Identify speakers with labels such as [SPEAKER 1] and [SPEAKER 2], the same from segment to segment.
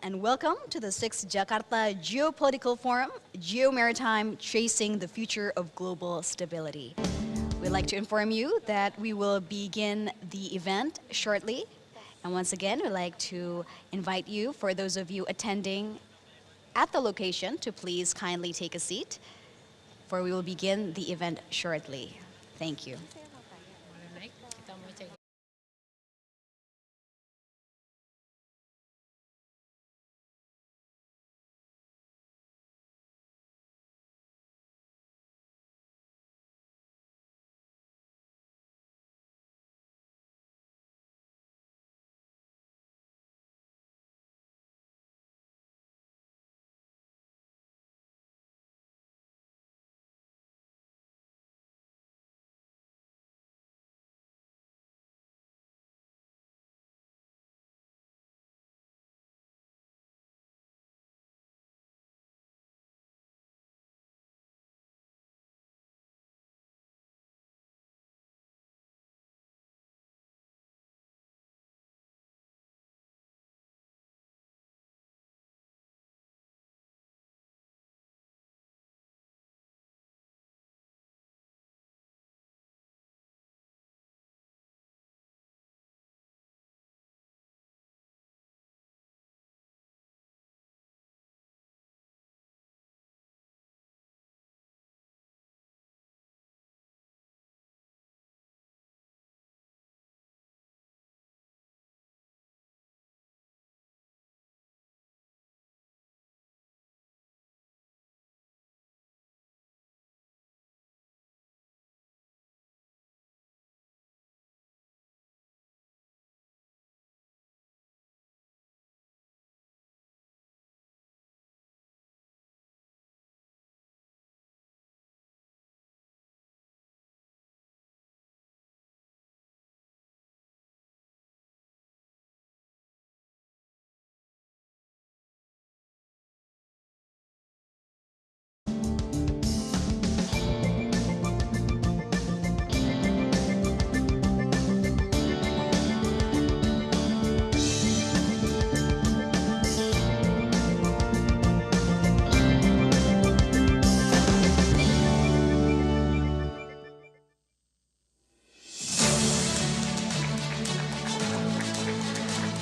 [SPEAKER 1] and welcome to the 6th Jakarta Geopolitical Forum, Geomaritime, Tracing the Future of Global Stability. We'd like to inform you that we will begin the event shortly. And once again, we'd like to invite you, for those of you attending at the location, to please kindly take a seat, for we will begin the event shortly. Thank you.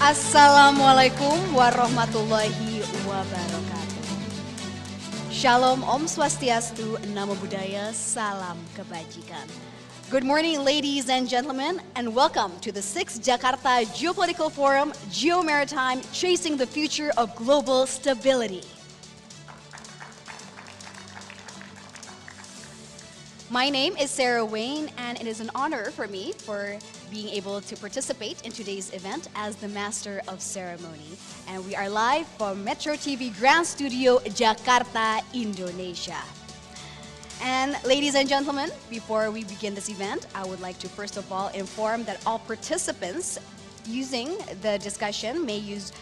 [SPEAKER 1] Assalamualaikum warahmatullahi wabarakatuh. Shalom, Om Swastiastu, Namo Buddhaya, Salam Kebajikan. Good morning, ladies and gentlemen, and welcome to the 6th Jakarta Geopolitical Forum, Geomaritime, Tracing the Future of Global Stability. My name is Sarah Wayne, and it is an honor for me for being able to participate in today's event as the Master of Ceremony. And we are live from Metro TV Grand Studio, Jakarta, Indonesia. And ladies and gentlemen, before we begin this event, I would like to first of all inform that all participants using the discussion may use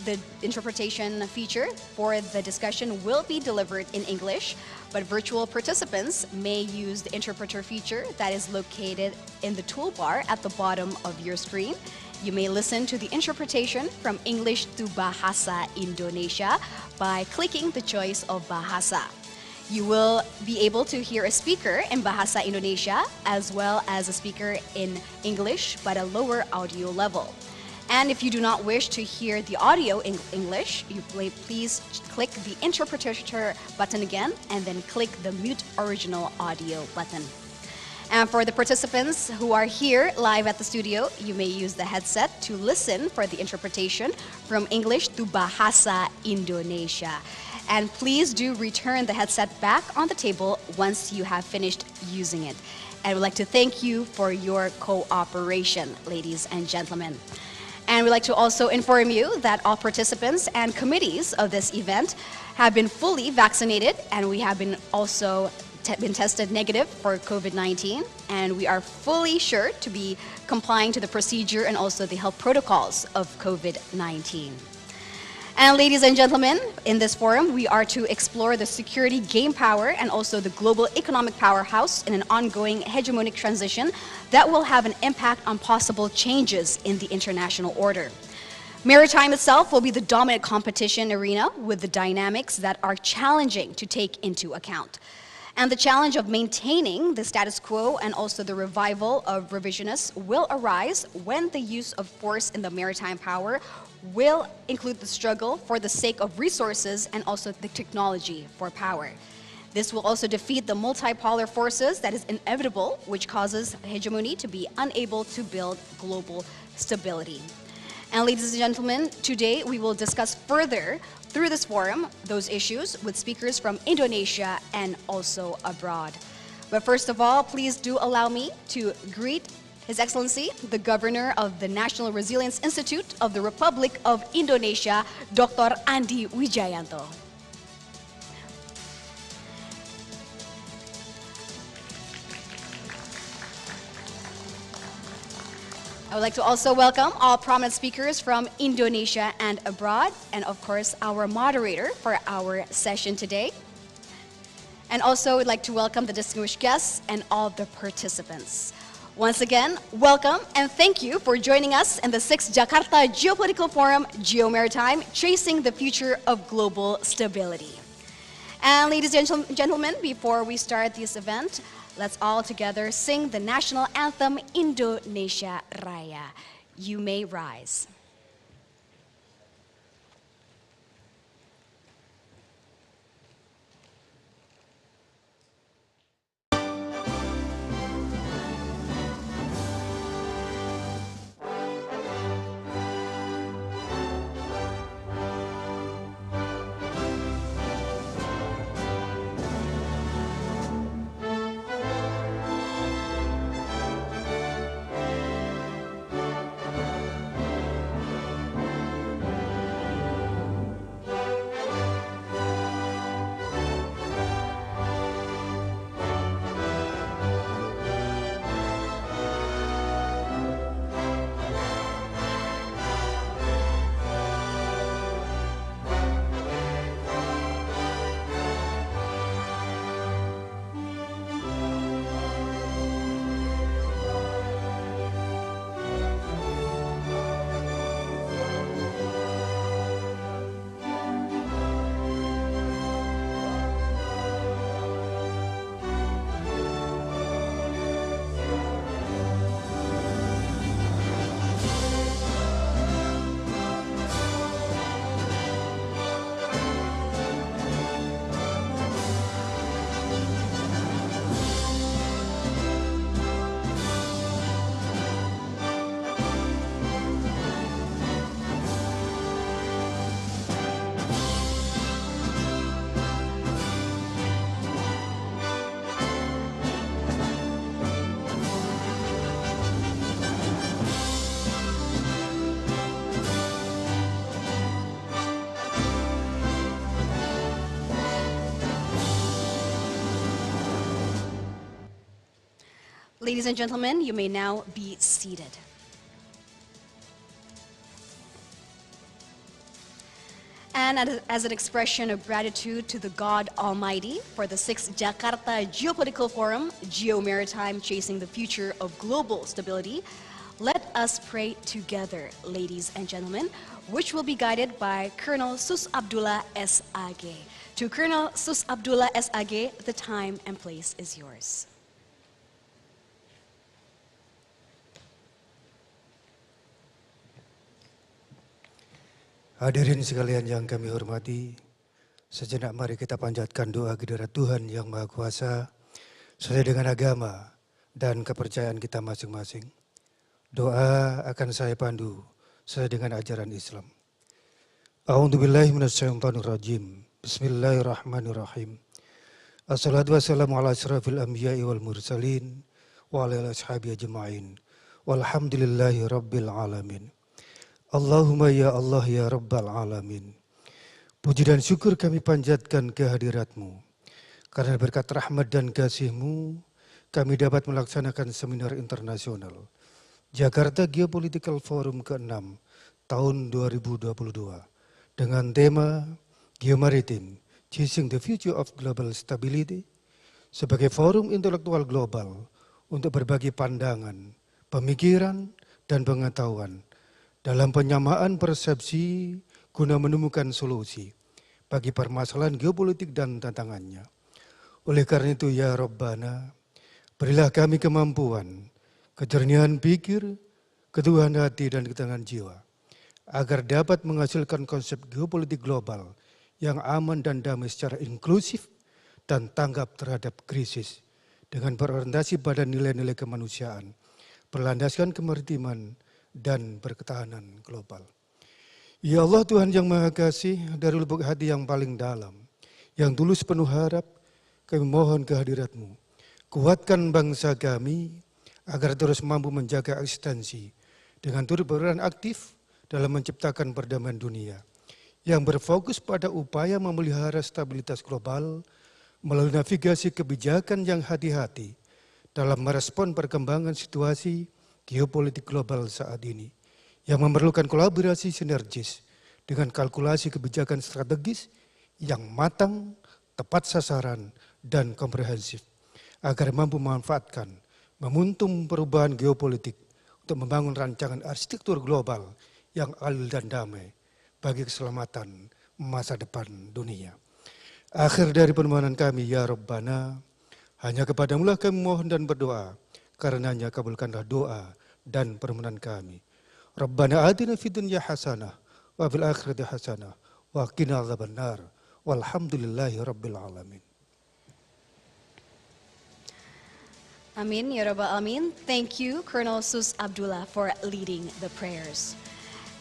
[SPEAKER 1] the interpretation feature for the discussion will be delivered in English, but virtual participants may use the interpreter feature that is located in the toolbar at the bottom of your screen. You may listen to the interpretation from English to Bahasa Indonesia by clicking the choice of Bahasa. You will be able to hear a speaker in Bahasa Indonesia as well as a speaker in English, but a lower audio level. And if you do not wish to hear the audio in English, you please click the interpreter button again and then click the mute original audio button. And for the participants who are here live at the studio, you may use the headset to listen for the interpretation from English to Bahasa Indonesia. And please do return the headset back on the table once you have finished using it. And I would like to thank you for your cooperation, ladies and gentlemen. And we'd like to also inform you that all participants and committees of this event have been fully vaccinated, and we have been also been tested negative for COVID-19, and we are fully sure to be complying to the procedure and also the health protocols of COVID-19. And ladies and gentlemen, in this forum, we are to explore the security game power and also the global economic powerhouse in an ongoing hegemonic transition that will have an impact on possible changes in the international order. Maritime itself will be the dominant competition arena with the dynamics that are challenging to take into account. And the challenge of maintaining the status quo and also the revival of revisionists will arise when the use of force in the maritime power will include the struggle for the sake of resources and also the technology for power. This will also defeat the multipolar forces that is inevitable, which causes hegemony to be unable to build global stability. And ladies and gentlemen, today we will discuss further through this forum those issues with speakers from Indonesia and also abroad. But first of all, please do allow me to greet His Excellency, the Governor of the National Resilience Institute of the Republic of Indonesia, Dr. Andi Wijayanto. I would like to also welcome all prominent speakers from Indonesia and abroad, and of course our moderator for our session today. And also would like to welcome the distinguished guests and all the participants. Once again, welcome and thank you for joining us in the 6th Jakarta Geopolitical Forum, Geomaritime, Tracing the Future of Global Stability. And ladies and gentlemen, before we start this event, let's all together sing the national anthem, Indonesia Raya. You may rise. Ladies and gentlemen, you may now be seated. And as an expression of gratitude to the God Almighty for the 6th Jakarta Geopolitical Forum, Geomaritime, Chasing the Future of Global Stability, let us pray together, ladies and gentlemen, which will be guided by Colonel Sus Abdullah S.A.G. To Colonel Sus Abdullah S.A.G., the time and place is yours.
[SPEAKER 2] Hadirin sekalian yang kami hormati, sejenak mari kita panjatkan doa kehadirat Tuhan yang Maha Kuasa sesuai dengan agama dan kepercayaan kita masing-masing. Doa akan saya pandu sesuai dengan ajaran Islam. A'udzubillahi minasyaitonirrajim. Bismillahirrahmanirrahim. Assalatu wassalamu ala asyrafil anbiya'i wal mursalin wa ala ashabi ajma'in. Walhamdulillahi rabbil alamin. Allahumma ya Allah ya Rabbal Alamin. Puji dan syukur kami panjatkan kehadirat-Mu. Karena berkat rahmat dan kasih-Mu, kami dapat melaksanakan seminar internasional Jakarta Geopolitical Forum ke-6 tahun 2022 dengan tema Geomaritim, Chasing the Future of Global Stability sebagai forum intelektual global untuk berbagi pandangan, pemikiran, dan pengetahuan dalam penyamaan persepsi guna menemukan solusi bagi permasalahan geopolitik dan tantangannya. Oleh karena itu, ya Rabbana, berilah kami kemampuan, kejernihan pikir, keteguhan hati, dan ketenangan jiwa, agar dapat menghasilkan konsep geopolitik global yang aman dan damai secara inklusif dan tanggap terhadap krisis, dengan berorientasi pada nilai-nilai kemanusiaan, berlandaskan kemaritiman, dan berketahanan global. Ya Allah Tuhan yang Maha Kasih, dari lubuk hati yang paling dalam, yang tulus penuh harap, kami mohon kehadirat-Mu. Kuatkan bangsa kami agar terus mampu menjaga eksistensi dengan turut berperan aktif dalam menciptakan perdamaian dunia yang berfokus pada upaya memelihara stabilitas global melalui navigasi kebijakan yang hati-hati dalam merespon perkembangan situasi geopolitik global saat ini yang memerlukan kolaborasi sinergis dengan kalkulasi kebijakan strategis yang matang, tepat sasaran, dan komprehensif agar mampu memanfaatkan momentum perubahan geopolitik untuk membangun rancangan arsitektur global yang adil dan damai bagi keselamatan masa depan dunia. Akhir dari permohonan kami, ya Rabbana, hanya kepadamu lah kami mohon dan berdoa, karenanya kabulkanlah doa dan permohonan kami. Rabbana atina fid dunya hasanah wa fil akhirati hasanah wa qina adzabannar walhamdulillahi rabbil alamin.
[SPEAKER 1] Amin, Ya Rabbal Alamin. Thank you, Colonel Sus Abdullah, for leading the prayers.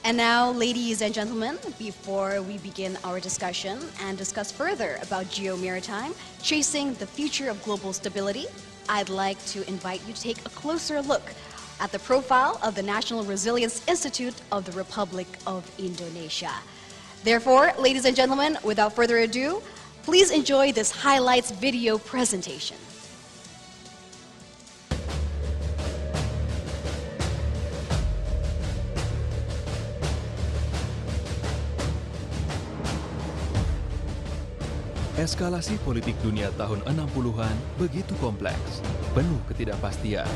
[SPEAKER 1] And now, ladies and gentlemen, before we begin our discussion and discuss further about Geomaritime, chasing the future of global stability, I'd like to invite you to take a closer look at the profile of the National Resilience Institute of the Republic of Indonesia. Therefore, ladies and gentlemen, without further ado, please enjoy this highlights video presentation.
[SPEAKER 3] Eskalasi politik dunia tahun 60-an begitu kompleks, penuh ketidakpastian.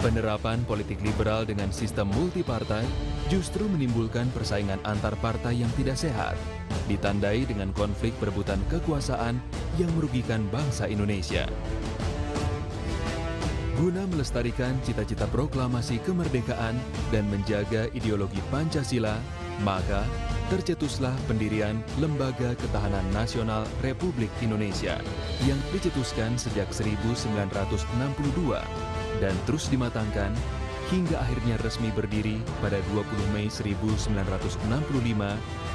[SPEAKER 3] Penerapan politik liberal dengan sistem multipartai justru menimbulkan persaingan antar partai yang tidak sehat, ditandai dengan konflik perebutan kekuasaan yang merugikan bangsa Indonesia. Guna melestarikan cita-cita proklamasi kemerdekaan dan menjaga ideologi Pancasila, maka tercetuslah pendirian Lembaga Ketahanan Nasional Republik Indonesia yang dicetuskan sejak 1962 dan terus dimatangkan hingga akhirnya resmi berdiri pada 20 Mei 1965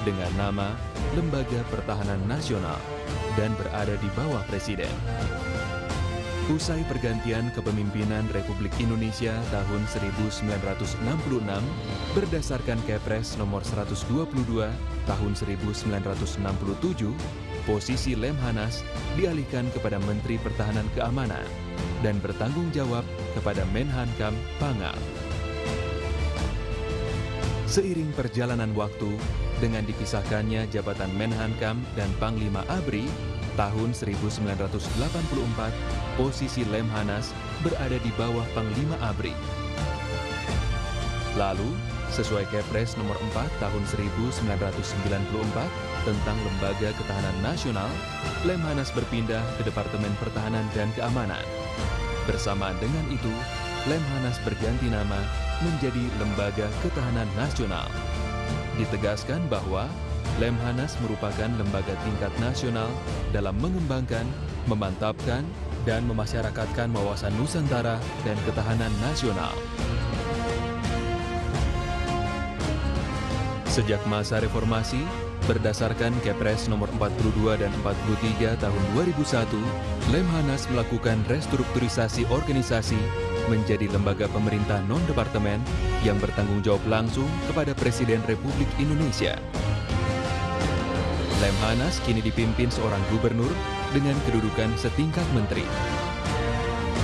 [SPEAKER 3] dengan nama Lembaga Pertahanan Nasional dan berada di bawah Presiden. Usai pergantian kepemimpinan Republik Indonesia tahun 1966 berdasarkan Kepres nomor 122 tahun 1967, posisi Lemhannas dialihkan kepada Menteri Pertahanan Keamanan dan bertanggung jawab kepada Menhankam Pangan. Seiring perjalanan waktu dengan dipisahkannya jabatan Menhankam dan Panglima ABRI, tahun 1984, posisi Lemhannas berada di bawah Panglima ABRI. Lalu, sesuai Kepres nomor 4 tahun 1994 tentang Lembaga Ketahanan Nasional, Lemhannas berpindah ke Departemen Pertahanan dan Keamanan. Bersamaan dengan itu, Lemhannas berganti nama menjadi Lembaga Ketahanan Nasional. Ditegaskan bahwa Lemhannas merupakan lembaga tingkat nasional dalam mengembangkan, memantapkan, dan memasyarakatkan wawasan Nusantara dan ketahanan nasional. Sejak masa reformasi, berdasarkan Kepres nomor 42 dan 43 tahun 2001, Lemhannas melakukan restrukturisasi organisasi menjadi lembaga pemerintah non-departemen yang bertanggung jawab langsung kepada Presiden Republik Indonesia. Lemhannas kini dipimpin seorang gubernur dengan kedudukan setingkat menteri.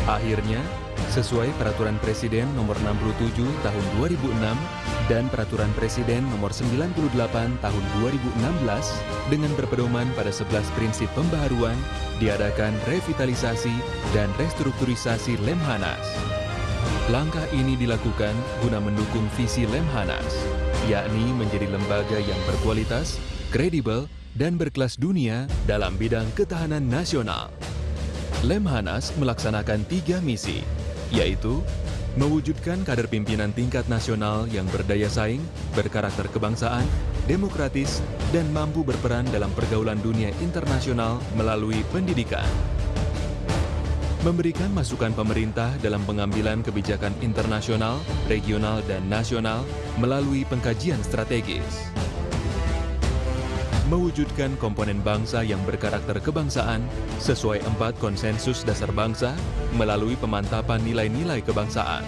[SPEAKER 3] Akhirnya, sesuai Peraturan Presiden nomor 67 tahun 2006 dan Peraturan Presiden nomor 98 tahun 2016 dengan berpedoman pada 11 prinsip pembaharuan, diadakan revitalisasi dan restrukturisasi Lemhannas. Langkah ini dilakukan guna mendukung visi Lemhannas, yakni menjadi lembaga yang berkualitas, kredibel, dan berkelas dunia dalam bidang ketahanan nasional. Lemhannas melaksanakan 3 misi, yaitu mewujudkan kader pimpinan tingkat nasional yang berdaya saing, berkarakter kebangsaan, demokratis, dan mampu berperan dalam pergaulan dunia internasional melalui pendidikan. Memberikan masukan pemerintah dalam pengambilan kebijakan internasional, regional, dan nasional melalui pengkajian strategis. Mewujudkan komponen bangsa yang berkarakter kebangsaan sesuai 4 konsensus dasar bangsa melalui pemantapan nilai-nilai kebangsaan.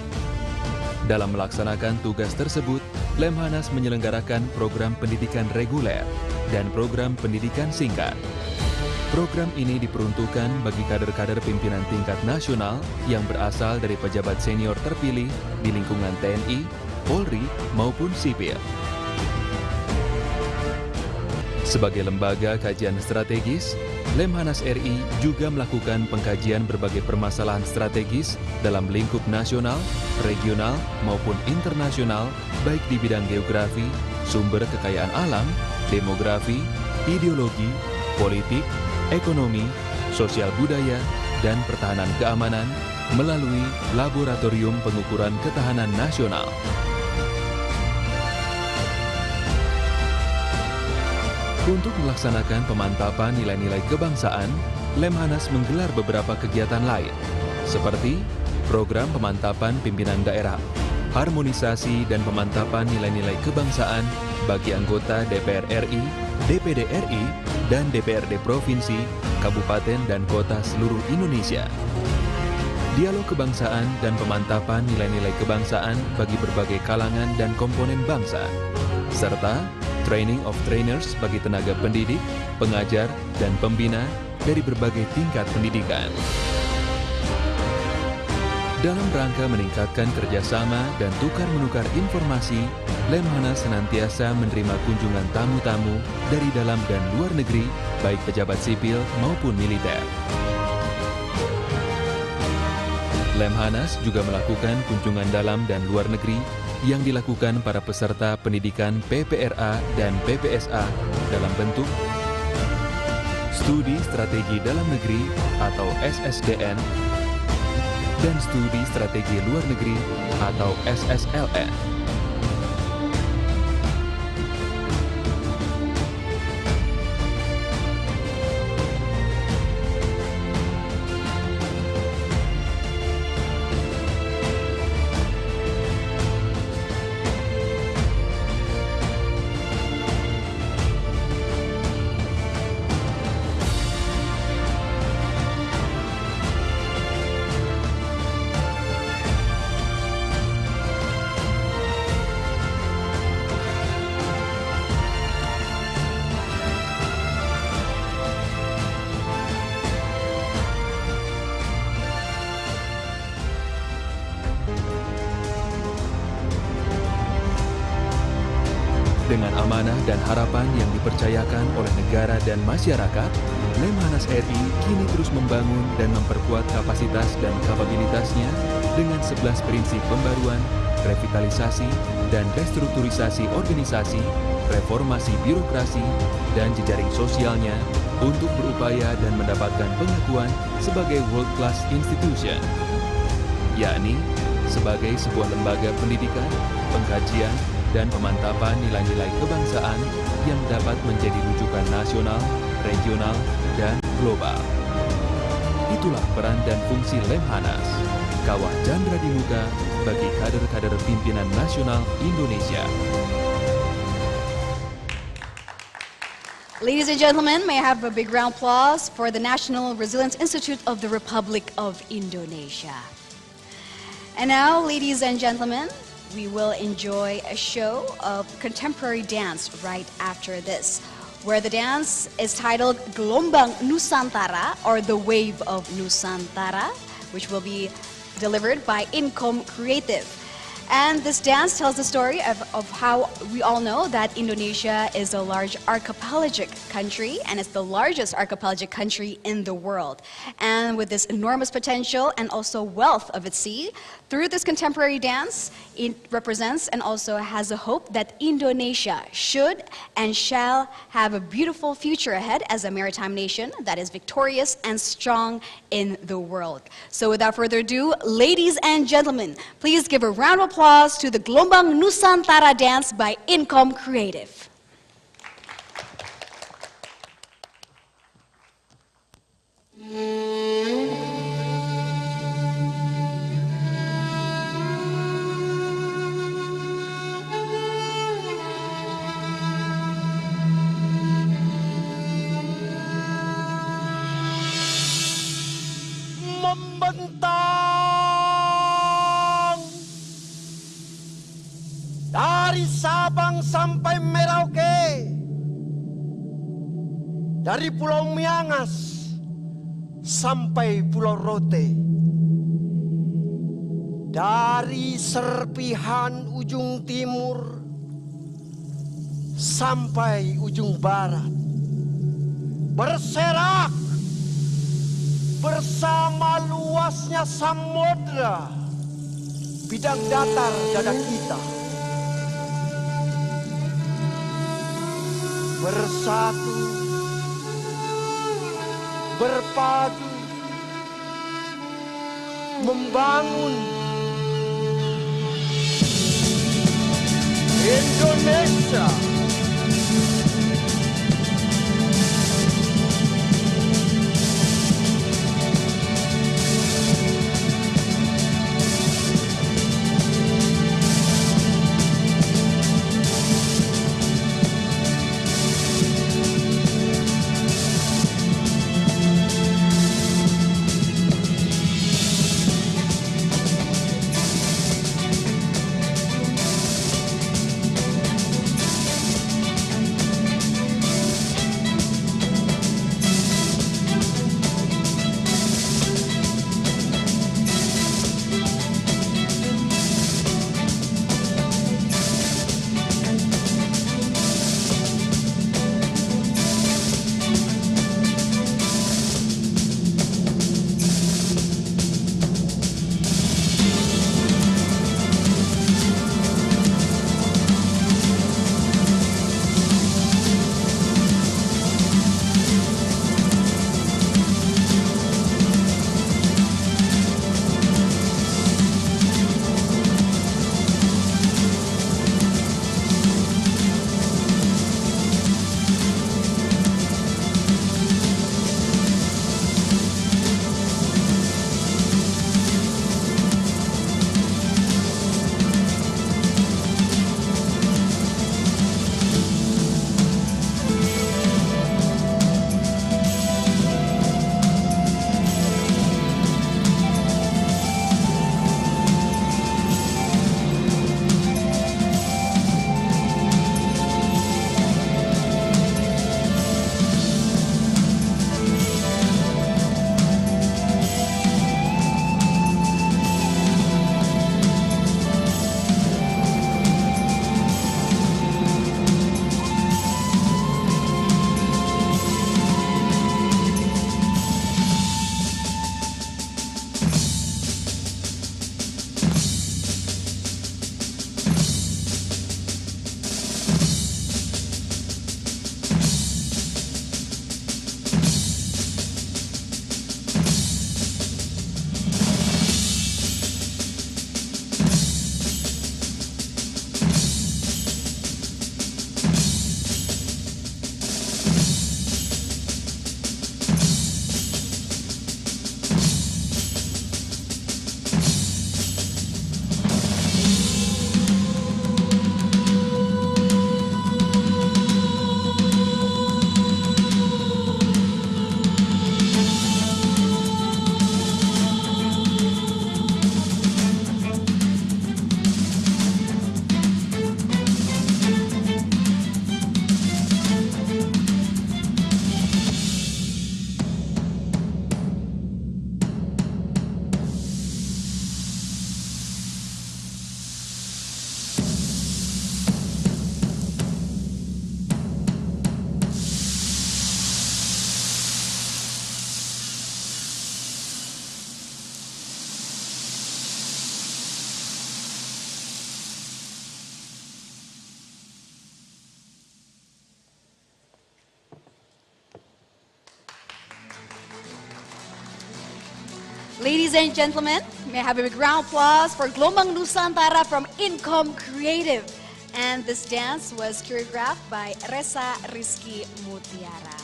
[SPEAKER 3] Dalam melaksanakan tugas tersebut, Lemhannas menyelenggarakan program pendidikan reguler dan program pendidikan singkat. Program ini diperuntukkan bagi kader-kader pimpinan tingkat nasional yang berasal dari pejabat senior terpilih di lingkungan TNI, Polri, maupun sipil. Sebagai lembaga kajian strategis, Lemhannas RI juga melakukan pengkajian berbagai permasalahan strategis dalam lingkup nasional, regional, maupun internasional, baik di bidang geografi, sumber kekayaan alam, demografi, ideologi, politik, ekonomi, sosial budaya, dan pertahanan keamanan melalui Laboratorium Pengukuran Ketahanan Nasional. Untuk melaksanakan pemantapan nilai-nilai kebangsaan, Lemhannas menggelar beberapa kegiatan lain, seperti program pemantapan pimpinan daerah, harmonisasi dan pemantapan nilai-nilai kebangsaan bagi anggota DPR RI, DPD RI, dan DPRD Provinsi, Kabupaten, dan Kota seluruh Indonesia. Dialog kebangsaan dan pemantapan nilai-nilai kebangsaan bagi berbagai kalangan dan komponen bangsa, serta training of trainers bagi tenaga pendidik, pengajar, dan pembina dari berbagai tingkat pendidikan. Dalam rangka meningkatkan kerjasama dan tukar-menukar informasi, Lemhannas senantiasa menerima kunjungan tamu-tamu dari dalam dan luar negeri, baik pejabat sipil maupun militer. Lemhannas juga melakukan kunjungan dalam dan luar negeri yang dilakukan para peserta pendidikan PPRA dan PPSA dalam bentuk Studi Strategi Dalam Negeri atau SSDN dan Studi Strategi Luar Negeri atau SSLN. Dengan amanah dan harapan yang dipercayakan oleh negara dan masyarakat, Lemhannas RI kini terus membangun dan memperkuat kapasitas dan kapabilitasnya dengan 11 prinsip pembaruan, revitalisasi, dan restrukturisasi organisasi, reformasi birokrasi, dan jejaring sosialnya untuk berupaya dan mendapatkan pengakuan sebagai world class institution, yakni sebagai sebuah lembaga pendidikan, pengkajian, dan pemantapan nilai-nilai kebangsaan yang dapat menjadi rujukan nasional, regional, dan global. Itulah peran dan fungsi Lemhannas, kawah candra di muka bagi kader-kader pimpinan nasional Indonesia.
[SPEAKER 1] Ladies and gentlemen, may I have a big round of applause for the National Resilience Institute of the Republic of Indonesia. And now, ladies and gentlemen, we will enjoy a show of contemporary dance right after this, where the dance is titled Gelombang Nusantara, or The Wave of Nusantara, which will be delivered by Income Creative. And this dance tells the story of how we all know that Indonesia is a large archipelagic country, and it's the largest archipelagic country in the world. And with this enormous potential and also wealth of its sea, through this contemporary dance, it represents and also has a hope that Indonesia should and shall have a beautiful future ahead as a maritime nation that is victorious and strong in the world. So without further ado, ladies and gentlemen, please give a round of applause to the Gelombang Nusantara dance by Income Creative.
[SPEAKER 4] Membentang dari Sabang sampai Merauke, dari Pulau Miangas sampai Pulau Rote, dari serpihan ujung timur sampai ujung barat, berserak bersama luasnya samudra bidang datar dada kita, bersatu, berpadu, membangun Indonesia.
[SPEAKER 1] Ladies and gentlemen, may I have a big round of applause for Gelombang Nusantara from Income Creative. And this dance was choreographed by Resa Rizky Mutiara.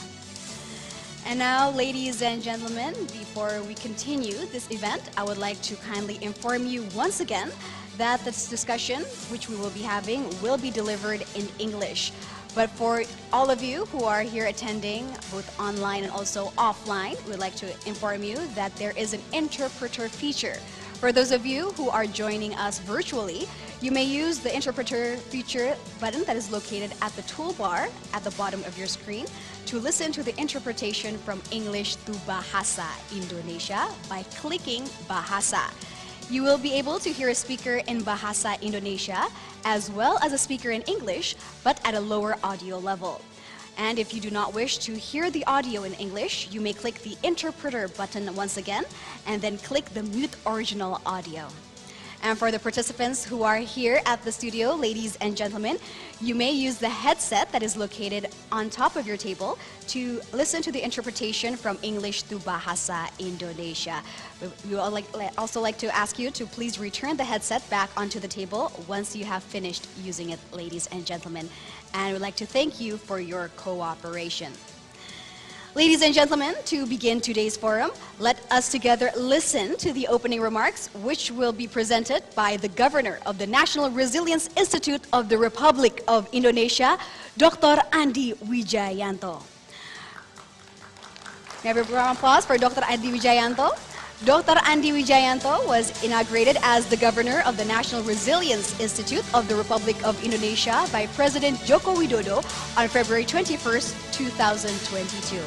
[SPEAKER 1] And now, ladies and gentlemen, before we continue this event, I would like to kindly inform you once again that this discussion, which we will be having, will be delivered in English. But for all of you who are here attending, both online and also offline, we'd like to inform you that there is an interpreter feature. For those of you who are joining us virtually, you may use the interpreter feature button that is located at the toolbar at the bottom of your screen to listen to the interpretation from English to Bahasa Indonesia by clicking Bahasa. You will be able to hear a speaker in Bahasa Indonesia as well as a speaker in English, but at a lower audio level. And if you do not wish to hear the audio in English, you may click the interpreter button once again and then click the mute original audio. And for the participants who are here at the studio, ladies and gentlemen, you may use the headset that is located on top of your table to listen to the interpretation from English to Bahasa Indonesia. We would also like to ask you to please return the headset back onto the table once you have finished using it, ladies and gentlemen. And we'd like to thank you for your cooperation. Ladies and gentlemen, to begin today's forum, let us together listen to the opening remarks, which will be presented by the Governor of the National Resilience Institute of the Republic of Indonesia, Dr. Andi Wijayanto. May I have a round of applause for Dr. Andi Wijayanto. Dr. Andi Wijayanto was inaugurated as the Governor of the National Resilience Institute of the Republic of Indonesia by President Joko Widodo on February 21st, 2022.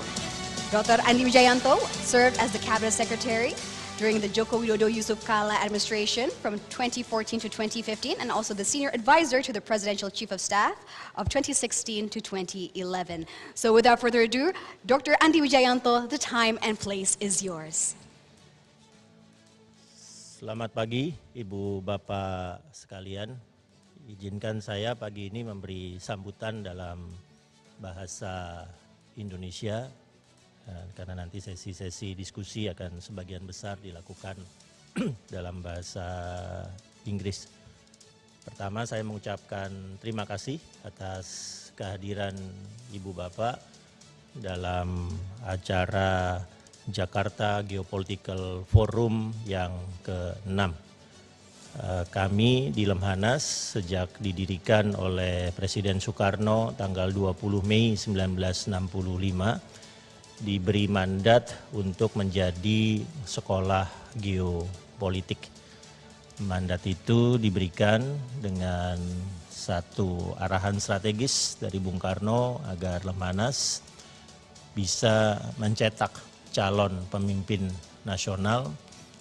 [SPEAKER 1] Dr. Andi Wijayanto served as the Cabinet Secretary during the Joko Widodo Yusuf Kala administration from 2014 to 2015 and also the Senior Advisor to the Presidential Chief of Staff of 2016 to 2011. So without further ado, Dr. Andi Wijayanto, the time and place is yours.
[SPEAKER 5] Selamat pagi Ibu Bapak sekalian. Izinkan saya pagi ini memberi sambutan dalam bahasa Indonesia karena nanti sesi-sesi diskusi akan sebagian besar dilakukan dalam bahasa Inggris. Pertama saya mengucapkan terima kasih atas kehadiran Ibu Bapak dalam acara Jakarta Geopolitical Forum yang ke-6. Kami di Lemhannas sejak didirikan oleh Presiden Soekarno tanggal 20 Mei 1965 diberi mandat untuk menjadi sekolah geopolitik. Mandat itu diberikan dengan satu arahan strategis dari Bung Karno agar Lemhannas bisa mencetak calon pemimpin nasional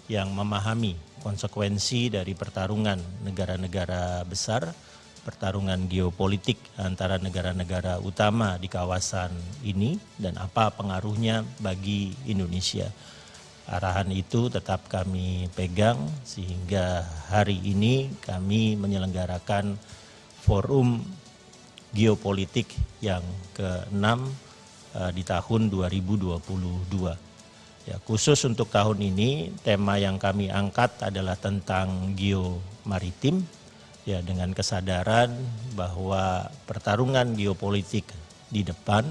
[SPEAKER 5] yang memahami konsekuensi dari pertarungan negara-negara besar, pertarungan geopolitik antara negara-negara utama di kawasan ini dan apa pengaruhnya bagi Indonesia. Arahan itu tetap kami pegang sehingga hari ini kami menyelenggarakan forum geopolitik yang ke-6 di tahun 2022. Ya, khusus untuk tahun ini tema yang kami angkat adalah tentang geomaritim, ya, dengan kesadaran bahwa pertarungan geopolitik di depan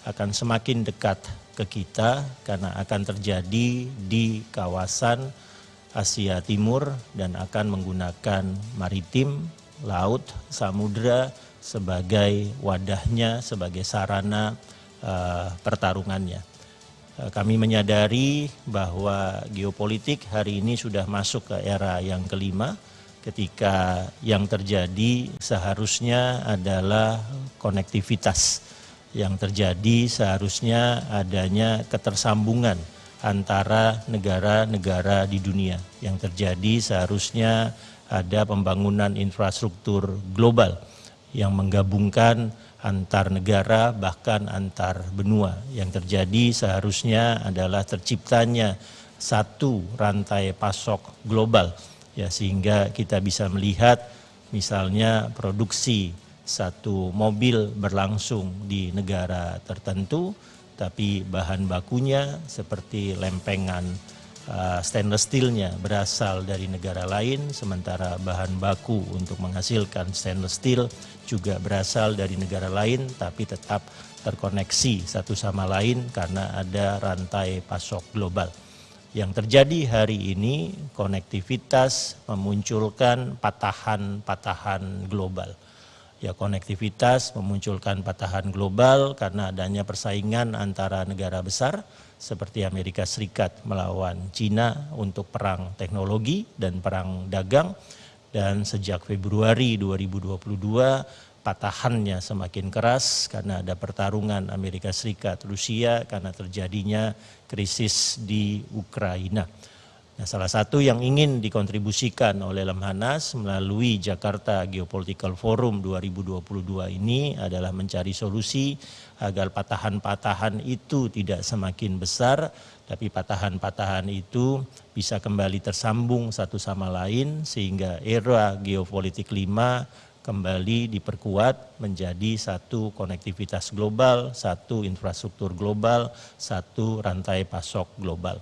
[SPEAKER 5] akan semakin dekat ke kita karena akan terjadi di kawasan Asia Timur dan akan menggunakan maritim, laut, samudra sebagai wadahnya, sebagai sarana pertarungannya. Kami menyadari bahwa geopolitik hari ini sudah masuk ke era yang kelima ketika yang terjadi seharusnya adalah konektivitas. Yang terjadi seharusnya adanya ketersambungan antara negara-negara di dunia. Yang terjadi seharusnya ada pembangunan infrastruktur global yang menggabungkan antar negara bahkan antar benua. Yang terjadi seharusnya adalah terciptanya satu rantai pasok global, ya, sehingga kita bisa melihat misalnya produksi satu mobil berlangsung di negara tertentu tapi bahan bakunya seperti lempengan stainless steelnya berasal dari negara lain, sementara bahan baku untuk menghasilkan stainless steel juga berasal dari negara lain, tapi tetap terkoneksi satu sama lain karena ada rantai pasok global. Yang terjadi hari ini, konektivitas memunculkan patahan-patahan global. Ya, konektivitas memunculkan patahan global karena adanya persaingan antara negara besar seperti Amerika Serikat melawan Cina untuk perang teknologi dan perang dagang. Dan sejak Februari 2022 patahannya semakin keras karena ada pertarungan Amerika Serikat Rusia karena terjadinya krisis di Ukraina. Nah, salah satu yang ingin dikontribusikan oleh Lemhannas melalui Jakarta Geopolitical Forum 2022 ini adalah mencari solusi agar patahan-patahan itu tidak semakin besar, tapi patahan-patahan itu bisa kembali tersambung satu sama lain sehingga era geopolitik 5 kembali diperkuat menjadi satu konektivitas global, satu infrastruktur global, satu rantai pasok global.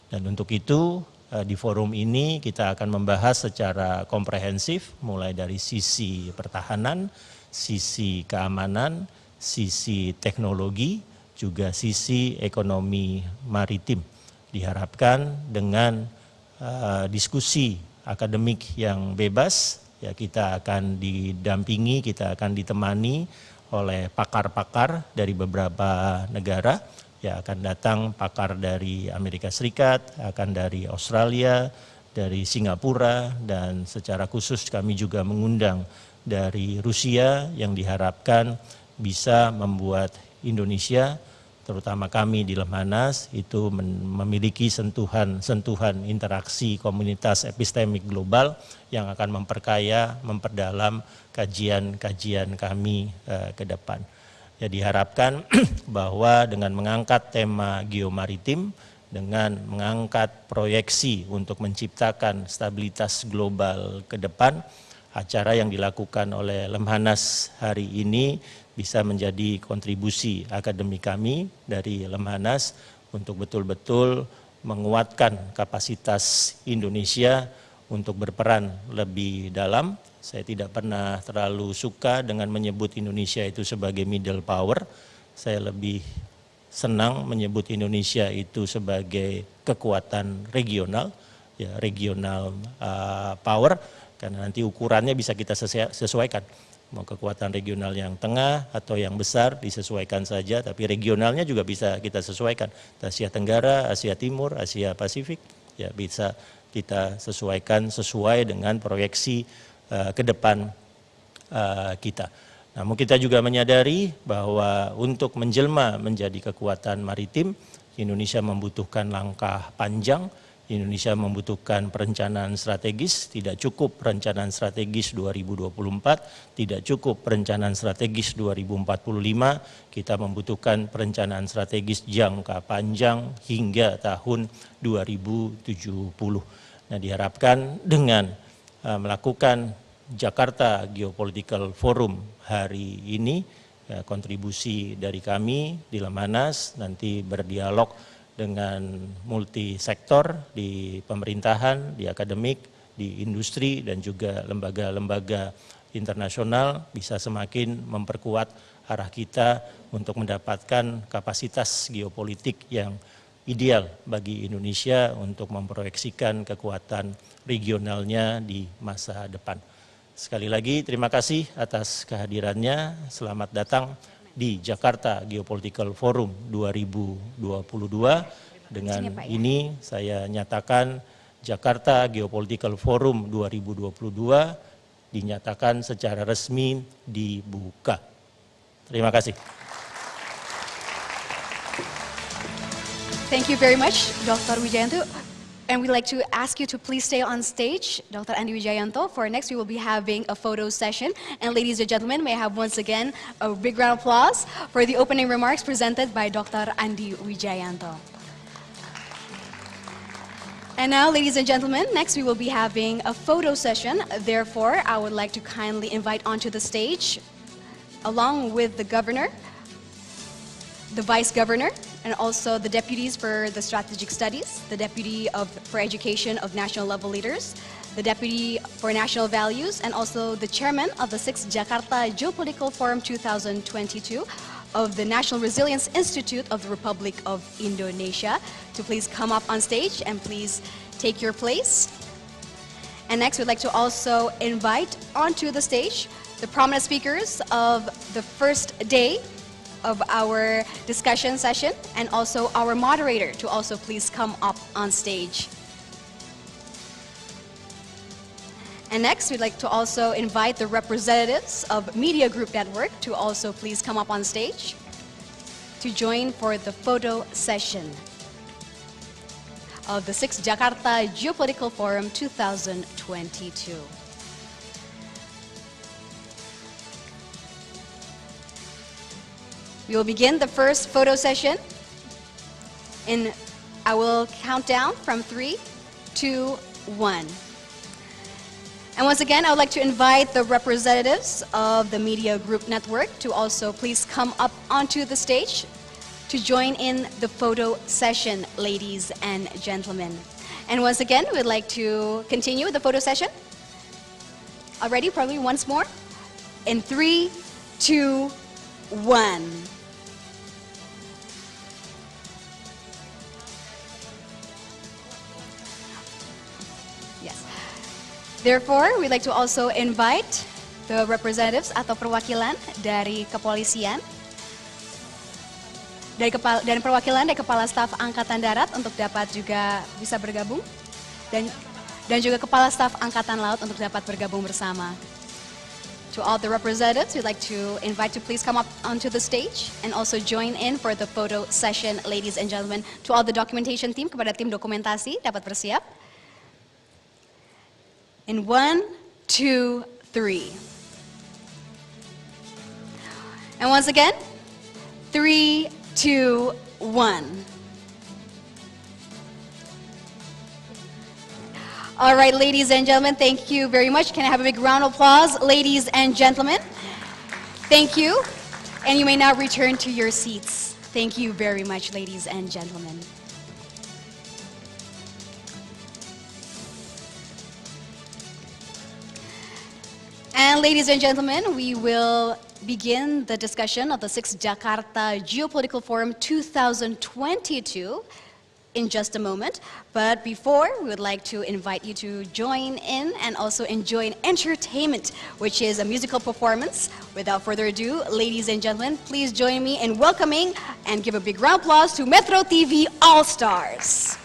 [SPEAKER 5] Dan untuk itu di forum ini kita akan membahas secara komprehensif mulai dari sisi pertahanan, sisi keamanan, sisi teknologi, juga sisi ekonomi maritim. Diharapkan dengan diskusi akademik yang bebas, ya kita akan didampingi, kita akan ditemani oleh pakar-pakar dari beberapa negara. Ya, akan datang pakar dari Amerika Serikat, akan dari Australia, dari Singapura, dan secara khusus kami juga mengundang dari Rusia yang diharapkan bisa membuat Indonesia, terutama kami di Lemhannas, itu memiliki sentuhan interaksi komunitas epistemik global yang akan memperkaya, memperdalam kajian-kajian kami ke depan. Ya, diharapkan bahwa dengan mengangkat tema geomaritim, dengan mengangkat proyeksi untuk menciptakan stabilitas global ke depan, acara yang dilakukan oleh Lemhannas hari ini bisa menjadi kontribusi akademik kami dari Lemhannas untuk betul-betul menguatkan kapasitas Indonesia untuk berperan lebih dalam. Saya tidak pernah terlalu suka dengan menyebut Indonesia itu sebagai middle power. Saya lebih senang menyebut Indonesia itu sebagai kekuatan regional, ya regional power, karena nanti ukurannya bisa kita sesuaikan. Mau kekuatan regional yang tengah atau yang besar disesuaikan saja, tapi regionalnya juga bisa kita sesuaikan. Asia Tenggara, Asia Timur, Asia Pasifik, ya bisa kita sesuaikan sesuai dengan proyeksi ke depan kita. Namun kita juga menyadari bahwa untuk menjelma menjadi kekuatan maritim, Indonesia membutuhkan langkah panjang, Indonesia membutuhkan perencanaan strategis, tidak cukup perencanaan strategis 2024, tidak cukup perencanaan strategis 2045, kita membutuhkan perencanaan strategis jangka panjang hingga tahun 2070. Nah, diharapkan dengan melakukan Jakarta Geopolitical Forum hari ini, ya, kontribusi dari kami di Lemhannas nanti berdialog dengan multisektor di pemerintahan, di akademik, di industri, dan juga lembaga-lembaga internasional bisa semakin memperkuat arah kita untuk mendapatkan kapasitas geopolitik yang ideal bagi Indonesia untuk memproyeksikan kekuatan regionalnya di masa depan. Sekali lagi terima kasih atas kehadirannya. Selamat datang di Jakarta Geopolitical Forum 2022. Dengan ini saya nyatakan Jakarta Geopolitical Forum 2022 dinyatakan secara resmi dibuka. Terima kasih.
[SPEAKER 1] Thank you very much, Dr. Wijayanto. And we'd like to ask you to please stay on stage, Dr. Andi Wijayanto. For next, we will be having a photo session. And ladies and gentlemen, may I have once again a big round of applause for the opening remarks presented by Dr. Andi Wijayanto. And now, ladies and gentlemen, next we will be having a photo session. Therefore, I would like to kindly invite onto the stage, along with the governor, the vice governor, and also the deputies for the strategic studies, the deputy for education of national level leaders, the deputy for national values, and also the chairman of the 6th Jakarta Geopolitical Forum 2022 of the National Resilience Institute of the Republic of Indonesia to please come up on stage and please take your place. And next, we'd like to also invite onto the stage the prominent speakers of the first day of our discussion session, and also our moderator to also please come up on stage. And next, we'd like to also invite the representatives of Media Group Network to also please come up on stage to join for the photo session of the 6th Jakarta Geopolitical Forum 2022. We will begin the first photo session I will count down from 3, 2, 1. And once again, I would like to invite the representatives of the Media Group Network to also please come up onto the stage to join in the photo session, ladies and gentlemen. And once again, we'd like to continue the photo session. Already, probably once more. In 3, 2, 1. Yes. Therefore, we'd like to also invite the representatives atau perwakilan dari kepolisian dan perwakilan dari Kepala Staf Angkatan Darat untuk dapat juga bisa bergabung dan juga Kepala Staf Angkatan Laut untuk dapat bergabung bersama. To all the representatives, we'd like to invite to please come up onto the stage and also join in for the photo session, ladies and gentlemen. To all the documentation team, kepada tim dokumentasi dapat bersiap. In 1, 2, 3. And once again, 3, 2, 1. All right, ladies and gentlemen, thank you very much. Can I have a big round of applause, ladies and gentlemen? Thank you. And you may now return to your seats. Thank you very much, ladies and gentlemen. And ladies and gentlemen, we will begin the discussion of the 6th Jakarta Geopolitical Forum 2022 in just a moment. But before, we would like to invite you to join in and also enjoy an entertainment, which is a musical performance. Without further ado, ladies and gentlemen, please join me in welcoming and give a big round of applause to Metro TV All-Stars.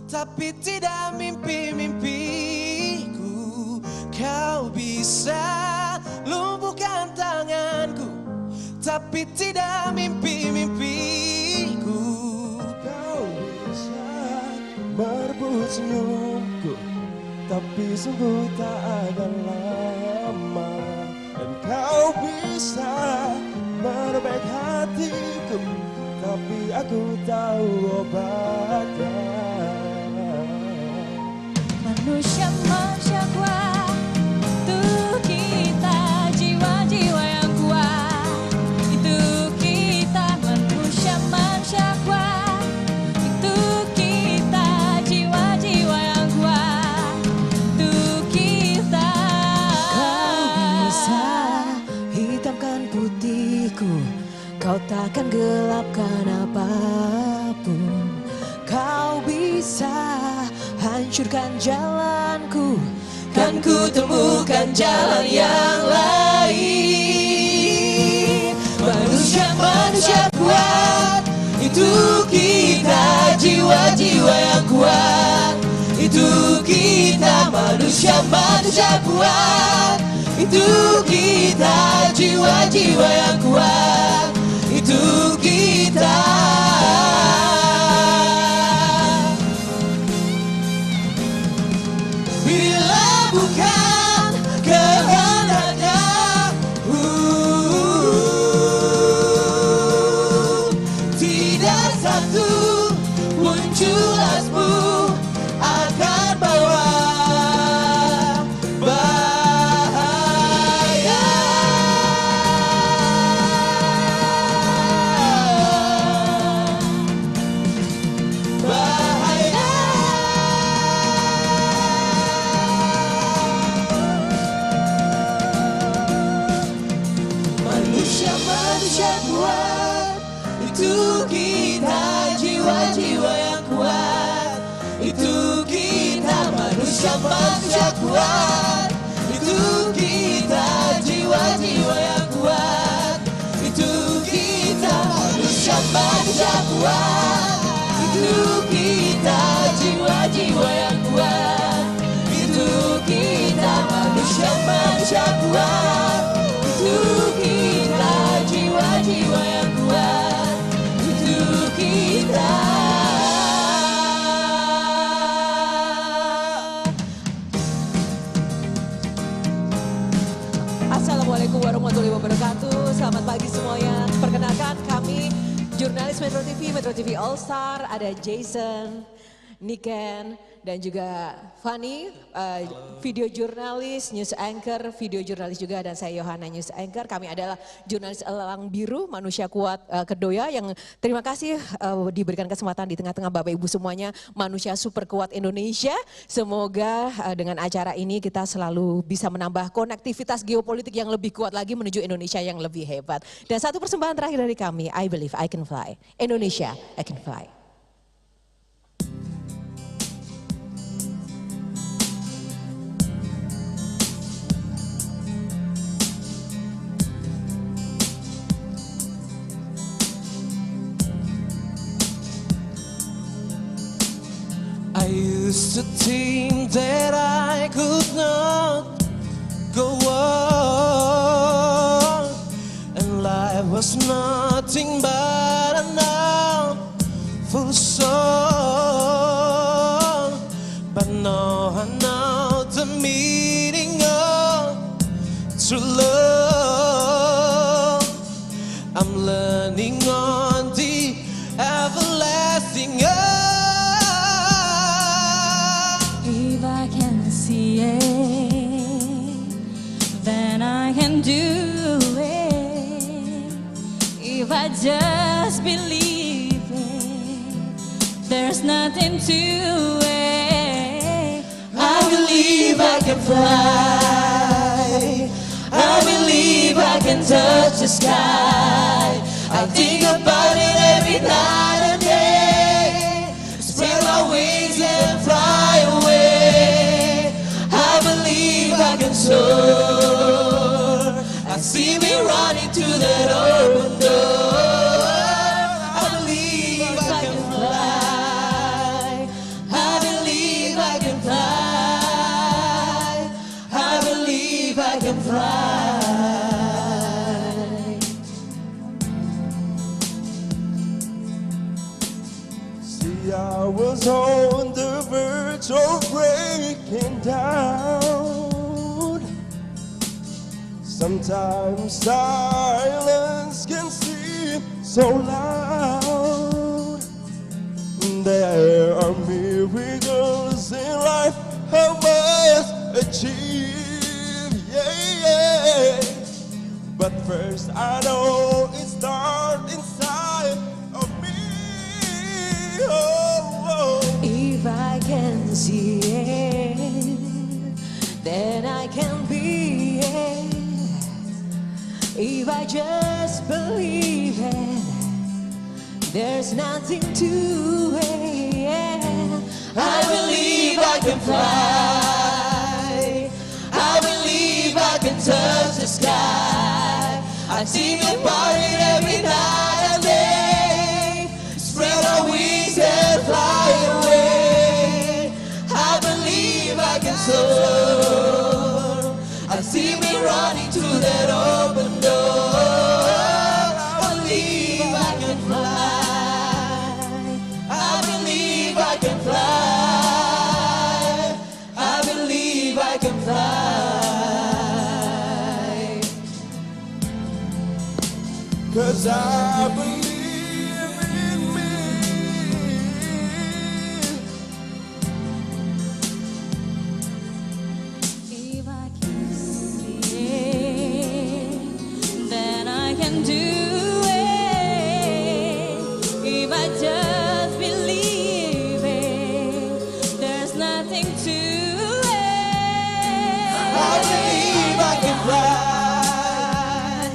[SPEAKER 6] Tapi tidak mimpi-mimpiku. Kau bisa lumpuhkan tanganku, tapi tidak mimpi-mimpiku.
[SPEAKER 4] Kau bisa merebut senyumku, tapi sungguh tak ada lama. Dan kau bisa merobek hatiku, tapi aku tahu obatnya.
[SPEAKER 7] Manusia kuat, itu kita, jiwa-jiwa yang kuat, itu kita. Manusia kuat, itu kita, jiwa-jiwa yang kuat, itu kita.
[SPEAKER 6] Kau bisa hitamkan putihku, kau takkan gelapkan apapun. Kau bisa hancurkan jalanku, kan ku temukan jalan yang lain. Manusia kuat, itu kita, jiwa-jiwa yang kuat, itu kita. manusia kuat. Itu kita, jiwa-jiwa yang kuat. Itu kita. Bila bukan kehendaknya, tidak satu pun jelasmu akan bawa bahaya. Bahaya. Manusia kuat, itu kita, jiwa-jiwa yang kuat. Itu kita, manusia kuat. Itu kita, jiwa-jiwa yang kuat. Itu kita, manusia kuat. Itu kita, jiwa-jiwa yang kuat. Itu kita, manusia kuat. Itu kita, jiwa-jiwa yang kuat. Itu kita.
[SPEAKER 8] Assalamualaikum warahmatullahi wabarakatuh. Selamat pagi semuanya. Perkenalkan kami jurnalis Metro TV All Star. Ada Jason, Niken, dan juga Fanny, video jurnalis, news anchor, video jurnalis juga, dan saya Yohana, news anchor. Kami adalah jurnalis Elang Biru, manusia kuat Kedoya, yang terima kasih diberikan kesempatan di tengah-tengah Bapak Ibu semuanya, manusia super kuat Indonesia. Semoga dengan acara ini kita selalu bisa menambah konektivitas geopolitik yang lebih kuat lagi menuju Indonesia yang lebih hebat. Dan satu persembahan terakhir dari kami, I Believe I Can Fly. Indonesia, I Can Fly.
[SPEAKER 6] I used to think that I could not go on, and life was nothing but an awful song. But now I know the meaning of true love. I'm learning on the everlasting earth.
[SPEAKER 7] Then I can do it. If I just believe it, there's nothing to it.
[SPEAKER 6] I believe I can fly. I believe I can touch the sky. I think about it every night and day. Spread my wings and fly away. I believe I can soar. I see me running to that open door. I believe I can fly. I believe I can fly. I believe I can fly.
[SPEAKER 4] See, I was on the verge of breaking down. Sometimes silence can seem so loud. There are miracles in life I must achieve, yeah. But first I know it starts inside of me. Oh, oh.
[SPEAKER 8] If I can see it, then I can be it. If I just believe it, there's nothing to it.
[SPEAKER 6] I believe I can fly. I believe I can touch the sky. I see me party every night and day. Spread our wings and fly away. I believe I can soar. I see me running through that open door. I believe I can fly. I believe I can fly. I believe I can fly. 'Cause I believe in me.
[SPEAKER 7] If I can see it, then I can do it. If I just believe it, there's nothing to it.
[SPEAKER 6] I believe I can fly.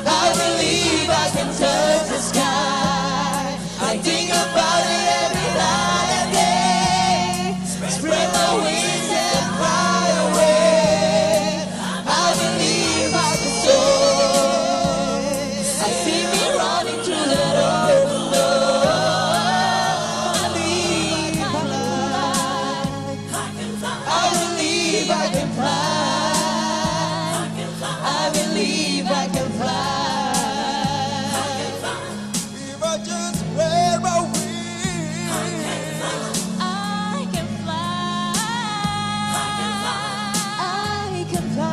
[SPEAKER 6] I believe I can touch the sky. I think about it every night and day. Spread my wings and fly away. I believe I can soar. I see me running through that open door. I believe I can fly. I believe I can fly. I believe I can fly. If I just spread my wings,
[SPEAKER 7] I can fly.
[SPEAKER 6] I can fly. I can fly.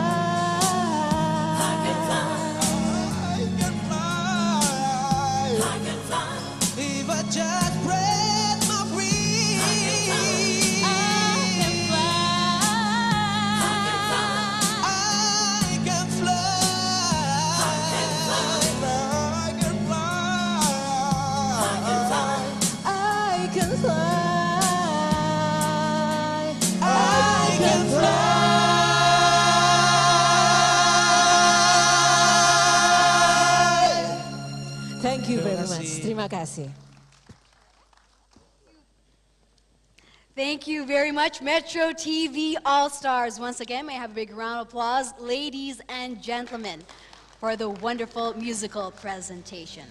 [SPEAKER 6] If I just spread my wings,
[SPEAKER 7] I can fly.
[SPEAKER 6] I can fly. I can fly. I can fly.
[SPEAKER 8] Thank you very much. Terima kasih.
[SPEAKER 1] Thank you very much, Metro TV All-Stars. Once again, may I have a big round of applause, ladies and gentlemen, for the wonderful musical presentation.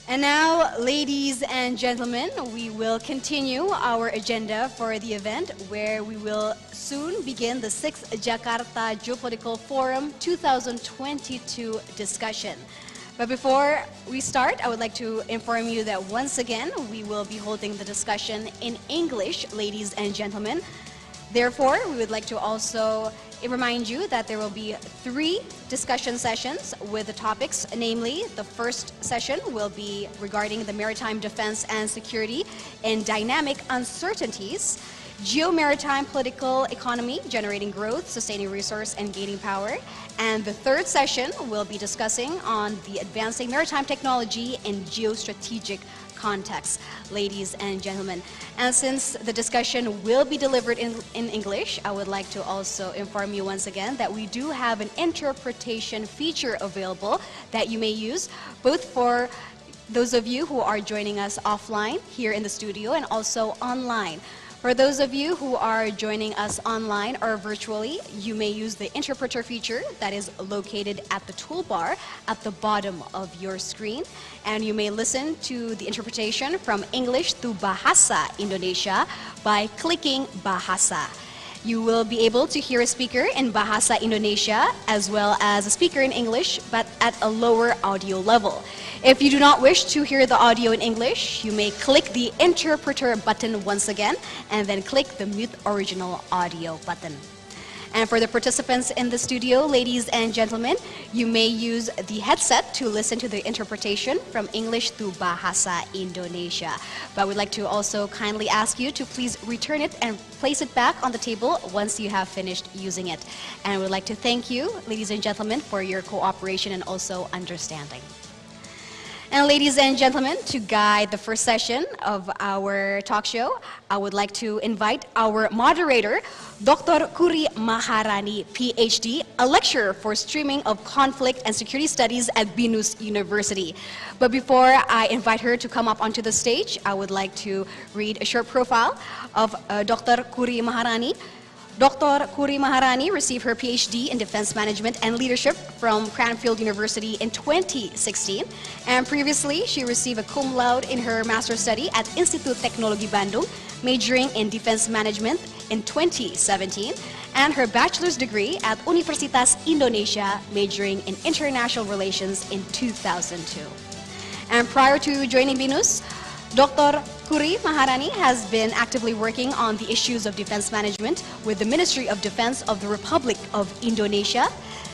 [SPEAKER 1] And now, ladies and gentlemen, we will continue our agenda for the event, where we will soon begin the 6th Jakarta Geopolitical Forum 2022 discussion. But before we start, I would like to inform you that once again, we will be holding the discussion in English, ladies and gentlemen. Therefore, we would like to also remind you that there will be 3 discussion sessions with the topics, namely, the first session will be regarding the maritime defense and security and dynamic uncertainties, geomaritime political economy, generating growth, sustaining resource, and gaining power. And the third session will be discussing on the advancing maritime technology in geostrategic context, ladies and gentlemen. And since the discussion will be delivered in English, I would like to also inform you once again that we do have an interpretation feature available that you may use both for those of you who are joining us offline here in the studio and also online. For those of you who are joining us online or virtually, you may use the interpreter feature that is located at the toolbar at the bottom of your screen. And you may listen to the interpretation from English to Bahasa Indonesia by clicking Bahasa. You will be able to hear a speaker in Bahasa Indonesia as well as a speaker in English, but at a lower audio level. If you do not wish to hear the audio in English, you may click the interpreter button once again and then click the mute original audio button. And for the participants in the studio, ladies and gentlemen, you may use the headset to listen to the interpretation from English to Bahasa Indonesia. But we'd like to also kindly ask you to please return it and place it back on the table once you have finished using it. And we'd like to thank you, ladies and gentlemen, for your cooperation and also understanding. And ladies and gentlemen, to guide the first session of our talk show, I would like to invite our moderator, Dr. Kuri Maharani, PhD, a lecturer for streaming of conflict and security studies at BINUS University. But before I invite her to come up onto the stage, I would like to read a short profile of Dr. Kuri Maharani. Dr. Kuri Maharani received her PhD in Defense Management and Leadership from Cranfield University in 2016. And previously, she received a cum laude in her master's study at Institut Teknologi Bandung, majoring in Defense Management in 2017, and her bachelor's degree at Universitas Indonesia, majoring in International Relations in 2002. And prior to joining BINUS, Dr. Kuri Maharani has been actively working on the issues of defense management with the Ministry of Defense of the Republic of Indonesia,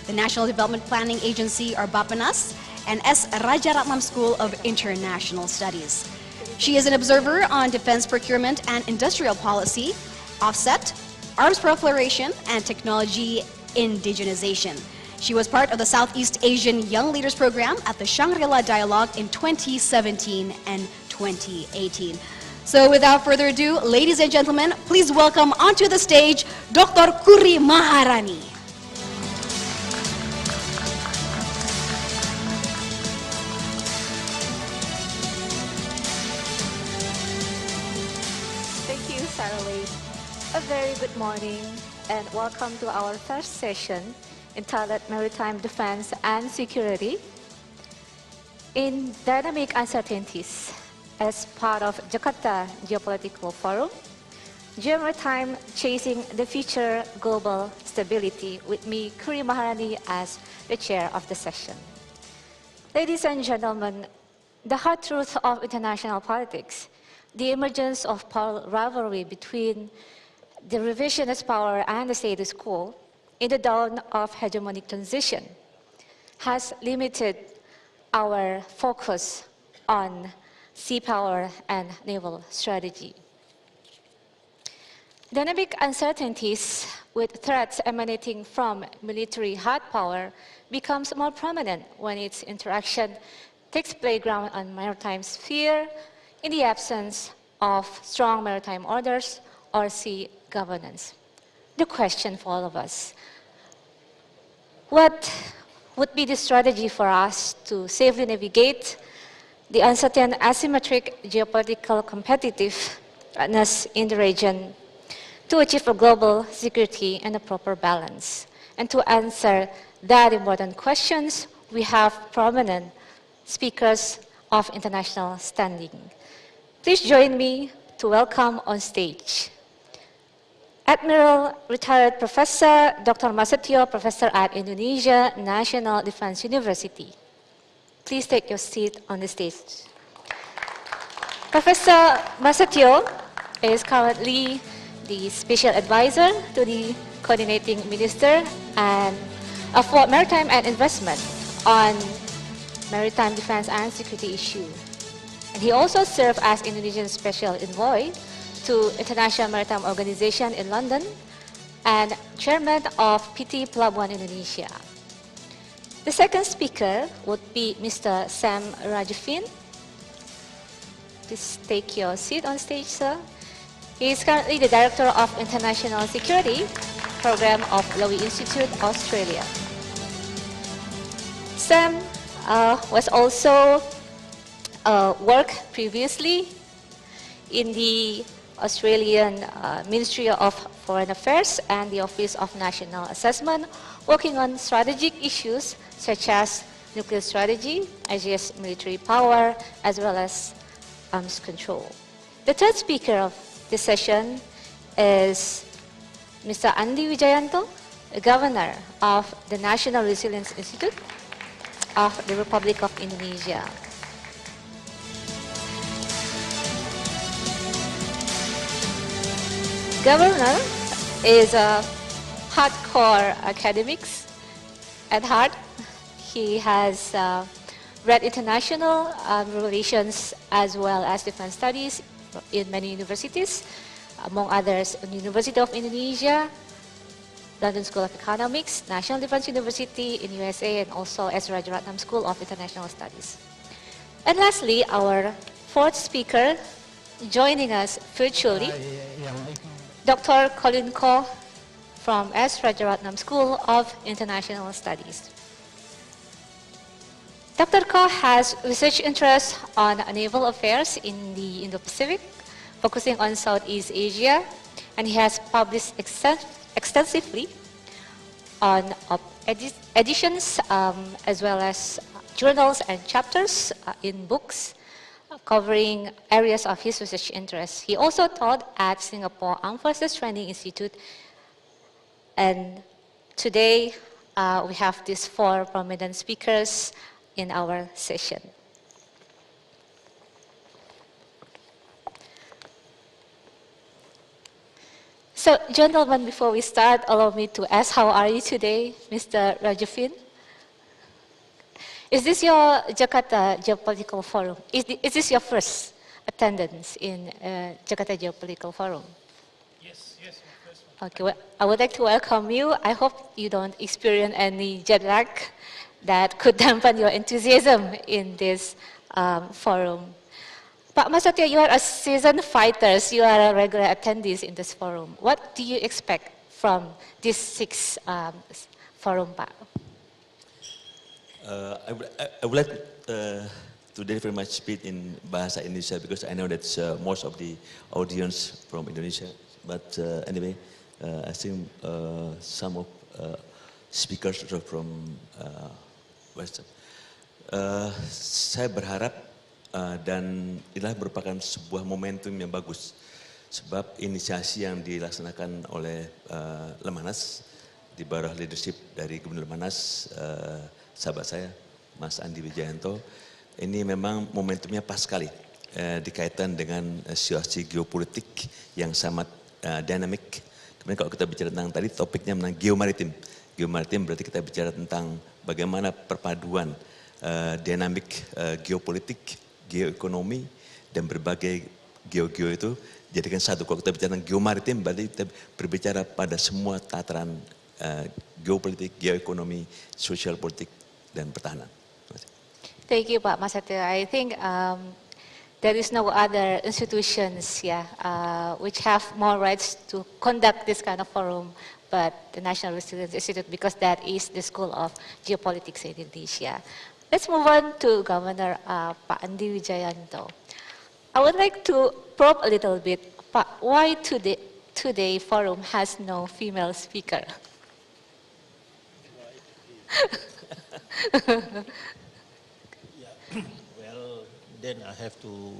[SPEAKER 1] the National Development Planning Agency or Bappenas, and S. Rajaratnam School of International Studies. She is an observer on defense procurement and industrial policy, offset, arms proliferation, and technology indigenization. She was part of the Southeast Asian Young Leaders Program at the Shangri-La Dialogue in 2017 and 2018. So without further ado, ladies and gentlemen, please welcome onto the stage Dr. Kuri Maharani.
[SPEAKER 9] Thank you, Sarah Wade. A very good morning and welcome to our first session entitled Maritime Defense and Security. In dynamic uncertainties, as part of Jakarta Geopolitical Forum, Geomaritim chasing the future global stability, with me, Kuri Maharani, as the chair of the session. Ladies and gentlemen, the hard truth of international politics, the emergence of power rivalry between the revisionist power and the status quo in the dawn of hegemonic transition has limited our focus on sea power and naval strategy. Dynamic uncertainties with threats emanating from military hard power becomes more prominent when its interaction takes playground on maritime sphere in the absence of strong maritime orders or sea governance. The question for all of us: what would be the strategy for us to safely navigate the uncertain asymmetric geopolitical competitiveness in the region to achieve a global security and a proper balance? And to answer that important questions, we have prominent speakers of international standing. Please join me to welcome on stage Admiral Retired Professor Dr. Masa, Professor at Indonesia National Defense University. Please take your seat on the stage. Professor Masa is currently the Special Advisor to the Coordinating Minister and for Maritime and Investment on Maritime Defense and Security issue. And he also served as Indonesian Special Envoy to International Maritime Organization in London and Chairman of PT Pelabuhan Indonesia. The second speaker would be Mr. Sam Rajavin. Please take your seat on stage, sir. He is currently the Director of International Security Program of Lowy Institute, Australia. Sam was also worked previously in the Australian Ministry of Foreign Affairs and the Office of National Assessment, working on strategic issues such as nuclear strategy, IGS military power, as well as arms control. The third speaker of this session is Mr. Andi Wijayanto, Governor of the National Resilience Institute of the Republic of Indonesia. Governor is a hardcore academics at heart. He has read international relations as well as defense studies in many universities, among others, University of Indonesia, London School of Economics, National Defense University in USA, and also S. Rajaratnam School of International Studies. And lastly, our fourth speaker, joining us virtually, Dr. Colin Koh from S. Rajaratnam School of International Studies. Dr. Koh has research interests on naval affairs in the Indo-Pacific, focusing on Southeast Asia, and he has published extensively on editions as well as journals and chapters in books covering areas of his research interests. He also taught at Singapore Armed Forces Training Institute, and today we have these 4 prominent speakers in our session. So, gentlemen, before we start, allow me to ask, how are you today, Mr. Rajavin? Is this your Jakarta Geopolitical Forum? Is this your first attendance in Jakarta Geopolitical Forum?
[SPEAKER 5] Yes, first one.
[SPEAKER 9] Okay, well, I would like to welcome you. I hope you don't experience any jet lag that could dampen your enthusiasm in this forum. Pak Masatya, you are a seasoned fighter. You are a regular attendee in this forum. What do you expect from this 6th forum, Pak?
[SPEAKER 10] I would like to deliver my speech in Bahasa Indonesia because I know that most of the audience from Indonesia. But anyway, I think some of speakers are from Western. Saya berharap dan inilah merupakan sebuah momentum yang bagus. Sebab inisiasi yang dilaksanakan oleh Lemhannas di bawah leadership dari Gubernur Lemhannas, sahabat saya, Mas Andi Wijayanto, ini memang momentumnya pas sekali dikaitkan dengan situasi geopolitik yang sangat dinamik. Kemudian kalau kita bicara tentang tadi topiknya tentang geomaritim. Geomaritim berarti kita bicara tentang bagaimana perpaduan dinamik geopolitik, geoekonomi, dan berbagai geo-geo itu jadikan satu. Kalau kita bicara tentang geomaritim berarti kita berbicara pada semua tataran geopolitik, geoekonomi, sosial politik, dan pertahanan.
[SPEAKER 9] Thank you, Pak Masatya. I think there is no other institutions which have more rights to conduct this kind of forum but the National Research Institute, because that is the School of Geopolitics in Indonesia. Let's move on to Governor Pak Andi Wijayanto. I would like to probe a little bit, Pak, why today forum has no female speaker?
[SPEAKER 5] Well, then I have to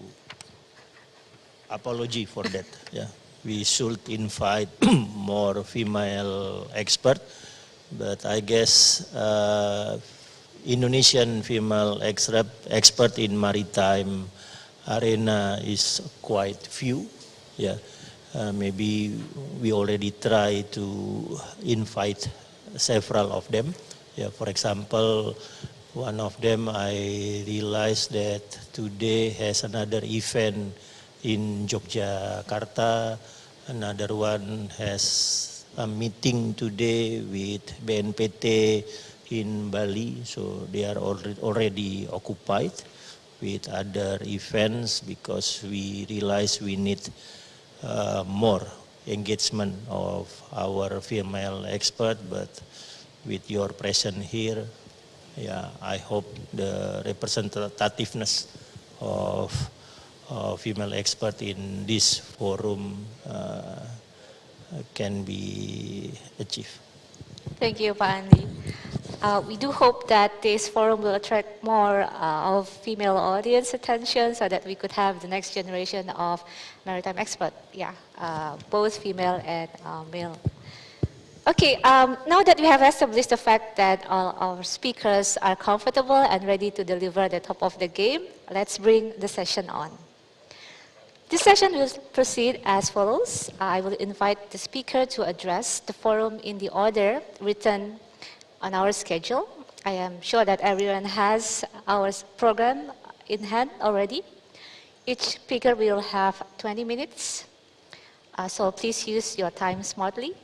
[SPEAKER 5] apology for that. Yeah, we should invite more female expert, but I guess Indonesian female expert in maritime arena is quite few. Yeah, maybe we already try to invite several of them. Yeah, for example, one of them I realized that today has another event in Jakarta. Another one has a meeting today with BNPT in Bali, so they are already occupied with other events because we realize we need more engagement of our female expert. But with your presence here, yeah, I hope the representativeness of female expert in this forum can be achieved.
[SPEAKER 9] Thank you, Pak Andi. We do hope that this forum will attract more of female audience attention so that we could have the next generation of maritime experts, both female and male. Okay, now that we have established the fact that all our speakers are comfortable and ready to deliver the top of the game, let's bring the session on. This session will proceed as follows. I will invite the speaker to address the forum in the order written on our schedule. I am sure that everyone has our program in hand already. Each speaker will have 20 minutes, so please use your time smartly.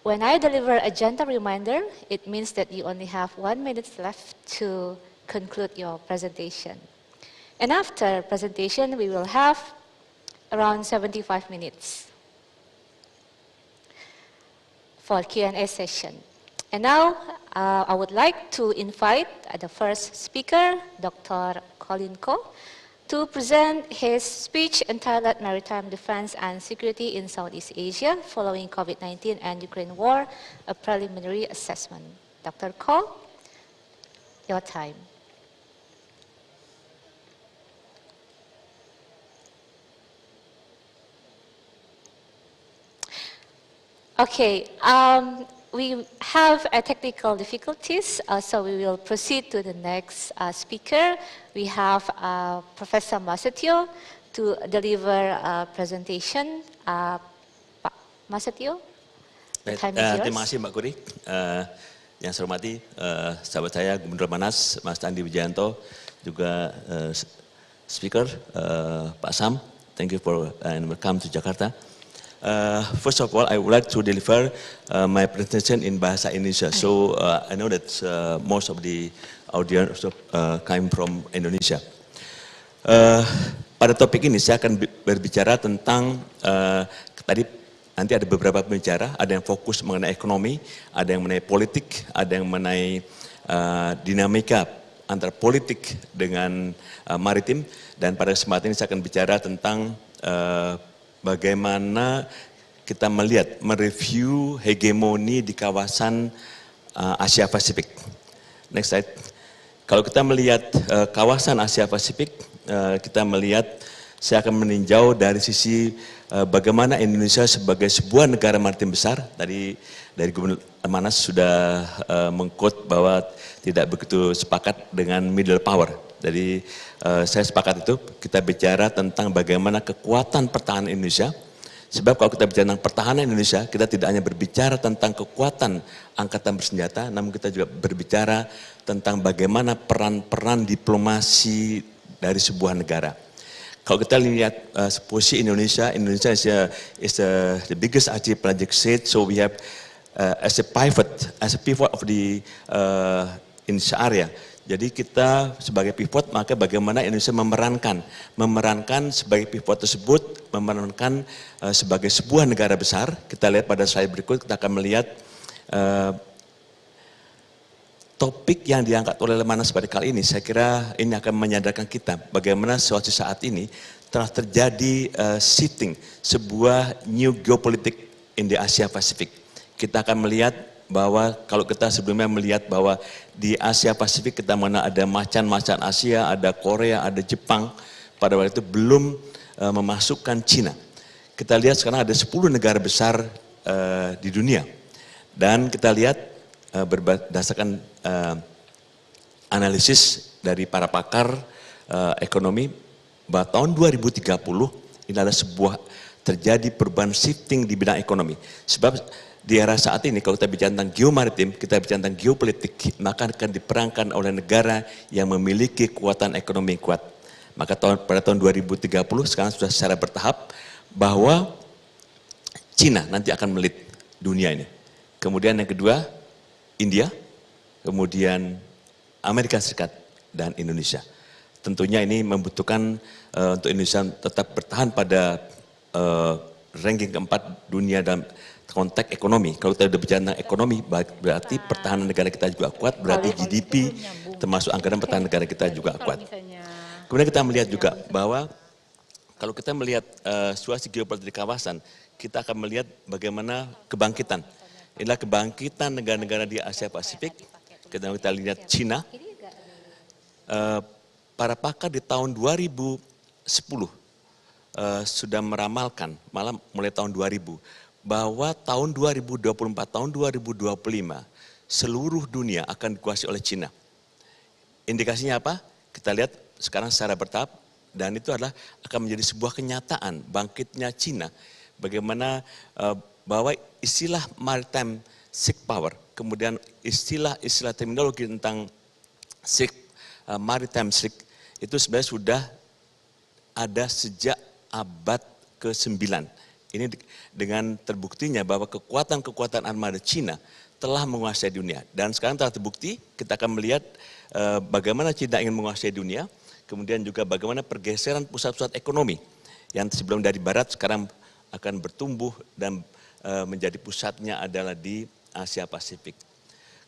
[SPEAKER 9] When I deliver a gentle reminder, it means that you only have 1 minute left to conclude your presentation. And after presentation, we will have around 75 minutes for Q&A session. And now, I would like to invite the first speaker, Dr. Colin Ko, to present his speech entitled Maritime Defense and Security in Southeast Asia following COVID-19 and Ukraine War, a preliminary assessment. Dr. Ko, your time. Okay, we have technical difficulties, so we will proceed to the next speaker. We have Professor Masetio to deliver a presentation. Pak Masetio, the time is yours.
[SPEAKER 10] Terima kasih Mbak Kuri. Yang saya hormati, sahabat saya Gubernur Lemhannas, Mas Andi Wijayanto, juga speaker Pak Sam. Thank you for and welcome to Jakarta. First of all, I would like to deliver my presentation in Bahasa Indonesia. So I know that most of the audience came from Indonesia. Pada topik ini saya akan berbicara tentang tadi nanti ada beberapa pembicara, ada yang fokus mengenai ekonomi, ada yang mengenai politik, ada yang mengenai dinamika antara politik dengan maritim, dan pada kesempatan ini saya akan bicara tentang bagaimana kita melihat, mereview hegemoni di kawasan Asia Pasifik. Next slide. Kalau kita melihat kawasan Asia Pasifik, kita melihat, saya akan meninjau dari sisi bagaimana Indonesia sebagai sebuah negara maritim besar. Tadi dari Gubernur Lemhannas sudah meng-quote bahwa tidak begitu sepakat dengan middle power. Jadi saya sepakat itu, kita bicara tentang bagaimana kekuatan pertahanan Indonesia. Sebab kalau kita bicara tentang pertahanan Indonesia, kita tidak hanya berbicara tentang kekuatan angkatan bersenjata, namun kita juga berbicara tentang bagaimana peran-peran diplomasi dari sebuah negara. Kalau kita lihat posisi Indonesia is the biggest archipelagic state, so we have as a pivot of the Indonesia area. Jadi kita sebagai pivot, maka bagaimana Indonesia memerankan sebagai pivot tersebut, memerankan sebagai sebuah negara besar. Kita lihat pada slide berikut, kita akan melihat topik yang diangkat oleh Lemhannas pada kali ini. Saya kira ini akan menyadarkan kita bagaimana suatu saat ini telah terjadi shifting, sebuah new geopolitik in the Asia Pasifik. Kita akan melihat bahwa kalau kita sebelumnya melihat bahwa di Asia Pasifik kita mana ada macan-macan Asia, ada Korea, ada Jepang, pada waktu itu belum memasukkan Cina. Kita lihat sekarang ada 10 negara besar di dunia. Dan kita lihat berdasarkan analisis dari para pakar ekonomi, bahwa tahun 2030 ini adalah sebuah terjadi perubahan shifting di bidang ekonomi. Sebab di era saat ini kalau kita bicara tentang geomaritim, kita bicara tentang geopolitik, maka akan diperangkan oleh negara yang memiliki kekuatan ekonomi kuat. Maka pada tahun 2030 sekarang sudah secara bertahap bahwa Cina nanti akan melit dunia ini. Kemudian yang kedua India, kemudian Amerika Serikat dan Indonesia. Tentunya ini membutuhkan untuk Indonesia tetap bertahan pada ranking keempat dunia dalam konteks ekonomi. Kalau kita bicara tentang ekonomi, berarti pertahanan negara kita juga kuat, berarti GDP termasuk anggaran pertahanan negara kita juga kuat. Kemudian kita melihat juga bahwa kalau kita melihat situasi geopolitik di kawasan, kita akan melihat bagaimana kebangkitan. Inilah kebangkitan negara-negara di Asia Pasifik. Kita lihat Cina. Para pakar di tahun 2010 sudah meramalkan, malah mulai tahun 2000, bahwa tahun 2024, tahun 2025, seluruh dunia akan dikuasai oleh Cina. Indikasinya apa? Kita lihat sekarang secara bertahap, dan itu adalah akan menjadi sebuah kenyataan bangkitnya Cina. Bagaimana bahwa istilah maritime power, kemudian istilah terminologi tentang maritime itu sebenarnya sudah ada sejak abad ke-9. Ini dengan terbuktinya bahwa kekuatan-kekuatan armada Cina telah menguasai dunia. Dan sekarang telah terbukti, kita akan melihat bagaimana Cina ingin menguasai dunia, kemudian juga bagaimana pergeseran pusat-pusat ekonomi yang sebelum dari barat sekarang akan bertumbuh dan menjadi pusatnya adalah di Asia Pasifik.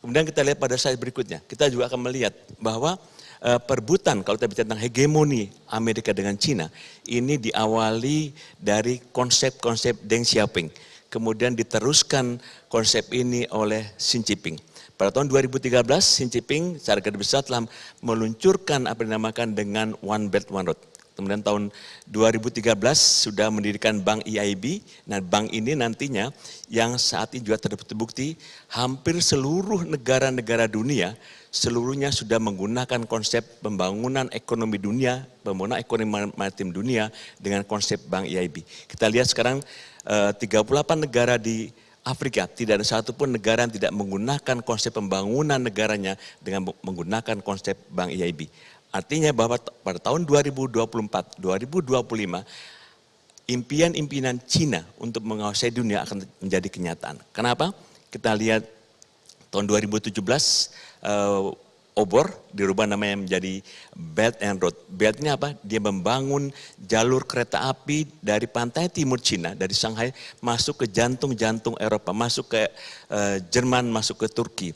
[SPEAKER 10] Kemudian kita lihat pada slide berikutnya, kita juga akan melihat bahwa perebutan, kalau kita bicara tentang hegemoni Amerika dengan China, ini diawali dari konsep-konsep Deng Xiaoping. Kemudian diteruskan konsep ini oleh Xi Jinping. Pada tahun 2013, Xi Jinping secara garis besar telah meluncurkan apa yang dinamakan dengan One Belt One Road. Kemudian tahun 2013 sudah mendirikan Bank EIB. Nah, bank ini nantinya yang saat ini juga terbukti hampir seluruh negara-negara dunia seluruhnya sudah menggunakan konsep pembangunan ekonomi dunia, pembangunan ekonomi maritim dunia dengan konsep Bank EIB. Kita lihat sekarang 38 negara di Afrika, tidak ada satupun negara yang tidak menggunakan konsep pembangunan negaranya dengan menggunakan konsep Bank EIB. Artinya bahwa pada tahun 2024, 2025, impian-impian Cina untuk menguasai dunia akan menjadi kenyataan. Kenapa? Kita lihat tahun 2017, obor dirubah namanya menjadi Belt and Road. Beltnya apa? Dia membangun jalur kereta api dari pantai timur Cina, dari Shanghai, masuk ke jantung-jantung Eropa, masuk ke Jerman, masuk ke Turki.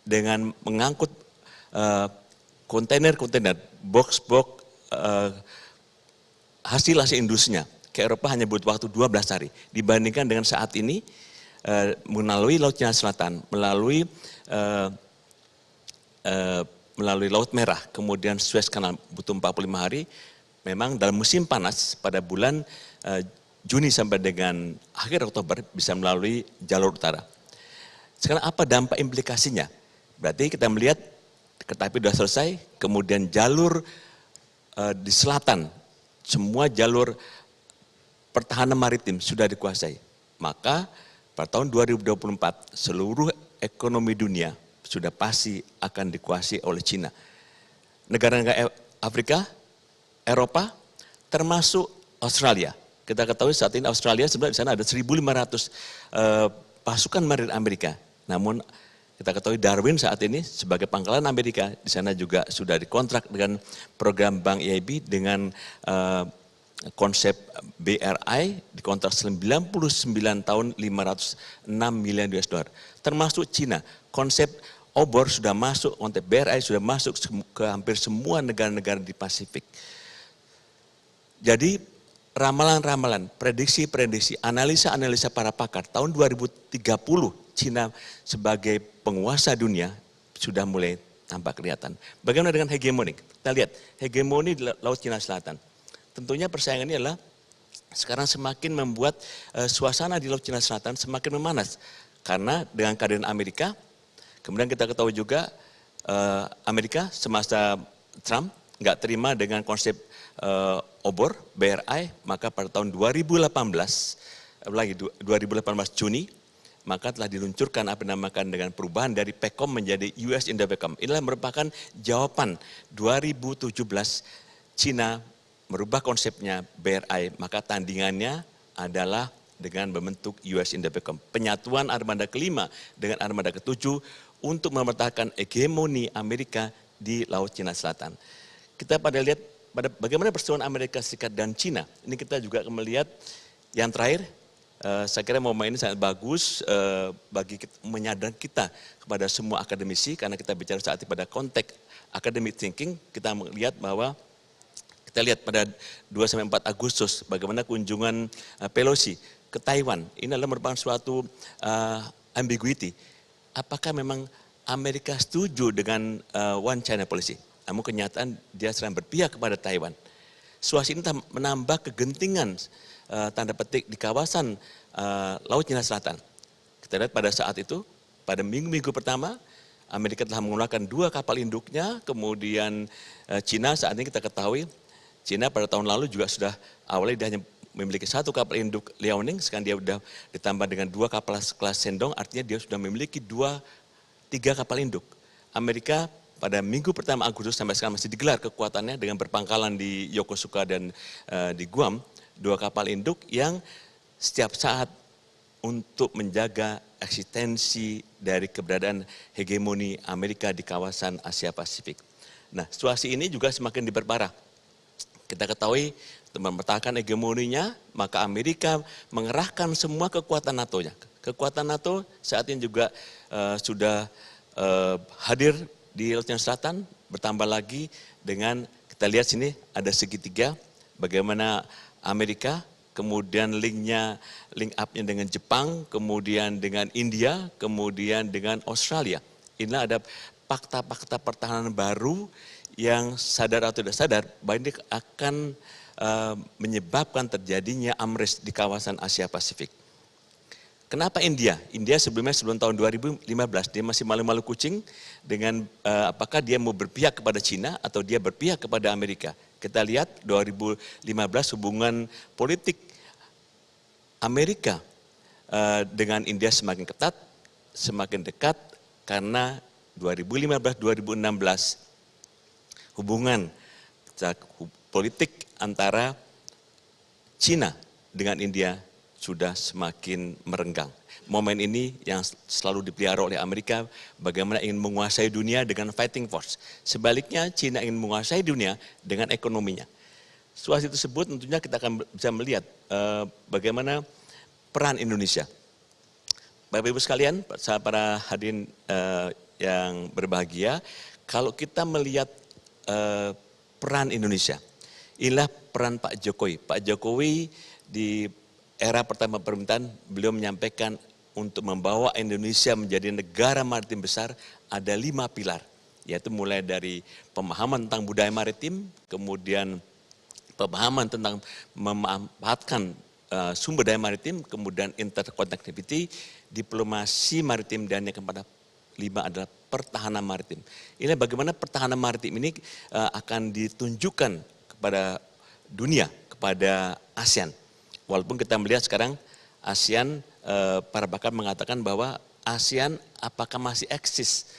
[SPEAKER 10] Dengan mengangkut kontainer-kontainer, box-box hasil-hasil industrinya ke Eropa hanya butuh waktu 12 hari. Dibandingkan dengan saat ini, melalui Laut Cina Selatan, melalui Laut Merah, kemudian Suez Canal butuh 45 hari. Memang dalam musim panas pada bulan Juni sampai dengan akhir Oktober bisa melalui jalur utara. Sekarang apa dampak implikasinya? Berarti kita melihat kereta api sudah selesai, kemudian jalur di selatan, semua jalur pertahanan maritim sudah dikuasai. Maka pada tahun 2024 seluruh ekonomi dunia sudah pasti akan dikuasai oleh Cina. Negara-negara Afrika, Eropa, termasuk Australia. Kita ketahui saat ini Australia sebenarnya di sana ada 1.500 pasukan maritim Amerika. Namun kita ketahui Darwin saat ini sebagai pangkalan Amerika, di sana juga sudah dikontrak dengan program Bank EIB dengan konsep BRI, dikontrak 99 tahun 506 miliar US dollar. Termasuk Cina, konsep obor sudah masuk, konsep BRI sudah masuk ke hampir semua negara-negara di Pasifik. Jadi ramalan-ramalan, prediksi-prediksi, analisa-analisa para pakar tahun 2030 Cina sebagai penguasa dunia sudah mulai tampak kelihatan. Bagaimana dengan hegemoni? Kita lihat hegemoni di Laut Cina Selatan. Tentunya persaingan ini adalah sekarang semakin membuat suasana di Laut Cina Selatan semakin memanas. Karena dengan kehadiran Amerika, kemudian kita ketahui juga Amerika semasa Trump nggak terima dengan konsep obor, BRI, maka pada tahun 2018 Juni, maka telah diluncurkan apa dinamakan dengan perubahan dari PECOM menjadi US Indo-PECOM. Inilah merupakan jawaban 2017 Cina merubah konsepnya BRI, maka tandingannya adalah dengan membentuk US Indo-PECOM. Penyatuan armada kelima dengan armada ketujuh untuk mempertahankan hegemoni Amerika di Laut Cina Selatan. Kita pada lihat pada bagaimana perseteruan Amerika Serikat dan Cina. Ini kita juga akan melihat yang terakhir. Saya kira momen ini sangat bagus bagi menyadarkan kita kepada semua akademisi, karena kita bicara saat ini pada konteks academic thinking. Kita melihat bahwa kita lihat pada 2-4 Agustus bagaimana kunjungan Pelosi ke Taiwan. Ini adalah merupakan suatu ambiguity. Apakah memang Amerika setuju dengan One China policy? Namun kenyataan dia sedang berpihak kepada Taiwan. Situasi ini menambah kegentingan tanda petik di kawasan Laut Cina Selatan. Kita lihat pada saat itu, pada minggu-minggu pertama, Amerika telah menggunakan 2 kapal induknya, kemudian Cina saat ini kita ketahui, Cina pada tahun lalu juga sudah awalnya dia hanya memiliki 1 kapal induk Liaoning, sekarang dia sudah ditambah dengan 2 kapal kelas Sendong, artinya dia sudah memiliki 3 kapal induk. Amerika pada minggu pertama Agustus sampai sekarang masih digelar kekuatannya dengan berpangkalan di Yokosuka dan di Guam, 2 kapal induk yang setiap saat untuk menjaga eksistensi dari keberadaan hegemoni Amerika di kawasan Asia Pasifik. Nah, situasi ini juga semakin diperparah. Kita ketahui untuk mempertahankan hegemoninya, maka Amerika mengerahkan semua kekuatan NATO-nya. Kekuatan NATO saat ini juga sudah hadir di Laut Cina Selatan, bertambah lagi dengan kita lihat sini ada segitiga, bagaimana Amerika, kemudian link up-nya dengan Jepang, kemudian dengan India, kemudian dengan Australia. Inilah ada fakta-fakta pertahanan baru yang sadar atau tidak sadar bahwa ini akan menyebabkan terjadinya amres di kawasan Asia Pasifik. Kenapa India? India sebelum tahun 2015 dia masih malu-malu kucing dengan apakah dia mau berpihak kepada Cina atau dia berpihak kepada Amerika. Kita lihat 2015 hubungan politik Amerika dengan India semakin ketat, semakin dekat karena 2015-2016 hubungan politik antara Cina dengan India sudah semakin merenggang. Momen ini yang selalu dipelihara oleh Amerika, bagaimana ingin menguasai dunia dengan fighting force. Sebaliknya, Cina ingin menguasai dunia dengan ekonominya. Situasi tersebut tentunya kita akan bisa melihat bagaimana peran Indonesia. Bapak Ibu sekalian, para hadirin yang berbahagia, kalau kita melihat peran Indonesia, inilah peran Pak Jokowi. Pak Jokowi di era pertama pemerintahan, beliau menyampaikan untuk membawa Indonesia menjadi negara maritim besar ada 5 pilar, yaitu mulai dari pemahaman tentang budaya maritim, kemudian pemahaman tentang memanfaatkan sumber daya maritim, kemudian interconnectivity, diplomasi maritim, dan yang keempat 5 adalah pertahanan maritim. Ini bagaimana pertahanan maritim ini akan ditunjukkan kepada dunia, kepada ASEAN. Walaupun kita melihat sekarang ASEAN, para pakar mengatakan bahwa ASEAN apakah masih eksis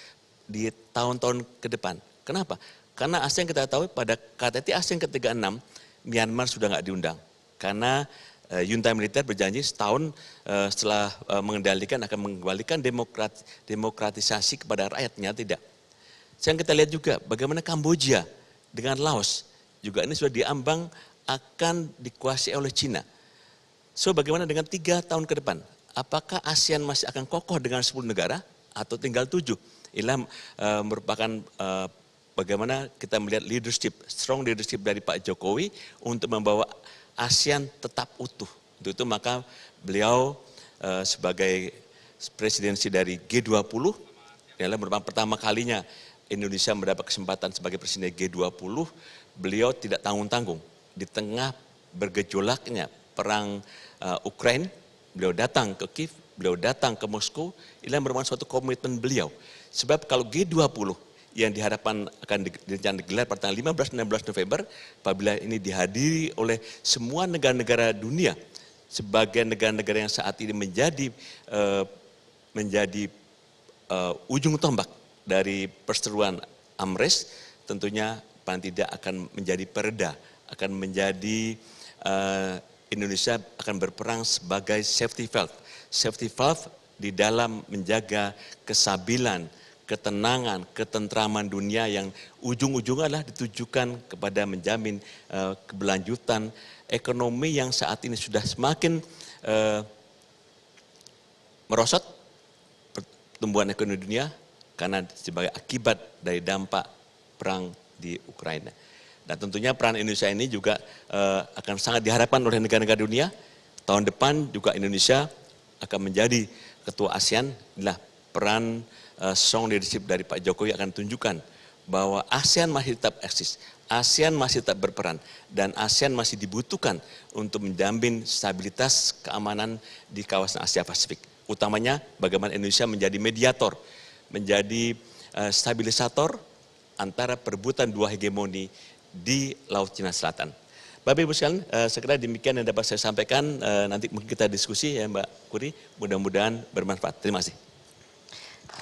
[SPEAKER 10] di tahun-tahun ke depan. Kenapa? Karena ASEAN kita tahu pada KTT ASEAN ke-36, Myanmar sudah nggak diundang. Karena junta militer berjanji setahun setelah mengendalikan akan mengembalikan demokratisasi kepada rakyatnya, tidak. Sekarang kita lihat juga bagaimana Kamboja dengan Laos, juga ini sudah diambang akan dikuasai oleh Cina. So bagaimana dengan 3 tahun ke depan? Apakah ASEAN masih akan kokoh dengan 10 negara atau tinggal 7? Inilah merupakan bagaimana kita melihat leadership, strong leadership dari Pak Jokowi untuk membawa ASEAN tetap utuh. Untuk itu maka beliau sebagai presidensi dari G20, inilah merupakan pertama kalinya Indonesia mendapat kesempatan sebagai presiden G20, beliau tidak tanggung-tanggung. Di tengah bergejolaknya perang Ukraina, beliau datang ke Kiev, beliau datang ke Moskow, ini merupakan suatu komitmen beliau. Sebab kalau G20 yang diharapkan akan digelar pada tanggal 15-16 November, apabila ini dihadiri oleh semua negara-negara dunia, sebagai negara-negara yang saat ini menjadi ujung tombak dari perseteruan AMRES, tentunya paling tidak akan menjadi pereda, akan menjadi Indonesia akan berperang sebagai safety valve di dalam menjaga kesabilan, ketenangan, ketentraman dunia yang ujung-ujungnya adalah ditujukan kepada menjamin keberlanjutan ekonomi yang saat ini sudah semakin merosot pertumbuhan ekonomi dunia karena sebagai akibat dari dampak perang di Ukraina. Dan tentunya peran Indonesia ini juga akan sangat diharapkan oleh negara-negara dunia. Tahun depan juga Indonesia akan menjadi ketua ASEAN. Inilah peran strong leadership dari Pak Jokowi akan tunjukkan bahwa ASEAN masih tetap eksis, ASEAN masih tetap berperan, dan ASEAN masih dibutuhkan untuk menjamin stabilitas keamanan di kawasan Asia Pasifik. Utamanya bagaimana Indonesia menjadi mediator, menjadi stabilisator antara perebutan 2 hegemoni di Laut Cina Selatan. Bapak Ibu sekalian, sekira demikian yang dapat saya sampaikan. Nanti mungkin kita diskusi ya Mbak Kuri, mudah-mudahan bermanfaat. Terima kasih.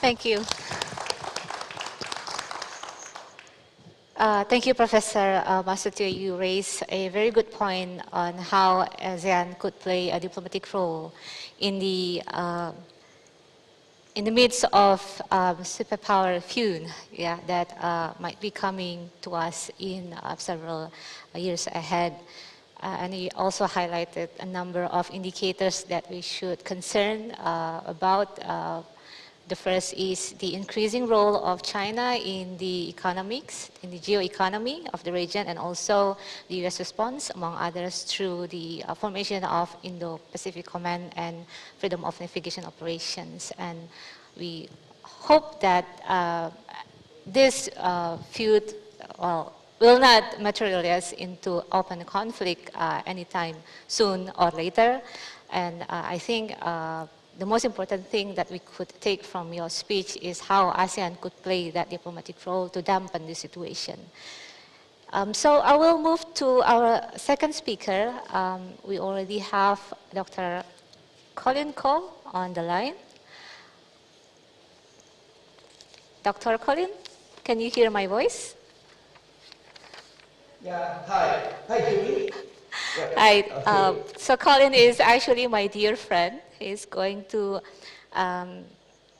[SPEAKER 9] Thank you. Thank you, Professor Masutio. You raised a very good point on how ASEAN could play a diplomatic role in the midst of superpower feud, yeah, that might be coming to us in several years ahead. And he also highlighted a number of indicators that we should concern about The first is the increasing role of China in the economics, in the geo-economy of the region, and also the U.S. response, among others, through the formation of Indo-Pacific Command and freedom of navigation operations. And we hope that this feud will not materialize into open conflict anytime soon or later. And I think the most important thing that we could take from your speech is how ASEAN could play that diplomatic role to dampen the situation. So I will move to our second speaker. We already have Dr. Colin Cole on the line. Dr. Colin, can you hear my voice?
[SPEAKER 11] Yeah, hi. Hi, Julie.
[SPEAKER 9] Hi. Okay. So Colin is actually my dear friend. He's going to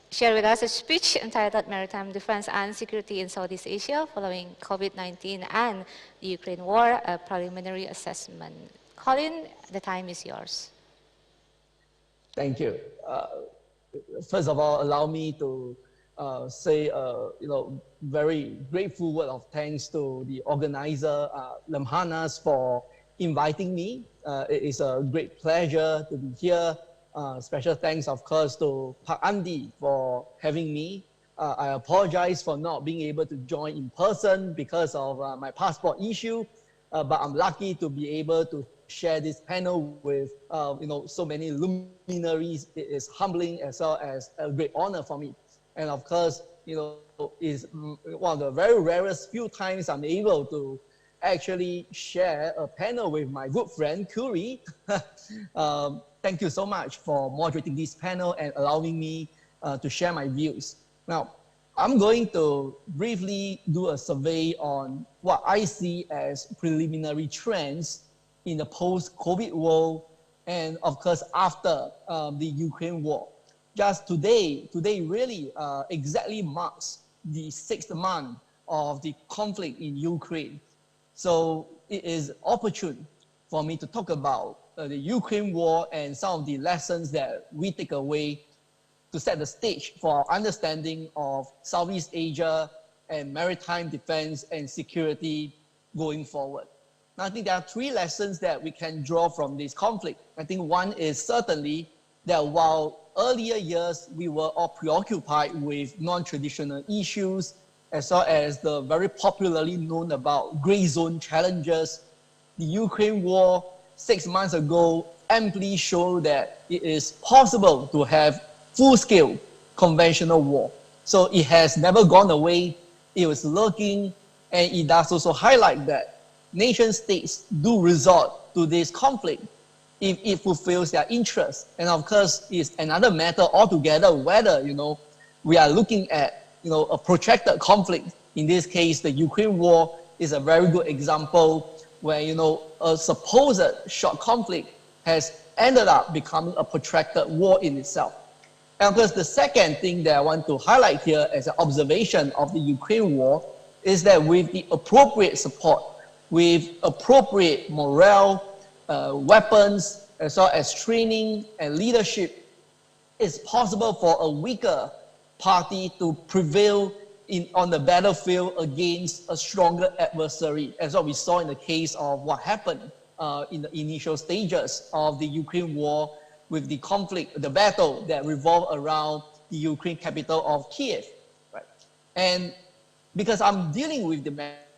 [SPEAKER 9] share with us a speech entitled Maritime Defense and Security in Southeast Asia following COVID-19 and the Ukraine War, a preliminary assessment. Colin, the time is yours.
[SPEAKER 11] Thank you. First of all, allow me to say very grateful word of thanks to the organizer, Lemhannas, for inviting me. It is a great pleasure to be here. Special thanks, of course, to Pak Andi for having me. I apologize for not being able to join in person because of my passport issue, but I'm lucky to be able to share this panel with so many luminaries. It is humbling as well as a great honor for me. And of course, is one of the very rarest few times I'm able to actually share a panel with my good friend Kuri. Thank you so much for moderating this panel and allowing me to share my views. Now, I'm going to briefly do a survey on what I see as preliminary trends in the post-COVID world and of course after the Ukraine war. Just today really exactly marks the 6th month of the conflict in Ukraine. So it is opportune for me to talk about the Ukraine war and some of the lessons that we take away to set the stage for our understanding of Southeast Asia and maritime defense and security going forward. Now, I think there are three lessons that we can draw from this conflict. I think one is certainly that while earlier years we were all preoccupied with non-traditional issues, as well as the very popularly known about gray zone challenges, the Ukraine war 6 months ago amply showed that it is possible to have full-scale conventional war. So it has never gone away, it was lurking, and it does also highlight that nation states do resort to this conflict if it fulfills their interests. And of course, it's another matter altogether whether we are looking at a protracted conflict. In this case, the Ukraine war is a very good example where a supposed short conflict has ended up becoming a protracted war in itself. And of course, the second thing that I want to highlight here as an observation of the Ukraine war is that with the appropriate support, with appropriate morale, weapons, as well as training and leadership, it's possible for a weaker party to prevail on the battlefield against a stronger adversary, as what we saw in the case of what happened in the initial stages of the Ukraine war with the conflict, the battle that revolved around the Ukraine capital of Kiev. Right? And because I'm dealing with the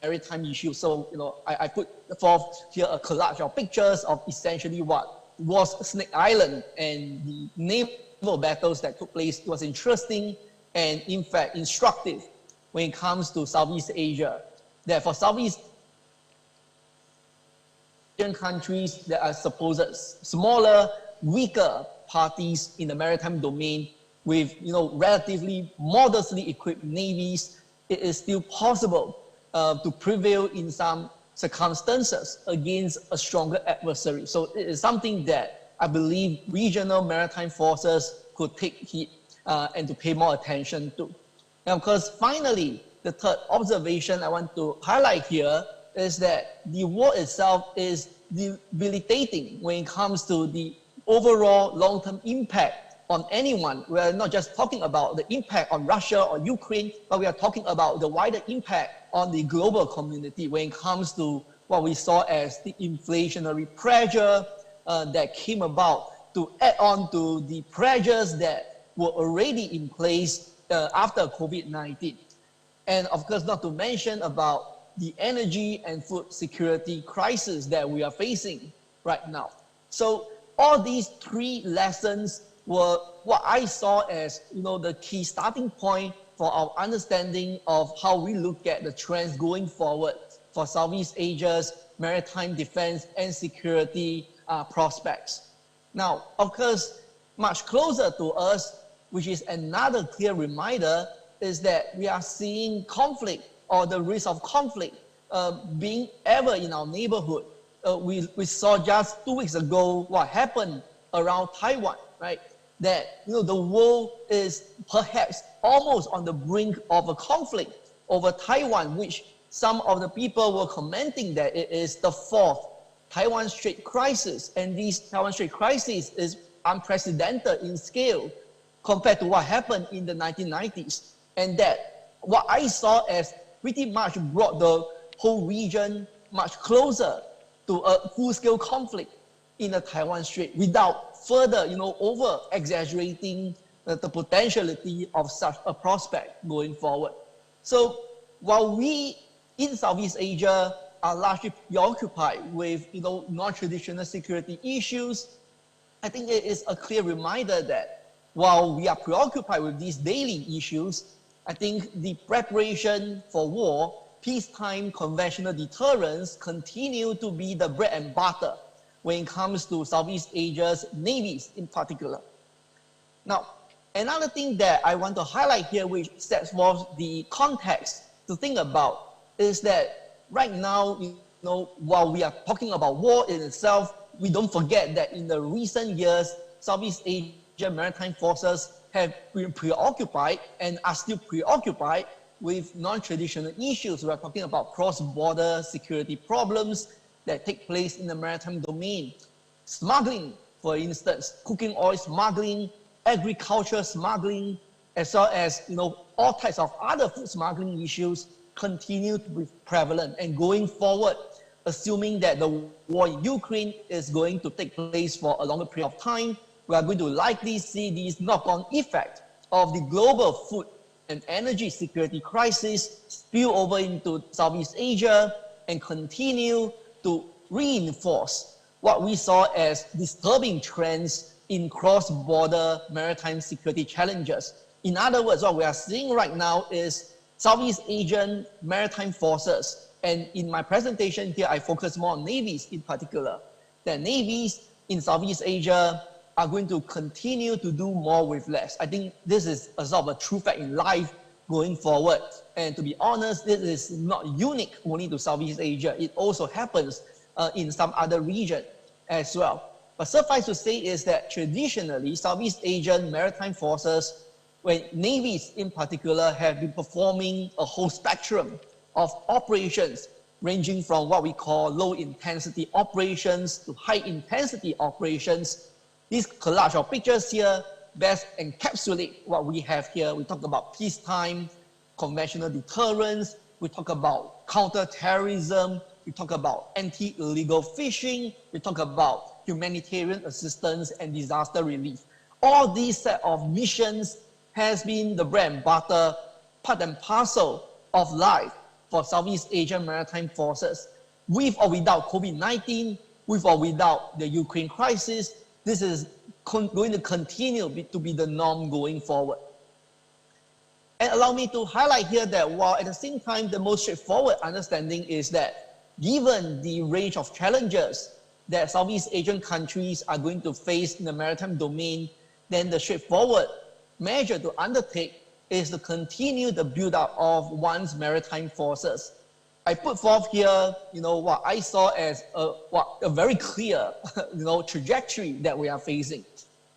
[SPEAKER 11] maritime issue, so I put forth here a collage of pictures of essentially what was Snake Island and the naval battles that took place. It was interesting and in fact instructive when it comes to Southeast Asia. That for Southeast Asian countries that are supposed smaller, weaker parties in the maritime domain with relatively modestly equipped navies, it is still possible to prevail in some circumstances against a stronger adversary. So it is something that I believe regional maritime forces could take heed and to pay more attention to. And of course, finally, the third observation I want to highlight here is that the war itself is debilitating when it comes to the overall long-term impact on anyone. We are not just talking about the impact on Russia or Ukraine, but we are talking about the wider impact on the global community when it comes to what we saw as the inflationary pressure that came about to add on to the pressures that were already in place after COVID-19. And of course, not to mention about the energy and food security crisis that we are facing right now. So all these three lessons were what I saw as, the key starting point for our understanding of how we look at the trends going forward for Southeast Asia's maritime defense and security prospects. Now, of course, much closer to us, which is another clear reminder, is that we are seeing conflict or the risk of conflict being ever in our neighborhood. We saw just 2 weeks ago what happened around Taiwan, right? That the world is perhaps almost on the brink of a conflict over Taiwan, which some of the people were commenting that it is the fourth Taiwan Strait crisis, and this Taiwan Strait crisis is unprecedented in scale compared to what happened in the 1990s, and that what I saw as pretty much brought the whole region much closer to a full-scale conflict in the Taiwan Strait without further, over-exaggerating the potentiality of such a prospect going forward. So while we in Southeast Asia are largely preoccupied with, non-traditional security issues, I think it is a clear reminder that while we are preoccupied with these daily issues, I think the preparation for war, peacetime conventional deterrence continue to be the bread and butter when it comes to Southeast Asia's navies in particular. Now, another thing that I want to highlight here, which sets forth the context to think about, is that right now, while we are talking about war in itself, we don't forget that in the recent years, Southeast Asia maritime forces have been preoccupied and are still preoccupied with non-traditional issues. We are talking about cross-border security problems that take place in the maritime domain. Smuggling, for instance, cooking oil smuggling, agriculture smuggling, as well as all types of other food smuggling issues continue to be prevalent. And going forward, assuming that the war in Ukraine is going to take place for a longer period of time, we are going to likely see these knock-on effect of the global food and energy security crisis spill over into Southeast Asia and continue to reinforce what we saw as disturbing trends in cross-border maritime security challenges. In other words, what we are seeing right now is Southeast Asian maritime forces, and in my presentation here, I focus more on navies in particular, that navies in Southeast Asia are going to continue to do more with less. I think this is a sort of a true fact in life going forward. And to be honest, this is not unique only to Southeast Asia. It also happens in some other region as well. But suffice to say is that traditionally, Southeast Asian maritime forces, when navies in particular, have been performing a whole spectrum of operations ranging from what we call low-intensity operations to high-intensity operations. This collage of pictures here best encapsulate what we have here. We talk about peacetime, conventional deterrence, we talk about counter-terrorism, we talk about anti-illegal fishing, we talk about humanitarian assistance and disaster relief. All these set of missions has been the bread and butter, part and parcel of life for Southeast Asian maritime forces. With or without COVID-19, with or without the Ukraine crisis, this is going to continue to be the norm going forward. And allow me to highlight here that while at the same time, the most straightforward understanding is that given the range of challenges that Southeast Asian countries are going to face in the maritime domain, then the straightforward measure to undertake is to continue the build-up of one's maritime forces. I put forth here, what I saw as a very clear, trajectory that we are facing.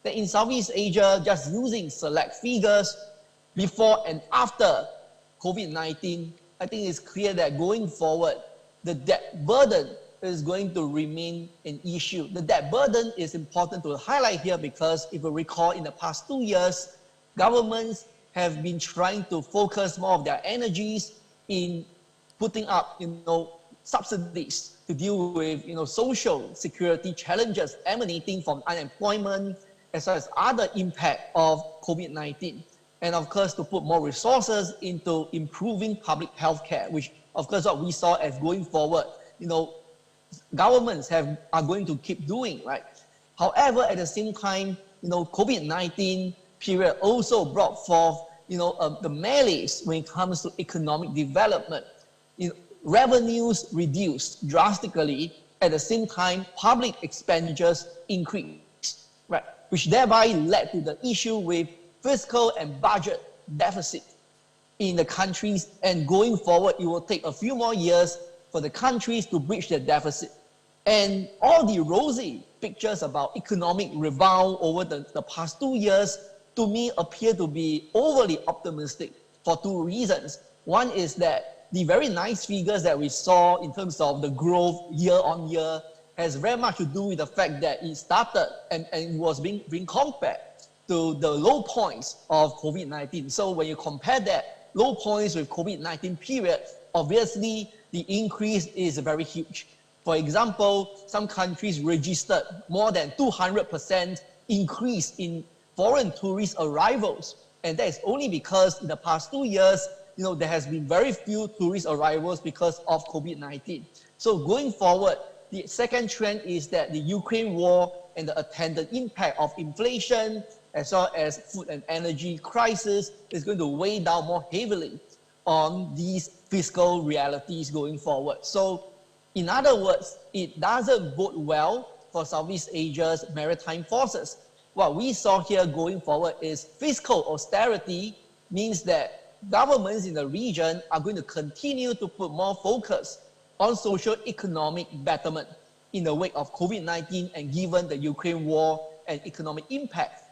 [SPEAKER 11] That in Southeast Asia, just using select figures before and after COVID-19, I think it's clear that going forward, the debt burden is going to remain an issue. The debt burden is important to highlight here because if you recall, in the past 2 years, governments have been trying to focus more of their energies in putting up, subsidies to deal with, social security challenges emanating from unemployment, as well as other impact of COVID-19. And of course, to put more resources into improving public health care, which of course what we saw as going forward, governments are going to keep doing, right? However, at the same time, COVID-19 period also brought forth, the malaise when it comes to economic development. Revenues reduced drastically. At the same time, public expenditures increased, right? Which thereby led to the issue with fiscal and budget deficit in the countries, and going forward, it will take a few more years for the countries to breach their deficit. And all the rosy pictures about economic rebound over the past 2 years, to me, appear to be overly optimistic for 2 reasons. One is that the very nice figures that we saw in terms of the growth year on year has very much to do with the fact that it started and was being compared to the low points of COVID-19. So when you compare that low points with COVID-19 period, obviously the increase is very huge. For example, some countries registered more than 200% increase in foreign tourist arrivals. And that is only because in the past 2 years, there has been very few tourist arrivals because of COVID-19. So going forward, the second trend is that the Ukraine war and the attendant impact of inflation, as well as food and energy crisis, is going to weigh down more heavily on these fiscal realities going forward. So in other words, it doesn't bode well for Southeast Asia's maritime forces. What we saw here going forward is fiscal austerity means that governments in the region are going to continue to put more focus on social economic betterment in the wake of COVID-19, and given the Ukraine war and economic impact,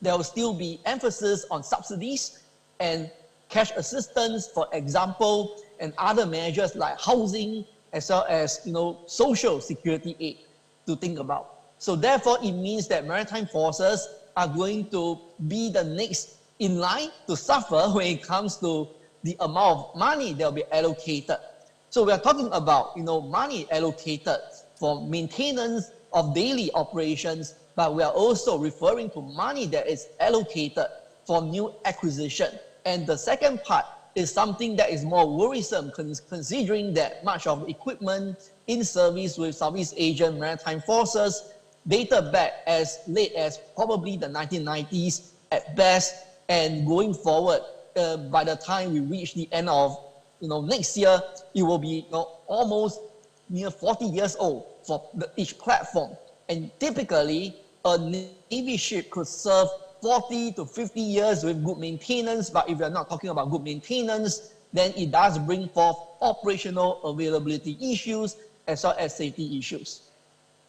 [SPEAKER 11] there will still be emphasis on subsidies and cash assistance, for example, and other measures like housing, as well as social security aid to think about. So therefore, it means that maritime forces are going to be the next in line to suffer when it comes to the amount of money that will be allocated. So we are talking about money allocated for maintenance of daily operations, but we are also referring to money that is allocated for new acquisition. And the second part is something that is more worrisome, considering that much of the equipment in service with Southeast Asian maritime forces dated back as late as probably the 1990s at best, and going forward, by the time we reach the end of next year, it will be almost near 40 years old for each platform. And typically, a Navy ship could serve 40 to 50 years with good maintenance, but if you're not talking about good maintenance, then it does bring forth operational availability issues as well as safety issues.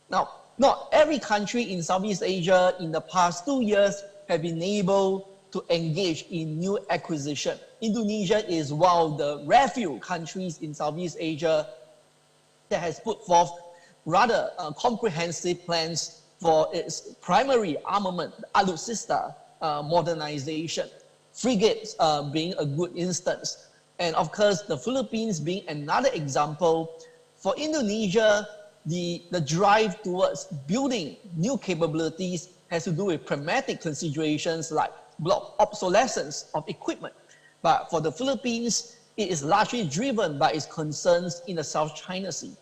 [SPEAKER 11] Now, not every country in Southeast Asia in the past 2 years have been able to engage in new acquisition. Indonesia is one of the rare few countries in Southeast Asia that has put forth rather comprehensive plans for its primary armament, alutsista modernization, frigates being a good instance. And of course, the Philippines being another example. For Indonesia, the drive towards building new capabilities has to do with pragmatic considerations like block obsolescence of equipment. But for the Philippines, it is largely driven by its concerns in the South China Sea.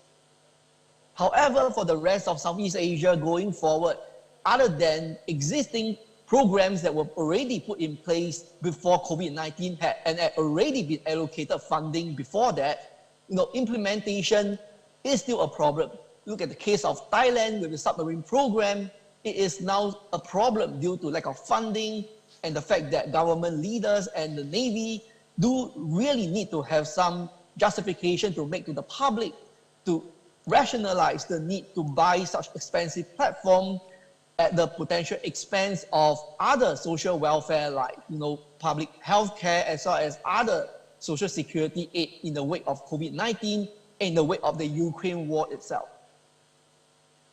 [SPEAKER 11] However, for the rest of Southeast Asia going forward, other than existing programs that were already put in place before COVID-19 had already been allocated funding before that, implementation is still a problem. Look at the case of Thailand with the submarine program. It is now a problem due to lack of funding and the fact that government leaders and the Navy do really need to have some justification to make to the public to rationalize the need to buy such expensive platform at the potential expense of other social welfare like public health care as well as other social security aid in the wake of COVID-19, in the wake of the Ukraine war itself.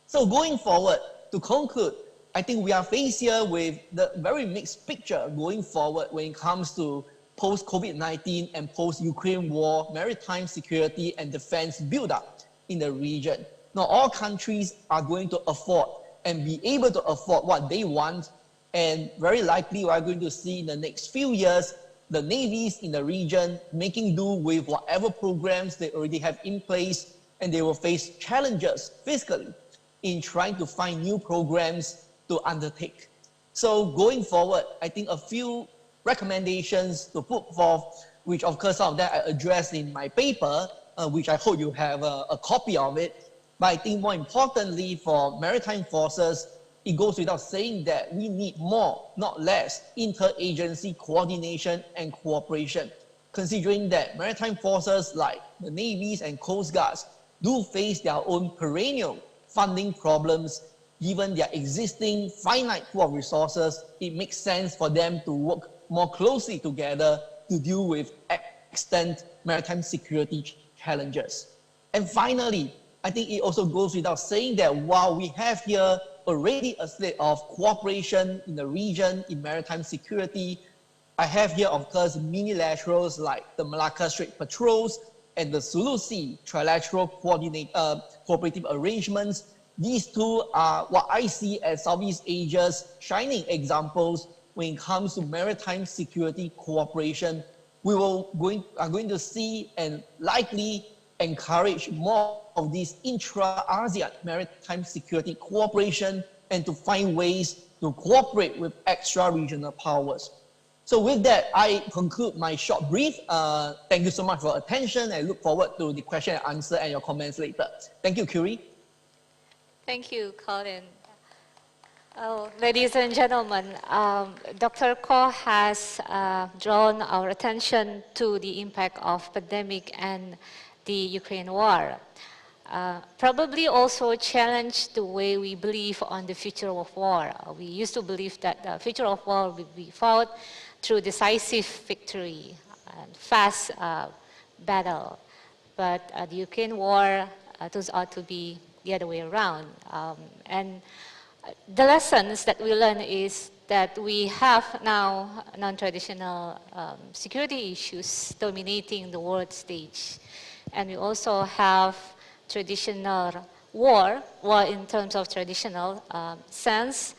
[SPEAKER 11] So going forward, to conclude, I think we are faced here with the very mixed picture going forward when it comes to post-COVID-19 and post-Ukraine war, maritime security and defense build-up in the region. Not all countries are going to afford and be able to afford what they want, and very likely we are going to see in the next few years the navies in the region making do with whatever programs they already have in place, and they will face challenges fiscally in trying to find new programs to undertake. So going forward, I think a few recommendations to put forth, which of course some of that I addressed in my paper, which I hope you have a copy of it. But I think more importantly for maritime forces, it goes without saying that we need more, not less, interagency coordination and cooperation, considering that maritime forces like the navies and coast guards do face their own perennial funding problems. Given their existing finite pool of resources, it makes sense for them to work more closely together to deal with extant maritime security challenges. And finally, I think it also goes without saying that while we have here already a slate of cooperation in the region in maritime security, I have here, of course, minilaterals like the Malacca Strait Patrols and the Sulu Sea trilateral cooperative arrangements. These two are what I see as Southeast Asia's shining examples when it comes to maritime security cooperation. We are going to see and likely encourage more of this intra-ASEAN maritime security cooperation and to find ways to cooperate with extra-regional powers. So with that, I conclude my short brief. Thank you so much for attention. I look forward to the question and answer and your comments later. Thank you, Curie.
[SPEAKER 9] Thank you, Colin. Ladies and gentlemen, Dr. Koh has drawn our attention to the impact of pandemic and the Ukraine war. Probably also challenged the way we believe on the future of war. We used to believe that the future of war would be fought through decisive victory and fast battle. But the Ukraine war turns out to be the other way around. And the lessons that we learn is that we have now non-traditional security issues dominating the world stage. And we also have traditional war in terms of traditional sense,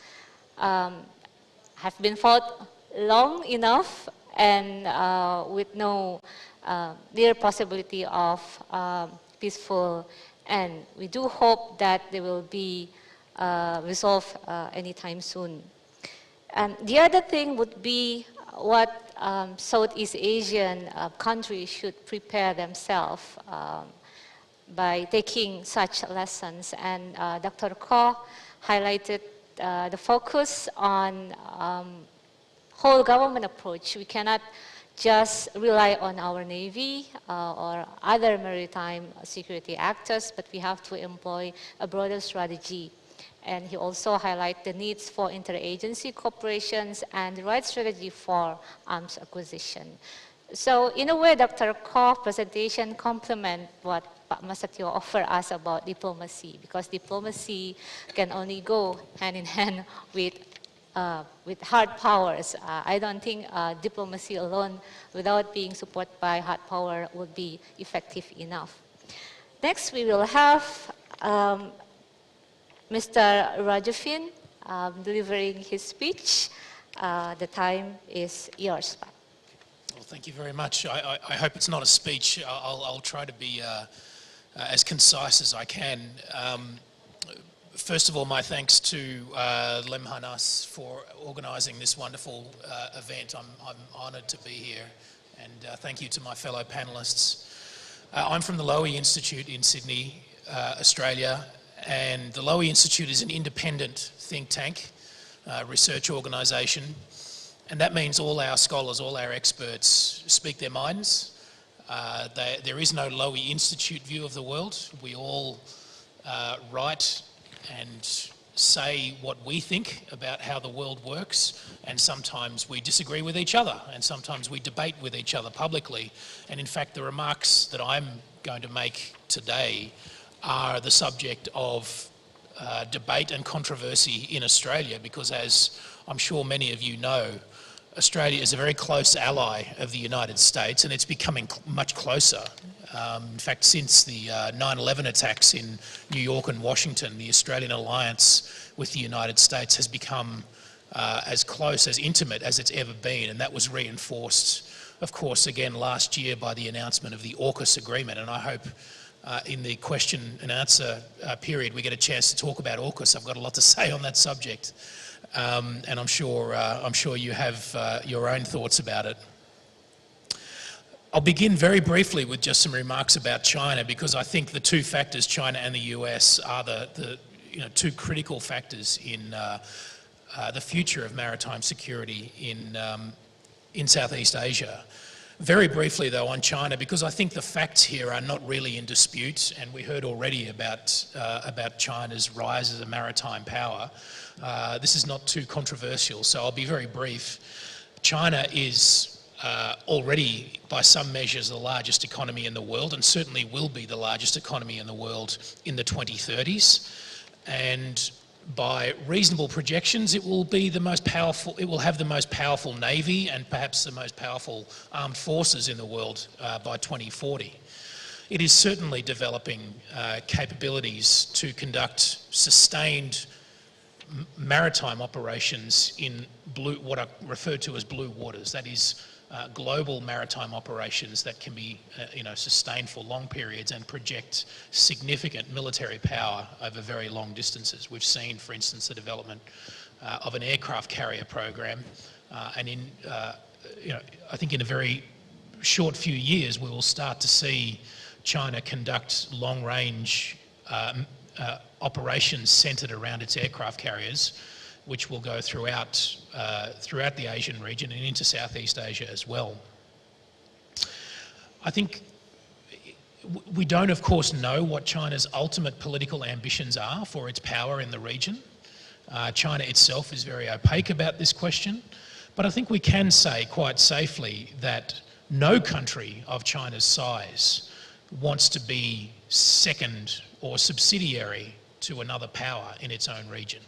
[SPEAKER 9] have been fought long enough and with no near possibility of peaceful end. We do hope that they will be resolved anytime soon. And the other thing would be what Southeast Asian countries should prepare themselves by taking such lessons. And Dr. Koh highlighted the focus on whole government approach. We cannot just rely on our Navy or other maritime security actors, but we have to employ a broader strategy. And he also highlighted the needs for interagency cooperations and the right strategy for arms acquisition. So in a way, Dr. Koh's presentation complements what Pak Masatio offered us about diplomacy, because diplomacy can only go hand in hand with hard powers. I don't think diplomacy alone, without being supported by hard power, would be effective enough. Next, we will have Mr. Rajafin delivering his speech. The time is yours, Pak.
[SPEAKER 12] Well, thank you very much. I hope it's not a speech. I'll try to be as concise as I can. First of all, my thanks to Lemhannas for organising this wonderful event. I'm honoured to be here, and thank you to my fellow panellists. I'm from the Lowy Institute in Sydney, Australia, and the Lowy Institute is an independent think tank, research organisation, and that means all our scholars, all our experts speak their minds. There is no Lowy Institute view of the world. We all write and say what we think about how the world works, and sometimes we disagree with each other, and sometimes we debate with each other publicly. And in fact, the remarks that I'm going to make today are the subject of debate and controversy in Australia, because as I'm sure many of you know, Australia is a very close ally of the United States, and it's becoming much closer. In fact, since the 9/11 attacks in New York and Washington, the Australian alliance with the United States has become as close, as intimate as it's ever been, and that was reinforced, of course, again last year by the announcement of the AUKUS agreement. And I hope in the question and answer period we get a chance to talk about AUKUS. I've got a lot to say on that subject, and I'm sure you have your own thoughts about it. I'll begin very briefly with just some remarks about China, because I think the two factors, China and the US, are the two critical factors in the future of maritime security in Southeast Asia. Very briefly though on China, because I think the facts here are not really in dispute, and we heard already about China's rise as a maritime power. This is not too controversial, so I'll be very brief. China is already, by some measures, the largest economy in the world, and certainly will be the largest economy in the world in the 2030s. And by reasonable projections, it will be the most powerful. It will have the most powerful navy and perhaps the most powerful armed forces in the world by 2040. It is certainly developing capabilities to conduct sustained maritime operations in what are referred to as blue waters. That is, global maritime operations that can be sustained for long periods and project significant military power over very long distances. We've seen, for instance, the development of an aircraft carrier program, and I think in a very short few years we will start to see China conduct long-range operations centred around its aircraft carriers, which will go throughout the Asian region and into Southeast Asia as well. I think we don't, of course, know what China's ultimate political ambitions are for its power in the region. China itself is very opaque about this question, but I think we can say quite safely that no country of China's size wants to be second or subsidiary to another power in its own region.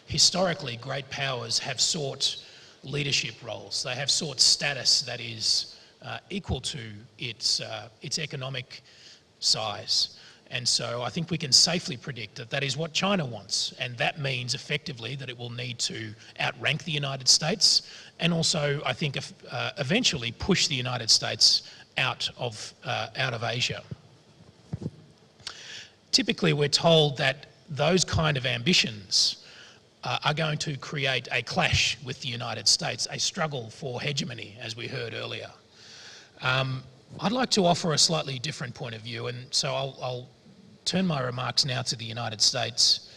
[SPEAKER 12] Historically, great powers have sought leadership roles. They have sought status that is equal to its economic size. And so I think we can safely predict that that is what China wants. And that means effectively that it will need to outrank the United States, and also, I think, eventually push the United States out of Asia. Typically, we're told that those kind of ambitions are going to create a clash with the United States, a struggle for hegemony, as we heard earlier. I'd like to offer a slightly different point of view, and so I'll turn my remarks now to the United States.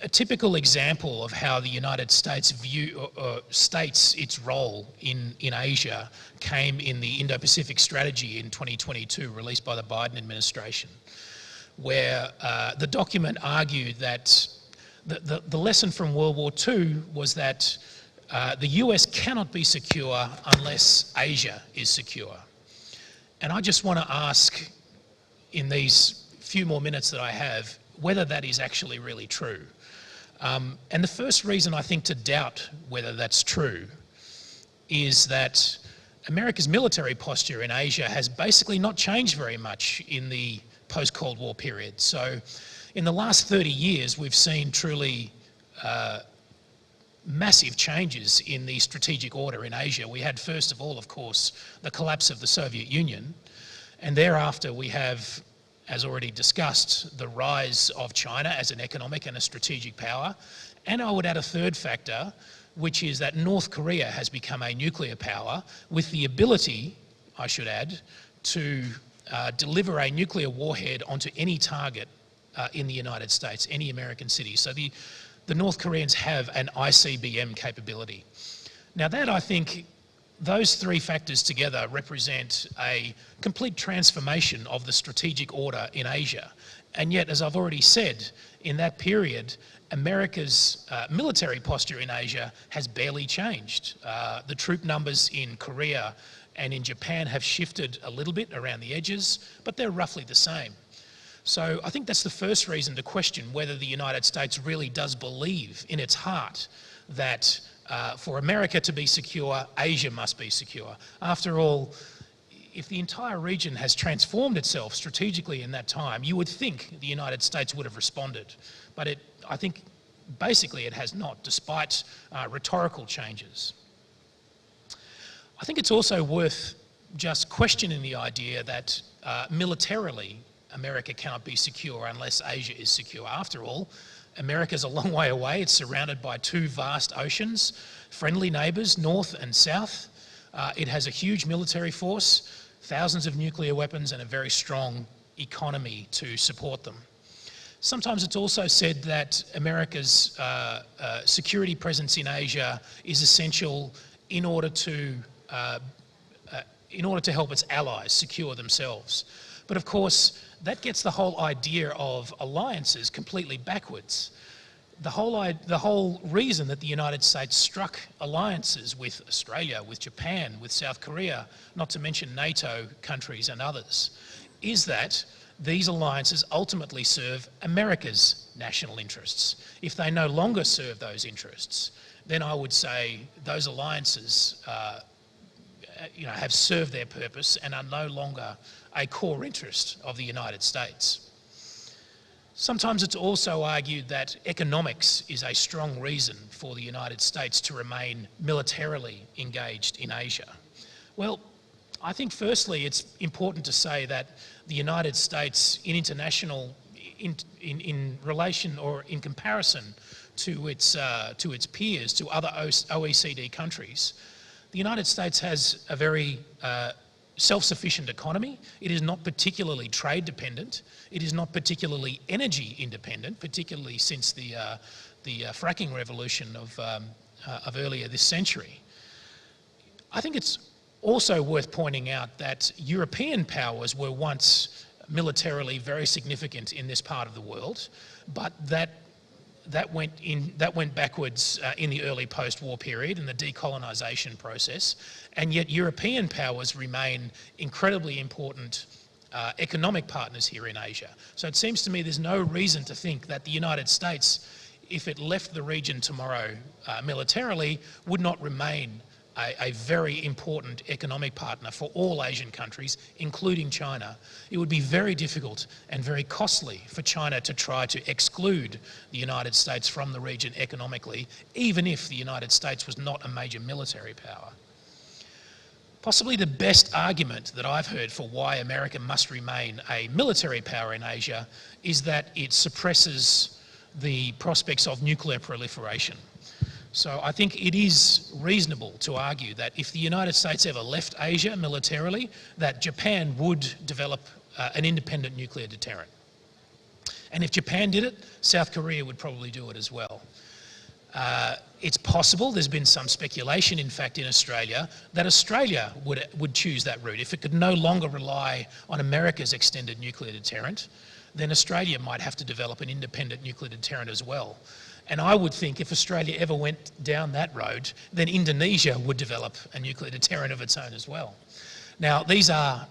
[SPEAKER 12] A typical example of how the United States states its role in Asia came in the Indo-Pacific Strategy in 2022, released by the Biden administration, where the document argued that the lesson from World War II was that the US cannot be secure unless Asia is secure. And I just want to ask, in these few more minutes that I have, whether that is actually really true. And the first reason I think to doubt whether that's true is that America's military posture in Asia has basically not changed very much in the post-Cold War period. So in the last 30 years, we've seen truly massive changes in the strategic order in Asia. We had, first of all, of course, the collapse of the Soviet Union, and thereafter we have, as already discussed, the rise of China as an economic and a strategic power. And I would add a third factor, which is that North Korea has become a nuclear power with the ability, I should add, to deliver a nuclear warhead onto any target in the United States, any American city. So the North Koreans have an ICBM capability. Now that, I think, those three factors together represent a complete transformation of the strategic order in Asia. And yet, as I've already said, in that period, America's military posture in Asia has barely changed. The troop numbers in Korea and in Japan have shifted a little bit around the edges, but they're roughly the same. So I think that's the first reason to question whether the United States really does believe in its heart that for America to be secure, Asia must be secure. After all, if the entire region has transformed itself strategically in that time, you would think the United States would have responded. But I think basically it has not, despite rhetorical changes. I think it's also worth just questioning the idea that militarily America cannot be secure unless Asia is secure. After all, America's a long way away. It's surrounded by two vast oceans, friendly neighbours, north and south. It has a huge military force, thousands of nuclear weapons, and a very strong economy to support them. Sometimes it's also said that America's security presence in Asia is essential in order to help its allies secure themselves. But of course, that gets the whole idea of alliances completely backwards. The whole reason that the United States struck alliances with Australia, with Japan, with South Korea, not to mention NATO countries and others, is that these alliances ultimately serve America's national interests. If they no longer serve those interests, then I would say those alliances have served their purpose and are no longer a core interest of the United States. Sometimes it's also argued that economics is a strong reason for the United States to remain militarily engaged in Asia. Well, I think firstly it's important to say that the United States in relation or in comparison to its peers, to other OECD countries, the United States has a very self-sufficient economy. It is not particularly trade dependent. It is not particularly energy independent, particularly since the fracking revolution of earlier this century. I think it's also worth pointing out that European powers were once militarily very significant in this part of the world, but that went backwards in the early post-war period in the decolonisation process, and yet European powers remain incredibly important economic partners here in Asia. So it seems to me there's no reason to think that the United States, if it left the region tomorrow militarily, would not remain a very important economic partner for all Asian countries, including China. It would be very difficult and very costly for China to try to exclude the United States from the region economically, even if the United States was not a major military power. Possibly the best argument that I've heard for why America must remain a military power in Asia is that it suppresses the prospects of nuclear proliferation. So I think it is reasonable to argue that if the United States ever left Asia militarily, that Japan would develop an independent nuclear deterrent. And if Japan did it, South Korea would probably do it as well. It's possible, there's been some speculation in fact in Australia, that Australia would choose that route. If it could no longer rely on America's extended nuclear deterrent, then Australia might have to develop an independent nuclear deterrent as well. And I would think if Australia ever went down that road, then Indonesia would develop a nuclear deterrent of its own as well. Now, these are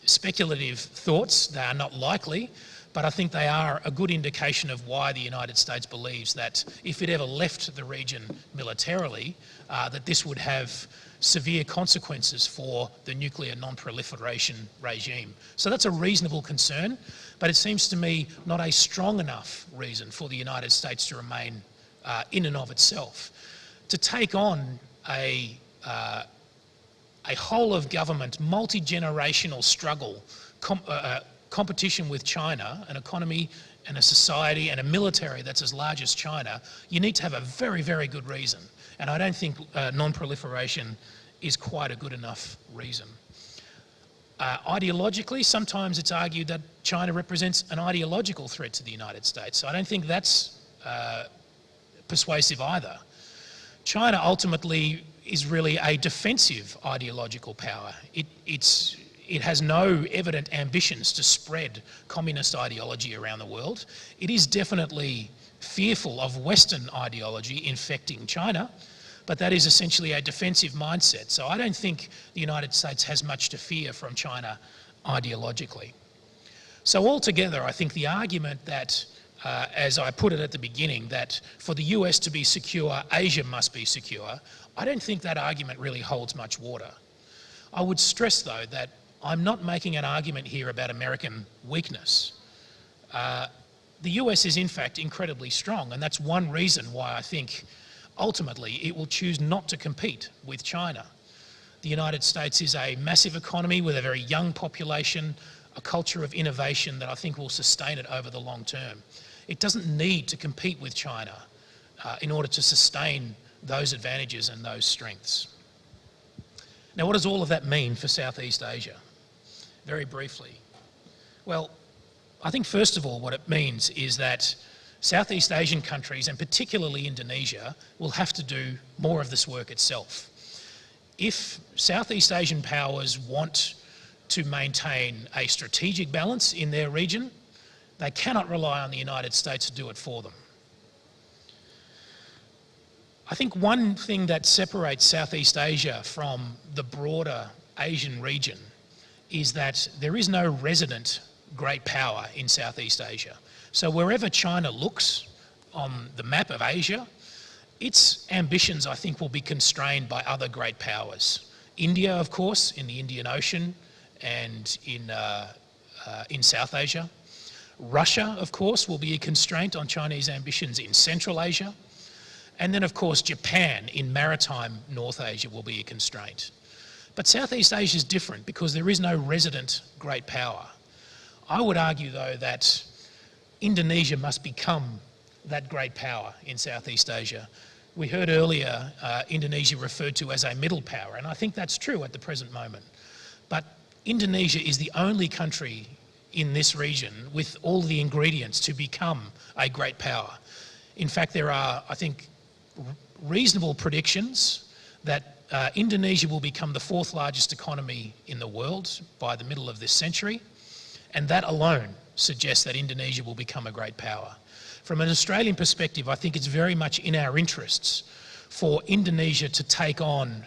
[SPEAKER 12] speculative thoughts. They are not likely, but I think they are a good indication of why the United States believes that if it ever left the region militarily, that this would have severe consequences for the nuclear non-proliferation regime. So that's a reasonable concern, but it seems to me not a strong enough reason for the United States to remain in and of itself. To take on a whole of government, multi-generational struggle, competition with China, an economy and a society and a military that's as large as China, you need to have a very, very good reason. And I don't think non-proliferation is quite a good enough reason. Ideologically, sometimes it's argued that China represents an ideological threat to the United States. I don't think that's persuasive either. China ultimately is really a defensive ideological power. It has no evident ambitions to spread communist ideology around the world. It is definitely fearful of Western ideology infecting China, but that is essentially a defensive mindset. So I don't think the United States has much to fear from China ideologically. So altogether, I think the argument that, as I put it at the beginning, that for the US to be secure, Asia must be secure, I don't think that argument really holds much water. I would stress, though, that I'm not making an argument here about American weakness. The US is in fact incredibly strong, and that's one reason why I think ultimately it will choose not to compete with China. The United States is a massive economy with a very young population, a culture of innovation that I think will sustain it over the long term. It doesn't need to compete with China in order to sustain those advantages and those strengths. Now, what does all of that mean for Southeast Asia? Very briefly. Well, I think first of all what it means is that Southeast Asian countries, and particularly Indonesia, will have to do more of this work itself. If Southeast Asian powers want to maintain a strategic balance in their region, they cannot rely on the United States to do it for them. I think one thing that separates Southeast Asia from the broader Asian region is that there is no resident great power in Southeast Asia. So wherever China looks on the map of Asia, its ambitions, I think, will be constrained by other great powers. India, of course, in the Indian Ocean and in South Asia. Russia, of course, will be a constraint on Chinese ambitions in Central Asia. And then, of course, Japan in maritime North Asia will be a constraint. But Southeast Asia is different because there is no resident great power. I would argue, though, that Indonesia must become that great power in Southeast Asia. We heard earlier Indonesia referred to as a middle power, and I think that's true at the present moment. But Indonesia is the only country in this region with all the ingredients to become a great power. In fact, there are, I think, reasonable predictions that Indonesia will become the fourth largest economy in the world by the middle of this century, and that alone suggests that Indonesia will become a great power. From an Australian perspective, I think it's very much in our interests for Indonesia to take on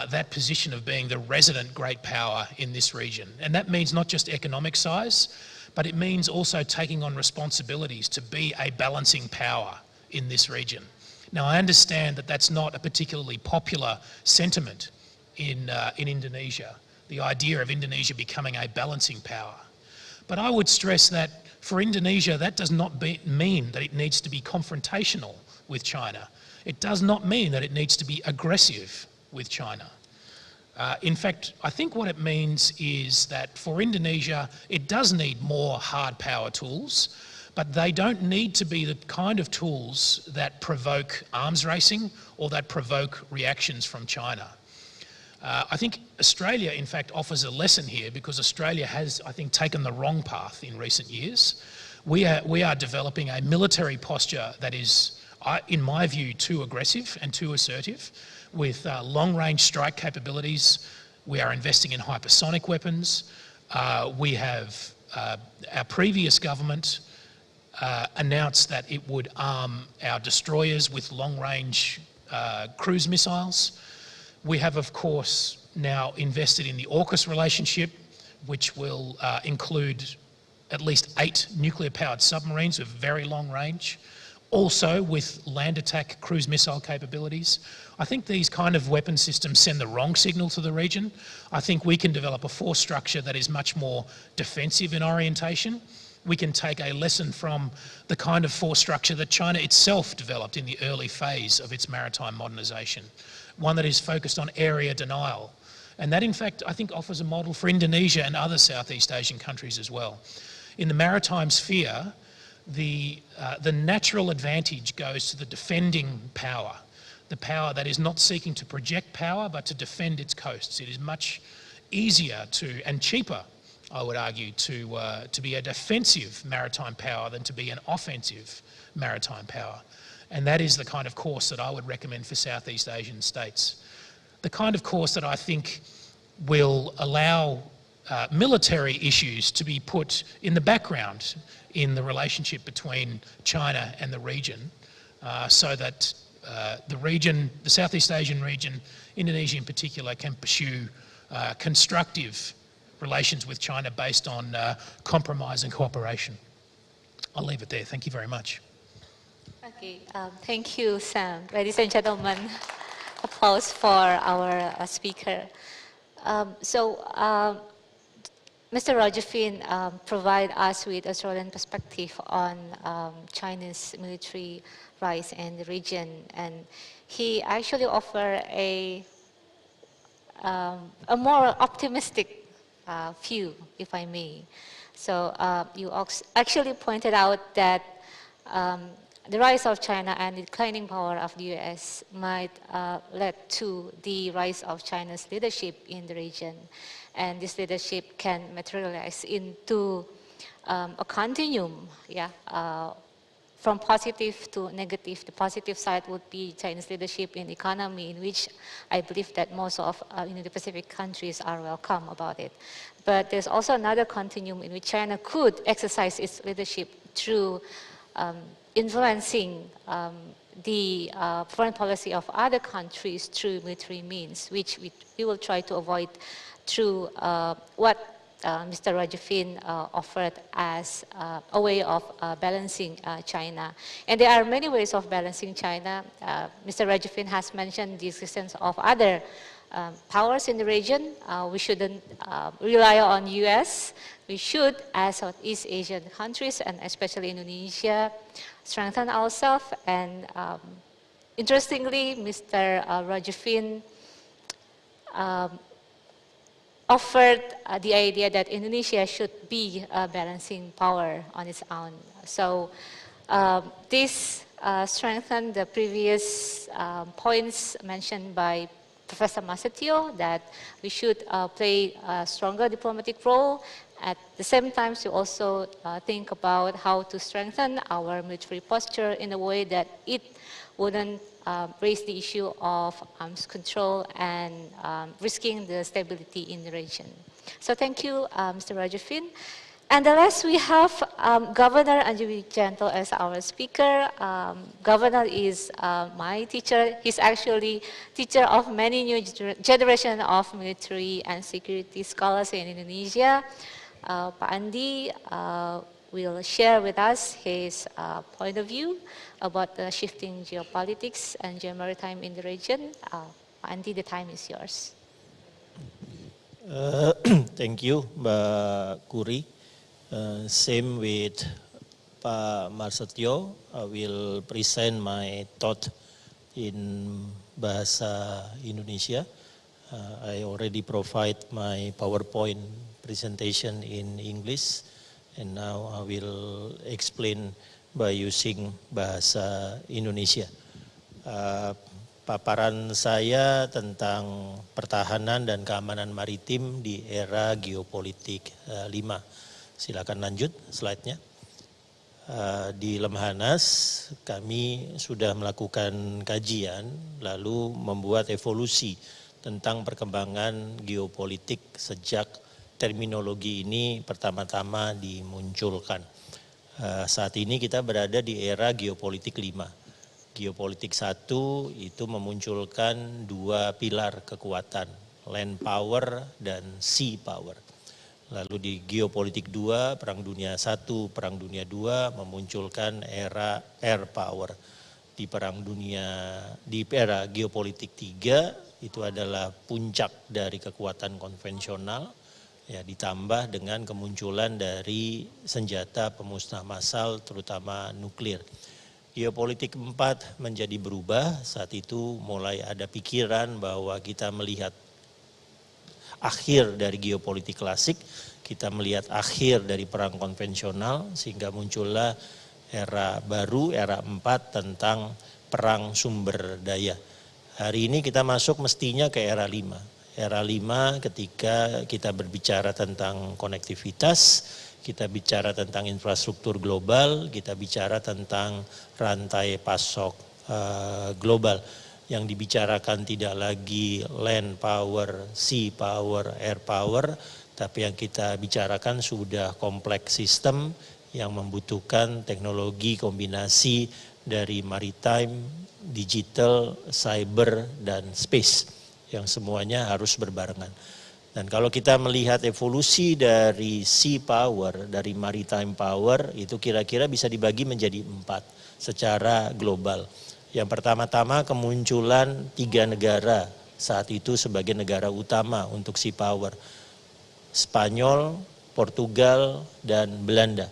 [SPEAKER 12] that position of being the resident great power in this region. And that means not just economic size, but it means also taking on responsibilities to be a balancing power in this region. Now, I understand that that's not a particularly popular sentiment in Indonesia, the idea of Indonesia becoming a balancing power. But I would stress that for Indonesia, that does not mean that it needs to be confrontational with China. It does not mean that it needs to be aggressive with China. In fact, I think what it means is that for Indonesia, it does need more hard power tools, but they don't need to be the kind of tools that provoke arms racing or that provoke reactions from China. I think Australia, in fact, offers a lesson here because Australia has, I think, taken the wrong path in recent years. We are developing a military posture that is, in my view, too aggressive and too assertive, with long-range strike capabilities. We are investing in hypersonic weapons. We have, our previous government announced that it would arm our destroyers with long-range cruise missiles. We have, of course, now invested in the AUKUS relationship, which will include at least 8 nuclear-powered submarines with very long range, also with land attack cruise missile capabilities. I think these kind of weapon systems send the wrong signal to the region. I think we can develop a force structure that is much more defensive in orientation. We can take a lesson from the kind of force structure that China itself developed in the early phase of its maritime modernisation, one that is focused on area denial. And that, in fact, I think offers a model for Indonesia and other Southeast Asian countries as well. In the maritime sphere, the natural advantage goes to the defending power, the power that is not seeking to project power but to defend its coasts. It is much easier to, and cheaper, I would argue, to be a defensive maritime power than to be an offensive maritime power. And that is the kind of course that I would recommend for Southeast Asian states. The kind of course that I think will allow military issues to be put in the background in the relationship between China and the region, so that the region, the Southeast Asian region, Indonesia in particular, can pursue constructive relations with China based on compromise and cooperation. I'll leave it there. Thank you very much.
[SPEAKER 9] Okay, thank you, Sam. Ladies and gentlemen, applause for our speaker. Mr. Rajafin provide us with Australian perspective on China's military rise in the region, and he actually offered a more optimistic view, if I may. So you actually pointed out that the rise of China and the declining power of the US might lead to the rise of China's leadership in the region. And this leadership can materialize into a continuum, from positive to negative. The positive side would be China's leadership in economy, in which I believe that most of the Pacific countries are welcome about it. But there's also another continuum in which China could exercise its leadership through influencing the foreign policy of other countries through military means, which we will try to avoid through what Mr. Rajafin offered as a way of balancing China. And there are many ways of balancing China. Mr. Rajafin has mentioned the existence of other powers in the region. We shouldn't rely on US. We should, as Southeast Asian countries, and especially Indonesia, strengthen ourselves. And interestingly, Mr. Rajafin offered the idea that Indonesia should be a balancing power on its own. So this strengthened the previous points mentioned by Professor Masatio, that we should play a stronger diplomatic role. At the same time, we also think about how to strengthen our military posture in a way that it wouldn't raise the issue of arms control and risking the stability in the region. So thank you, Mr. Rajafin. And the last we have Governor Anjali Janto as our speaker. Governor is my teacher. He's actually teacher of many new generation of military and security scholars in Indonesia. Pak Andi will share with us his point of view about the shifting geopolitics and geomaritime in the region. Andi, the time is yours.
[SPEAKER 5] Thank you, Mbak Kuri. Same with Pak Marsatyo. I will present my thought in Bahasa Indonesia. I already provide my PowerPoint presentation in English, and now I will explain by using Bahasa Indonesia. Paparan saya tentang pertahanan dan keamanan maritim di era geopolitik 5. Silakan lanjut slide-nya. Di Lemhannas kami sudah melakukan kajian lalu membuat evolusi tentang perkembangan geopolitik sejak terminologi ini pertama-tama dimunculkan. Saat ini kita berada di era geopolitik 5. Geopolitik 1 itu memunculkan 2 pilar kekuatan, land power dan sea power. Lalu di geopolitik 2, Perang Dunia 1, Perang Dunia 2 memunculkan era air power. Di era geopolitik 3 itu adalah puncak dari kekuatan konvensional, ya, ditambah dengan kemunculan dari senjata pemusnah massal terutama nuklir. Geopolitik 4 menjadi berubah, saat itu mulai ada pikiran bahwa kita melihat akhir dari geopolitik klasik, kita melihat akhir dari perang konvensional, sehingga muncullah era baru, era 4 tentang perang sumber daya. Hari ini kita masuk mestinya ke era 5. Era 5 ketika kita berbicara tentang konektivitas, kita bicara tentang infrastruktur global, kita bicara tentang rantai pasok global. Yang dibicarakan tidak lagi land power, sea power, air power, Tapi yang kita bicarakan sudah kompleks sistem yang membutuhkan teknologi kombinasi dari maritime, digital, cyber, dan space yang semuanya harus berbarengan. Dan kalau kita melihat evolusi dari sea power, dari maritime power, itu kira-kira bisa dibagi menjadi 4 secara global. Yang pertama-tama kemunculan 3 negara saat itu sebagai negara utama untuk sea power. Spanyol, Portugal, dan Belanda.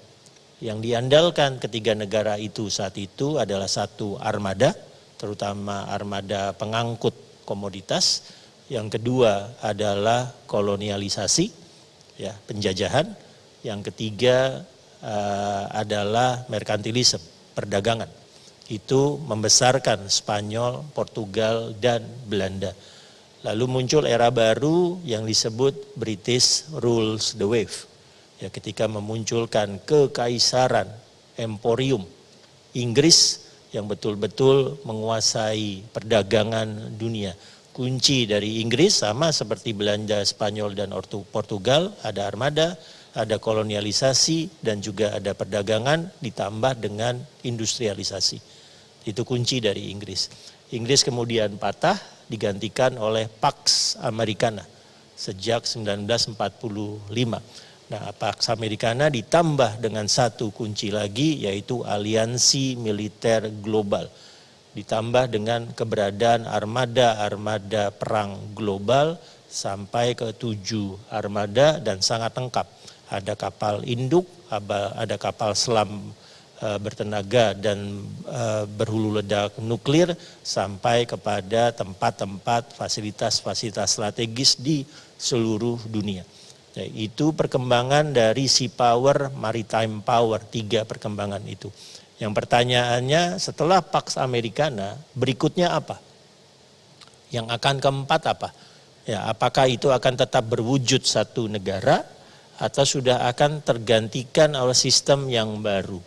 [SPEAKER 5] Yang diandalkan ketiga negara itu saat itu adalah satu armada, terutama armada pengangkut komoditas. Yang kedua adalah kolonialisasi, ya, penjajahan. Yang ketiga adalah merkantilisme, perdagangan. Itu membesarkan Spanyol, Portugal, dan Belanda. Lalu muncul era baru yang disebut British Rules the Wave. Ya, ketika memunculkan kekaisaran, emporium, Inggris yang betul-betul menguasai perdagangan dunia. Kunci dari Inggris sama seperti Belanda, Spanyol, dan Portugal, ada armada, ada kolonialisasi, dan juga ada perdagangan ditambah dengan industrialisasi. Itu kunci dari Inggris. Inggris kemudian patah, digantikan oleh Pax Americana sejak 1945. Nah, Pax Americana ditambah dengan satu kunci lagi, yaitu aliansi militer global. Ditambah dengan keberadaan armada-armada perang global sampai ke 7 armada dan sangat lengkap. Ada kapal induk, ada kapal selam bertenaga dan berhulu ledak nuklir, sampai kepada tempat-tempat fasilitas-fasilitas strategis di seluruh dunia. Nah, itu perkembangan dari sea power, maritime power, 3 perkembangan itu. Yang pertanyaannya, setelah Pax Americana, berikutnya apa? Yang akan keempat apa? Ya, apakah itu akan tetap berwujud satu negara atau sudah akan tergantikan oleh sistem yang baru?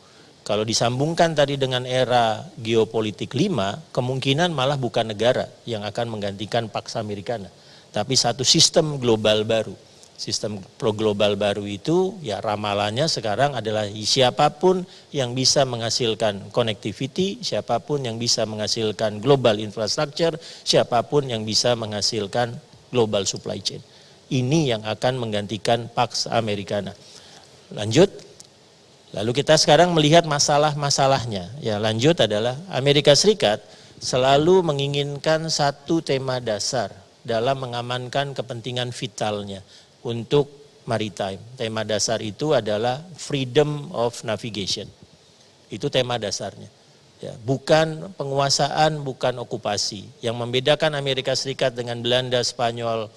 [SPEAKER 5] Kalau disambungkan tadi dengan era geopolitik 5, kemungkinan malah bukan negara yang akan menggantikan Pax Americana, tapi satu sistem global baru. Sistem global baru itu, ya ramalannya sekarang adalah siapapun yang bisa menghasilkan connectivity, siapapun yang bisa menghasilkan global infrastructure, siapapun yang bisa menghasilkan global supply chain. Ini yang akan menggantikan Pax Americana. Lanjut. Lalu kita sekarang melihat masalah-masalahnya. Ya, lanjut adalah Amerika Serikat selalu menginginkan satu tema dasar dalam mengamankan kepentingan vitalnya untuk maritime. Tema dasar itu adalah freedom of navigation. Itu tema dasarnya. Ya, bukan penguasaan, bukan okupasi. Yang membedakan Amerika Serikat dengan Belanda, Spanyol,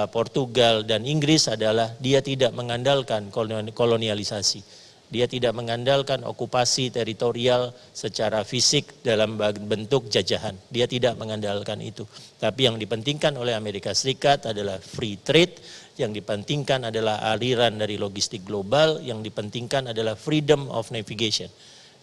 [SPEAKER 5] Portugal, dan Inggris adalah dia tidak mengandalkan kolonialisasi. Dia tidak mengandalkan okupasi teritorial secara fisik dalam bentuk jajahan. Dia tidak mengandalkan itu. Tapi yang dipentingkan oleh Amerika Serikat adalah free trade, yang dipentingkan adalah aliran dari logistik global, yang dipentingkan adalah freedom of navigation.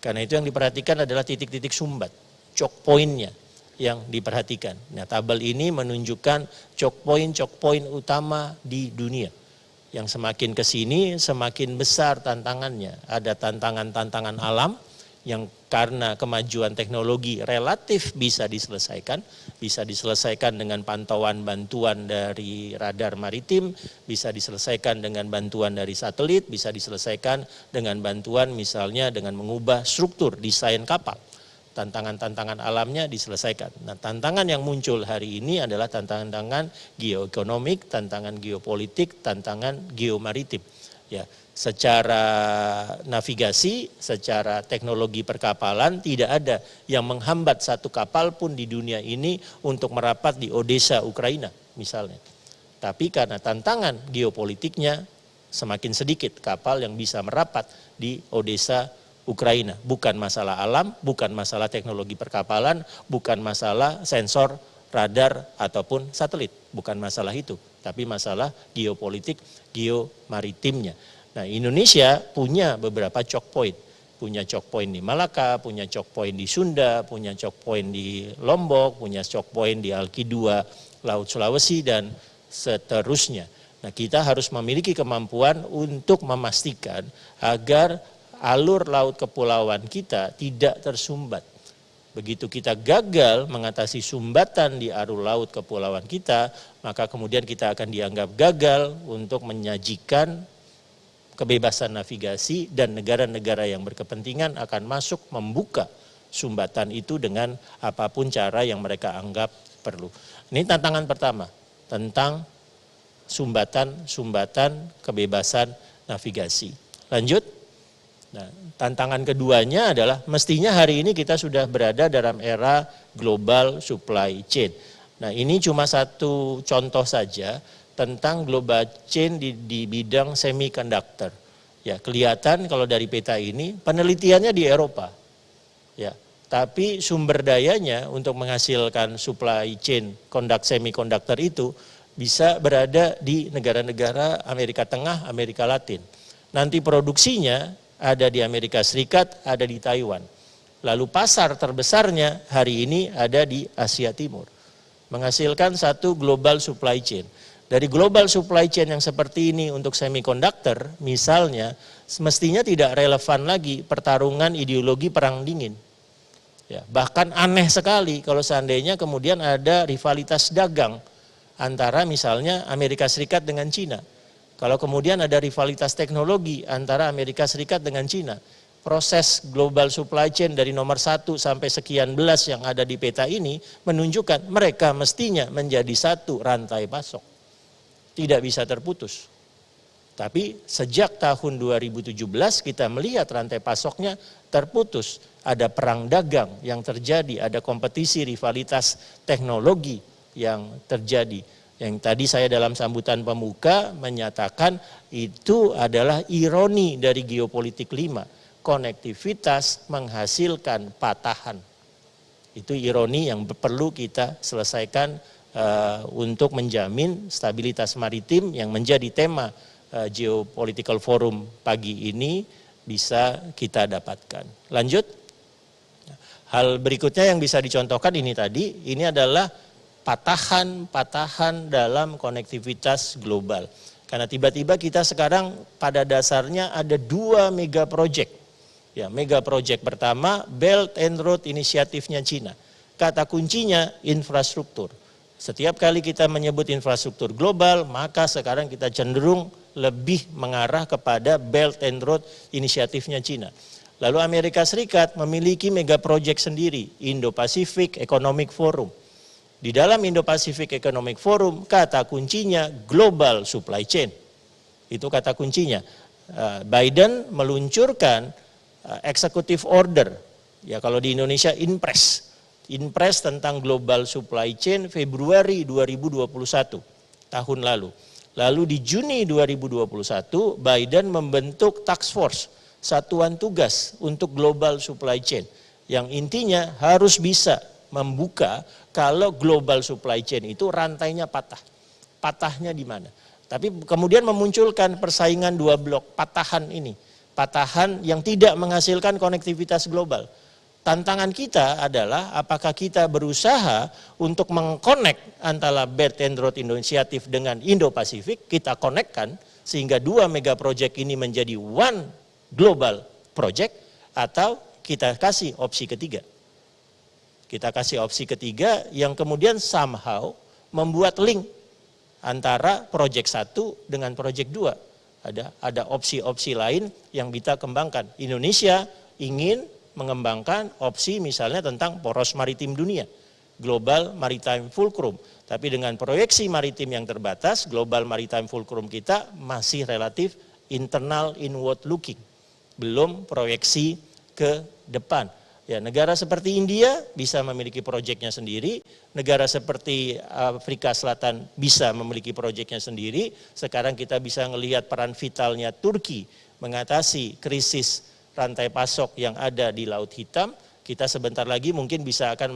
[SPEAKER 5] Karena itu yang diperhatikan adalah titik-titik sumbat, choke point-nya yang diperhatikan. Nah, tabel ini menunjukkan choke point utama di dunia. Yang semakin ke sini semakin besar tantangannya. Ada tantangan-tantangan alam yang karena kemajuan teknologi relatif bisa diselesaikan dengan pantauan bantuan dari radar maritim, bisa diselesaikan dengan bantuan dari satelit, bisa diselesaikan dengan bantuan misalnya dengan mengubah struktur desain kapal. Tantangan-tantangan alamnya diselesaikan. Nah, tantangan yang muncul hari ini adalah tantangan geoekonomik, tantangan geopolitik, tantangan geomaritim. Ya, secara navigasi, secara teknologi perkapalan tidak ada yang menghambat satu kapal pun di dunia ini untuk merapat di Odessa, Ukraina misalnya. Tapi karena tantangan geopolitiknya semakin sedikit kapal yang bisa merapat di Odessa, Ukraina. Bukan masalah alam, bukan masalah teknologi perkapalan, bukan masalah sensor, radar, ataupun satelit. Bukan masalah itu, tapi masalah geopolitik, geomaritimnya. Nah, Indonesia punya beberapa choke point. Punya choke point di Malaka, punya choke point di Sunda, punya choke point di Lombok, punya choke point di Alki 2, Laut Sulawesi, dan seterusnya. Nah, kita harus memiliki kemampuan untuk memastikan agar alur laut kepulauan kita tidak tersumbat. Begitu kita gagal mengatasi sumbatan di alur laut kepulauan kita, maka kemudian kita akan dianggap gagal untuk menyajikan kebebasan navigasi, dan negara-negara yang berkepentingan akan masuk membuka sumbatan itu dengan apapun cara yang mereka anggap perlu. Ini tantangan pertama tentang sumbatan kebebasan navigasi. Lanjut. Nah, tantangan keduanya adalah mestinya hari ini kita sudah berada dalam era global supply chain. Nah, ini cuma satu contoh saja tentang global chain di bidang semiconductor. Ya, kelihatan kalau dari peta ini penelitiannya di Eropa. Ya, tapi sumber dayanya untuk menghasilkan supply chain semiconductor itu bisa berada di negara-negara Amerika Tengah, Amerika Latin. Nanti produksinya ada di Amerika Serikat, ada di Taiwan. Lalu pasar terbesarnya hari ini ada di Asia Timur. Menghasilkan satu global supply chain. Dari global supply chain yang seperti ini untuk semiconductor, misalnya, semestinya tidak relevan lagi pertarungan ideologi perang dingin. Ya, bahkan aneh sekali kalau seandainya kemudian ada rivalitas dagang antara misalnya Amerika Serikat dengan Cina. Kalau kemudian ada rivalitas teknologi antara Amerika Serikat dengan Cina, proses global supply chain dari nomor 1 sampai sekian belas yang ada di peta ini menunjukkan mereka mestinya menjadi satu rantai pasok. Tidak bisa terputus. Tapi sejak tahun 2017 kita melihat rantai pasoknya terputus. Ada perang dagang yang terjadi, ada kompetisi rivalitas teknologi yang terjadi. Yang tadi saya dalam sambutan pemuka menyatakan itu adalah ironi dari geopolitik 5. Konektivitas menghasilkan patahan. Itu ironi yang perlu kita selesaikan untuk menjamin stabilitas maritim yang menjadi tema Geopolitical Forum pagi ini bisa kita dapatkan. Lanjut. Hal berikutnya yang bisa dicontohkan ini tadi, ini adalah patahan dalam konektivitas global. Karena tiba-tiba kita sekarang pada dasarnya ada 2 mega project. Ya, mega project pertama Belt and Road Initiative-nya Cina. Kata kuncinya infrastruktur. Setiap kali kita menyebut infrastruktur global, maka sekarang kita cenderung lebih mengarah kepada Belt and Road Initiative-nya Cina. Lalu Amerika Serikat memiliki mega project sendiri, Indo-Pacific Economic Forum. Di dalam Indo-Pacific Economic Forum, kata kuncinya global supply chain. Itu kata kuncinya. Biden meluncurkan executive order, ya kalau di Indonesia Inpres tentang global supply chain Februari 2021, tahun lalu. Lalu di Juni 2021, Biden membentuk task force, satuan tugas untuk global supply chain, yang intinya harus bisa membuka kalau global supply chain itu rantainya patah. Patahnya di mana? Tapi kemudian memunculkan persaingan 2 blok patahan ini. Patahan yang tidak menghasilkan konektivitas global. Tantangan kita adalah apakah kita berusaha untuk mengkonek antara Belt and Road Initiative dengan Indo-Pasifik, kita konekkan sehingga 2 mega project ini menjadi one global project, atau kita kasih opsi ketiga. Kita kasih opsi ketiga yang kemudian somehow membuat link antara project 1 dengan project 2. Ada opsi-opsi lain yang kita kembangkan. Indonesia ingin mengembangkan opsi misalnya tentang poros maritim dunia, global maritime fulcrum. Tapi dengan proyeksi maritim yang terbatas, global maritime fulcrum kita masih relatif internal inward looking. Belum proyeksi ke depan. Ya, negara seperti India bisa memiliki proyeknya sendiri, negara seperti Afrika Selatan bisa memiliki proyeknya sendiri. Sekarang kita bisa melihat peran vitalnya Turki mengatasi krisis rantai pasok yang ada di Laut Hitam. Kita sebentar lagi mungkin bisa akan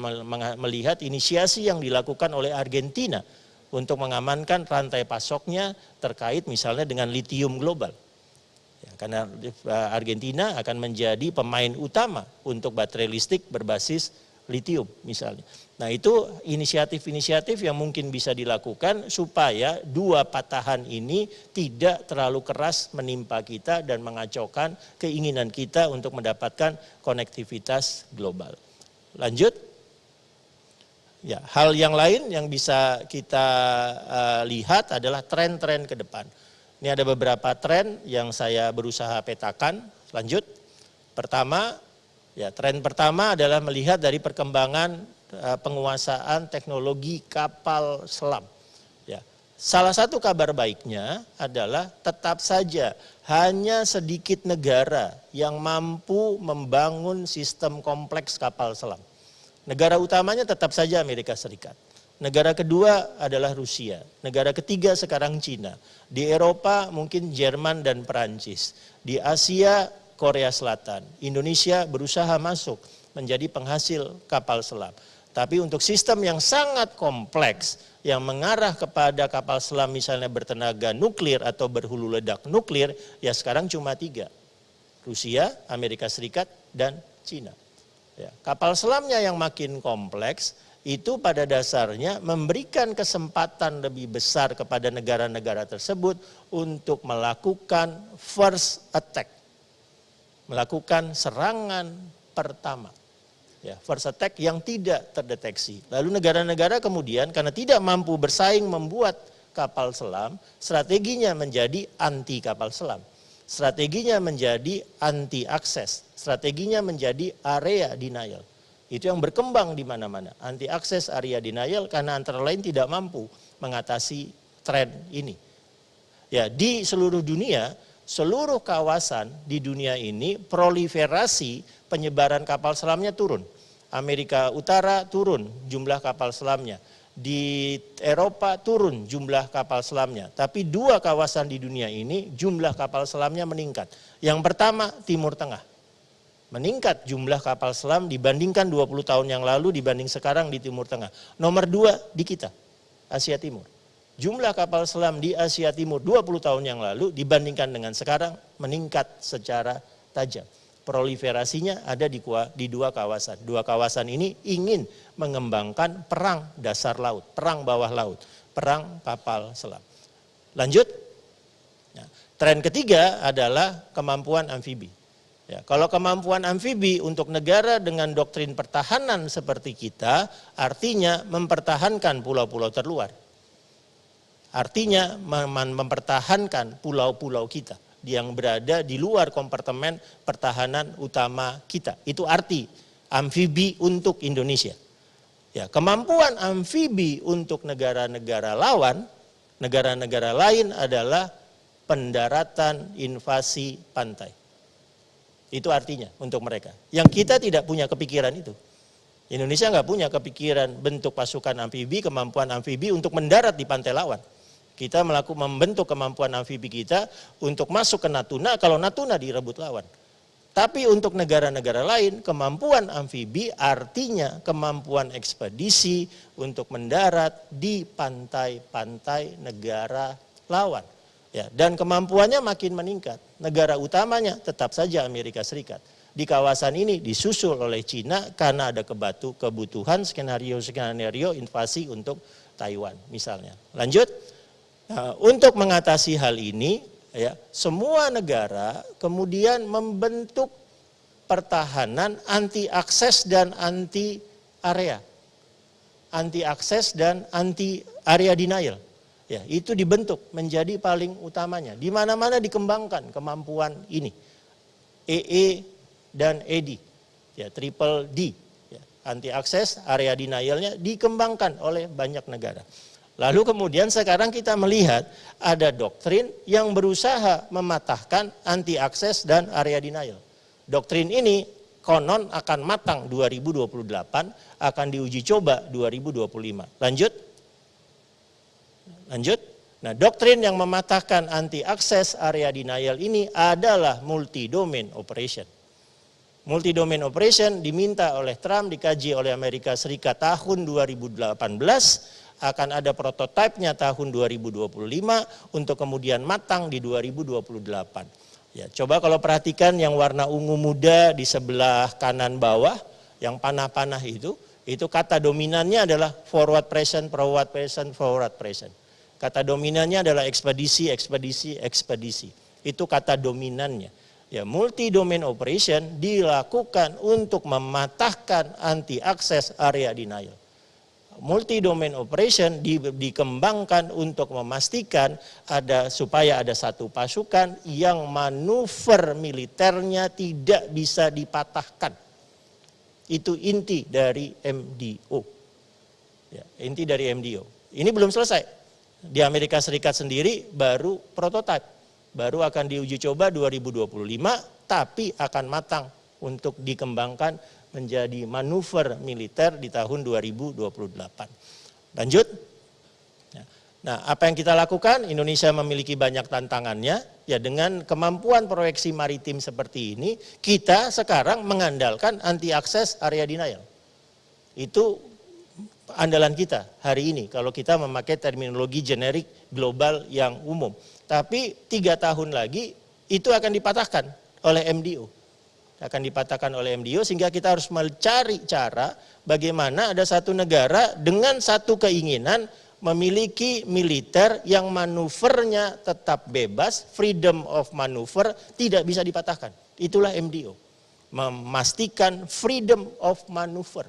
[SPEAKER 5] melihat inisiasi yang dilakukan oleh Argentina untuk mengamankan rantai pasoknya terkait misalnya dengan litium global. Ya, karena Argentina akan menjadi pemain utama untuk baterai listrik berbasis litium misalnya. Nah itu inisiatif-inisiatif yang mungkin bisa dilakukan supaya dua patahan ini tidak terlalu keras menimpa kita dan mengacaukan keinginan kita untuk mendapatkan konektivitas global. Lanjut. Ya, hal yang lain yang bisa kita lihat adalah tren-tren ke depan. Ini ada beberapa tren yang saya berusaha petakan. Lanjut. Pertama, ya tren pertama adalah melihat dari perkembangan penguasaan teknologi kapal selam. Ya, salah satu kabar baiknya adalah tetap saja hanya sedikit negara yang mampu membangun sistem kompleks kapal selam. Negara utamanya tetap saja Amerika Serikat. Negara kedua adalah Rusia. Negara ketiga sekarang Cina. Di Eropa mungkin Jerman dan Perancis. Di Asia Korea Selatan. Indonesia berusaha masuk menjadi penghasil kapal selam. Tapi untuk sistem yang sangat kompleks yang mengarah kepada kapal selam misalnya bertenaga nuklir atau berhulu ledak nuklir, ya sekarang cuma 3. Rusia, Amerika Serikat, dan Cina. Ya, kapal selamnya yang makin kompleks itu pada dasarnya memberikan kesempatan lebih besar kepada negara-negara tersebut untuk melakukan first attack. Melakukan serangan pertama. Ya, first attack yang tidak terdeteksi. Lalu negara-negara kemudian karena tidak mampu bersaing membuat kapal selam, strateginya menjadi anti kapal selam. Strateginya menjadi anti akses. Strateginya menjadi area denial. Itu yang berkembang di mana-mana. Anti akses, area denial karena antara lain tidak mampu mengatasi tren ini. Ya, di seluruh dunia, seluruh kawasan di dunia ini proliferasi penyebaran kapal selamnya turun. Amerika Utara turun jumlah kapal selamnya. Di Eropa turun jumlah kapal selamnya. Tapi 2 kawasan di dunia ini jumlah kapal selamnya meningkat. Yang pertama Timur Tengah. Meningkat jumlah kapal selam dibandingkan 20 tahun yang lalu dibanding sekarang di Timur Tengah. Nomor 2 di kita, Asia Timur. Jumlah kapal selam di Asia Timur 20 tahun yang lalu dibandingkan dengan sekarang meningkat secara tajam. Proliferasinya ada di 2 kawasan. 2 kawasan ini ingin mengembangkan perang dasar laut, perang bawah laut, perang kapal selam. Lanjut. Nah, tren ketiga adalah kemampuan amfibi. Ya, kalau kemampuan amfibi untuk negara dengan doktrin pertahanan seperti kita, artinya mempertahankan pulau-pulau terluar. Artinya mempertahankan pulau-pulau kita yang berada di luar kompartemen pertahanan utama kita. Itu arti amfibi untuk Indonesia. Ya, kemampuan amfibi untuk negara-negara lawan, negara-negara lain adalah pendaratan invasi pantai. Itu artinya untuk mereka. Yang kita tidak punya kepikiran itu. Indonesia nggak punya kepikiran bentuk pasukan amfibi, kemampuan amfibi untuk mendarat di pantai lawan. Kita membentuk kemampuan amfibi kita untuk masuk ke Natuna kalau Natuna direbut lawan. Tapi untuk negara-negara lain, kemampuan amfibi artinya kemampuan ekspedisi untuk mendarat di pantai-pantai negara lawan. Ya, dan kemampuannya makin meningkat. Negara utamanya tetap saja Amerika Serikat. Di kawasan ini disusul oleh Cina karena ada kebutuhan skenario invasi untuk Taiwan misalnya. Lanjut. Nah, untuk mengatasi hal ini, ya, semua negara kemudian membentuk pertahanan anti akses dan anti area. Anti akses dan anti area denial. Ya, itu dibentuk menjadi paling utamanya. Di mana-mana dikembangkan kemampuan ini. EE dan ED. Ya, triple D. Ya, anti akses, area denialnya dikembangkan oleh banyak negara. Lalu kemudian sekarang kita melihat ada doktrin yang berusaha mematahkan anti akses dan area denial. Doktrin ini konon akan matang 2028, akan diuji coba 2025. Lanjut. Nah, doktrin yang mematahkan anti akses area denial ini adalah multi-domain operation. Multi-domain operation diminta oleh Trump, dikaji oleh Amerika Serikat tahun 2018, akan ada prototipenya tahun 2025 untuk kemudian matang di 2028. Ya, coba kalau perhatikan yang warna ungu muda di sebelah kanan bawah, Yang panah-panah itu kata dominannya adalah forward present, forward present, forward present. Kata dominannya adalah ekspedisi, ekspedisi, ekspedisi. Itu kata dominannya. Ya, multi domain operation dilakukan untuk mematahkan anti access area denial. Multi domain operation dikembangkan untuk memastikan supaya ada satu pasukan yang manuver militernya tidak bisa dipatahkan. Itu inti dari MDO. Ya, inti dari MDO. Ini belum selesai. Di Amerika Serikat sendiri baru prototipe. Baru akan diuji coba 2025, tapi akan matang untuk dikembangkan menjadi manuver militer di tahun 2028. Lanjut. Nah, apa yang kita lakukan? Indonesia memiliki banyak tantangannya. Ya, dengan kemampuan proyeksi maritim seperti ini, kita sekarang mengandalkan anti akses area denial. Itu andalan kita hari ini kalau kita memakai terminologi generik global yang umum. Tapi 3 tahun lagi itu akan dipatahkan oleh MDO. Akan dipatahkan oleh MDO sehingga kita harus mencari cara bagaimana ada satu negara dengan satu keinginan memiliki militer yang manuvernya tetap bebas, freedom of maneuver, tidak bisa dipatahkan. Itulah MDO. Memastikan freedom of maneuver.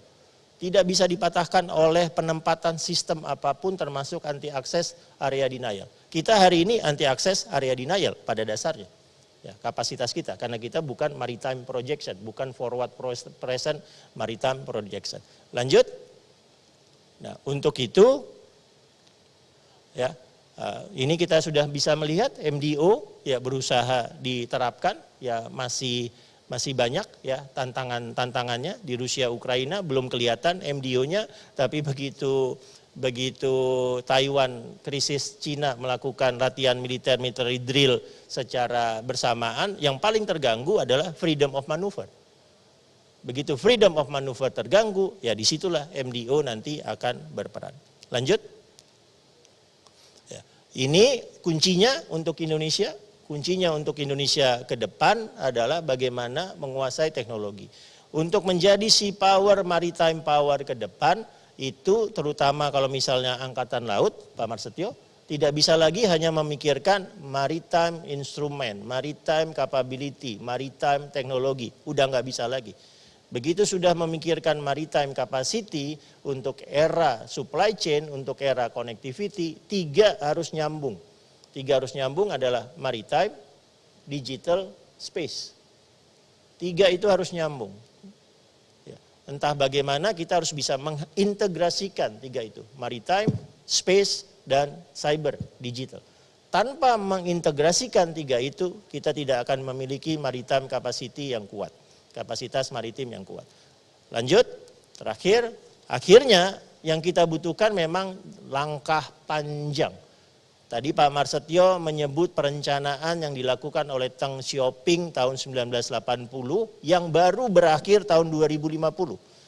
[SPEAKER 5] Tidak bisa dipatahkan oleh penempatan sistem apapun termasuk anti access area denial. Kita hari ini anti access area denial pada dasarnya. Ya, kapasitas kita, karena kita bukan maritime projection, bukan forward present maritime projection. Lanjut. Nah, untuk itu, ya, ini kita sudah bisa melihat MDO ya berusaha diterapkan, ya masih banyak ya tantangannya di Rusia Ukraina belum kelihatan MDO-nya, tapi begitu Taiwan krisis, Cina melakukan latihan military drill secara bersamaan, yang paling terganggu adalah freedom of maneuver. Begitu freedom of maneuver terganggu, ya disitulah MDO nanti akan berperan. Lanjut. Ya, ini kuncinya untuk Indonesia. Kuncinya untuk Indonesia ke depan adalah bagaimana menguasai teknologi. Untuk menjadi sea power, maritime power ke depan, itu terutama kalau misalnya Angkatan Laut, Pak Marsetio, tidak bisa lagi hanya memikirkan maritime instrument, maritime capability, maritime teknologi. Udah nggak bisa lagi. Begitu sudah memikirkan maritime capacity untuk era supply chain, untuk era connectivity, 3 harus nyambung. 3 harus nyambung adalah maritime, digital, space. 3 itu harus nyambung. Entah bagaimana kita harus bisa mengintegrasikan 3 itu. Maritime, space, dan cyber, digital. Tanpa mengintegrasikan 3 itu, kita tidak akan memiliki maritime capacity yang kuat. Kapasitas maritim yang kuat. Lanjut, terakhir, akhirnya yang kita butuhkan memang langkah panjang. Tadi Pak Marsetio menyebut perencanaan yang dilakukan oleh Deng Xiaoping tahun 1980 yang baru berakhir tahun 2050.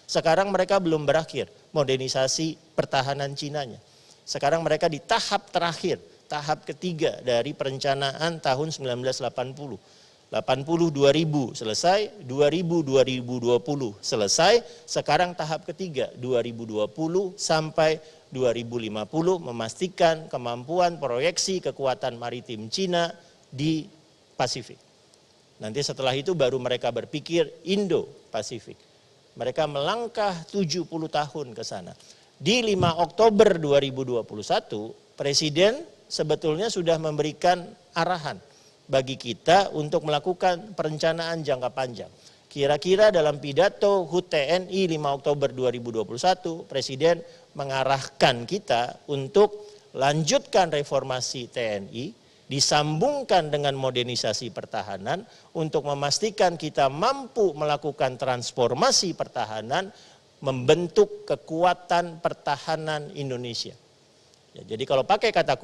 [SPEAKER 5] Sekarang mereka belum berakhir modernisasi pertahanan Cinanya. Sekarang mereka di tahap terakhir, tahap ketiga dari perencanaan tahun 1980. 80-2000 selesai, 2000-2020 selesai, sekarang tahap ketiga 2020 sampai 2050 memastikan kemampuan proyeksi kekuatan maritim Cina di Pasifik. Nanti setelah itu baru mereka berpikir Indo-Pasifik. Mereka melangkah 70 tahun ke sana. Di 5 Oktober 2021, Presiden sebetulnya sudah memberikan arahan bagi kita untuk melakukan perencanaan jangka panjang. Kira-kira dalam pidato HUT TNI 5 Oktober 2021, Presiden mengarahkan kita untuk lanjutkan reformasi TNI, disambungkan dengan modernisasi pertahanan untuk memastikan kita mampu melakukan transformasi pertahanan, membentuk kekuatan pertahanan Indonesia. Ya, jadi kalau pakai kata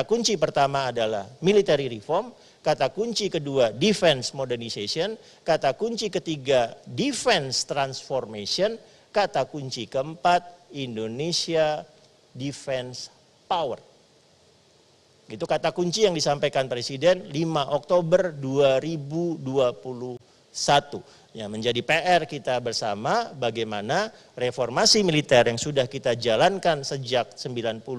[SPEAKER 5] kunci pertama adalah military reform, kata kunci kedua defense modernization, kata kunci ketiga defense transformation, kata kunci keempat Indonesia defense power. Itu kata kunci yang disampaikan Presiden 5 Oktober 2021. Ya, menjadi PR kita bersama bagaimana reformasi militer yang sudah kita jalankan sejak 98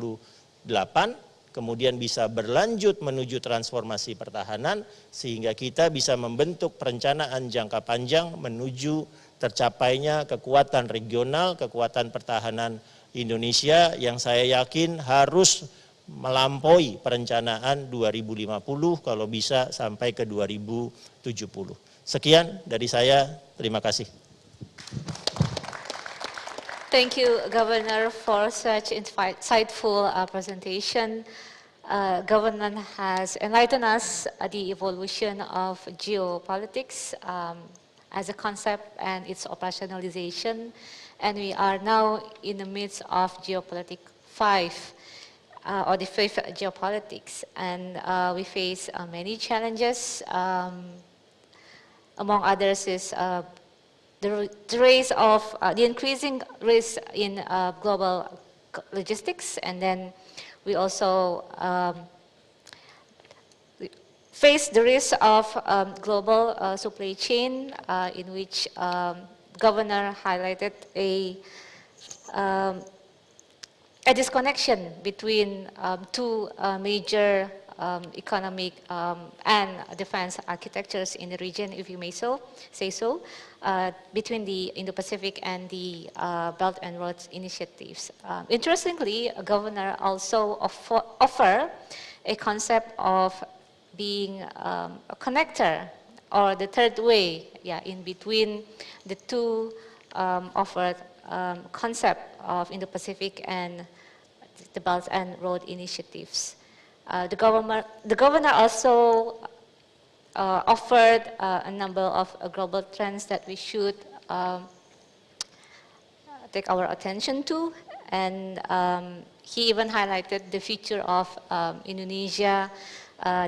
[SPEAKER 5] kemudian bisa berlanjut menuju transformasi pertahanan sehingga kita bisa membentuk perencanaan jangka panjang menuju tercapainya kekuatan regional, kekuatan pertahanan Indonesia yang saya yakin harus melampaui perencanaan 2050 kalau bisa sampai ke 2070. Sekian dari saya, terima kasih.
[SPEAKER 9] Thank you, Governor, for such insightful presentation. Governor has enlightened us the evolution of geopolitics as a concept and its operationalization. And we are now in the midst of Geopolitik 5, or the 5th Geopolitics. And we face many challenges. Among others is the increasing risk in global logistics, and then we also face the risk of global supply chain, in which Governor highlighted a disconnection between two major economic and defense architectures in the region, if you may say so, between the Indo-Pacific and the Belt and Road initiatives. Interestingly, Governor also offer a concept of being a connector or the third way, in between the two offered concept of Indo-Pacific and the Belt and Road initiatives. The governor also offered a number of global trends that we should take our attention to, and he even highlighted the future of Indonesia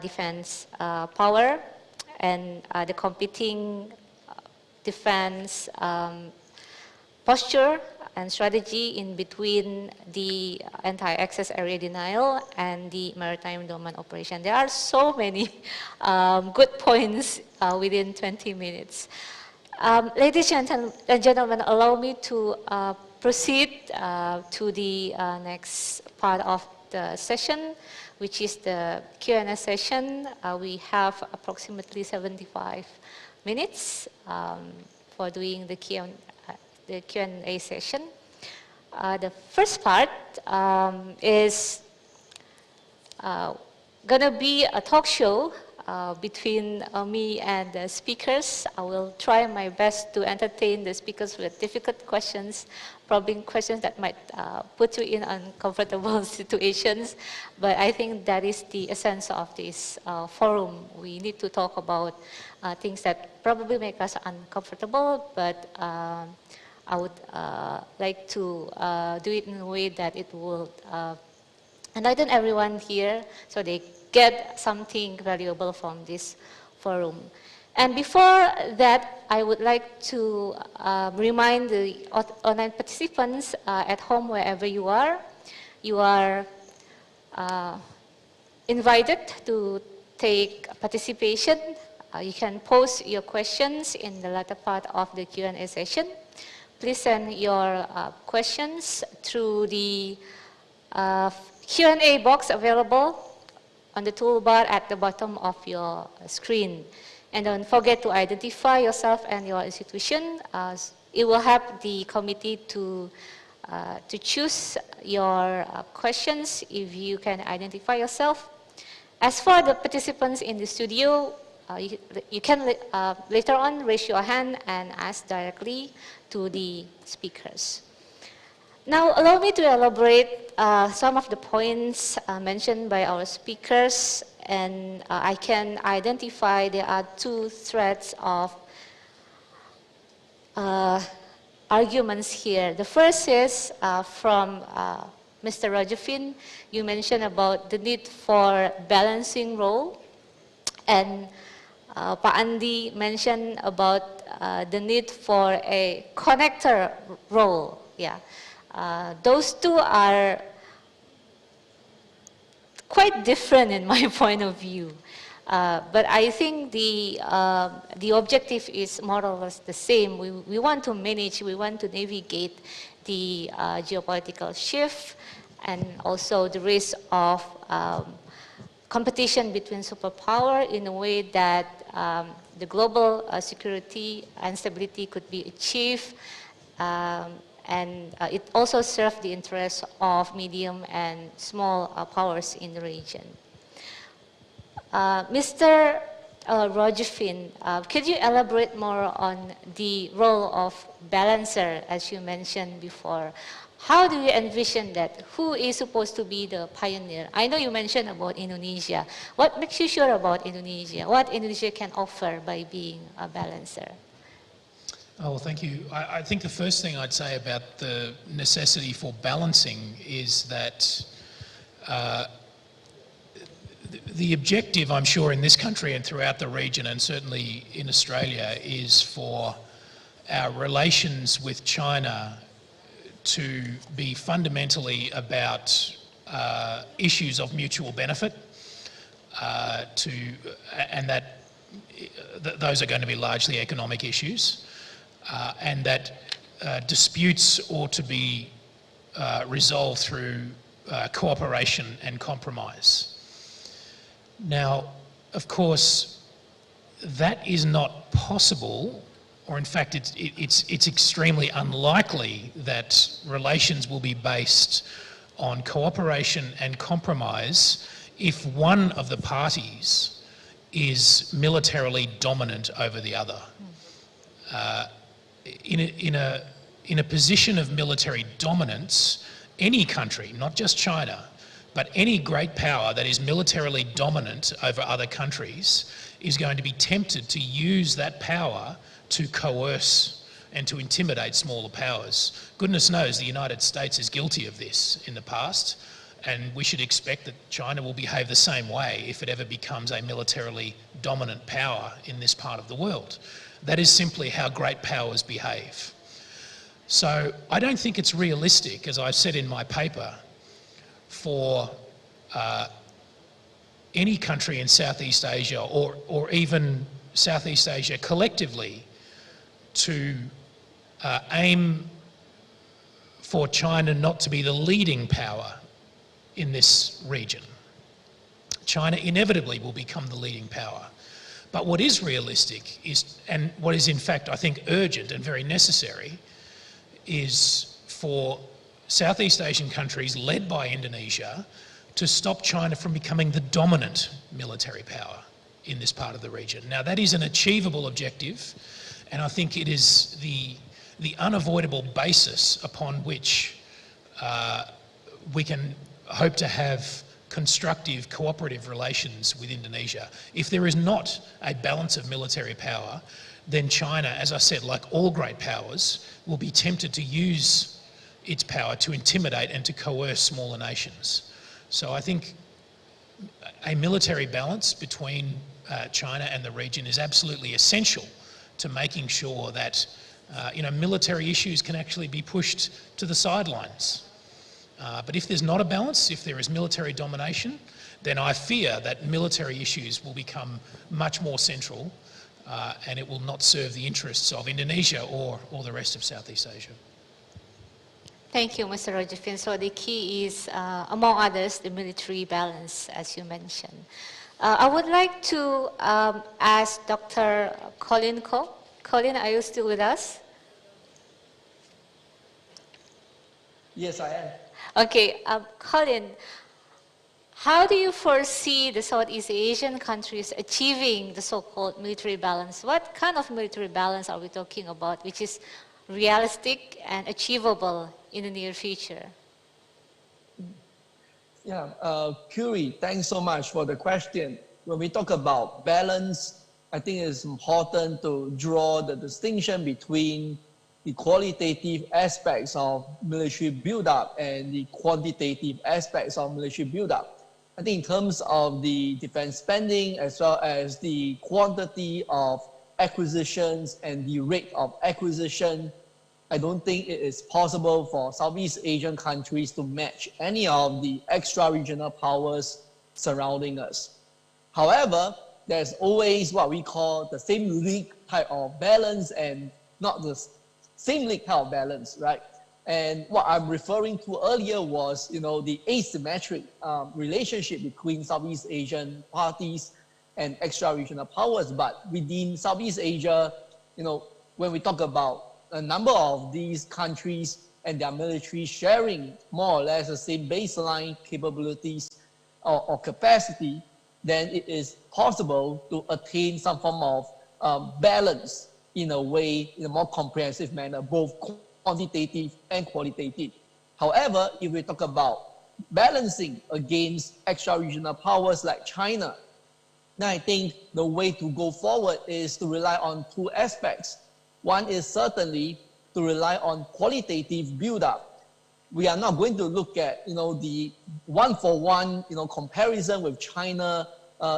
[SPEAKER 9] defense power and the competing defense posture and strategy in between the anti-access area denial and the maritime domain operation. There are so many good points within 20 minutes. Ladies and gentlemen, allow me to proceed to the next part of the session, which is the Qns session. We have approximately 75 minutes for doing the Q&A session. The first part is gonna be a talk show between me and the speakers. I will try my best to entertain the speakers with difficult questions, probably questions that might put you in uncomfortable situations. But I think that is the essence of this forum. We need to talk about things that probably make us uncomfortable, but I would like to do it in a way that it will enlighten everyone here so they get something valuable from this forum. And before that, I would like to remind the online participants at home, wherever you are invited to take participation. You can post your questions in the latter part of the Q&A session. Please send your questions through the Q&A box available on the toolbar at the bottom of your screen. And don't forget to identify yourself and your institution. It will help the committee to choose your questions if you can identify yourself. As for the participants in the studio, you can later on raise your hand and ask directly to the speakers. Now, allow me to elaborate some of the points mentioned by our speakers, and I can identify there are two threads of arguments here. The first is from Mr. Roger Finn. You mentioned about the need for balancing role, and Pak Andi mentioned about the need for a connector role. Those two are quite different in my point of view. But I think the objective is more or less the same. We want to manage, we want to navigate the geopolitical shift and also the risk of competition between superpower in a way that the global security and stability could be achieved, and it also serves the interests of medium and small powers in the region. Mr. Roger Finn, could you elaborate more on the role of balancer, as you mentioned before? How do you envision that? Who is supposed to be the pioneer? I know you mentioned about Indonesia. What makes you sure about Indonesia? What Indonesia can offer by being a balancer?
[SPEAKER 12] Oh, well, thank you. I think the first thing I'd say about the necessity for balancing is that the objective, I'm sure, in this country and throughout the region, and certainly in Australia, is for our relations with China to be fundamentally about issues of mutual benefit, and that those are going to be largely economic issues, and that disputes ought to be resolved through cooperation and compromise. Now, of course, that is not possible, or in fact it's extremely unlikely that relations will be based on cooperation and compromise if one of the parties is militarily dominant over the other. In a position of military dominance, any country, not just China, but any great power that is militarily dominant over other countries is going to be tempted to use that power to coerce and to intimidate smaller powers. Goodness knows the United States is guilty of this in the past, and we should expect that China will behave the same way if it ever becomes a militarily dominant power in this part of the world. That is simply how great powers behave. So I don't think it's realistic, as I said in my paper, for any country in Southeast Asia or even Southeast Asia collectively to aim for China not to be the leading power in this region. China inevitably will become the leading power. But what is realistic is, and what is in fact I think urgent and very necessary, is for Southeast Asian countries led by Indonesia to stop China from becoming the dominant military power in this part of the region. Now that is an achievable objective, and I think it is the unavoidable basis upon which we can hope to have constructive, cooperative relations with Indonesia. If there is not a balance of military power, then China, as I said, like all great powers, will be tempted to use its power to intimidate and to coerce smaller nations. So I think a military balance between China and the region is absolutely essential to making sure that military issues can actually be pushed to the sidelines. But if there's not a balance, if there is military domination, then I fear that military issues will become much more central, and it will not serve the interests of Indonesia or the rest of Southeast Asia.
[SPEAKER 9] Thank you, Mr. Roger Finn. So the key is, among others, the military balance, as you mentioned. I would like to ask Dr. Colin Ko. Colin, are you still with us?
[SPEAKER 11] Yes, I am.
[SPEAKER 9] Okay, Colin, how do you foresee the Southeast Asian countries achieving the so-called military balance? What kind of military balance are we talking about, which is realistic and achievable in the near future?
[SPEAKER 11] Yeah, Curie, thanks so much for the question. When we talk about balance, I think it's important to draw the distinction between the qualitative aspects of military build-up and the quantitative aspects of military build-up. I think in terms of the defense spending as well as the quantity of acquisitions and the rate of acquisition, I don't think it is possible for Southeast Asian countries to match any of the extra-regional powers surrounding us. However, there's always what we call the same league type of balance and not the same league type of balance, right? And what I'm referring to earlier was, the asymmetric relationship between Southeast Asian parties and extra-regional powers. But within Southeast Asia, when we talk about a number of these countries and their military sharing more or less the same baseline capabilities or capacity, then it is possible to attain some form of balance in a way, in a more comprehensive manner, both quantitative and qualitative. However, if we talk about balancing against extra-regional powers like China, then I think the way to go forward is to rely on two aspects. One is certainly to rely on qualitative build-up. We are not going to look at, the one-for-one, comparison with China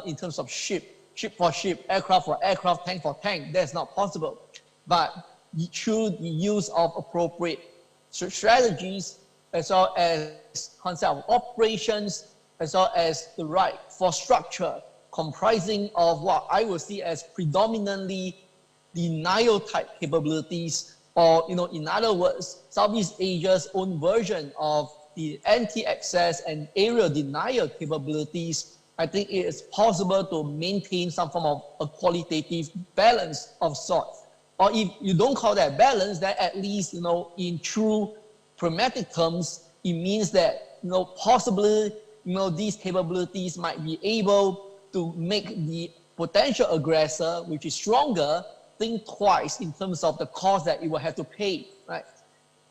[SPEAKER 11] in terms of ship for ship, aircraft for aircraft, tank for tank. That's not possible. But through the use of appropriate strategies, as well as concept of operations, as well as the right force structure comprising of what I will see as predominantly denial type capabilities, or in other words, Southeast Asia's own version of the anti-access and aerial denial capabilities. I think it is possible to maintain some form of a qualitative balance of sorts. Or if you don't call that balance, then at least, in true pragmatic terms, it means that, possibly, these capabilities might be able to make the potential aggressor, which is stronger, think twice in terms of the cost that it will have to pay, right?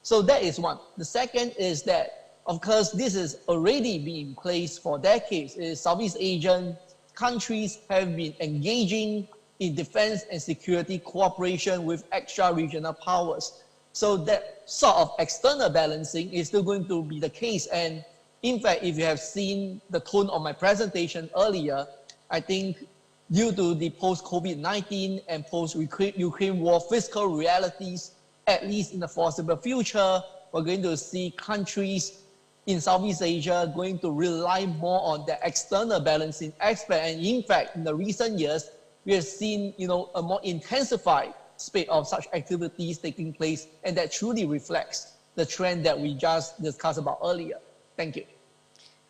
[SPEAKER 11] So that is one. The second is that, of course, this is already been in place for decades. Southeast Asian countries have been engaging in defense and security cooperation with extra-regional powers. So that sort of external balancing is still going to be the case. And in fact, if you have seen the tone of my presentation earlier, I think due to the post-COVID-19 and post-Ukraine war fiscal realities, at least in the foreseeable future, we're going to see countries in Southeast Asia going to rely more on the external balancing aspect. And in fact, in the recent years, we have seen, a more intensified spate of such activities taking place, and that truly reflects the trend that we just discussed about earlier. Thank you.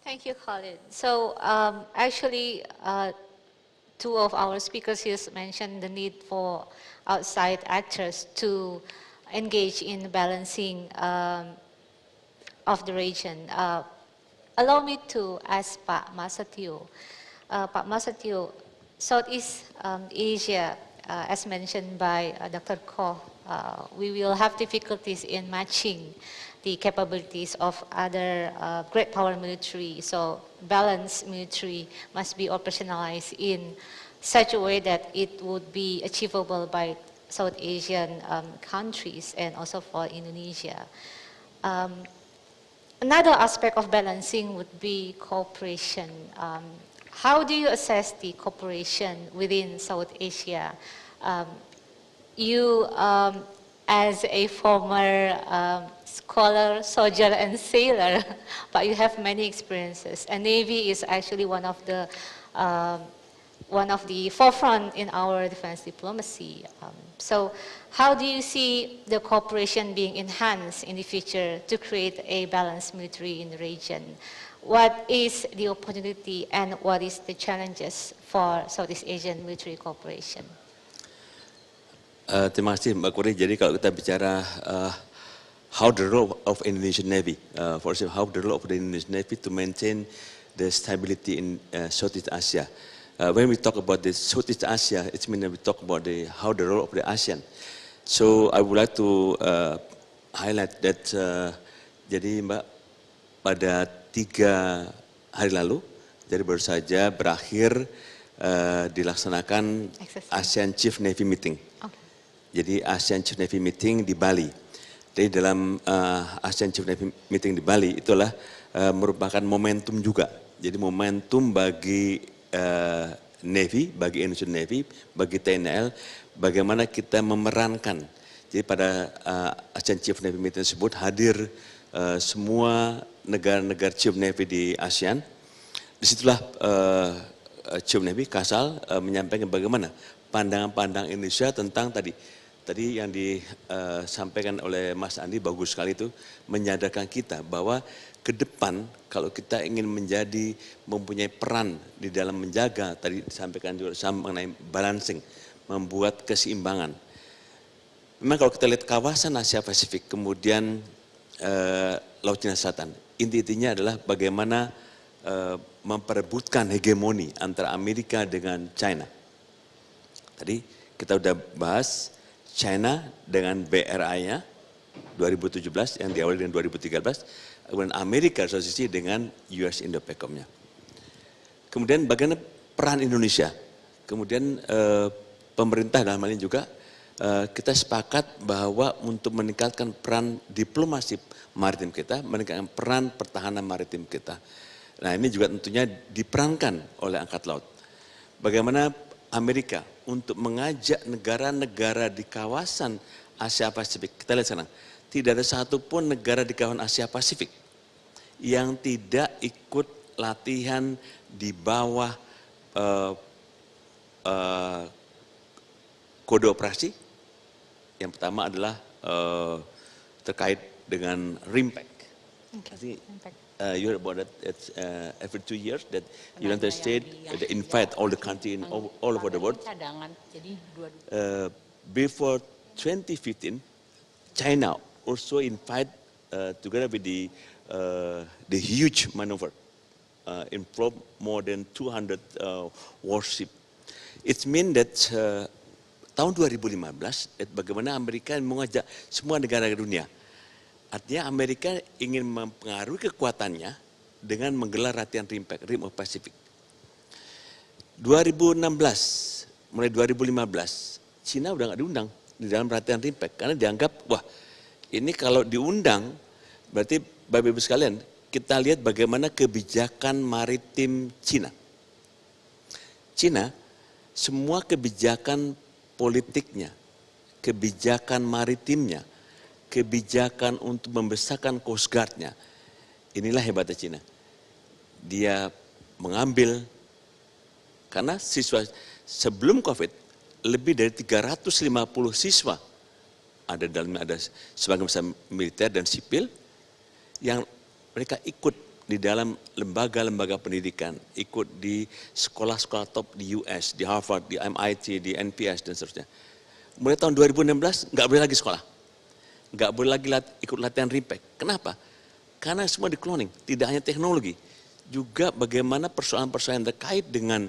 [SPEAKER 9] Thank you, Colin. So actually, two of our speakers here mentioned the need for outside actors to engage in balancing of the region. Allow me to ask Pak Masatio. Pak Masatio, Southeast Asia, as mentioned by Dr. Koh, we will have difficulties in matching the capabilities of other great power military. So balanced military must be operationalized in such a way that it would be achievable by South Asian countries and also for Indonesia. Another aspect of balancing would be cooperation. How do you assess the cooperation within South Asia? You, as a former scholar, soldier, and sailor, but you have many experiences. And Navy is actually one of the forefront in our defense diplomacy. So how do you see the cooperation being enhanced in the future to create a balanced military in the region? What is the opportunity and what is the challenges for Southeast Asian military cooperation?
[SPEAKER 10] Terima kasih Mbak Kuri. Jadi kalau kita bicara how the role of Indonesian Navy, for example, how the role of the Indonesian Navy to maintain the stability in Southeast Asia. When we talk about the Southeast Asia, it means we talk about how the role of the ASEAN. So I would like to highlight that. Jadi Mbak, pada 3 hari lalu, jadi baru saja berakhir dilaksanakan ASEAN Chief Navy Meeting. Okay. Jadi ASEAN Chief Navy Meeting di Bali. Jadi dalam ASEAN Chief Navy Meeting di Bali itulah merupakan momentum juga. Jadi momentum bagi Navy, bagi Indonesian Navy, bagi TNL, bagaimana kita memerankan. Jadi pada ASEAN Chief Navy Meeting tersebut hadir semua negara-negara Chief Navy di ASEAN. Disitulah Chief Navy Kasal menyampaikan bagaimana pandangan-pandangan Indonesia tentang tadi yang disampaikan oleh Mas Andi bagus sekali itu, menyadarkan kita bahwa ke depan kalau kita ingin mempunyai peran di dalam menjaga, tadi disampaikan juga mengenai balancing, membuat keseimbangan. Memang kalau kita lihat kawasan Asia Pasifik, kemudian Laut Cina Selatan, intinya adalah bagaimana memperebutkan hegemoni antara Amerika dengan China. Tadi kita udah bahas China dengan BRI-nya 2017 yang diawali dengan 2013, kemudian Amerika asosiasi dengan US Indo-PACOM-nya. Kemudian bagaimana peran Indonesia? Kemudian pemerintah dalam hal ini juga kita sepakat bahwa untuk meningkatkan peran diplomasi maritim kita, meningkatkan peran pertahanan maritim kita. Nah ini juga tentunya diperankan oleh Angkatan Laut. Bagaimana Amerika untuk mengajak negara-negara di kawasan Asia Pasifik. Kita lihat sekarang, tidak ada satupun negara di kawasan Asia Pasifik yang tidak ikut latihan di bawah kode operasi. Yang pertama adalah terkait dengan RIMPAC. You heard about that. It's every 2 years that United States they invite all the countries in all over the world. Before 2015, China also invite together with the huge maneuver involve more than 200 warship. It means that tahun 2015 bagaimana Amerika mengajak semua negara dunia. Artinya Amerika ingin mempengaruhi kekuatannya dengan menggelar latihan RIMPAC, Rim of Pacific. 2016, mulai 2015, Cina udah nggak diundang di dalam latihan RIMPAC karena dianggap, wah ini kalau diundang berarti Bapak Ibu sekalian, kita lihat bagaimana kebijakan maritim Cina. Cina, semua kebijakan politiknya, kebijakan maritimnya, kebijakan untuk membesarkan Coast Guard-nya. Inilah hebatnya Cina. Dia mengambil, karena siswa sebelum COVID, lebih dari 350 siswa ada dalamnya, ada sebagai militer dan sipil, yang mereka ikut di dalam lembaga-lembaga pendidikan, ikut di sekolah-sekolah top di US, di Harvard, di MIT, di NPS, dan seterusnya. Mulai tahun 2016, nggak boleh lagi sekolah. Nggak boleh lagi ikut latihan RIMPAC. Kenapa? Karena semua di cloning, tidak hanya teknologi, juga bagaimana persoalan-persoalan terkait dengan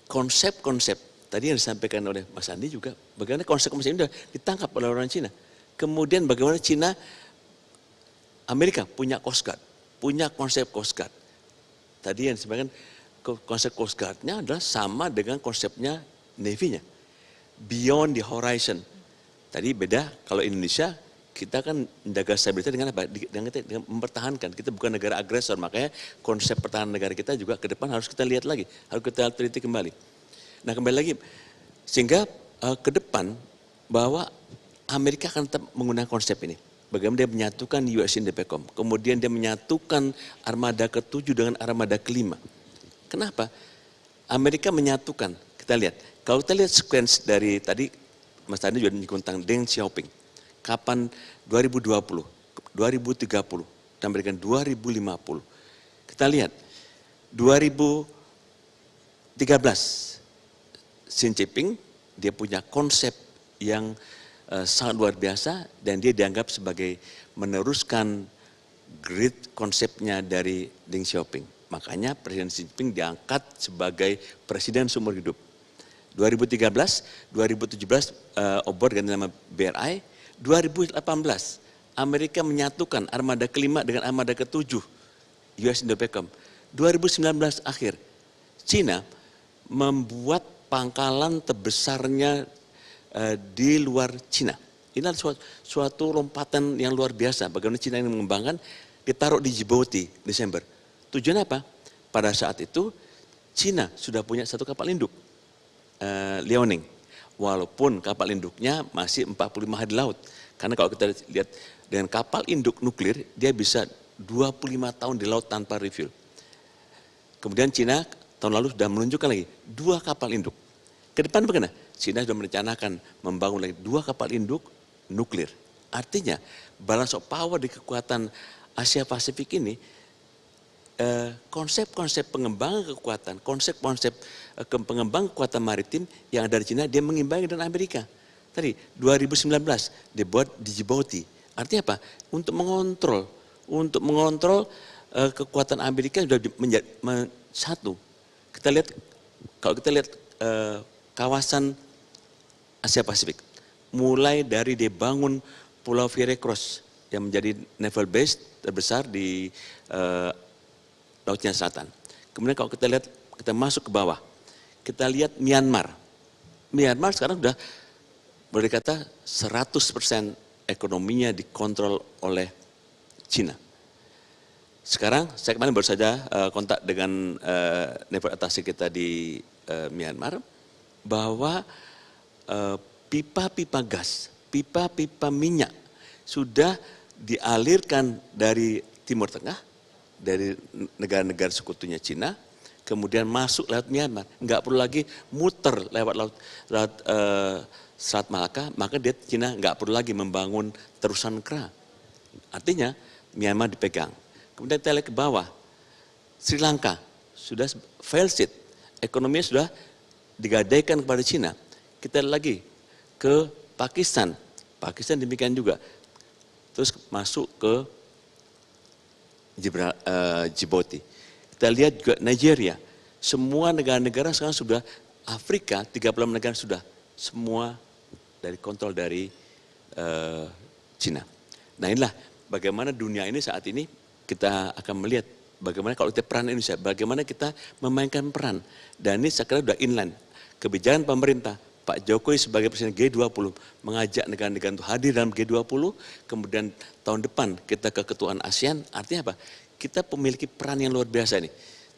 [SPEAKER 10] konsep-konsep tadi yang disampaikan oleh Mas Andi juga, bagaimana konsep-konsep ini sudah ditangkap oleh orang Cina. Kemudian bagaimana Cina, Amerika punya Coast Guard, punya konsep Coast Guard. Tadi yang disampaikan konsep Coast Guard-nya adalah sama dengan konsepnya Navy-nya, beyond the horizon. Tadi beda, kalau Indonesia kita kan menjaga stabilitas dengan apa? Dengan mempertahankan, kita bukan negara agresor, makanya konsep pertahanan negara kita juga ke depan harus kita lihat lagi, harus kita teliti kembali. Nah kembali lagi, sehingga ke depan bahwa Amerika akan tetap menggunakan konsep ini. Bagaimana dia menyatukan US Indo-PACOM, kemudian dia menyatukan armada ke-7 dengan armada ke-5. Kenapa? Amerika menyatukan, kita lihat, kalau kita lihat sequence dari tadi, Mas Andi juga menyinggung tentang Deng Xiaoping. Kapan 2020, 2030, sampai dengan 2050. Kita lihat, 2013, Xi Jinping, dia punya konsep yang sangat luar biasa dan dia dianggap sebagai meneruskan great konsepnya dari Deng Xiaoping. Makanya Presiden Xi Jinping diangkat sebagai presiden seumur hidup. 2013, 2017 obor ganti nama BRI, 2018 Amerika menyatukan armada ke-5 dengan armada ke-7 US Indo-PACOM. 2019 akhir, Cina membuat pangkalan terbesarnya di luar Cina. Ini adalah suatu lompatan yang luar biasa. Bagaimana Cina ini mengembangkan, ditaruh di Djibouti Desember. Tujuan apa? Pada saat itu Cina sudah punya satu kapal induk, Liaoning. Walaupun kapal induknya masih 45 hari di laut. Karena kalau kita lihat dengan kapal induk nuklir, dia bisa 25 tahun di laut tanpa refuel. Kemudian Cina tahun lalu sudah menunjukkan lagi 2 kapal induk. Ke depan bagaimana? Cina sudah merencanakan membangun lagi 2 kapal induk nuklir. Artinya balance of power di kekuatan Asia Pasifik ini, konsep-konsep pengembangan kekuatan, konsep-konsep pengembangan kekuatan maritim yang ada di Cina, dia mengimbangi dengan Amerika. Tadi 2019 dibuat di Djibouti. Artinya apa? Untuk mengontrol kekuatan Amerika sudah menjadi satu. Kita lihat, kalau kita lihat kawasan Asia Pasifik, mulai dari dibangun Pulau Veracruz yang menjadi naval base terbesar di Laut Cina Selatan. Kemudian kalau kita lihat, kita masuk ke bawah, kita lihat Myanmar. Myanmar sekarang sudah boleh dikata 100% ekonominya dikontrol oleh Cina. Sekarang saya kemarin baru saja kontak dengan naval attaché kita di Myanmar, bahwa pipa-pipa gas, pipa-pipa minyak sudah dialirkan dari Timur Tengah, dari negara-negara sekutunya Cina, kemudian masuk lewat Myanmar. Nggak perlu lagi muter lewat Selat Malaka, maka dia Cina nggak perlu lagi membangun terusan kera. Artinya Myanmar dipegang. Kemudian kita lihat ke bawah, Sri Lanka sudah fail state, ekonominya sudah digadaikan kepada Cina. Kita lihat lagi ke Pakistan, Pakistan demikian juga. Terus masuk ke Djibouti. Kita lihat juga Nigeria, semua negara-negara sekarang sudah, Afrika 36 negara sudah, semua dari kontrol dari Cina. Nah inilah bagaimana dunia ini saat ini kita akan melihat bagaimana kalau kita peran Indonesia, bagaimana kita memainkan peran. Dan ini saya kira sudah inline. Kebijakan pemerintah, Pak Jokowi sebagai Presiden G20 mengajak negara-negara untuk hadir dalam G20, kemudian tahun depan kita ke ketuaan ASEAN, artinya apa? Kita memiliki peran yang luar biasa nih.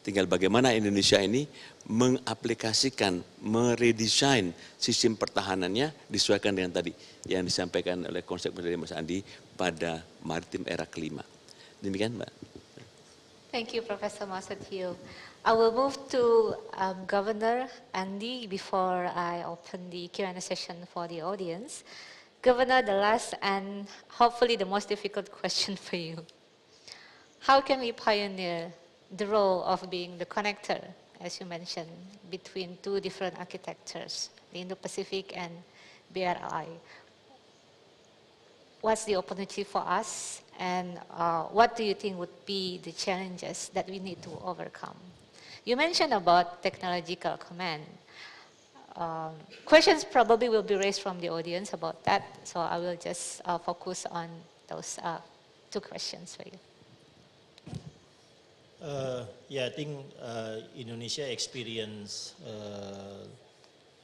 [SPEAKER 10] Tinggal bagaimana Indonesia ini mengaplikasikan, meredesain sistem pertahanannya disesuaikan dengan tadi yang disampaikan oleh konsep dari Mas Andi pada maritim era kelima. Demikian Mbak.
[SPEAKER 9] Thank you, Professor Masatio. I will move to Governor Andi before I open the Q&A session for the audience. Governor, the last and hopefully the most difficult question for you. How can we pioneer the role of being the connector, as you mentioned, between two different architectures, the Indo-Pacific and BRI? What's the opportunity for us, and what do you think would be the challenges that we need to overcome? You mentioned about technological command. Questions probably will be raised from the audience about that, so I will just focus on those 2 questions for you.
[SPEAKER 5] Yeah, I think Indonesia experienced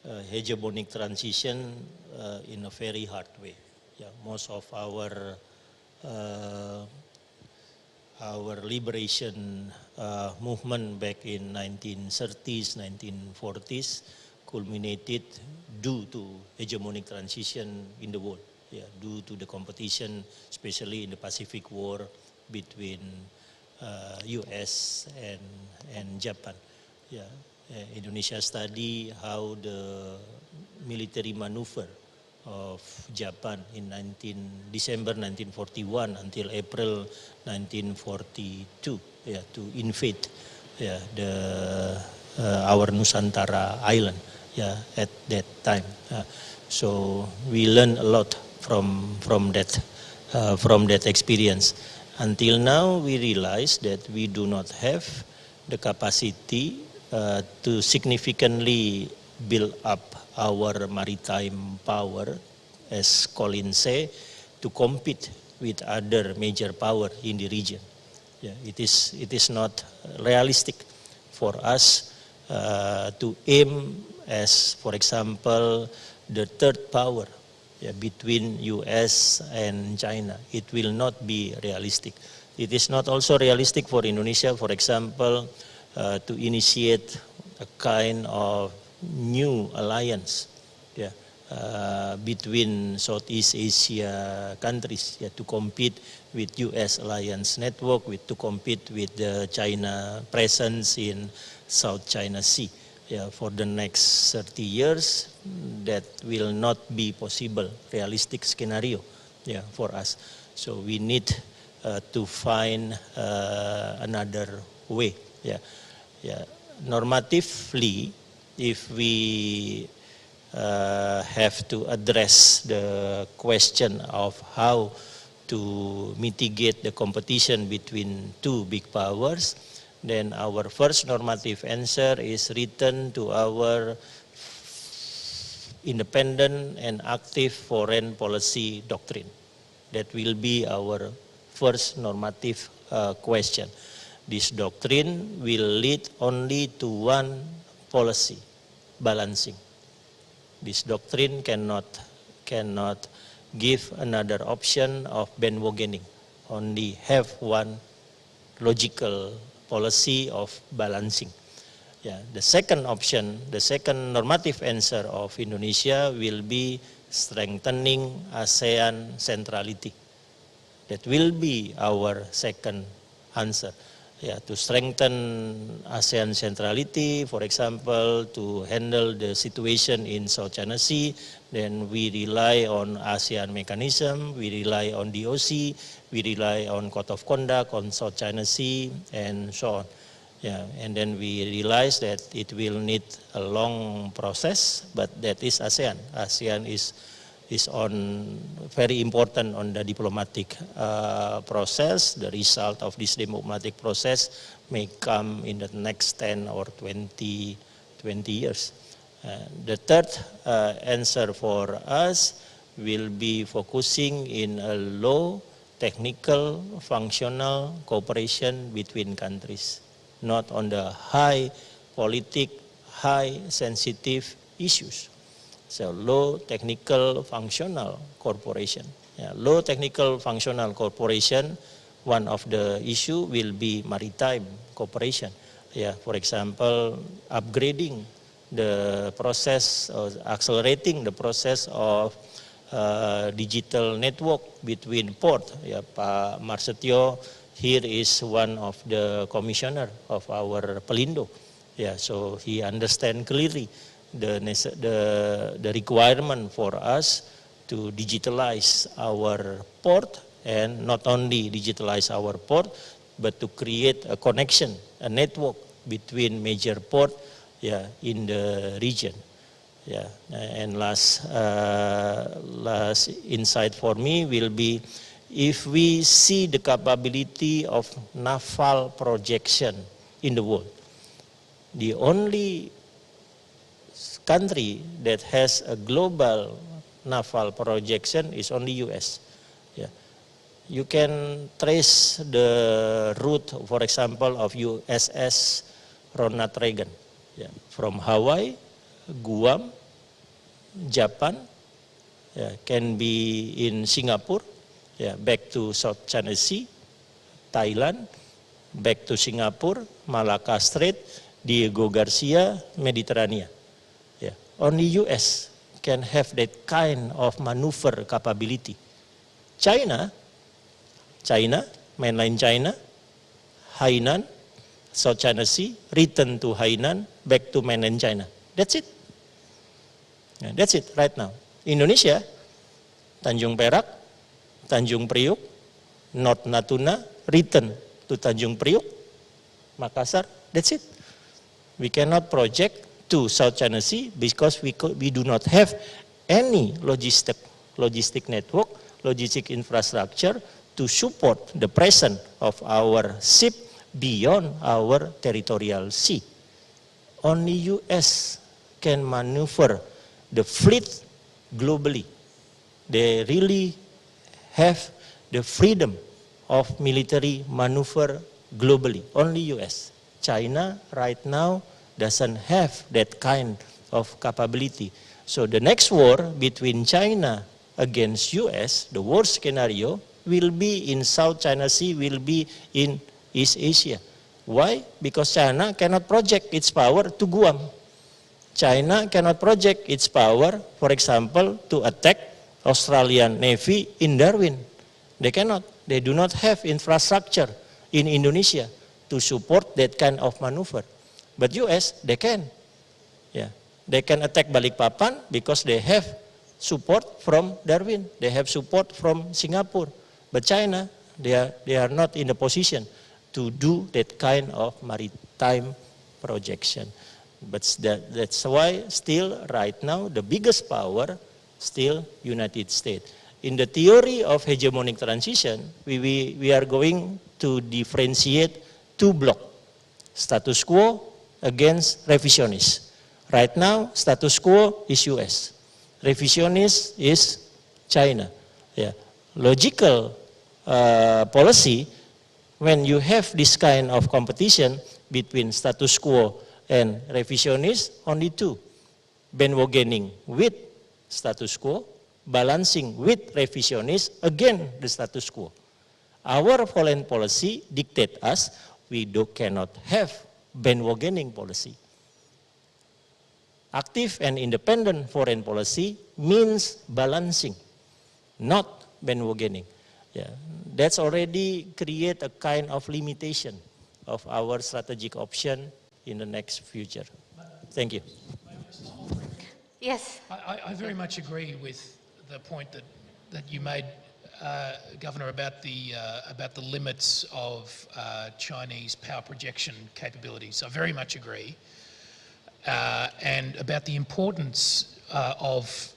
[SPEAKER 5] hegemonic transition in a very hard way. Yeah, most of our liberation movement back in 1930s, 1940s culminated due to hegemonic transition in the world. Yeah, due to the competition, especially in the Pacific War between US and Japan. Yeah, Indonesia study how the military maneuver of Japan in December 1941 until April 1942, yeah, to invade, yeah, our Nusantara island, yeah, at that time. So we learned a lot from that experience. Until now, we realize that we do not have the capacity to significantly build up our maritime power, as Colin said, to compete with other major power in the region. Yeah, it is not realistic for us to aim as, for example, the third power, yeah, between US and China. It will not be realistic. It is not also realistic for Indonesia, for example, to initiate a kind of new alliance, yeah, between Southeast Asia countries, to compete with U.S. alliance network, to compete with the China presence in South China Sea. For the next 30 years, that will not be possible, realistic scenario, for us. So we need to find another way. Normatively, if we have to address the question of how to mitigate the competition between two big powers, then our first normative answer is return to our independent and active foreign policy doctrine. That will be our first normative question. This doctrine will lead only to one policy, balancing. This doctrine cannot give another option of bandwagoning, only have one logical policy of balancing. The second option, the second normative answer of Indonesia will be strengthening ASEAN centrality. That will be our second answer. To strengthen ASEAN centrality, for example, to handle the situation in South China Sea, then we rely on ASEAN mechanism, we rely on DOC, we rely on Code of Conduct on South China Sea, and so on. And then we realize that it will need a long process, but that is ASEAN. ASEAN is on very important on the diplomatic process. The result of this diplomatic process may come in the next 10 or 20 years. The third answer for us will be focusing in a low technical functional cooperation between countries, not on the high politic, high sensitive issues. So low technical functional cooperation. Low technical functional cooperation, one of the issue will be maritime cooperation. For example, upgrading the process, or accelerating the process of digital network between port. Pak Marsetio here is one of the commissioner of our Pelindo. So he understands clearly the requirement for us to digitalize our port, and not only digitalize our port, but to create a connection, a network between major port in the region. And last insight for me will be, if we see the capability of naval projection in the world, the only country that has a global naval projection is only US. You can trace the route, for example, of USS Ronald Reagan, from Hawaii, Guam, Japan, can be in Singapore, back to South China Sea, Thailand, back to Singapore, Malacca Strait, Diego Garcia, Mediterranean. Only US can have that kind of maneuver capability. China, mainland China, Hainan, South China Sea, return to Hainan, back to mainland China. That's it. That's it right now. Indonesia, Tanjung Perak, Tanjung Priuk, North Natuna, return to Tanjung Priuk, Makassar. That's it. We cannot project to South China Sea because we do not have any logistic network, logistic infrastructure to support the presence of our ship beyond our territorial sea. Only US can maneuver the fleet globally. They really have the freedom of military maneuver globally. Only US. China right now doesn't have that kind of capability. So the next war between China against US, the worst scenario, will be in South China Sea, will be in East Asia. Why? Because China cannot project its power to Guam, China cannot project its power, for example, to attack Australian Navy in Darwin. They cannot. They do not have infrastructure in Indonesia to support that kind of maneuver. But US, they can. Yeah. They can attack Balikpapan because they have support from Darwin. They have support from Singapore. But China, they are not in a position to do that kind of maritime projection. But that's why still right now the biggest power still United States. In the theory of hegemonic transition, we are going to differentiate two blocks, status quo against revisionist. Right now, status quo is US. Revisionist is China. Yeah. Logical policy, when you have this kind of competition between status quo and revisionist, only two. Bandwagoning with status quo, balancing with revisionist, again the status quo. Our foreign policy dictate us, we cannot have bandwagoning policy. Active and independent foreign policy means balancing, not bandwagoning. Yeah. That's already create a kind of limitation of our strategic option in the next future. Thank you.
[SPEAKER 9] Yes.
[SPEAKER 12] I very much agree with the point that you made, Governor, about the limits of Chinese power projection capabilities. I very much agree. And about the importance of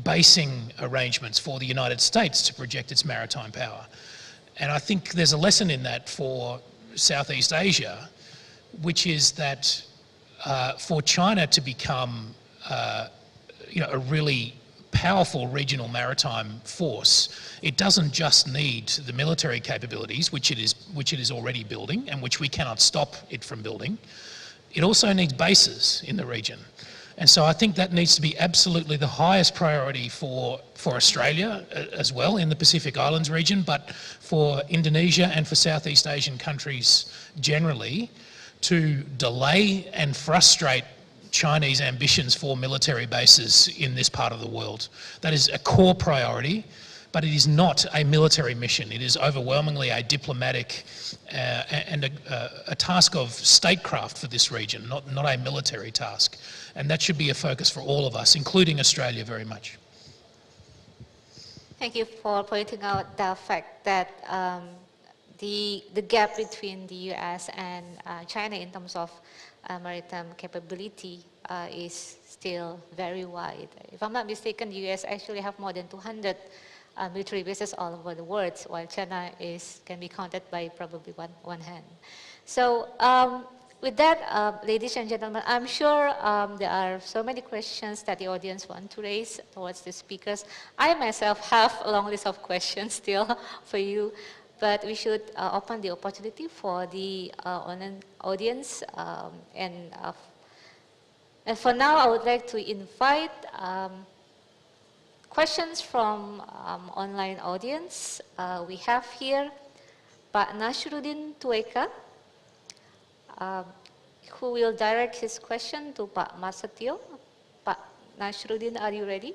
[SPEAKER 12] basing arrangements for the United States to project its maritime power. And I think there's a lesson in that for Southeast Asia, which is that for China to become a really powerful regional maritime force, it doesn't just need the military capabilities, which it is already building and which we cannot stop it from building. It also needs bases in the region. And so I think that needs to be absolutely the highest priority for Australia as well in the Pacific Islands region, but for Indonesia and for Southeast Asian countries generally, to delay and frustrate Chinese ambitions for military bases in this part of the world. That is a core priority, but it is not a military mission. It is overwhelmingly a diplomatic and a task of statecraft for this region, not a military task. And that should be a focus for all of us, including Australia, very much.
[SPEAKER 9] Thank you for pointing out the fact that the gap between the US and China in terms of maritime capability is still very wide. If I'm not mistaken, the US actually have more than 200 military bases all over the world, while China can be counted by probably one hand. So with that, ladies and gentlemen, I'm sure there are so many questions that the audience want to raise towards the speakers. I myself have a long list of questions still for you, but we should open the opportunity for the audience. And for now, I would like to invite questions from online audience. We have here Pak Nasruddin Tueka, who will direct his question to Pak Masetio. Pak Nasruddin, are you ready?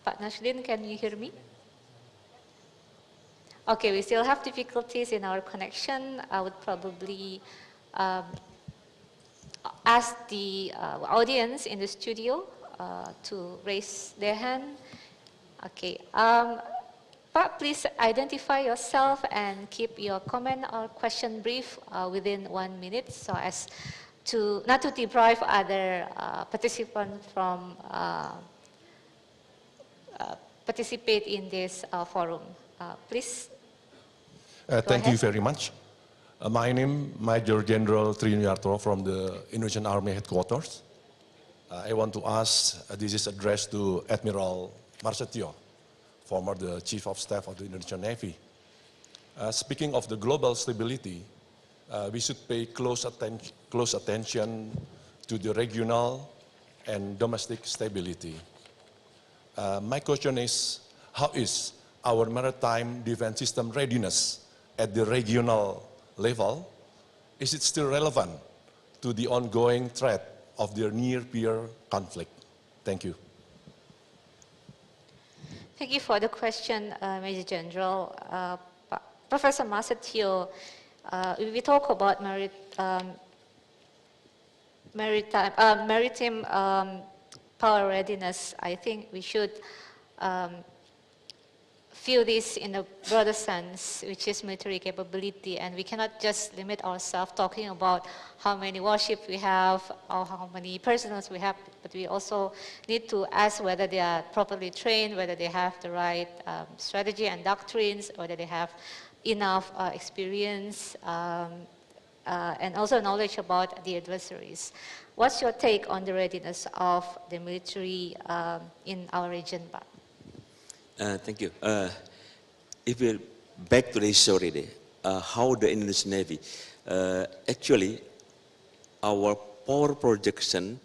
[SPEAKER 9] Pak Nasruddin, can you hear me? Okay, we still have difficulties in our connection. I would probably ask the audience in the studio to raise their hand. Okay. Pak, please identify yourself and keep your comment or question brief within 1 minute, so as to not to deprive other participants from participate in this forum. Please.
[SPEAKER 13] Thank you very much. My name is Major General Triniarto from the Indonesian Army Headquarters. I want to ask, this is addressed to Admiral Masetio, former the Chief of Staff of the Indonesian Navy. Speaking of the global stability, we should pay close attention to the regional and domestic stability. My question is, how is our maritime defense system readiness at the regional level is it still relevant to the ongoing threat of the near-peer conflict? Thank you.
[SPEAKER 9] Thank you for the question, Major General. Professor Masa, if we talk about maritime power readiness, I think we should view this in a broader sense, which is military capability, and we cannot just limit ourselves talking about how many warships we have or how many personnel we have, but we also need to ask whether they are properly trained, whether they have the right strategy and doctrines, whether they have enough experience, and also knowledge about the adversaries. What's your take on the readiness of the military in our region, Pak?
[SPEAKER 10] Thank you. If we back to the history, how the Indonesian Navy, actually, our power projection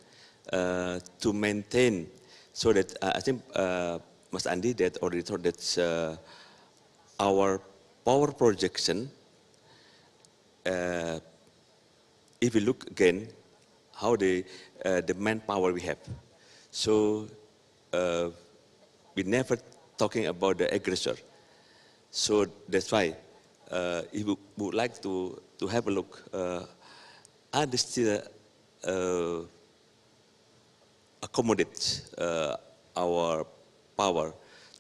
[SPEAKER 10] to maintain, so that I think Mas Andi that already thought that our power projection, if we look again, how the manpower we have. So we never talking about the aggressor. So that's why if we would like to have a look, are they still accommodate our power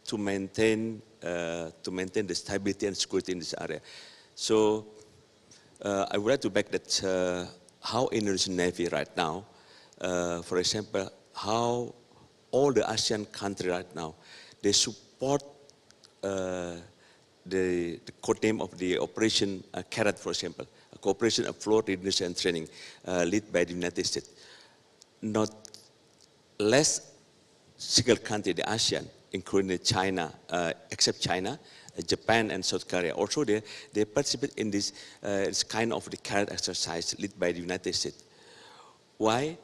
[SPEAKER 10] to maintain the stability and security in this area. So I would like to back that how Indonesian Navy right now, for example, how all the ASEAN countries right now, they support the code name of the Operation Carrot, for example, a cooperation of floor readiness and training led by the United States. Not less single country, the ASEAN, including China, except China, Japan and South Korea. Also they participate in this kind of the carrot exercise led by the United States. Why?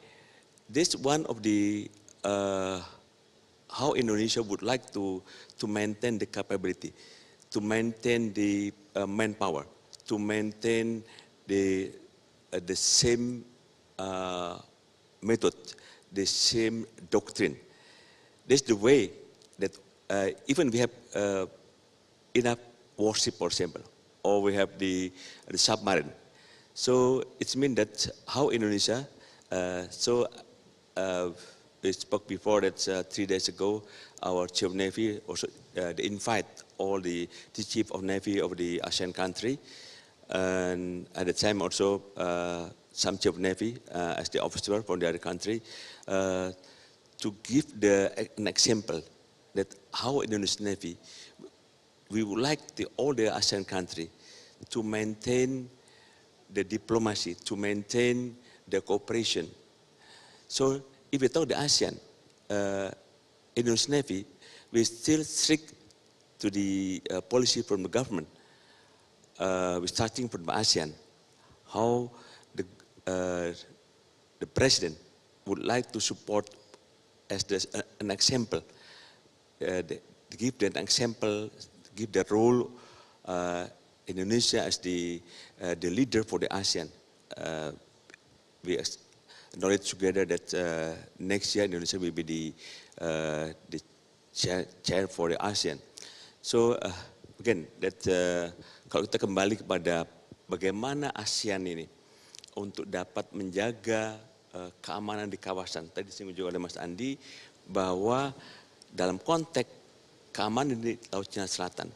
[SPEAKER 10] This one of the how Indonesia would like to maintain the capability, to maintain the manpower, to maintain the same method, the same doctrine. This is the way that even we have enough warship, for example, or we have the submarine. So it means that how Indonesia, we spoke before that 3 days ago, our Chief of Navy also they invite all the Chief of Navy of the ASEAN country, and at the time also some Chief of Navy as the officer from the other country to give an example that how Indonesian Navy, we would like all the ASEAN country to maintain the diplomacy, to maintain the cooperation. So if we talk the ASEAN, Indonesian Navy, we still strict to the policy from the government. We're starting from ASEAN, how the president would like to support as an example, to give an example, give the role Indonesia as the leader for the ASEAN. We acknowledge together that next year Indonesia will be the chair for the ASEAN. So again, that kalau kita kembali kepada bagaimana ASEAN ini untuk dapat menjaga keamanan di kawasan. Tadi disinggung juga oleh Mas Andi bahwa dalam konteks keamanan di Laut Cina Selatan,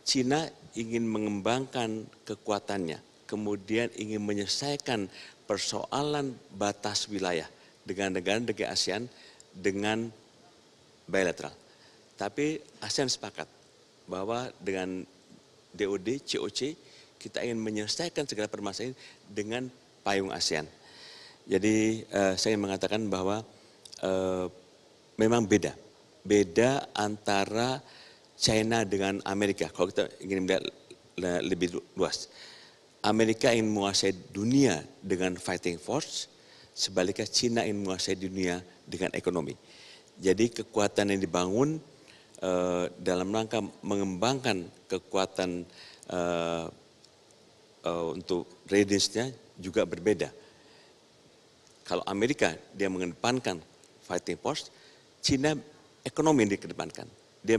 [SPEAKER 10] Cina ingin mengembangkan kekuatannya, kemudian ingin menyelesaikan persoalan batas wilayah dengan negara-negara ASEAN dengan bilateral. Tapi ASEAN sepakat bahwa dengan DOD, COC, kita ingin menyelesaikan segala permasalahan dengan payung ASEAN. Jadi saya ingin mengatakan bahwa memang beda antara China dengan Amerika. Kalau kita ingin melihat lebih luas, Amerika ingin menguasai dunia dengan fighting force, sebaliknya China ingin menguasai dunia dengan ekonomi. Jadi kekuatan yang dibangun dalam rangka mengembangkan kekuatan untuk readiness-nya juga berbeda. Kalau Amerika dia mengedepankan fighting force, Cina ekonomi yang dikedepankan. Dia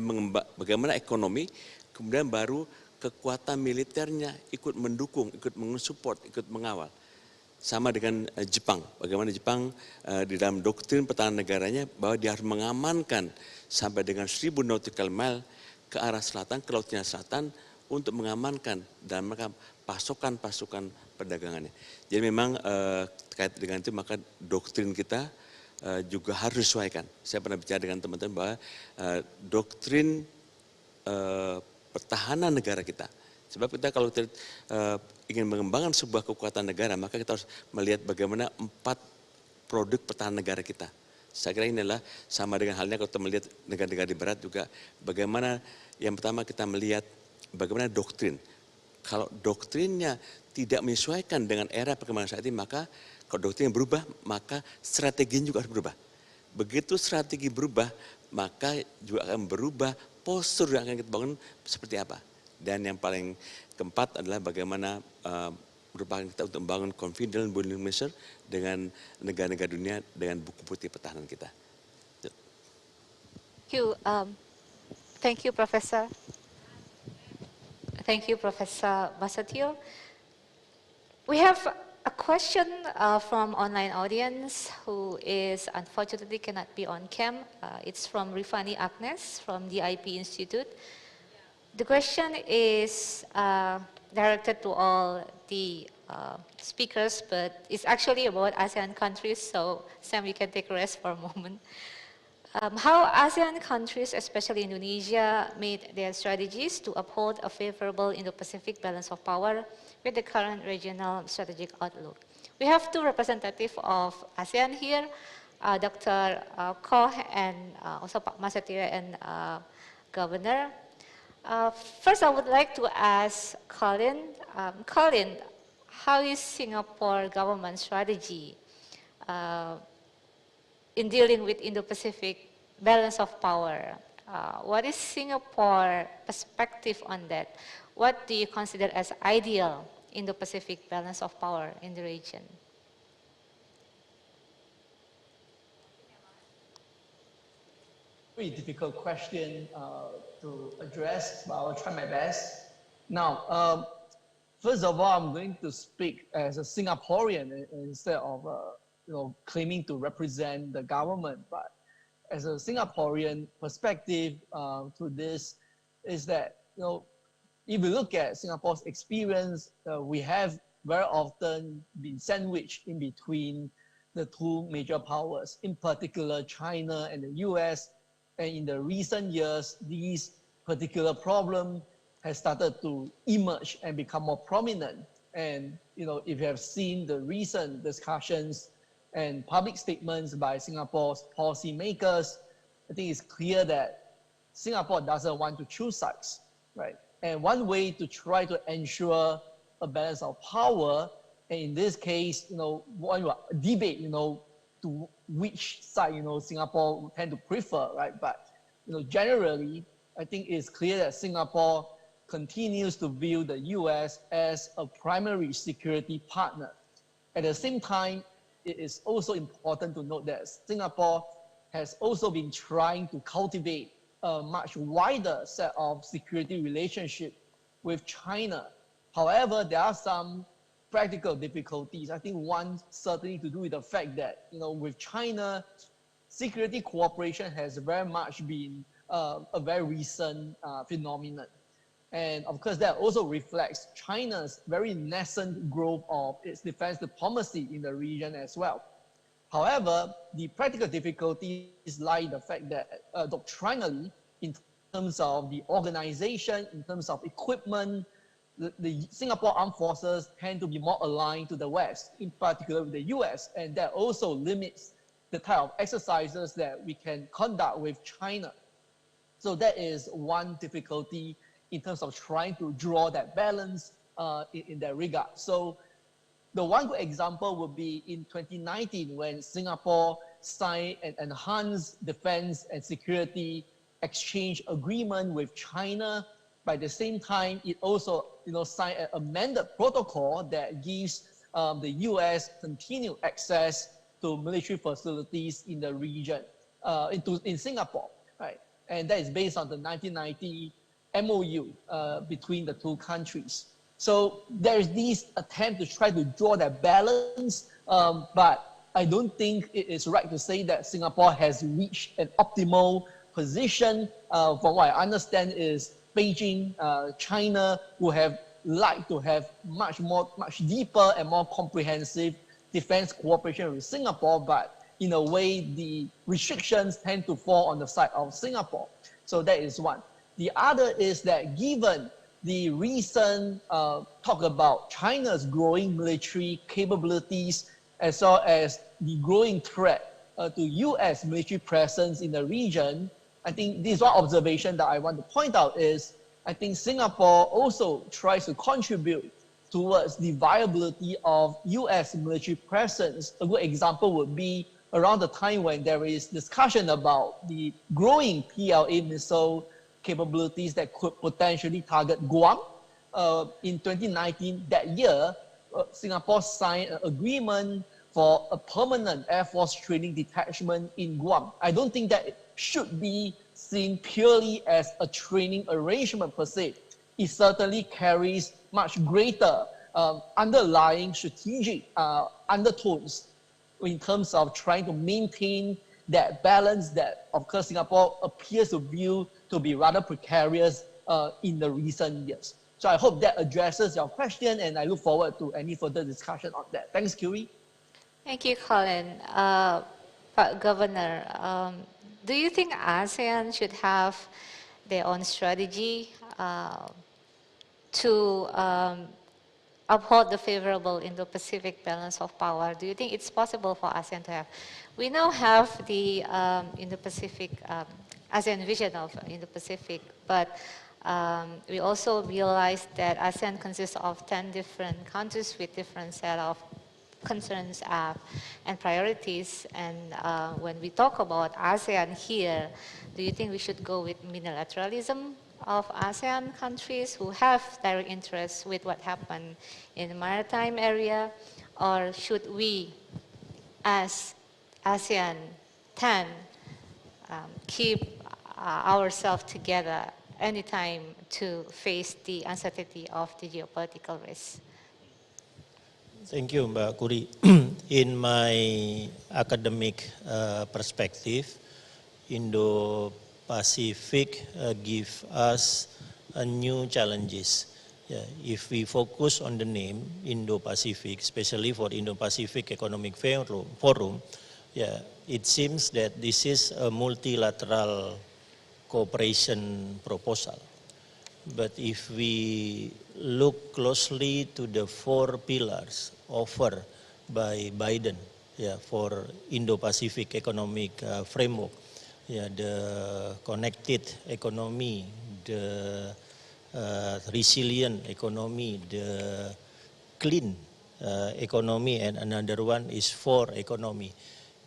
[SPEAKER 10] bagaimana ekonomi, kemudian baru kekuatan militernya ikut mendukung, ikut mensupport, ikut mengawal. Sama dengan Jepang, bagaimana Jepang di dalam doktrin pertahanan negaranya bahwa dia harus mengamankan sampai dengan 1000 nautical mile ke arah selatan, ke Laut Cina Selatan untuk mengamankan dan mereka pasukan-pasukan perdagangannya. Jadi memang terkait dengan itu maka doktrin kita juga harus disesuaikan. Saya pernah bicara dengan teman-teman bahwa doktrin pertahanan negara kita. Sebab kita kalau kita ingin mengembangkan sebuah kekuatan negara, maka kita harus melihat bagaimana 4 produk pertahanan negara kita. Saya kira ini adalah sama dengan halnya kalau kita melihat negara-negara di barat juga, bagaimana yang pertama kita melihat bagaimana doktrin. Kalau doktrinnya tidak menyesuaikan dengan era perkembangan saat ini, maka kalau doktrin berubah, maka strateginya juga harus berubah. Begitu strategi berubah, maka juga akan berubah postur yang akan kita bangun seperti apa. Dan yang paling keempat adalah bagaimana merupakan kita untuk membangun confident building measure dengan negara-negara dunia dengan buku putih pertahanan kita.
[SPEAKER 9] Thank you, Professor. Thank you, Professor Basatio. We have a question from online audience who is unfortunately cannot be on cam. It's from Rifani Agnes from the IP Institute. The question is directed to all the speakers, but it's actually about ASEAN countries, so Sam, you can take a rest for a moment. How ASEAN countries, especially Indonesia, made their strategies to uphold a favorable Indo-Pacific balance of power with the current regional strategic outlook. We have 2 representatives of ASEAN here, Dr. Koh and also Pak Masatira and Governor. First, I would like to ask Colin. Colin, how is Singapore government strategy in dealing with Indo-Pacific balance of power? What is Singapore perspective on that? What do you consider as ideal Indo-Pacific balance of power in the region?
[SPEAKER 11] Very difficult question to address, but I will try my best. Now, first of all, I'm going to speak as a Singaporean instead of claiming to represent the government. But as a Singaporean perspective to this is that if we look at Singapore's experience, we have very often been sandwiched in between the 2 major powers, in particular China and the US. And in the recent years, these particular problem has started to emerge and become more prominent. And if you have seen the recent discussions and public statements by Singapore's policymakers, I think it's clear that Singapore doesn't want to choose sides, right? And one way to try to ensure a balance of power, and in this case, one debate, to which side, Singapore would tend to prefer, right? But, generally, I think it's clear that Singapore continues to view the US as a primary security partner. At the same time, it is also important to note that Singapore has also been trying to cultivate a much wider set of security relationship with China. However, there are some practical difficulties. I think one certainly to do with the fact that, with China, security cooperation has very much been a very recent phenomenon. And of course, that also reflects China's very nascent growth of its defense diplomacy in the region as well. However, the practical difficulties lie in the fact that doctrinally, in terms of the organization, in terms of equipment, the Singapore armed forces tend to be more aligned to the West, in particular with the US, and that also limits the type of exercises that we can conduct with China. So that is one difficulty in terms of trying to draw that balance in that regard. So the one good example would be in 2019 when Singapore signed an enhanced defense and security exchange agreement with China. By the same time, it also signed an amended protocol that gives the U.S. continued access to military facilities in the region, in Singapore, right? And that is based on the 1990 MOU between the two countries. So there is this attempt to try to draw that balance, but I don't think it is right to say that Singapore has reached an optimal position. From what I understand is Beijing, China would have liked to have much deeper and more comprehensive defense cooperation with Singapore, but in a way, the restrictions tend to fall on the side of Singapore. So that is one. The other is that given the recent talk about China's growing military capabilities, as well as the growing threat to U.S. military presence in the region, I think this one observation that I want to point out is, I think Singapore also tries to contribute towards the viability of U.S. military presence. A good example would be around the time when there is discussion about the growing PLA missile capabilities that could potentially target Guam. In 2019, that year, Singapore signed an agreement for a permanent Air Force training detachment in Guam. I don't think that it should be seen purely as a training arrangement per se. It certainly carries much greater underlying strategic undertones in terms of trying to maintain that balance that, of course, Singapore appears to view to be rather precarious in the recent years. So I hope that addresses your question, and I look forward to any further discussion on that. Thanks, Kiwi.
[SPEAKER 9] Thank you, Colin. Governor, do you think ASEAN should have their own strategy to uphold the favorable Indo-Pacific balance of power? Do you think it's possible for ASEAN to have? We now have the Indo-Pacific, ASEAN vision of Indo-Pacific, but we also realize that ASEAN consists of 10 different countries with different set of concerns and priorities. And when we talk about ASEAN here, do you think we should go with unilateralism of ASEAN countries who have direct interests with what happened in the maritime area, or should we, as ASEAN 10, keep ourselves together anytime to face the uncertainty of the geopolitical risk?
[SPEAKER 5] Thank you, Mbak Kuri. In my academic perspective, Indo-Pacific give us new challenges. Yeah, if we focus on the name Indo-Pacific, especially for Indo-Pacific Economic Forum, yeah, it seems that this is a multilateral cooperation proposal. But if we look closely to the 4 pillars offered by Biden, yeah, for Indo-Pacific economic framework, yeah, the connected economy, the resilient economy, the clean economy, and another one is 4 economy.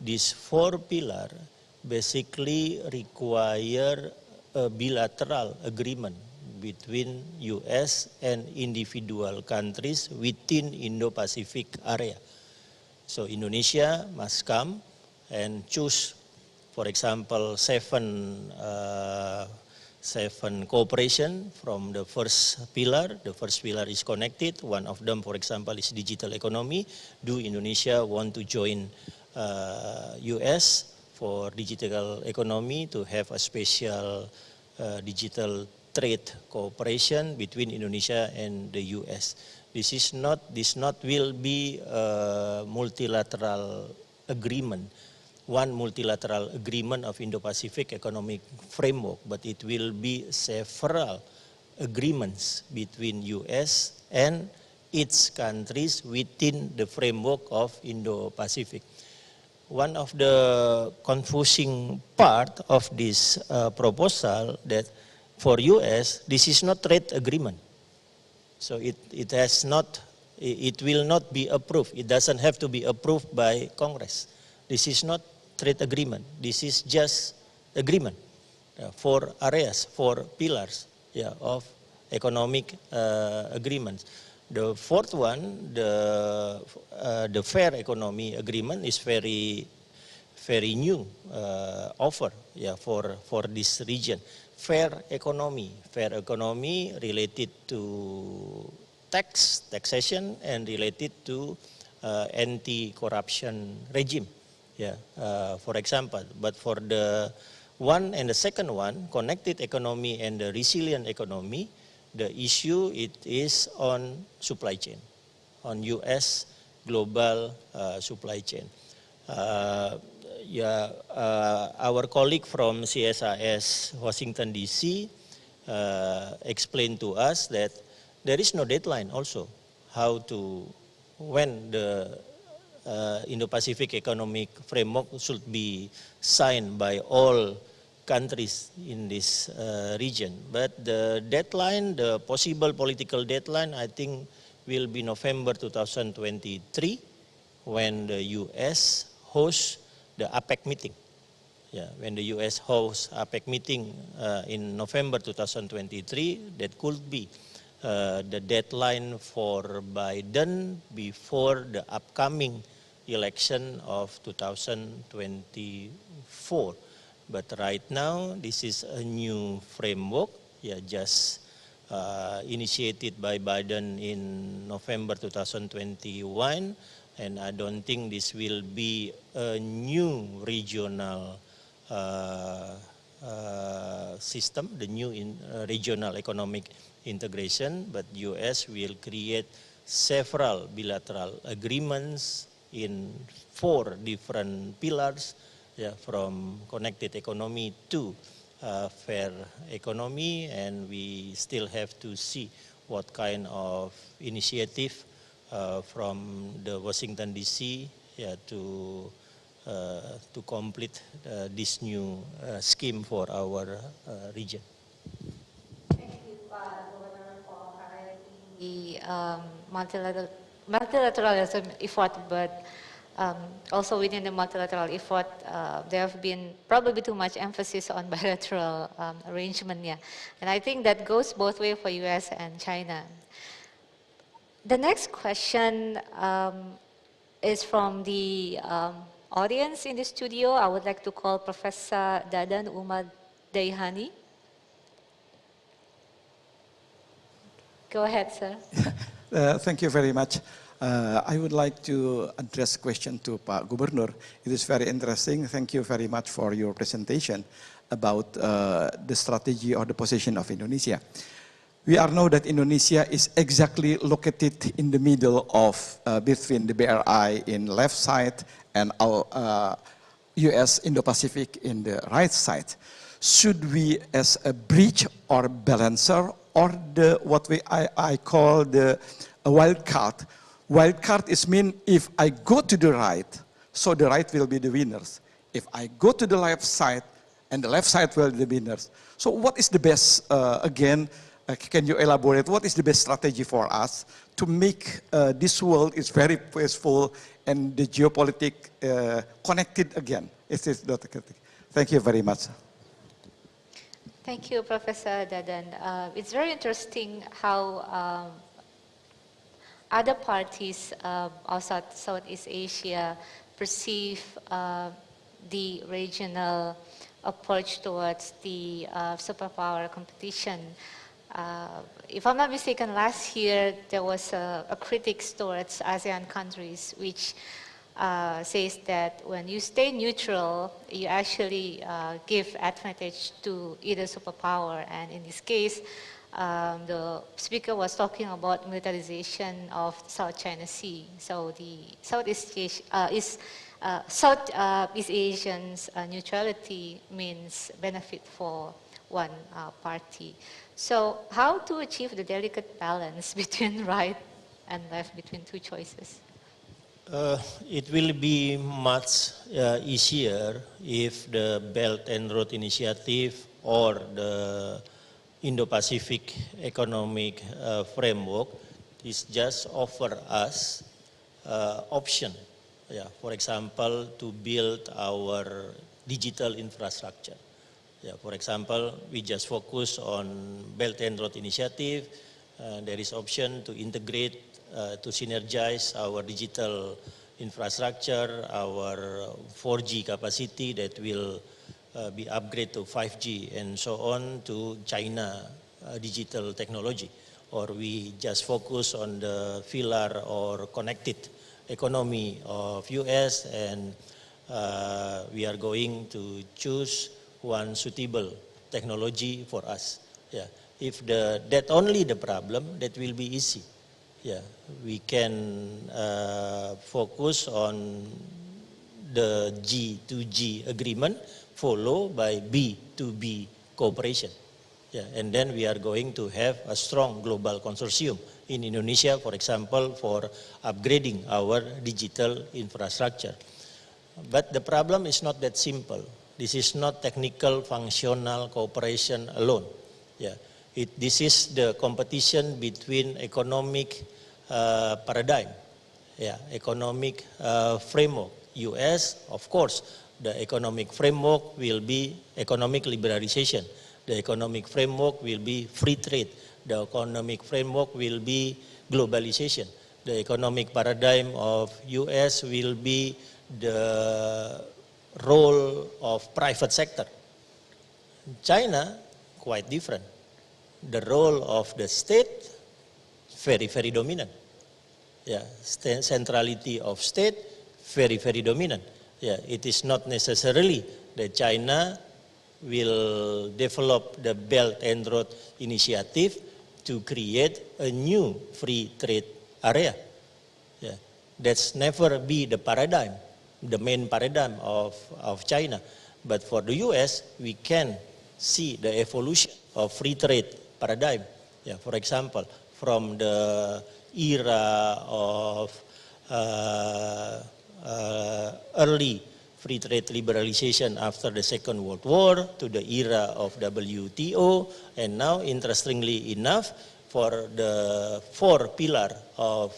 [SPEAKER 5] These 4 pillars basically require a bilateral agreement between U.S. and individual countries within Indo-Pacific area. So Indonesia must come and choose, for example, 7 cooperation from the first pillar. The first pillar is connected. One of them, for example, is digital economy. Do Indonesia want to join U.S. for digital economy to have a special digital trade cooperation between Indonesia and the U.S. This will be a multilateral agreement, one multilateral agreement of Indo-Pacific economic framework, but it will be several agreements between U.S. and its countries within the framework of Indo-Pacific. One of the confusing part of this proposal that for U.S., this is not trade agreement. So it will not be approved. It doesn't have to be approved by Congress. This is not trade agreement. This is just agreement for areas, for pillars, yeah, of economic agreements. The fourth one, the fair economy agreement, is very new offer, yeah, for this region. Fair economy related to taxation and related to anti-corruption regime, yeah, for example. But for the one and the second one, connected economy and the resilient economy, the issue it is on supply chain, on U.S. global supply chain. Our colleague from CSIS Washington DC explained to us that there is no deadline also when the Indo-Pacific Economic Framework should be signed by all countries in this region. But the deadline, the possible political deadline, I think will be November 2023 when the U.S. hosts the APEC meeting. Yeah, when the U.S. hosts APEC meeting in November 2023, that could be the deadline for Biden before the upcoming election of 2024. But right now, this is a new framework, yeah, just initiated by Biden in November 2021. And I don't think this will be a new regional system, the new regional economic integration, but U.S. will create several bilateral agreements in 4 different pillars, yeah, from connected economy to fair economy, and we still have to see what kind of initiative from the Washington DC, yeah, to complete this new scheme for our region.
[SPEAKER 9] Thank you, Governor, for highlighting the multilateralism effort, but also within the multilateral effort, there have been probably too much emphasis on bilateral arrangement, yeah. And I think that goes both ways for US and China. The next question is from the audience in the studio. I would like to call Professor Dadan Umar Daihani. Go ahead, sir.
[SPEAKER 14] Thank you very much. I would like to address a question to Pak Gubernur. It is very interesting. Thank you very much for your presentation about the strategy or the position of Indonesia. We all know that Indonesia is exactly located in the middle of between the BRI in left side and our US Indo-Pacific in the right side. Should we, as a bridge or balancer, or the what I call the wild card? Wild card is mean if I go to the right, so the right will be the winners. If I go to the left side, and the left side will be the winners. So what is the best, again, can you elaborate, what is the best strategy for us to make this world is very peaceful and the geopolitik connected again? Thank you very much.
[SPEAKER 9] Thank you, Professor Dadan. It's very interesting how other parties outside Southeast Asia perceive the regional approach towards the superpower competition. If I'm not mistaken, last year there was a critique towards ASEAN countries which says that when you stay neutral, you actually give advantage to either superpower. And in this case, the speaker was talking about militarization of South China Sea. So the Southeast Asians' neutrality means benefit for one party. So how to achieve the delicate balance between right and left, between two choices?
[SPEAKER 5] It will be much easier if the Belt and Road Initiative or the Indo-Pacific Economic Framework is just offer us option. Yeah, for example, to build our digital infrastructure. Yeah, for example, we just focus on Belt and Road Initiative. There is option to integrate, to synergize our digital infrastructure, our 4G capacity that will be upgraded to 5G and so on to China digital technology. Or we just focus on the pillar or connected economy of US, and we are going to choose one suitable technology for us. Yeah. If that only the problem, that will be easy. Yeah, we can focus on the G2G agreement followed by B2B cooperation. Yeah, and then we are going to have a strong global consortium in Indonesia, for example, for upgrading our digital infrastructure. But the problem is not that simple. This is not technical functional cooperation alone. Yeah, this is the competition between economic paradigm, yeah, economic framework. US, of course, the economic framework will be economic liberalization. The economic framework will be free trade. The economic framework will be globalization. The economic paradigm of US will be the role of private sector. China, quite different. The role of the state, very, very dominant. Yeah, centrality of state, very, very dominant. Yeah, it is not necessarily that China will develop the Belt and Road Initiative to create a new free trade area. Yeah, that's never be the paradigm, the main paradigm of China. But for the US, we can see the evolution of free trade paradigm. Yeah, for example, from the era of early free trade liberalization after the Second World War to the era of WTO, and now, interestingly enough, for the 4 pillar of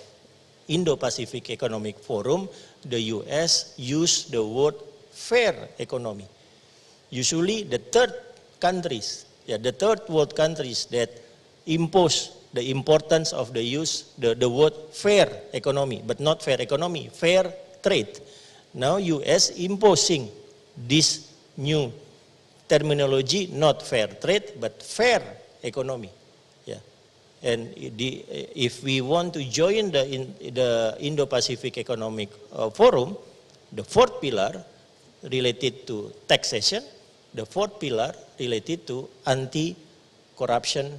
[SPEAKER 5] Indo-Pacific Economic Forum, the US used the word fair economy. Usually the third countries, the third world countries that impose the importance of the use the word fair economy, but not fair economy, fair trade. Now US imposing this new terminology, not fair trade, but fair economy. Yeah. And if we want to join the Indo-Pacific Economic Forum, the 4th pillar related to taxation, the 4th pillar related to anti-corruption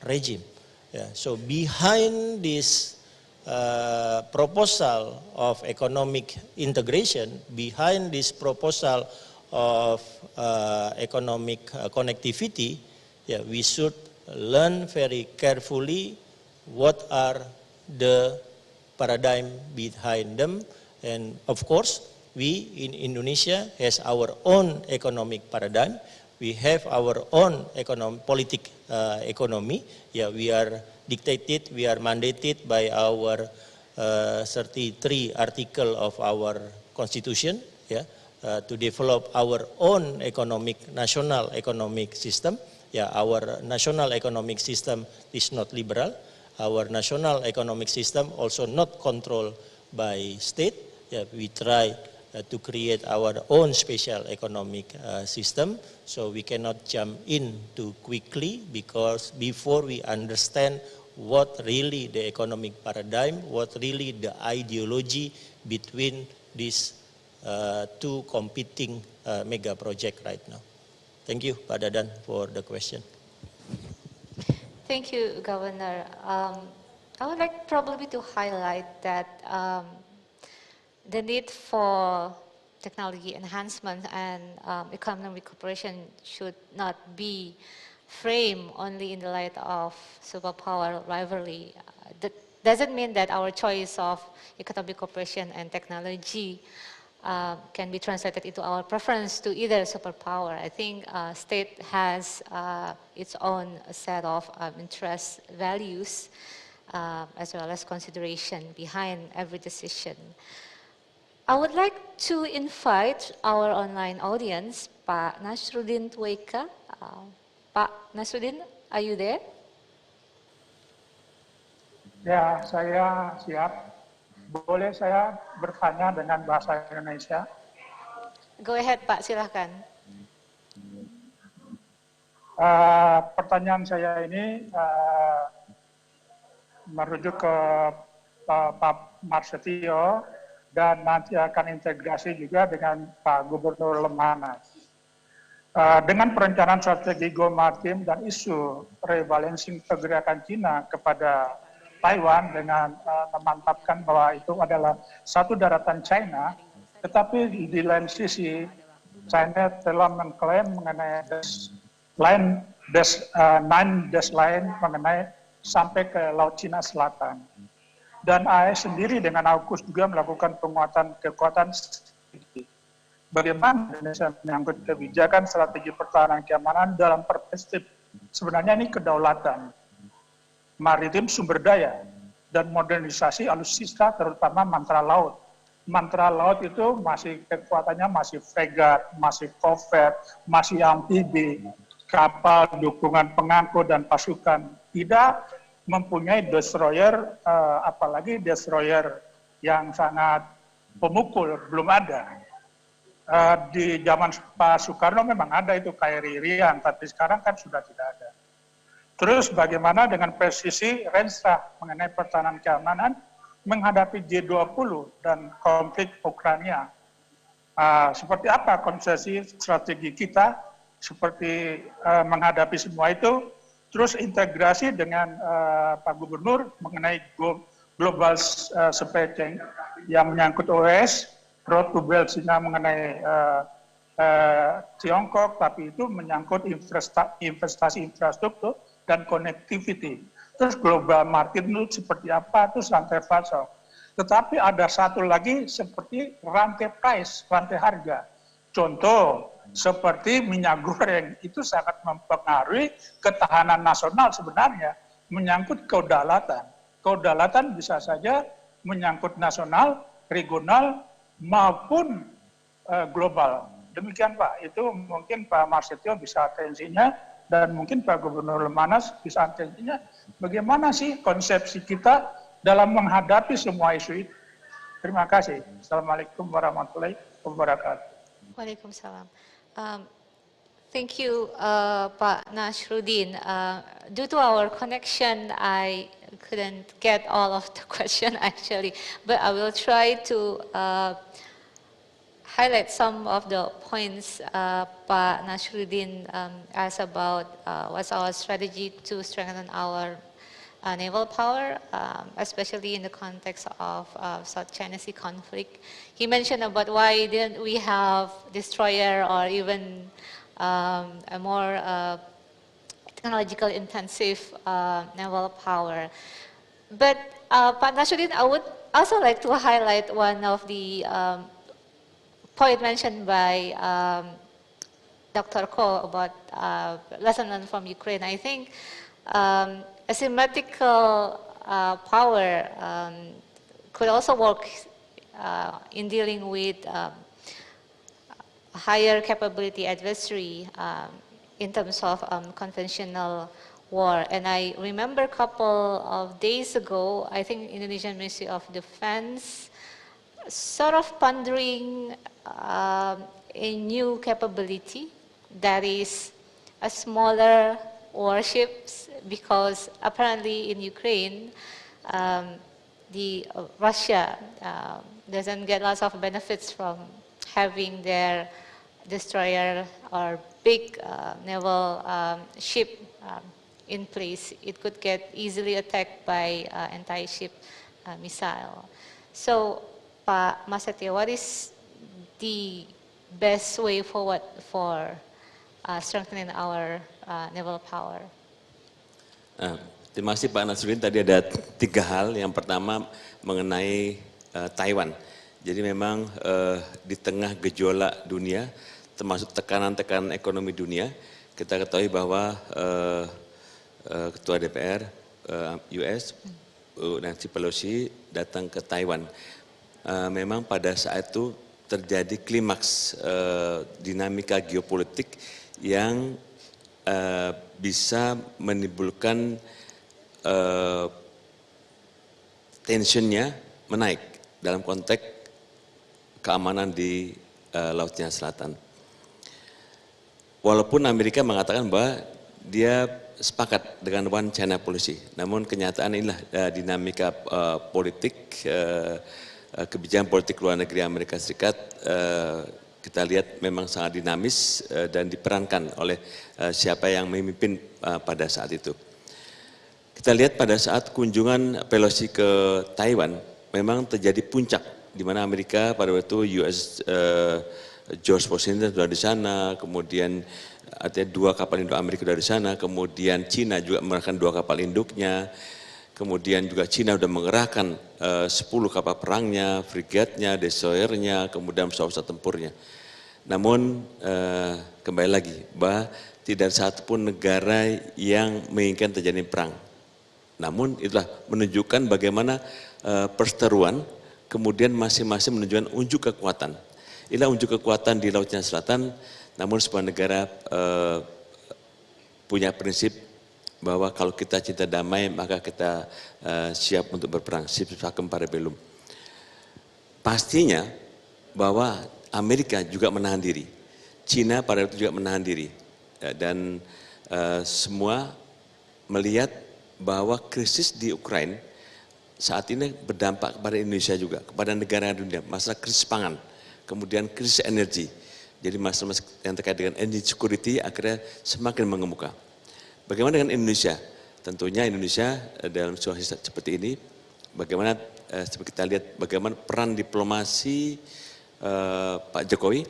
[SPEAKER 5] regime. Yeah. So behind this proposal of economic integration, behind this proposal of economic connectivity, yeah, we should learn very carefully what are the paradigm behind them. And of course, we in Indonesia has our own economic paradigm. We have our own politic economy. Yeah, we are dictated, we are mandated by our 33 article of our constitution, yeah, to develop our own national economic system. Yeah, our national economic system is not liberal. Our national economic system also not controlled by state. Yeah, we try to create our own special economic system, so we cannot jump in too quickly, because before we understand what really the economic paradigm, what really the ideology between these 2 competing mega project right now. Thank you, Pak Dadan, for the question.
[SPEAKER 9] Thank you, Governor. I would like probably to highlight that the need for technology enhancement and economic cooperation should not be framed only in the light of superpower rivalry. That doesn't mean that our choice of economic cooperation and technology can be translated into our preference to either superpower. I think state has its own set of interests, values, as well as consideration behind every decision. I would like to invite our online audience, Pak Nasruddin Tueka. Pak Nasruddin, are you there?
[SPEAKER 15] Ya, saya siap. Boleh saya bertanya dengan bahasa Indonesia?
[SPEAKER 9] Go ahead, Pak, silahkan.
[SPEAKER 15] Pertanyaan saya ini merujuk ke Pak Marsetio dan nanti akan integrasi juga dengan Pak Gubernur Lemhannas. Dengan perencanaan strategi Geomaritim dan isu rebalancing pergerakan Cina kepada Taiwan dengan memantapkan bahwa itu adalah satu daratan China, tetapi di lain sisi China telah mengklaim mengenai nine dash line mengenai sampai ke Laut Cina Selatan. Dan AS sendiri dengan AUKUS juga melakukan penguatan kekuatan strategi. Bagaimana Indonesia menyangkut kebijakan strategi pertahanan keamanan dalam perspektif sebenarnya ini kedaulatan, maritim sumber daya, dan modernisasi alutsista terutama mantra laut. Mantra laut itu masih kekuatannya masih fregat, masih korvet, masih amfibi, kapal, dukungan pengangkut dan pasukan. Tidak mempunyai destroyer, apalagi destroyer yang sangat pemukul, belum ada. Di zaman Pak Soekarno memang ada itu KRI Rian, tapi sekarang kan sudah tidak ada. Terus bagaimana dengan presisi Renstra mengenai pertahanan keamanan menghadapi G20 dan konflik Ukraina? Seperti apa konsepsi strategi kita seperti menghadapi semua itu? Terus integrasi dengan Pak Gubernur mengenai global supply chain yang menyangkut OS, Road to Belt China mengenai Tiongkok, tapi itu menyangkut investasi infrastruktur dan connectivity. Terus global market itu seperti apa, terus rantai pasok. Tetapi ada satu lagi seperti rantai price, rantai harga. Contoh, seperti minyak goreng itu sangat mempengaruhi ketahanan nasional sebenarnya, menyangkut kedaulatan. Kedaulatan bisa saja menyangkut nasional, regional, maupun global. Demikian Pak, itu mungkin Pak Marsetio bisa atensinya, dan mungkin Pak Gubernur Lemhannas bisa atensinya. Bagaimana sih konsepsi kita dalam menghadapi semua isu itu? Terima kasih. Assalamualaikum warahmatullahi wabarakatuh.
[SPEAKER 9] Waalaikumsalam. Thank you, Pak Nasruddin. Due to our connection, I couldn't get all of the question actually, but I will try to highlight some of the points Pak Nasruddin asked about what's our strategy to strengthen our naval power, especially in the context of South China Sea conflict. He mentioned about why didn't we have destroyer or even a more technological intensive naval power. But Pak Nasruddin, I would also like to highlight one of the point mentioned by Dr. Ko about lesson learned from Ukraine. I think asymmetrical power could also work in dealing with higher capability adversary in terms of conventional war. And I remember a couple of days ago, I think Indonesian Ministry of Defense sort of pondering a new capability that is a smaller warships, because apparently in Ukraine, Russia doesn't get lots of benefits from having their destroyer or big naval ship in place. It could get easily attacked by anti-ship missile. So, Pak Marsetio, what is the best way forward for strengthening our naval power?
[SPEAKER 10] Terima kasih Pak Nasruddin. Tadi ada 3 hal. Yang pertama mengenai Taiwan. Jadi memang di tengah gejolak dunia, termasuk tekanan-tekanan ekonomi dunia, kita ketahui bahwa Ketua DPR US, Nancy Pelosi datang ke Taiwan. Memang pada saat itu terjadi klimaks dinamika geopolitik yang bisa menimbulkan tensionnya menaik dalam konteks keamanan di Laut Cina Selatan. Walaupun Amerika mengatakan bahwa dia sepakat dengan One China Policy, namun kenyataan inilah dinamika politik, kebijakan politik luar negeri Amerika Serikat kita lihat memang sangat dinamis dan diperankan oleh siapa yang memimpin pada saat itu. Kita lihat pada saat kunjungan Pelosi ke Taiwan, memang terjadi puncak di mana Amerika pada waktu George Washington sudah di sana, kemudian artinya 2 kapal induk Amerika sudah di sana, kemudian Cina juga mengerahkan 2 kapal induknya, kemudian juga Cina sudah mengerahkan 10 kapal perangnya, frigatnya, destroyernya, kemudian pesawat tempurnya. Namun kembali lagi bahwa tidak satupun negara yang menginginkan terjadi perang. Namun itulah menunjukkan bagaimana perseteruan, kemudian masing-masing menunjukkan unjuk kekuatan. Inilah unjuk kekuatan di Laut Cina Selatan, namun sebuah negara punya prinsip bahwa kalau kita cinta damai, maka kita siap untuk berperang, siap pacem para bellum. Pastinya bahwa Amerika juga menahan diri, Cina pada waktu itu juga menahan diri, dan semua melihat bahwa krisis di Ukraina saat ini berdampak kepada Indonesia juga, kepada negara dunia, masalah krisis pangan, kemudian krisis energi. Jadi masalah yang terkait dengan energy security akhirnya semakin mengemuka. Bagaimana dengan Indonesia? Tentunya Indonesia dalam situasi seperti ini, bagaimana seperti kita lihat bagaimana peran diplomasi Pak Jokowi.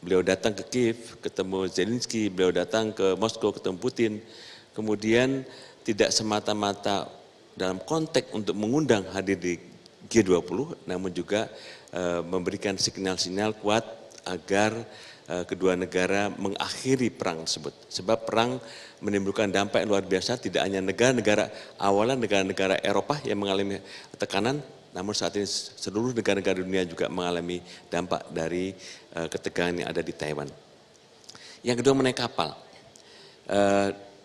[SPEAKER 10] Beliau datang ke Kiev, ketemu Zelensky, beliau datang ke Moskow, ketemu Putin. Kemudian tidak semata-mata dalam konteks untuk mengundang hadir di G20, namun juga memberikan sinyal-sinyal kuat agar kedua negara mengakhiri perang tersebut. Sebab perang menimbulkan dampak yang luar biasa, tidak hanya negara-negara awalnya negara-negara Eropa yang mengalami tekanan, namun saat ini seluruh negara-negara dunia juga mengalami dampak dari ketegangan yang ada di Taiwan. Yang kedua mengenai kapal.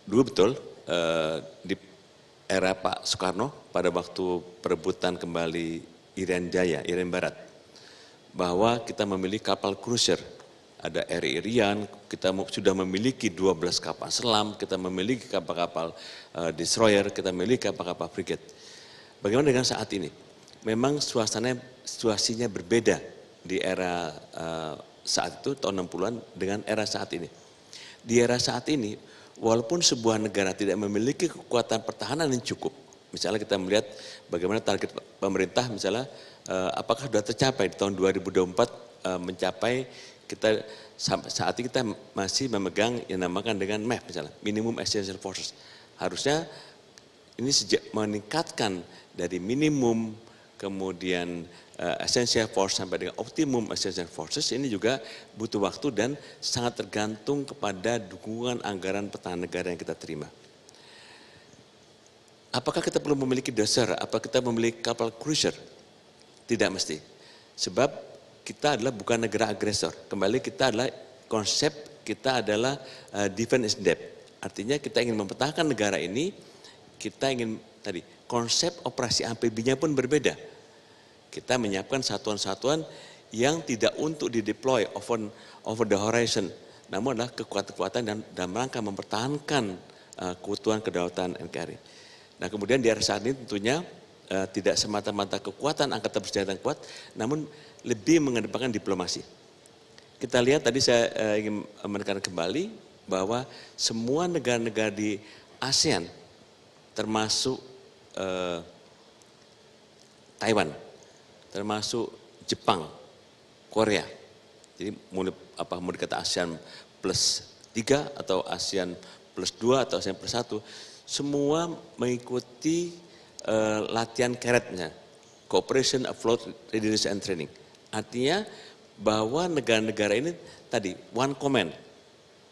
[SPEAKER 10] Dulu betul di era Pak Soekarno pada waktu perebutan kembali Irian Jaya, Irian Barat, bahwa kita memiliki kapal cruiser, ada RI Irian, kita sudah memiliki 12 kapal selam, kita memiliki kapal-kapal destroyer, kita memiliki kapal-kapal frigate. Bagaimana dengan saat ini? Memang situasinya berbeda di era saat itu, tahun 60-an, dengan era saat ini. Di era saat ini, walaupun sebuah negara tidak memiliki kekuatan pertahanan yang cukup, misalnya kita melihat bagaimana target pemerintah misalnya, apakah sudah tercapai di tahun 2024 mencapai kita saat ini kita masih memegang yang namakan dengan MAF misalnya, minimum essential forces. Harusnya ini meningkatkan dari minimum kemudian essential force sampai dengan optimum essential forces, ini juga butuh waktu dan sangat tergantung kepada dukungan anggaran pertahanan negara yang kita terima. Apakah kita perlu memiliki dasar? Apakah kita memiliki kapal cruiser? Tidak mesti. Sebab kita adalah bukan negara agresor. Kembali kita adalah konsep kita adalah defense in depth. Artinya kita ingin mempertahankan negara ini, kita ingin tadi konsep operasi amfibinya pun berbeda. Kita menyiapkan satuan-satuan yang tidak untuk dideploy over the horizon, namun adalah kekuatan-kekuatan dalam rangka mempertahankan keutuhan kedaulatan NKRI. Nah kemudian di era saat ini tentunya tidak semata-mata kekuatan angkatan bersenjata yang kuat, namun lebih mengedepankan diplomasi. Kita lihat tadi saya ingin menekankan kembali bahwa semua negara-negara di ASEAN, termasuk Taiwan, termasuk Jepang, Korea, jadi mau dikata ASEAN plus 3 atau ASEAN plus 2 atau ASEAN plus 1, semua mengikuti latihan KRET-nya, Cooperation Afloat Readiness and Training. Artinya bahwa negara-negara ini tadi one command,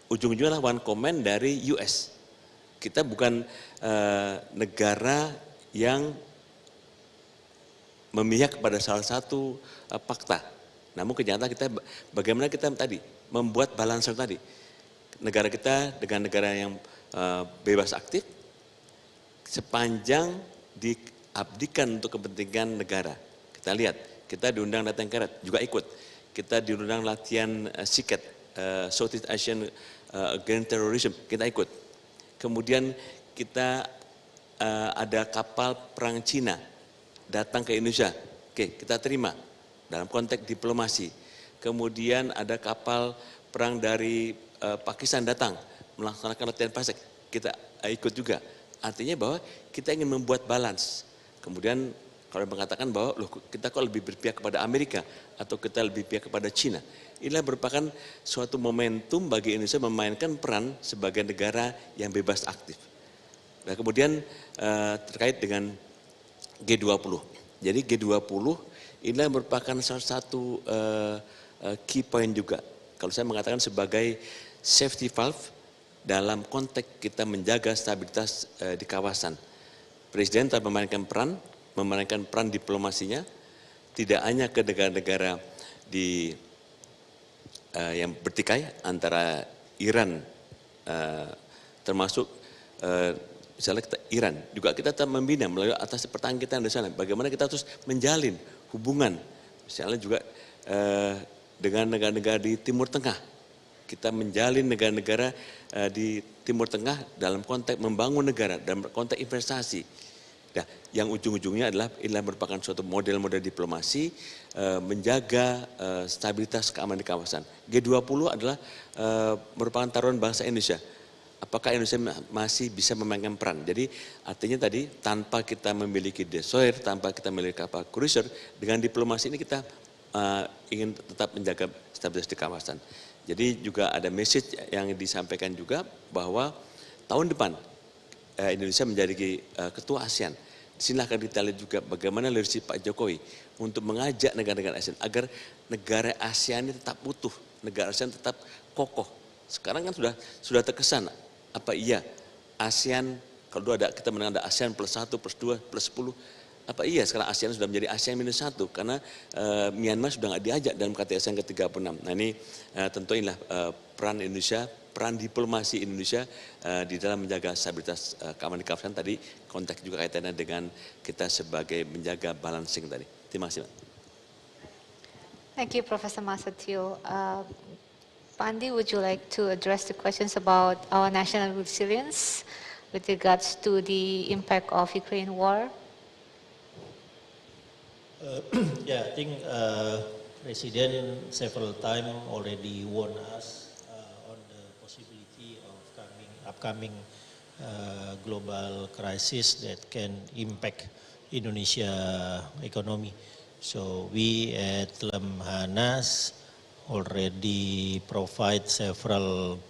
[SPEAKER 10] ujung-ujungnya one command dari US. Kita bukan negara yang memihak kepada salah satu fakta. Namun kenyataan kita bagaimana kita tadi membuat balancer tadi. Negara kita dengan negara yang bebas aktif sepanjang diabdikan untuk kepentingan negara. Kita lihat, kita diundang datang ke juga ikut. Kita diundang latihan SIKET, Southeast Asian Against Terrorism, kita ikut. Kemudian kita ada kapal perang Cina datang ke Indonesia, oke, kita terima dalam konteks diplomasi. Kemudian ada kapal perang dari Pakistan datang melaksanakan latihan pasek, kita ikut juga. Artinya bahwa kita ingin membuat balance. Kemudian kalau mengatakan bahwa loh, kita kok lebih berpihak kepada Amerika atau kita lebih berpihak kepada Cina. Inilah merupakan suatu momentum bagi Indonesia memainkan peran sebagai negara yang bebas aktif. Nah, kemudian terkait dengan G20. Jadi G20 inilah merupakan salah satu key point juga. Kalau saya mengatakan sebagai safety valve dalam konteks kita menjaga stabilitas di kawasan. Presiden telah memainkan peran diplomasinya, tidak hanya ke negara-negara yang bertikai antara Iran, termasuk misalnya Iran, juga kita tetap membina melalui atas pertahanan kita di sana. Bagaimana kita terus menjalin hubungan, misalnya juga dengan negara-negara di Timur Tengah. Kita menjalin negara-negara di Timur Tengah dalam konteks membangun negara, dalam konteks investasi. Nah, yang ujung-ujungnya adalah merupakan suatu model-model diplomasi menjaga stabilitas keamanan di kawasan. G20 adalah merupakan taruhan bangsa Indonesia. Apakah Indonesia masih bisa memainkan peran? Jadi artinya tadi tanpa kita memiliki destroyer, tanpa kita memiliki kapal cruiser, dengan diplomasi ini kita ingin tetap menjaga stabilitas di kawasan. Jadi juga ada message yang disampaikan juga bahwa tahun depan Indonesia menjadi ketua ASEAN. Di sini akan kita lihat juga bagaimana leadership Pak Jokowi untuk mengajak negara-negara ASEAN agar negara ASEAN ini tetap utuh, negara ASEAN tetap kokoh. Sekarang kan sudah terkesan, apa iya ASEAN, kalau dulu kita mendengar ada ASEAN plus 1, plus 2, plus 10, apa iya sekarang ASEAN sudah menjadi ASEAN minus 1 karena Myanmar sudah nggak diajak dalam KTT ASEAN ke-36. Nah ini tentu inilah peran Indonesia, peran diplomasi Indonesia di dalam menjaga stabilitas keamanan di kawasan tadi, konteks juga kaitannya dengan kita sebagai menjaga balancing tadi. Terima kasih, Pak.
[SPEAKER 9] Thank you, Professor Masatio. Pandi, would you like to address the questions about our national resilience with regards to the impact of Ukraine war?
[SPEAKER 5] Yeah, I think President several times already warned us on the possibility of upcoming global crisis that can impact Indonesia economy. So we at Lemhannas already provide several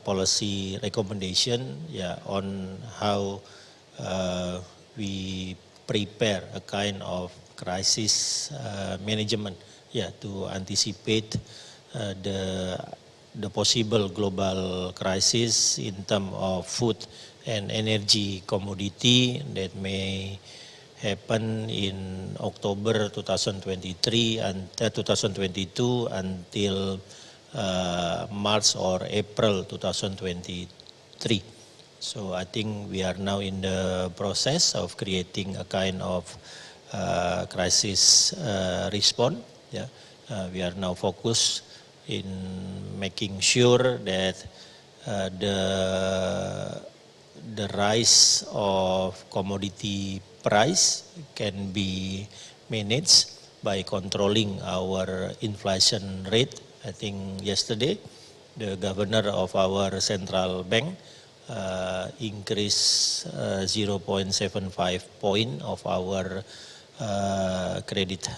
[SPEAKER 5] policy recommendation on how we prepare a kind of crisis management to anticipate the possible global crisis in terms of food and energy commodity that may happen in October 2023 and 2022 until March or April 2023. So I think we are now in the process of creating a kind of crisis response. We are now focused in making sure that the rise of commodity price can be managed by controlling our inflation rate. I think yesterday the governor of our central bank increased 0.75 point of our credit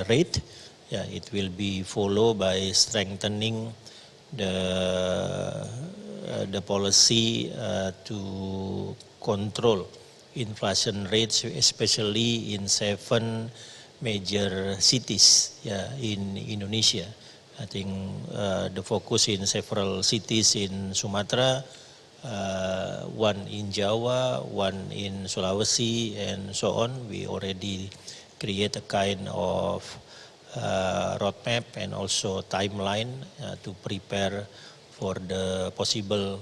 [SPEAKER 5] rate. It will be followed by strengthening the policy to control inflation rates, especially in 7 major cities in Indonesia. I think the focus in several cities in Sumatera, one in Jawa, one in Sulawesi, and so on. We already create a kind of roadmap and also timeline to prepare for the possible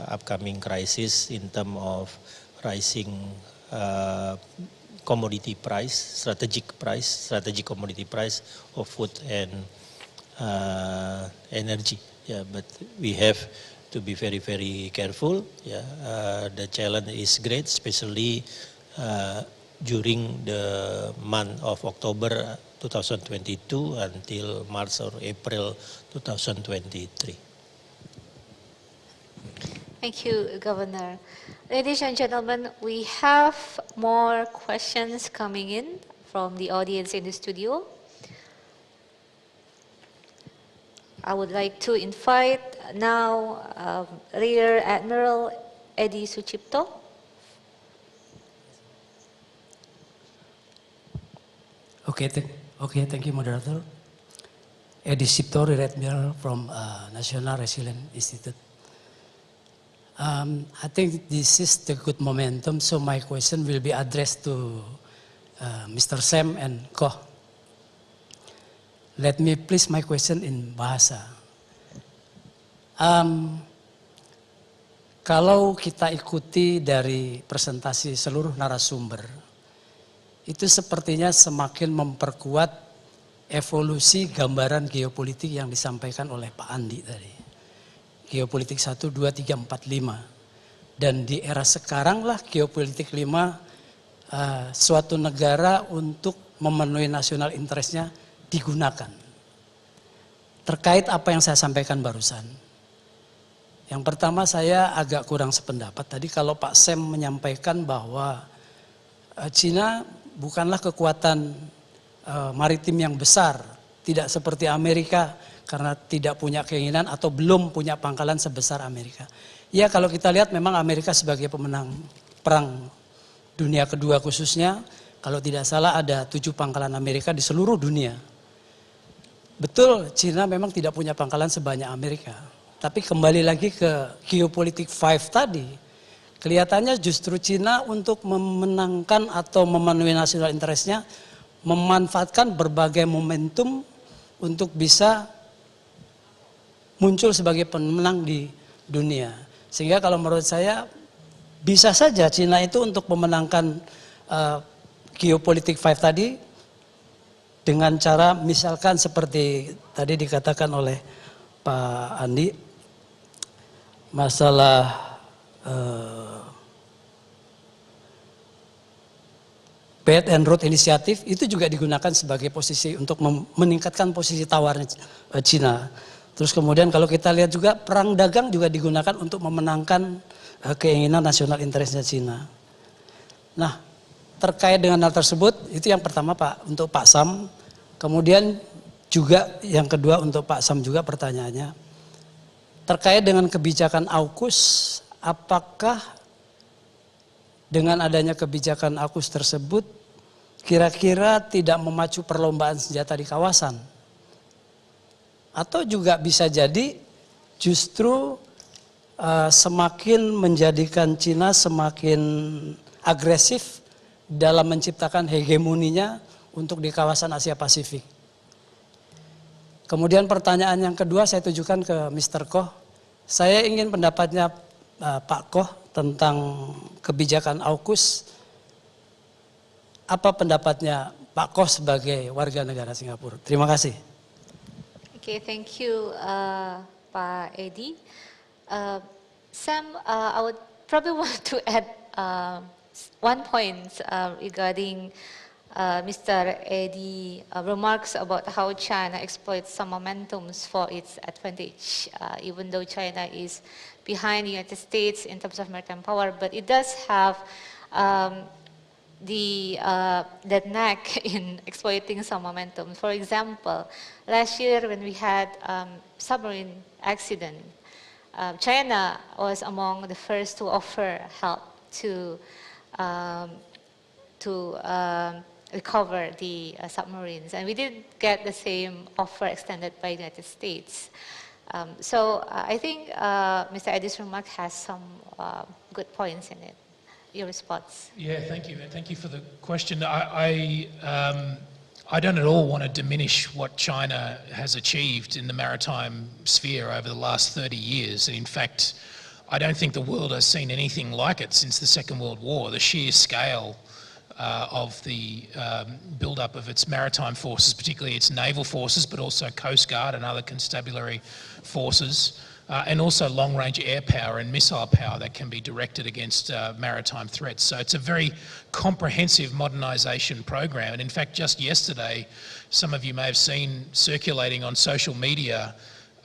[SPEAKER 5] upcoming crisis in terms of rising commodity price, strategic commodity price of food and energy. Yeah, but we have to be very, very careful. Yeah, the challenge is great, especially during the month of October 2022 until March or April 2023.
[SPEAKER 9] Thank you, Governor. Ladies and gentlemen, we have more questions coming in from the audience in the studio. I would like to invite now Rear Admiral Edi Sucipto.
[SPEAKER 16] Okay, thank you, Moderator. Edi Sucipto, Rear Admiral from National Resilience Institute. I think this is the good momentum, so my question will be addressed to Mr. Sam and Koh. Let me place my question in bahasa. Kalau kita ikuti dari presentasi seluruh narasumber, itu sepertinya semakin memperkuat evolusi gambaran geopolitik yang disampaikan oleh Pak Andi tadi. Geopolitik 1, 2, 3, 4, 5. Dan di era sekarang lah geopolitik 5 suatu negara untuk memenuhi nasional interestnya digunakan. Terkait apa yang saya sampaikan barusan. Yang pertama saya agak kurang sependapat. Tadi kalau Pak Sam menyampaikan bahwa Cina bukanlah kekuatan maritim yang besar. Tidak seperti Amerika karena tidak punya keinginan atau belum punya pangkalan sebesar Amerika. Ya kalau kita lihat memang Amerika sebagai pemenang perang dunia kedua khususnya. Kalau tidak salah ada 7 pangkalan Amerika di seluruh dunia. Betul, Cina memang tidak punya pangkalan sebanyak Amerika. Tapi kembali lagi ke Geopolitik 5 tadi, kelihatannya justru Cina untuk memenangkan atau memenuhi national interest-nya, memanfaatkan berbagai momentum untuk bisa muncul sebagai pemenang di dunia. Sehingga kalau menurut saya, bisa saja Cina itu untuk memenangkan Geopolitik 5 tadi, dengan cara misalkan seperti tadi dikatakan oleh Pak Andi, masalah Belt and Road Initiative itu juga digunakan sebagai posisi untuk meningkatkan posisi tawarnya Cina. Terus kemudian kalau kita lihat juga perang dagang juga digunakan untuk memenangkan keinginan nasional interestnya Cina. Nah, terkait dengan hal tersebut, itu yang pertama Pak, untuk Pak Sam. Kemudian juga yang kedua untuk Pak Sam juga pertanyaannya. Terkait dengan kebijakan AUKUS, apakah dengan adanya kebijakan AUKUS tersebut, kira-kira tidak memacu perlombaan senjata di kawasan? Atau juga bisa jadi justru semakin menjadikan Cina semakin agresif dalam menciptakan hegemoninya untuk di kawasan Asia Pasifik. Kemudian pertanyaan yang kedua saya tujukan ke Mr. Koh. Saya ingin pendapatnya Pak Koh tentang kebijakan AUKUS. Apa pendapatnya Pak Koh sebagai warga negara Singapura? Terima kasih.
[SPEAKER 9] Okay, thank you, Pak Edi. Sam, I would probably want to add one point regarding Mr. Edi remarks about how China exploits some momentums for its advantage, even though China is behind the United States in terms of maritime power, but it does have that knack in exploiting some momentum. For example, last year when we had submarine accident, China was among the first to offer help to recover the submarines, and we did get the same offer extended by the United States. So I think Mr. Edi's remark has some good points in it. Your response?
[SPEAKER 12] Yeah, thank you, and thank you for the question. I I don't at all want to diminish what China has achieved in the maritime sphere over the last 30 years. In fact, I don't think the world has seen anything like it since the Second World War. The sheer scale of the build-up of its maritime forces, particularly its naval forces, but also Coast Guard and other constabulary forces, and also long-range air power and missile power that can be directed against maritime threats. So it's a very comprehensive modernisation program. And in fact, just yesterday, some of you may have seen circulating on social media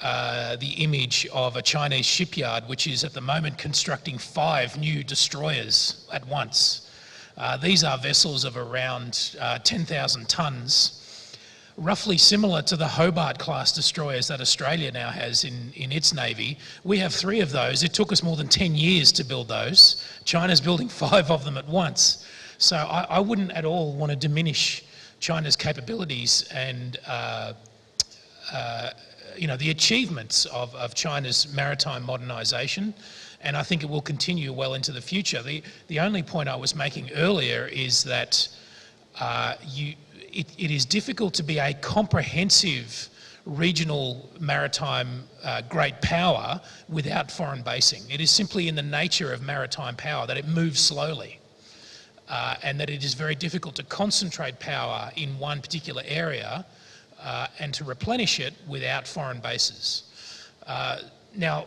[SPEAKER 12] the image of a Chinese shipyard which is at the moment constructing 5 new destroyers at once. These are vessels of around 10,000 tonnes, roughly similar to the Hobart-class destroyers that Australia now has in its navy. We have 3 of those. It took us more than 10 years to build those. China's building 5 of them at once. So I wouldn't at all want to diminish China's capabilities and the achievements of China's maritime modernisation. And I think it will continue well into the future. The only point I was making earlier is that it is difficult to be a comprehensive regional maritime great power without foreign basing. It is simply in the nature of maritime power that it moves slowly and that it is very difficult to concentrate power in one particular area and to replenish it without foreign bases. Now,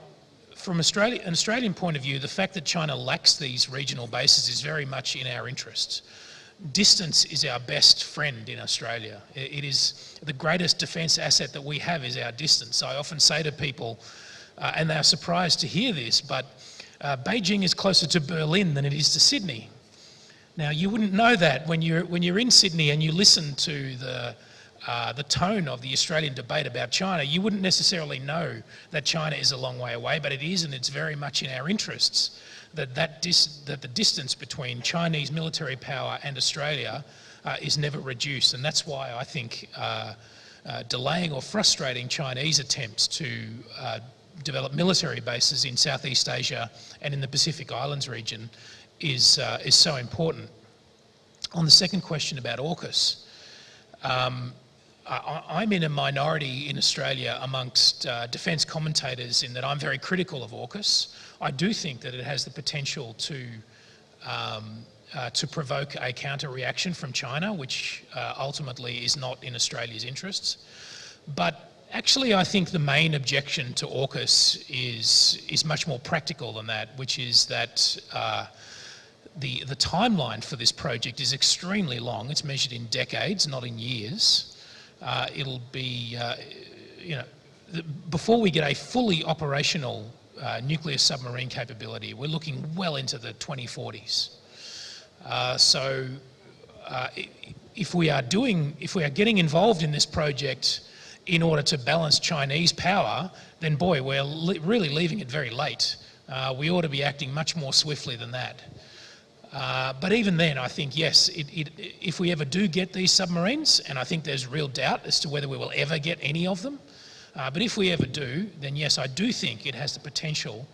[SPEAKER 12] from an Australian point of view, the fact that China lacks these regional bases is very much in our interests. Distance is our best friend in Australia. It is the greatest defence asset that we have is our distance. I often say to people, and they are surprised to hear this, but Beijing is closer to Berlin than it is to Sydney. Now, you wouldn't know that when you're in Sydney and you listen to the tone of the Australian debate about China. You wouldn't necessarily know that China is a long way away, but it is, and it's very much in our interests that the distance between Chinese military power and Australia is never reduced. And that's why I think delaying or frustrating Chinese attempts to develop military bases in Southeast Asia and in the Pacific Islands region is so important. On the second question about AUKUS, I'm in a minority in Australia amongst defence commentators in that I'm very critical of AUKUS. I do think that it has the potential to provoke a counter-reaction from China, which ultimately is not in Australia's interests. But actually, I think the main objection to AUKUS is much more practical than that, which is that the timeline for this project is extremely long. It's measured in decades, not in years. It'll be, before we get a fully operational nuclear submarine capability, we're looking well into the 2040s. If we are getting involved in this project in order to balance Chinese power, then boy, we're really leaving it very late. We ought to be acting much more swiftly than that. But even then, I think, yes, if we ever do get these submarines, and I think there's real doubt as to whether we will ever get any of them, but if we ever do, then yes, I do think it has the potential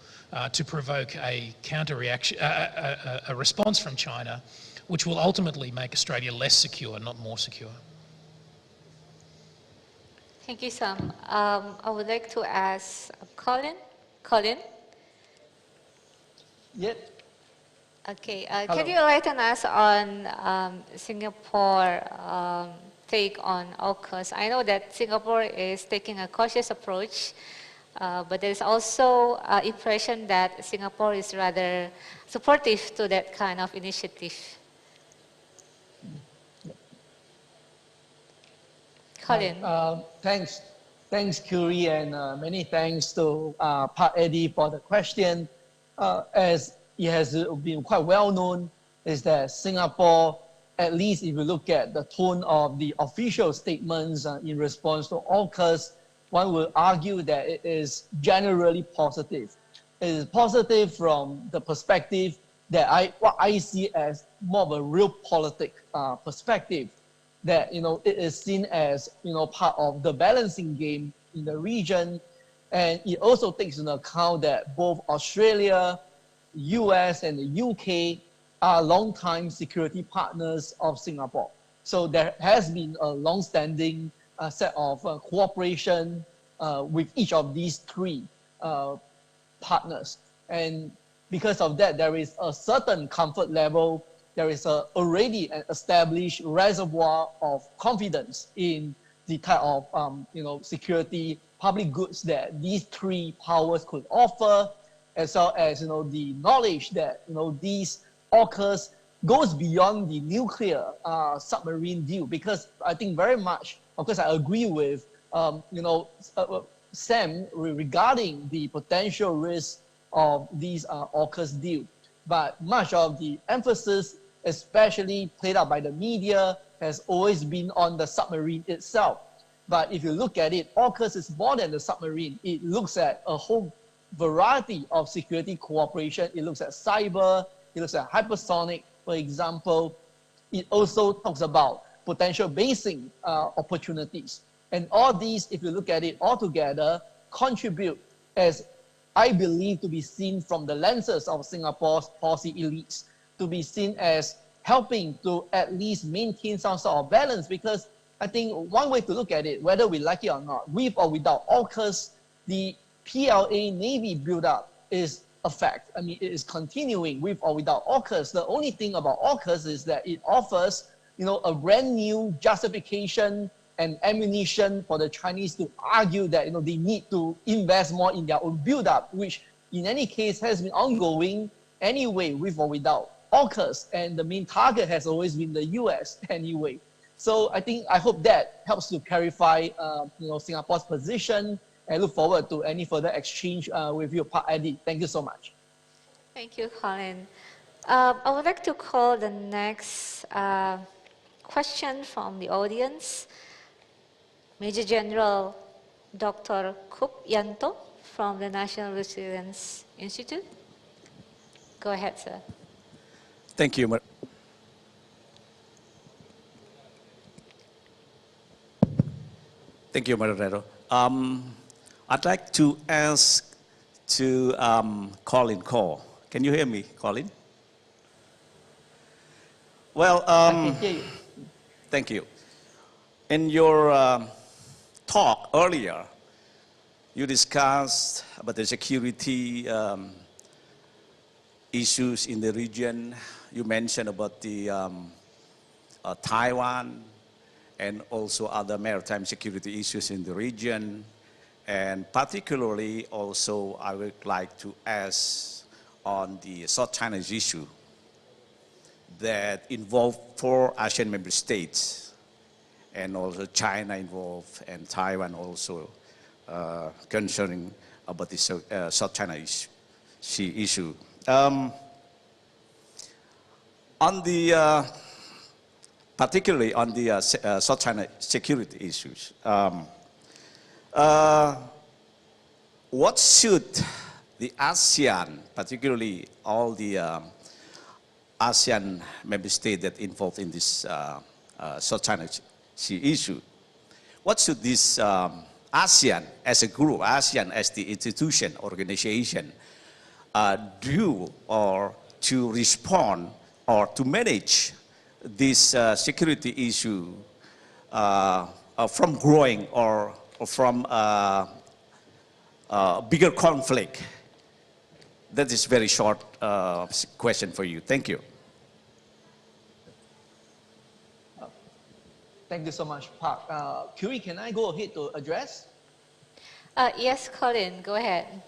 [SPEAKER 12] to provoke a counter-reaction, a response from China, which will ultimately make Australia less secure, not more secure.
[SPEAKER 9] Thank you, Sam. I would like to ask Colin. Colin?
[SPEAKER 11] Yep.
[SPEAKER 9] Okay, can you enlighten us on Singapore take on AUKUS? I know that Singapore is taking a cautious approach, but there's also impression that Singapore is rather supportive to that kind of initiative. Colin.
[SPEAKER 11] Thanks, Curie, and many thanks to Pak Eddie for the question. As it has been quite well known, is that Singapore, at least if you look at the tone of the official statements in response to AUKUS, one will argue that it is generally positive. It is positive from the perspective that what I see as more of a realpolitik perspective, that it is seen as part of the balancing game in the region, and it also takes into account that both Australia, US, and the UK are long-time security partners of Singapore. So there has been a long-standing set of cooperation with each of these three partners. And because of that, there is a certain comfort level. There is already an established reservoir of confidence in the type of security, public goods that these three powers could offer, as well as the knowledge that these AUKUS goes beyond the nuclear submarine deal. Because I think very much, of course, I agree with Sam regarding the potential risk of these AUKUS deal. But much of the emphasis, especially played out by the media, has always been on the submarine itself. But if you look at it, AUKUS is more than the submarine. It looks at a whole variety of security cooperation. It looks at cyber, it looks at hypersonic, for example. It also talks about potential basing opportunities. And all these, if you look at it all together, contribute, as I believe, to be seen from the lenses of Singapore's policy elites, to be seen as helping to at least maintain some sort of balance. Because I think one way to look at it, whether we like it or not, with or without AUKUS, the PLA Navy build-up is a fact. I mean, it is continuing with or without AUKUS. The only thing about AUKUS is that it offers, a brand new justification and ammunition for the Chinese to argue that they need to invest more in their own build-up, which in any case has been ongoing anyway, with or without AUKUS, and the main target has always been the US anyway. So I hope that helps to clarify Singapore's position, and look forward to any further exchange with you, Pak Eddie. Thank you so much.
[SPEAKER 9] Thank you, Colin. I would like to call the next question from the audience. Major General Dr. Kup Yanto from the National Resilience Institute. Go ahead, sir.
[SPEAKER 17] Thank you. Thank you, Moderator. I'd like to ask to Colin Cole. Can you hear me, Colin? Well,
[SPEAKER 11] I can hear you.
[SPEAKER 17] Thank you. In your talk earlier, you discussed about the security issues in the region. You mentioned about the Taiwan and also other maritime security issues in the region. And particularly also, I would like to ask on the South China issue that involved 4 ASEAN member states, and also China involved, and Taiwan also concerning about the South China issue. On the, particularly on the South China security issues, what should the ASEAN, particularly all the ASEAN member states that involved in this South China issue, what should this ASEAN as a group, ASEAN as the institution, organization, do or to respond or to manage this security issue from growing or from bigger conflict? That is very short question for you. Thank you.
[SPEAKER 11] Thank you so much, Park. Curie, can I go ahead to address?
[SPEAKER 9] Yes, Colin, go ahead.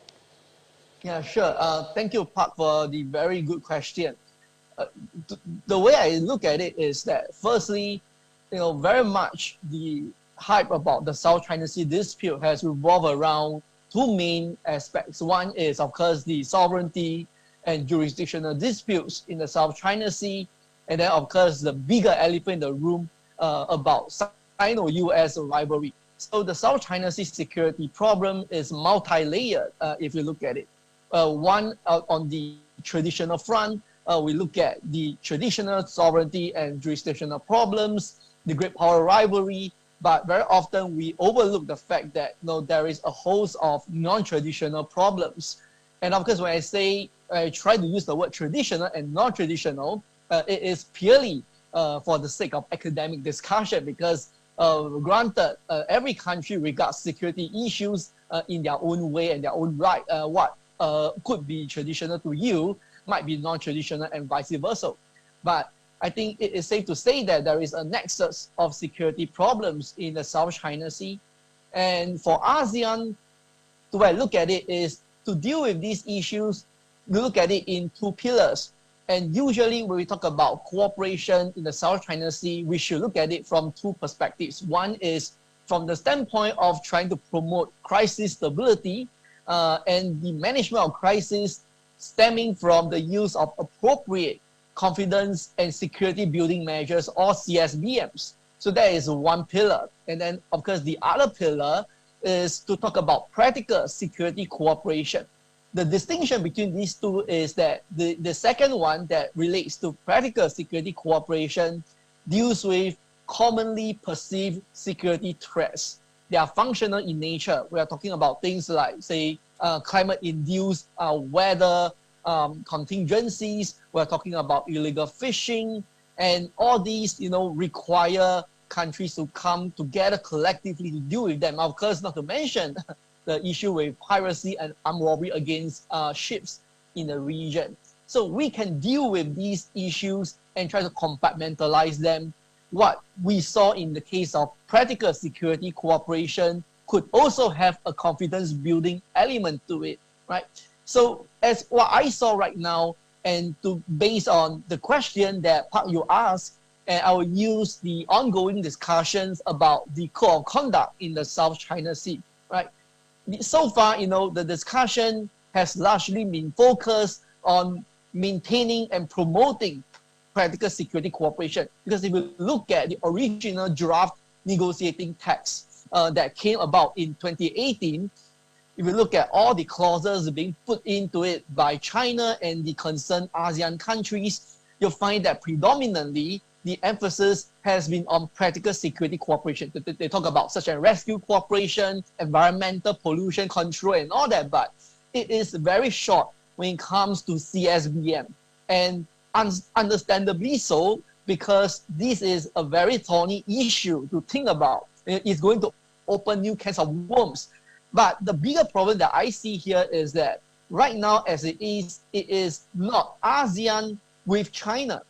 [SPEAKER 11] Yeah, sure. Thank you, Park, for the very good question. The way I look at it is that, firstly, very much the hype about the South China Sea dispute has revolved around 2 main aspects. One is, of course, the sovereignty and jurisdictional disputes in the South China Sea, and then, of course, the bigger elephant in the room about Sino-US rivalry. So the South China Sea security problem is multi-layered if you look at it. One, on the traditional front, we look at the traditional sovereignty and jurisdictional problems, the great power rivalry, but very often we overlook the fact that there is a host of non-traditional problems. And of course, when I try to use the word traditional and non-traditional, it is purely for the sake of academic discussion, because granted, every country regards security issues in their own way and their own right. What could be traditional to you might be non-traditional and vice versa. But I think it is safe to say that there is a nexus of security problems in the South China Sea. And for ASEAN, the way I look at it is to deal with these issues, we look at it in two pillars. And usually when we talk about cooperation in the South China Sea, we should look at it from two perspectives. One is from the standpoint of trying to promote crisis stability and the management of crisis stemming from the use of appropriate confidence and security building measures, or CSBMs. So that is one pillar. And then, of course, the other pillar is to talk about practical security cooperation. The distinction between these two is that the second one that relates to practical security cooperation deals with commonly perceived security threats. They are functional in nature. We are talking about things like, say, climate-induced weather contingencies. We're talking about illegal fishing, and all these, require countries to come together collectively to deal with them. Of course, not to mention the issue with piracy and armed robbery against ships in the region. So we can deal with these issues and try to compartmentalize them. What we saw in the case of practical security cooperation could also have a confidence building element to it, right? So as what I saw right now, and based on the question that Park you asked, and I will use the ongoing discussions about the code of conduct in the South China Sea, right? So far, the discussion has largely been focused on maintaining and promoting practical security cooperation. Because if you look at the original draft negotiating text that came about in 2018, if you look at all the clauses being put into it by China and the concerned ASEAN countries, you'll find that predominantly the emphasis has been on practical security cooperation. They talk about search and rescue cooperation, environmental pollution control, and all that, but it is very short when it comes to CSBM. And understandably so, because this is a very thorny issue to think about. It's going to open new cans of worms. But the bigger problem that I see here is that right now, as it is not ASEAN with China.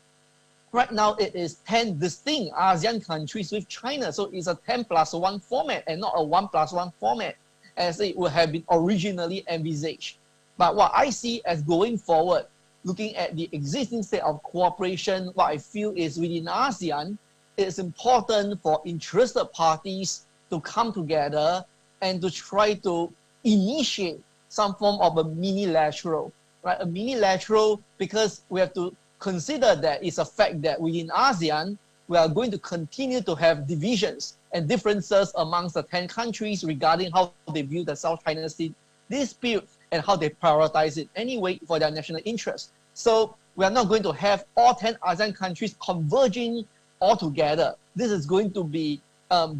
[SPEAKER 11] Right now, it is 10 distinct ASEAN countries with China. So it's a 10+1 format and not a 1+1 format, as it would have been originally envisaged. But what I see as going forward, looking at the existing state of cooperation, what I feel is within ASEAN, it's important for interested parties to come together and to try to initiate some form of a minilateral, right? A minilateral, because we have to consider that it's a fact that within ASEAN, we are going to continue to have divisions and differences amongst the 10 countries regarding how they view the South China Sea dispute and how they prioritize it anyway for their national interests. So we are not going to have all 10 ASEAN countries converging all together. This is going to be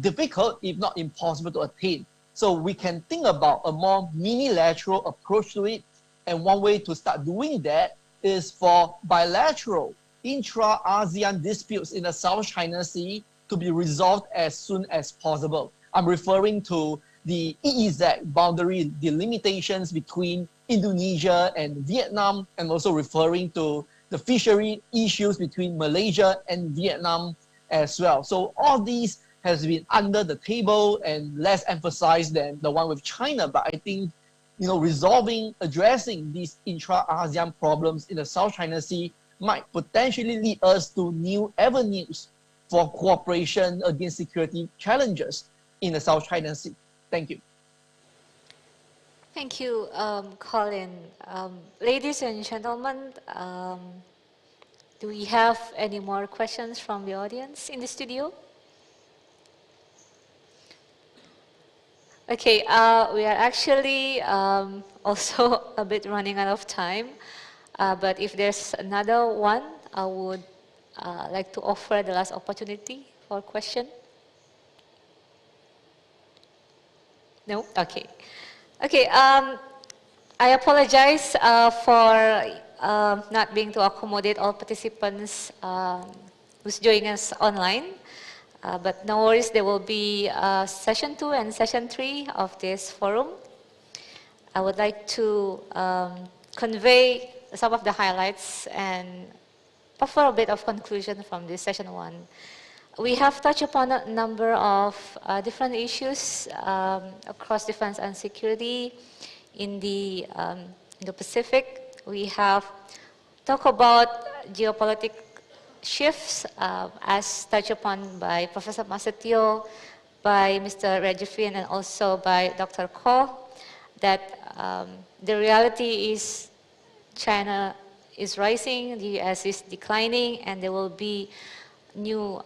[SPEAKER 11] difficult, if not impossible to attain. So we can think about a more minilateral approach to it. And one way to start doing that is for bilateral intra-ASEAN disputes in the South China Sea to be resolved as soon as possible. I'm referring to the EEZ boundary delimitations between Indonesia and Vietnam, and also referring to the fishery issues between Malaysia and Vietnam as well. So all these has been under the table and less emphasized than the one with China. But I think, addressing these intra-ASEAN problems in the South China Sea might potentially lead us to new avenues for cooperation against security challenges in the South China Sea. Thank you.
[SPEAKER 9] Thank you, Colin. Ladies and gentlemen, do we have any more questions from the audience in the studio? Okay, we are actually also a bit running out of time, but if there's another one, I would like to offer the last opportunity for question. No? Okay. Okay, I apologize for not being to accommodate all participants who's joining us online. But no worries, there will be session 2 and session 3 of this forum. I would like to convey some of the highlights and offer a bit of conclusion from this session 1. We have touched upon a number of different issues across defense and security in the Pacific. We have talked about geopolitical shifts as touched upon by Professor Masatio, by Mr. Rejefin, and also by Dr. Ko, that the reality is China is rising, the US is declining, and there will be new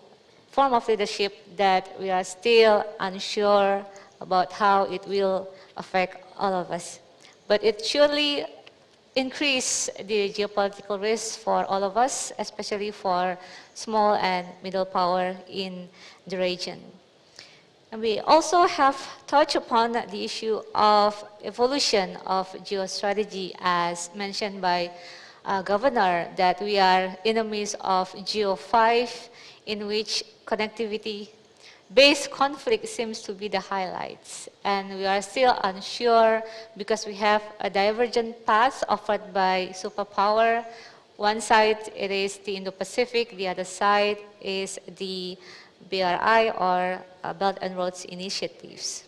[SPEAKER 9] form of leadership that we are still unsure about how it will affect all of us. But it surely increase the geopolitical risk for all of us, especially for small and middle power in the region. And we also have touched upon the issue of evolution of geostrategy, as mentioned by Governor, that we are in the midst of Geo 5, in which connectivity-based conflict seems to be the highlights. And we are still unsure because we have a divergent path offered by superpower. One side, it is the Indo-Pacific. The other side is the BRI, or Belt and Roads Initiatives.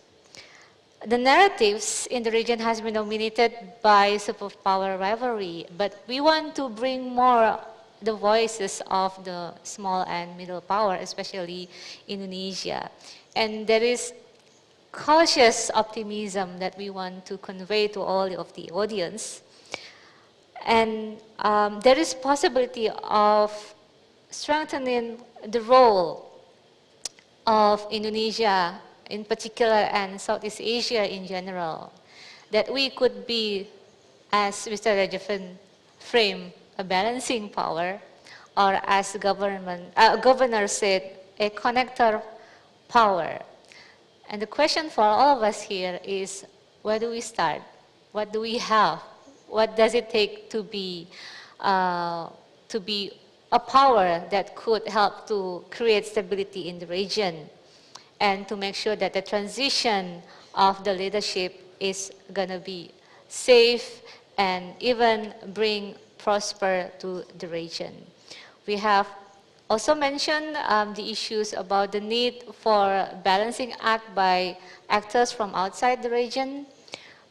[SPEAKER 9] The narratives in the region has been dominated by superpower rivalry, but we want to bring more the voices of the small and middle power, especially Indonesia. And there is cautious optimism that we want to convey to all of the audience. And there is possibility of strengthening the role of Indonesia in particular and Southeast Asia in general, that we could be, as Mr. Rejefin framed, a balancing power, or as the governor said, a connector power. And the question for all of us here is, where do we start? What do we have? What does it take to be a power that could help to create stability in the region and to make sure that the transition of the leadership is going to be safe and even bring prosper to the region. We have also mentioned the issues about the need for balancing act by actors from outside the region,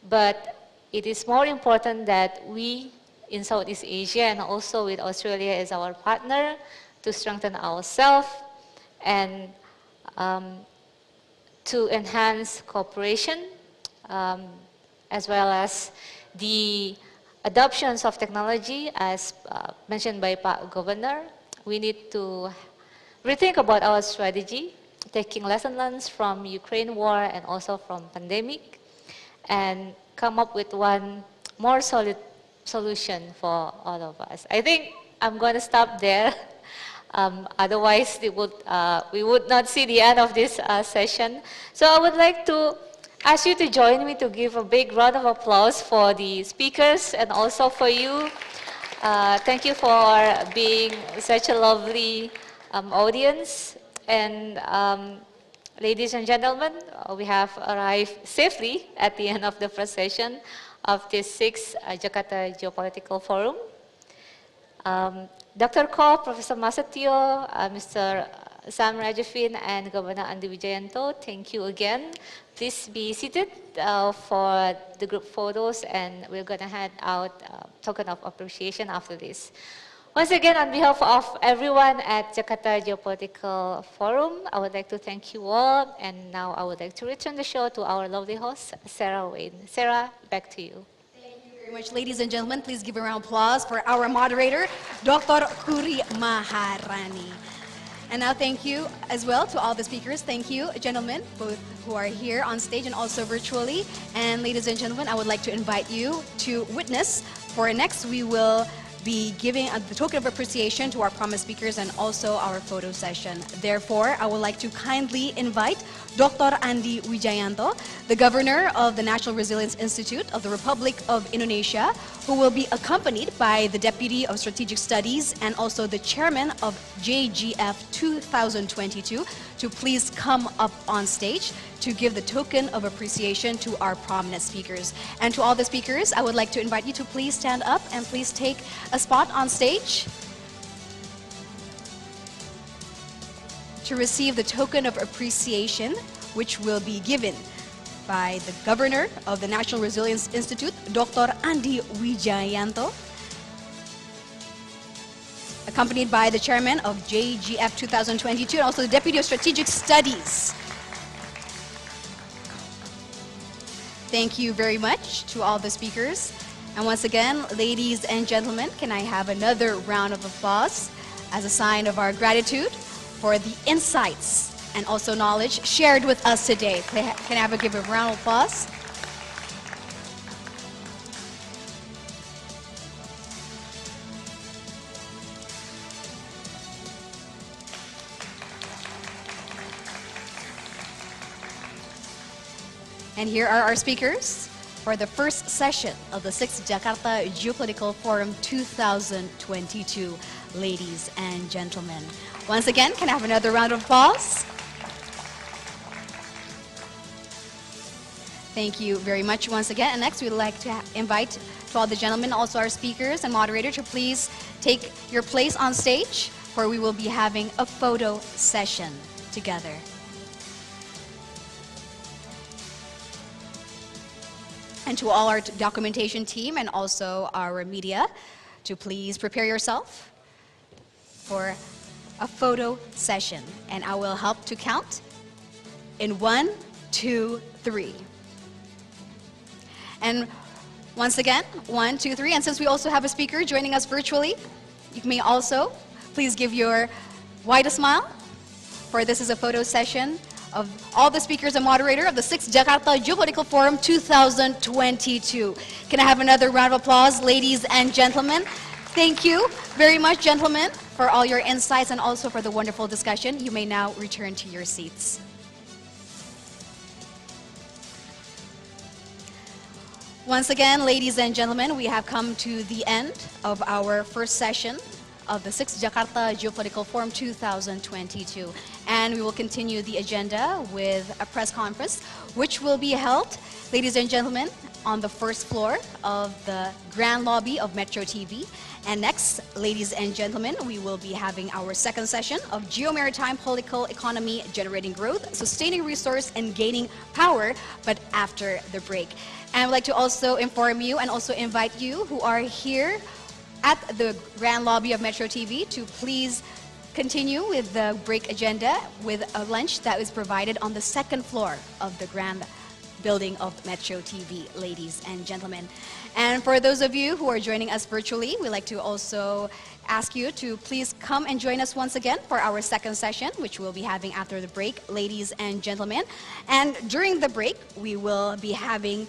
[SPEAKER 9] but it is more important that we in Southeast Asia and also with Australia as our partner to strengthen ourselves and to enhance cooperation as well as the adoptions of technology, as mentioned by Pak Governor. We need to rethink about our strategy, taking lessons learned from Ukraine war and also from pandemic, and come up with one more solid solution for all of us. I think I'm going to stop there. Otherwise, we would not see the end of this session. So I would like to ask you to join me to give a big round of applause for the speakers and also for you. Thank you for being such a lovely audience. And ladies and gentlemen, we have arrived safely at the end of the first session of this 6th Jakarta Geopolitical Forum. Dr. Ko, Professor Masatio, Mr. Sam Rejefin, and Governor Andi Wijayanto, thank you again. Please be seated for the group photos, and we're going to hand out a token of appreciation after this. Once again, on behalf of everyone at Jakarta Geopolitical Forum, I would like to thank you all, and now I would like to return the show to our lovely host, Sarah Wayne. Sarah, back to you.
[SPEAKER 1] Thank you very much, ladies and gentlemen. Please give a round of applause for our moderator, Dr. Kuri Maharani. And now thank you as well to all the speakers. Thank you, gentlemen, both who are here on stage and also virtually. And ladies and gentlemen, I would like to invite you to witness. For next, we will be giving the token of appreciation to our prominent speakers and also our photo session. Therefore, I would like to kindly invite Dr. Andi Wijayanto, the Governor of the National Resilience Institute of the Republic of Indonesia, who will be accompanied by the Deputy of Strategic Studies and also the Chairman of JGF 2022 to please come up on stage to give the token of appreciation to our prominent speakers. And to all the speakers, I would like to invite you to please stand up and please take a spot on stage to receive the token of appreciation, which will be given by the Governor of the National Resilience Institute, Dr. Andi Wijayanto, accompanied by the Chairman of JGF 2022 and also the Deputy of Strategic Studies. Thank you very much to all the speakers. And once again, ladies and gentlemen, can I have another round of applause as a sign of our gratitude for the insights and also knowledge shared with us today. Can I give a round of applause? And here are our speakers for the first session of the 6th Jakarta Geopolitical Forum 2022, ladies and gentlemen. Once again, can I have another round of applause? Thank you very much once again. And next, we'd like to invite to all the gentlemen, also our speakers and moderator, to please take your place on stage, where we will be having a photo session together. And to all our documentation team and also our media, to please prepare yourself for a photo session. And I will help to count in 1, 2, 3. And once again, 1, 2, 3. And since we also have a speaker joining us virtually, you may also please give your widest smile, for this is a photo session of all the speakers and moderator of the 6th Jakarta Geopolitical Forum 2022. Can I have another round of applause, ladies and gentlemen? Thank you very much, gentlemen, for all your insights and also for the wonderful discussion. You may now return to your seats. Once again, ladies and gentlemen, we have come to the end of our first session of the 6th Jakarta Geopolitical Forum 2022. And we will continue the agenda with a press conference, which will be held, ladies and gentlemen, on the first floor of the Grand Lobby of Metro TV. And next, ladies and gentlemen, we will be having our second session of Geomaritime Political Economy, Generating Growth, Sustaining Resource, and Gaining Power, but after the break. And I would like to also inform you and also invite you who are here at the Grand Lobby of Metro TV to please continue with the break agenda with a lunch that is provided on the second floor of the Grand building of Metro TV, ladies and gentlemen. And for those of you who are joining us virtually, we'd like to also ask you to please come and join us once again for our second session, which we'll be having after the break, ladies and gentlemen. And during the break, we will be having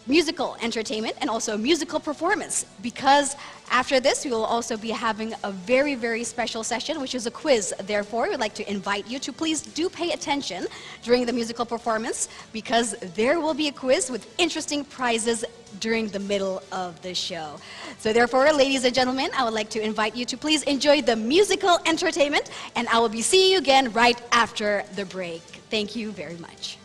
[SPEAKER 1] musical entertainment and also musical performance, because after this we will also be having a very, very special session, which is a quiz. Therefore, we'd like to invite you to please do pay attention during the musical performance, because there will be a quiz with interesting prizes during the middle of the show. So therefore, ladies and gentlemen, I would like to invite you to please enjoy the musical entertainment, and I will be seeing you again right after the break. Thank you very much.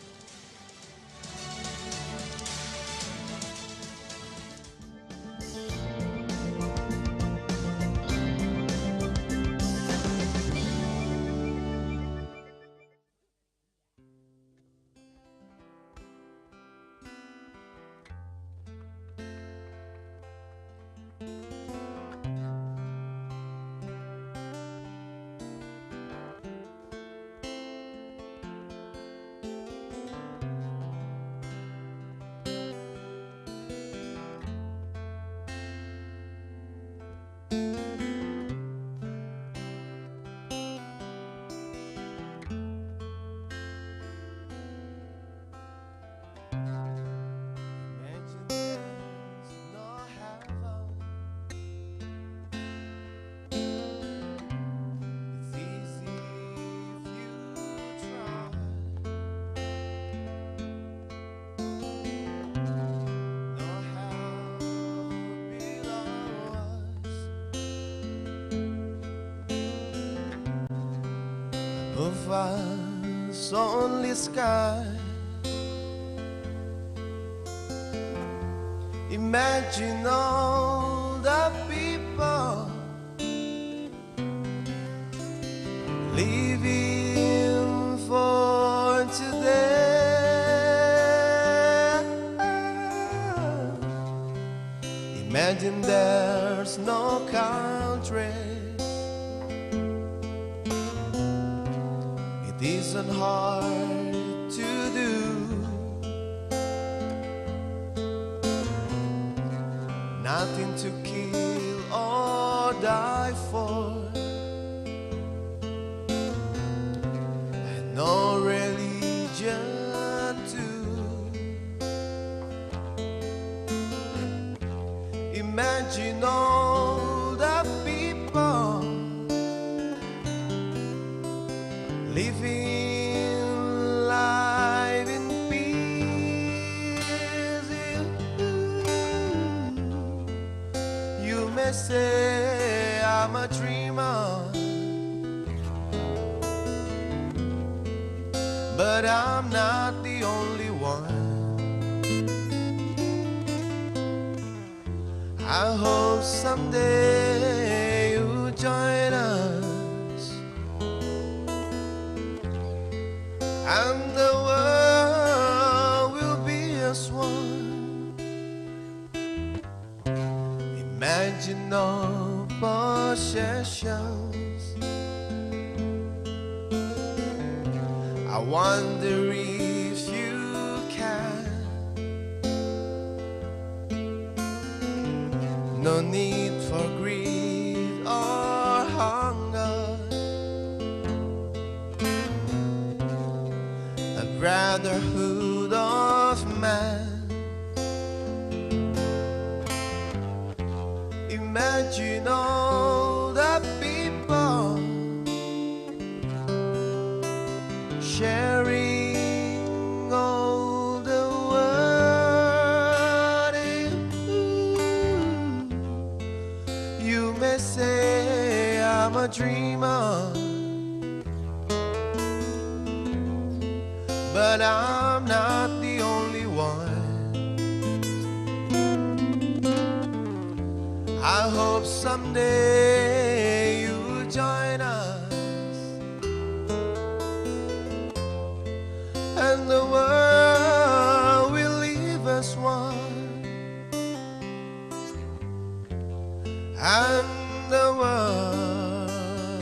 [SPEAKER 4] was only sky. Imagine all the people living for today. Imagine there's no country. It isn't hard to do. Nothing to kill or die for, and no religion too. Imagine all the people living life in peace. You may say I'm a dreamer, but I'm not the only one. I hope someday you join us, and the world will be as one. Imagine no possessions. I wonder if you can. No need for greed or hunger, a brotherhood of man. Imagine all the people sharing all the world. You may say I'm a dreamer, but I'm not the only one. I hope someday you join us, and the world will leave us one, and the world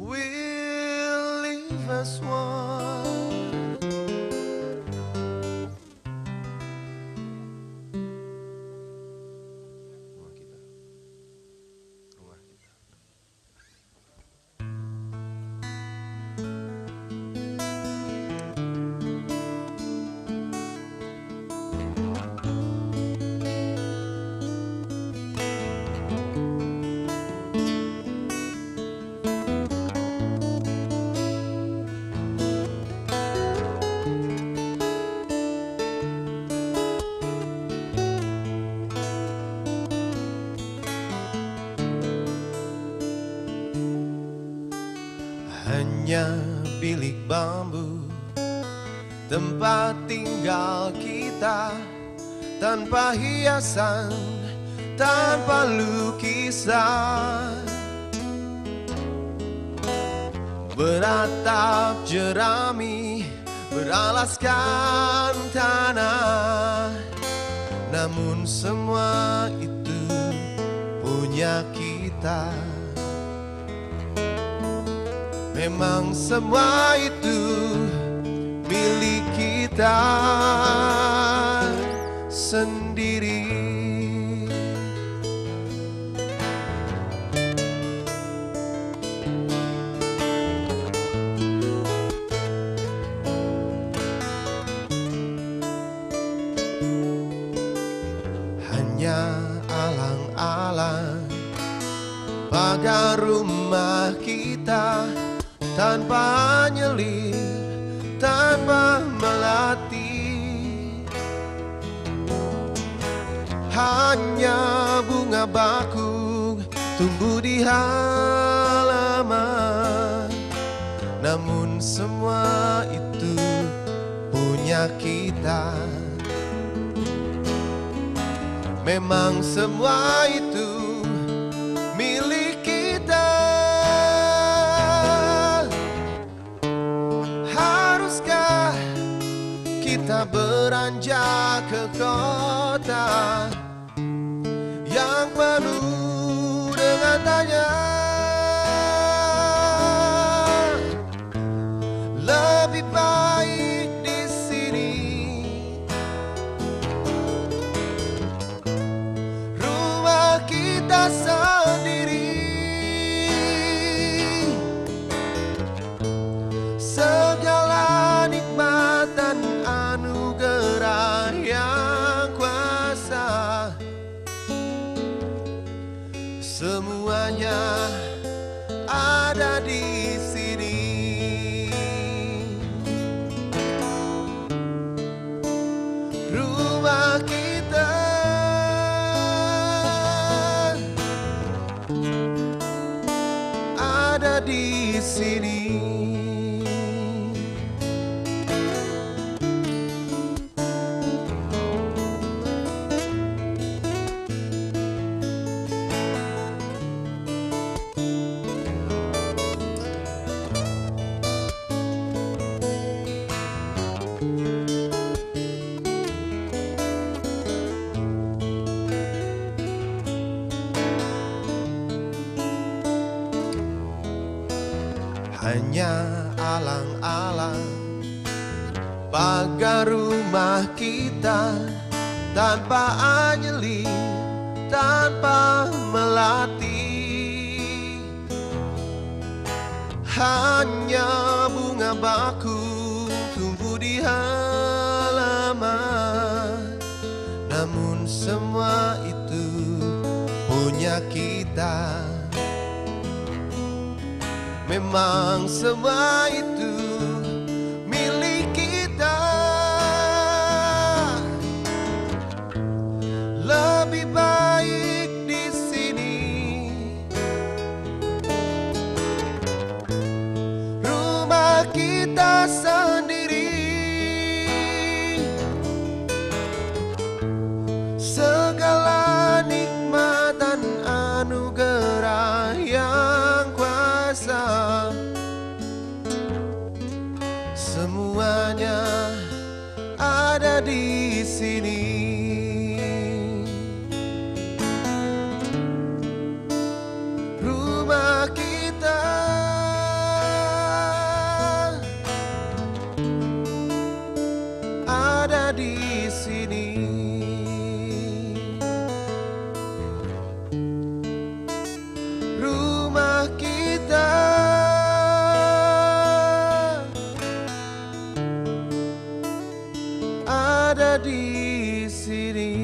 [SPEAKER 4] will leave us one. Hanya bilik bambu, tempat tinggal kita, tanpa hiasan, tanpa lukisan. Beratap jerami, beralaskan tanah, namun semua itu punya kita. Memang semua itu milik kita sendiri. Hanya alang-alang pagar rumah kita, tanpa nyelir, tanpa melatih. Hanya bunga bakung tumbuh di halaman, namun semua itu punya kita. Memang semua itu milik kita. Haruskah kita beranjak ke kota yang penuh dengan tanya? Lebih baik di sini, rumah kita sendiri. Segala nikmat dan anugerah yang kuasa, semuanya ada di sini. Rumah kita ada di sini. Hanya alang-alang pagar rumah kita, tanpa anyelir, tanpa melatih. Hanya bunga bakung tumbuh di halaman, namun semua itu punya kita. Memang semua itu milik kita. Lebih baik di sini, rumah kita sendiri. Segala nikmat dan anugerah yang kuasa, semuanya ada di sini. Rumah kita ada di sini. Rumah kita ada di sini.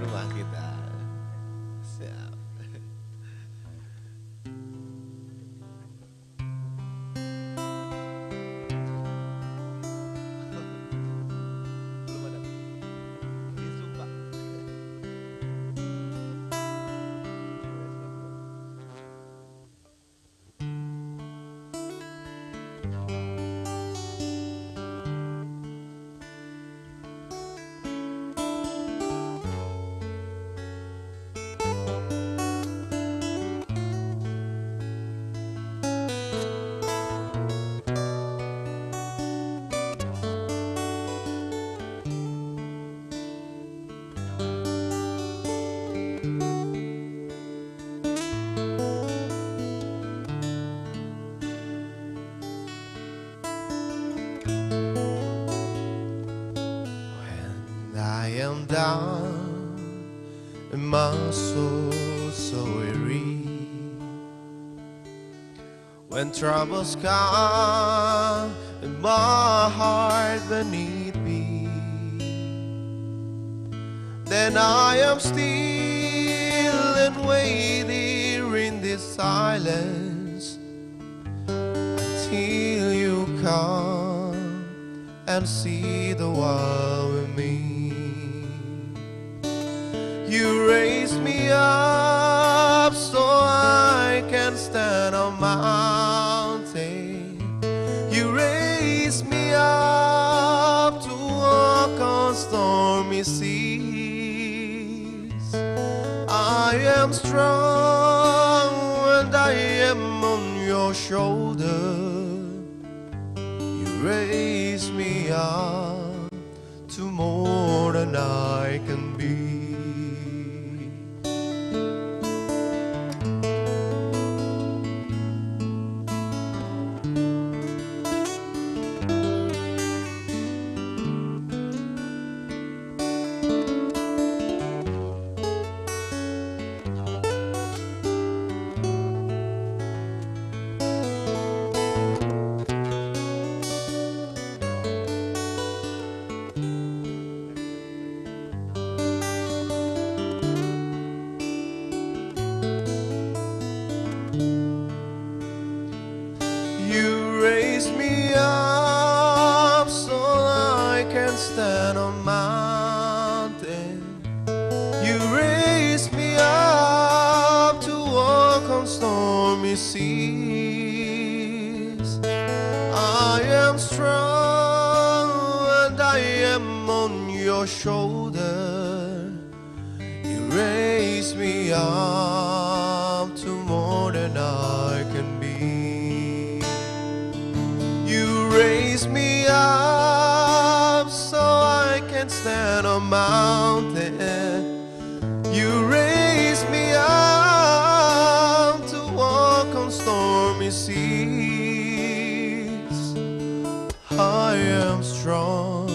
[SPEAKER 4] Rumah kita. Siap. Belum ada. Isu, Pak. I am down and my soul so weary. When troubles come and my heart beneath me, then I am still and wait here in this silence until you come and see the world with me. You raise me up so I me cease. I am strong and I am on your shoulder. You raise me up to more than I can be. Stand on mountain. You raise me up to walk on stormy seas. I am strong and I am on your shoulder. You raise me up to more than I can be. You raise me up so I can stand on mountain. You raise me up to walk on stormy seas. I am strong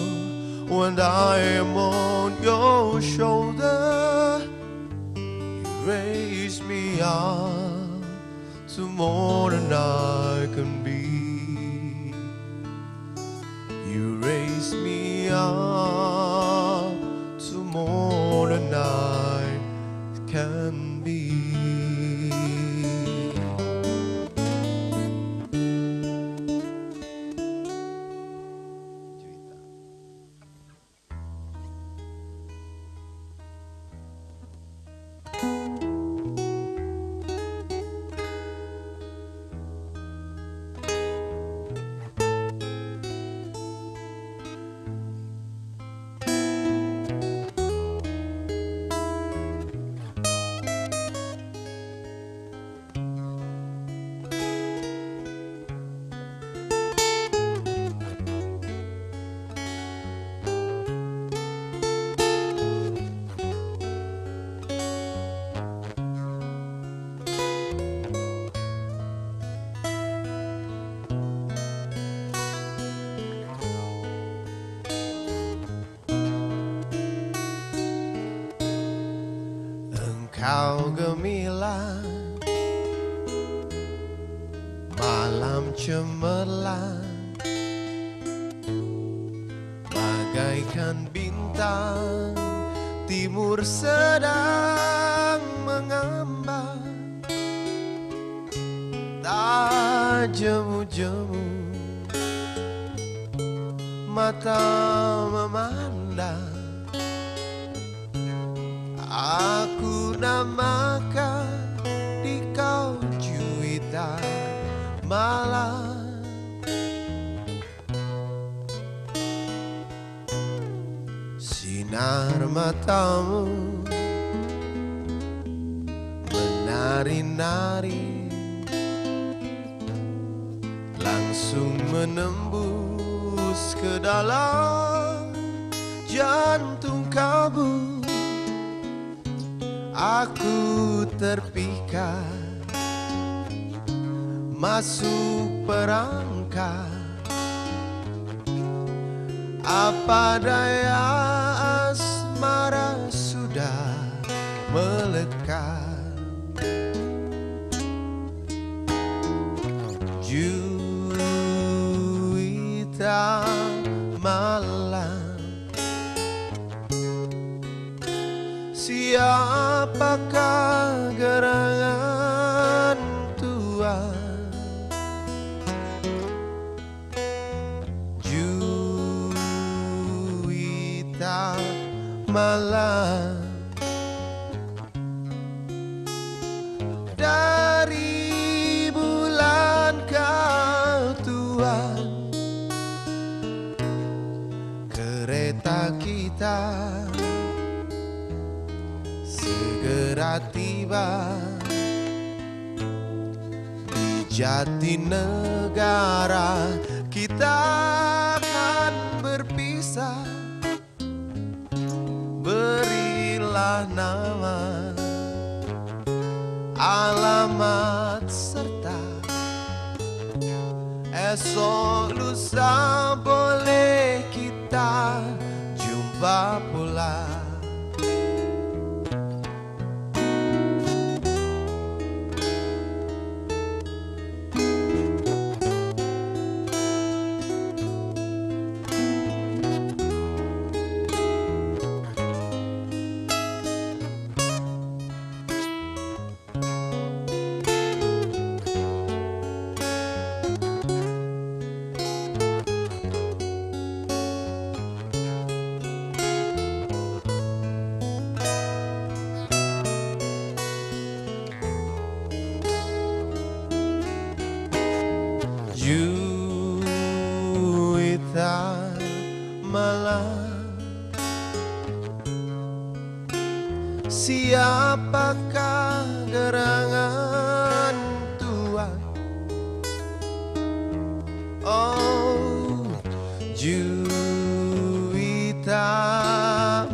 [SPEAKER 4] when I am on your shoulder. You raise me up to more than I can be. You raise me up to more than I can be. Engkau gemilang, malam cemerlang, bagaikan bintang timur sedang mengambang. Tak jemu-jemu mata memandang. Aku namakan di kau juita malam. Sinar matamu menari-nari, langsung menembus ke dalam jantung kabut. Aku terpikat masuk perangkap. Apa daya asmara sudah melekat. Juita malam, siapakah gerangan Tuhan? Juita malam, dari bulan kau Tuhan, kereta kita
[SPEAKER 18] tiba di Jatinegara, kita akan berpisah. Berilah nama, alamat serta esok lusa boleh kita jumpa pula. Siapakah gerangan Tuhan? Oh, Juwita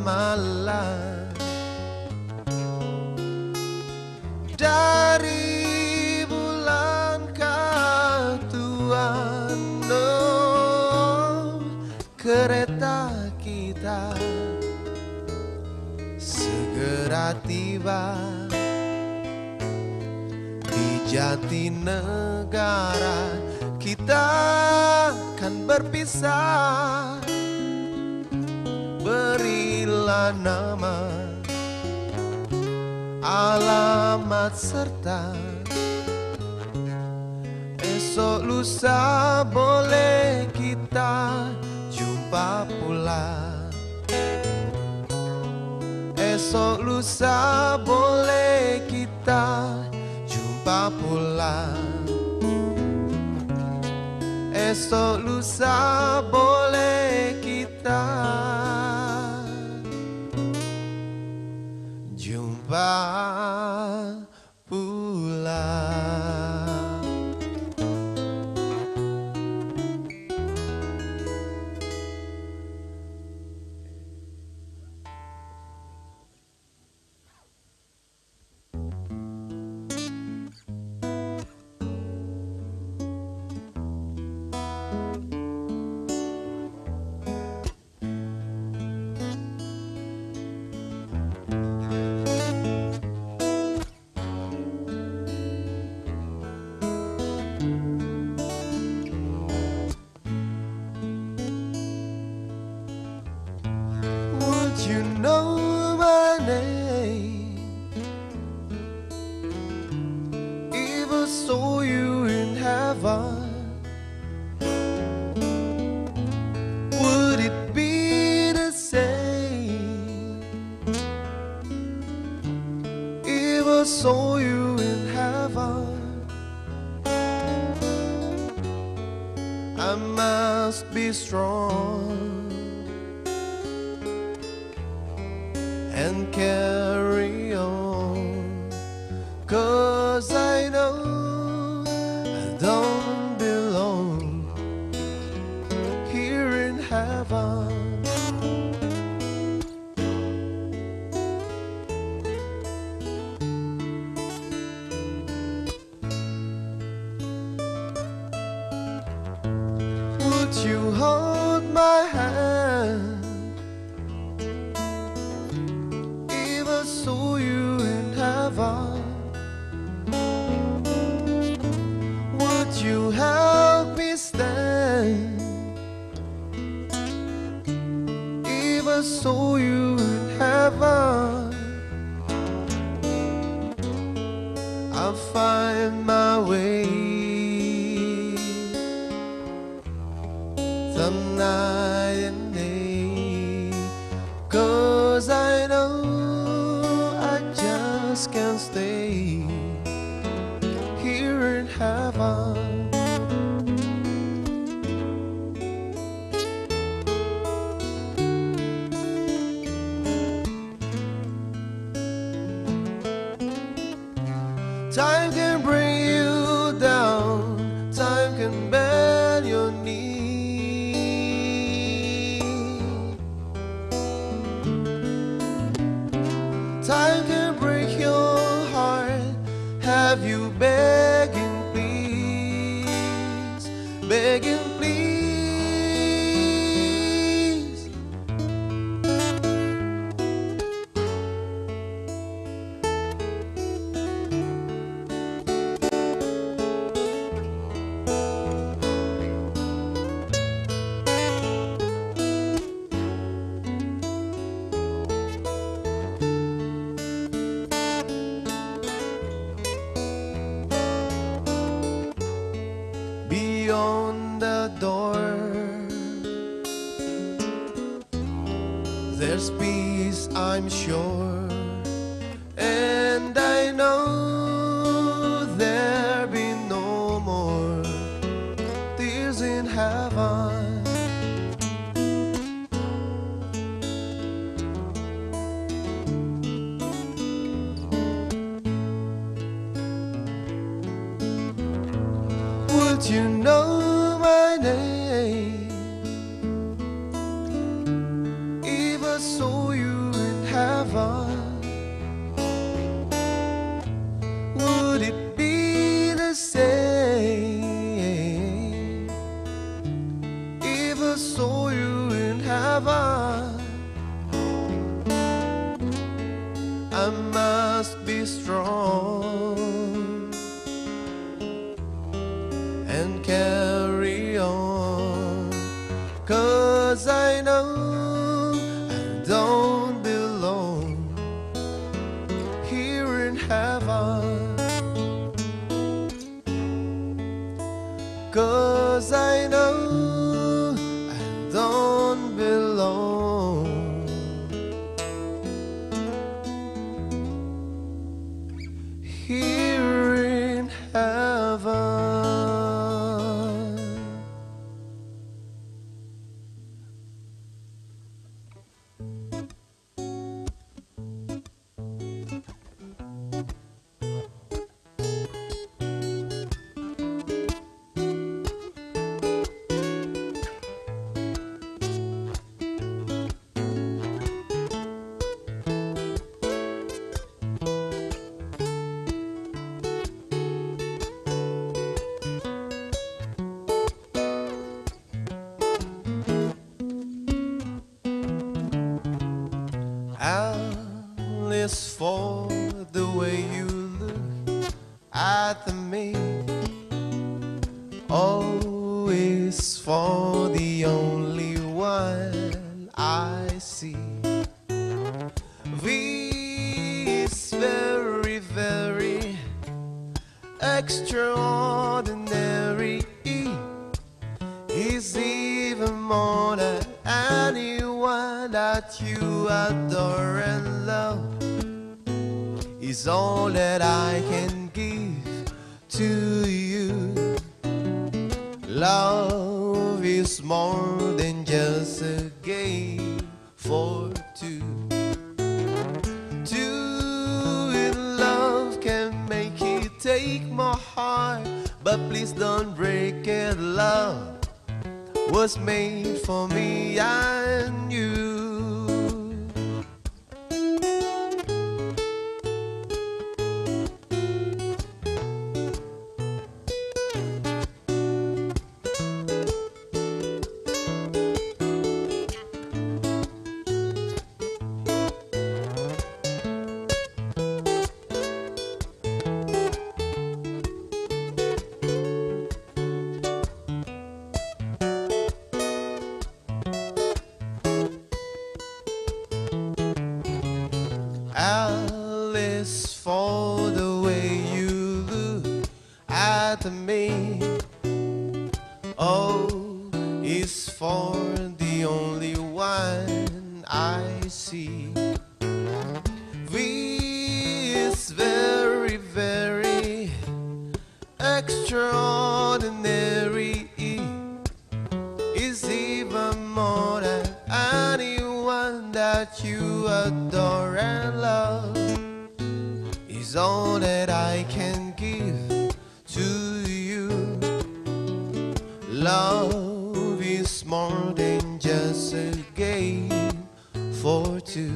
[SPEAKER 18] Malam. Dari bulankah Tuhan, oh, kereta kita segera tiba di Jatinegara, kita akan berpisah. Berilah nama, alamat serta esok lusa boleh kita jumpa pula. Esok lusa boleh kita jumpa pula. Esok lusa boleh kita jumpa pula. Would it be the same if I saw you in heaven? I must be strong and carry on, 'cause I know I don't belong here in heaven. Would you hold my hand if I saw you in heaven? Would you help me stand if I saw you in heaven? I'll find my way some night and day, 'cause I know I just can't stay here in heaven. can bring you down, time can bend your knee. Time can break your heart, have you begging please, begging please. Beyond the door, there's peace, I'm sure, and I know there'll be no more tears in heaven. Would you know my name if I saw you in heaven? Would it be the same if I saw you in heaven? I must be strong and carry on, 'cause I know I don't belong here in heaven, 'cause I know I don't belong here in heaven. Alice, for the way you look at me, always for the only one I see. V is very, very extraordinary. E is even more than anyone that you adore and love. Is all that I can give to you. Love is more than just a game for two. Two in love can make it take my heart, but please don't break it. Love was made for me and you. Alice, for the way you look at me, oh, is for the only one I see. V is very, very extraordinary. E is even more than anyone that you adore and love. Is all that I can give Love is more than just a game for two.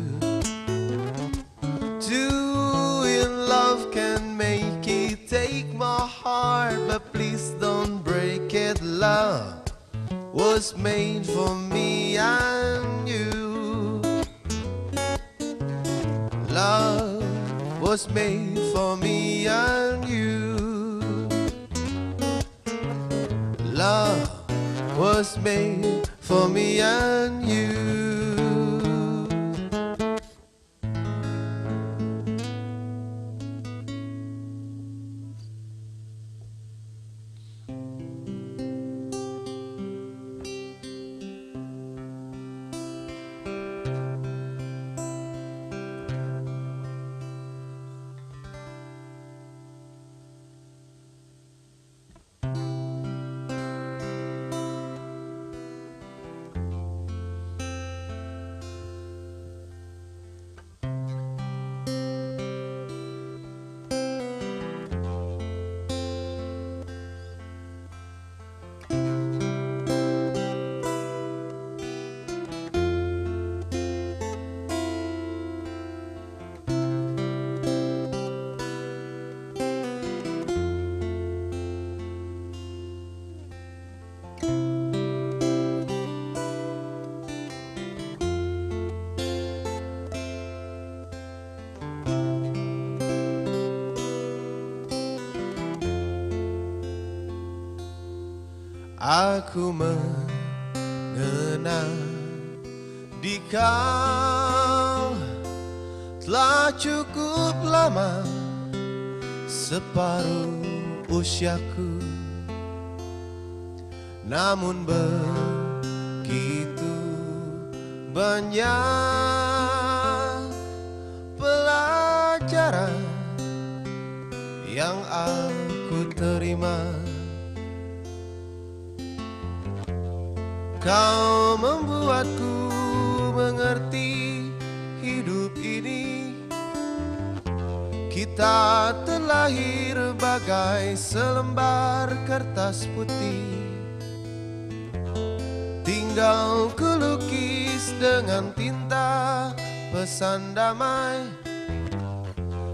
[SPEAKER 18] Two in love can make it, take my heart, but please don't break it. Love was made for me and you. Love was made for me and you. Love was made for me and you. Aku mengenal di kau telah cukup lama, separuh usiaku. Namun begitu banyak pelajaran yang aku terima. Kau membuatku mengerti hidup ini. Kita terlahir bagai selembar kertas putih. Tinggal kulukis dengan tinta pesan damai,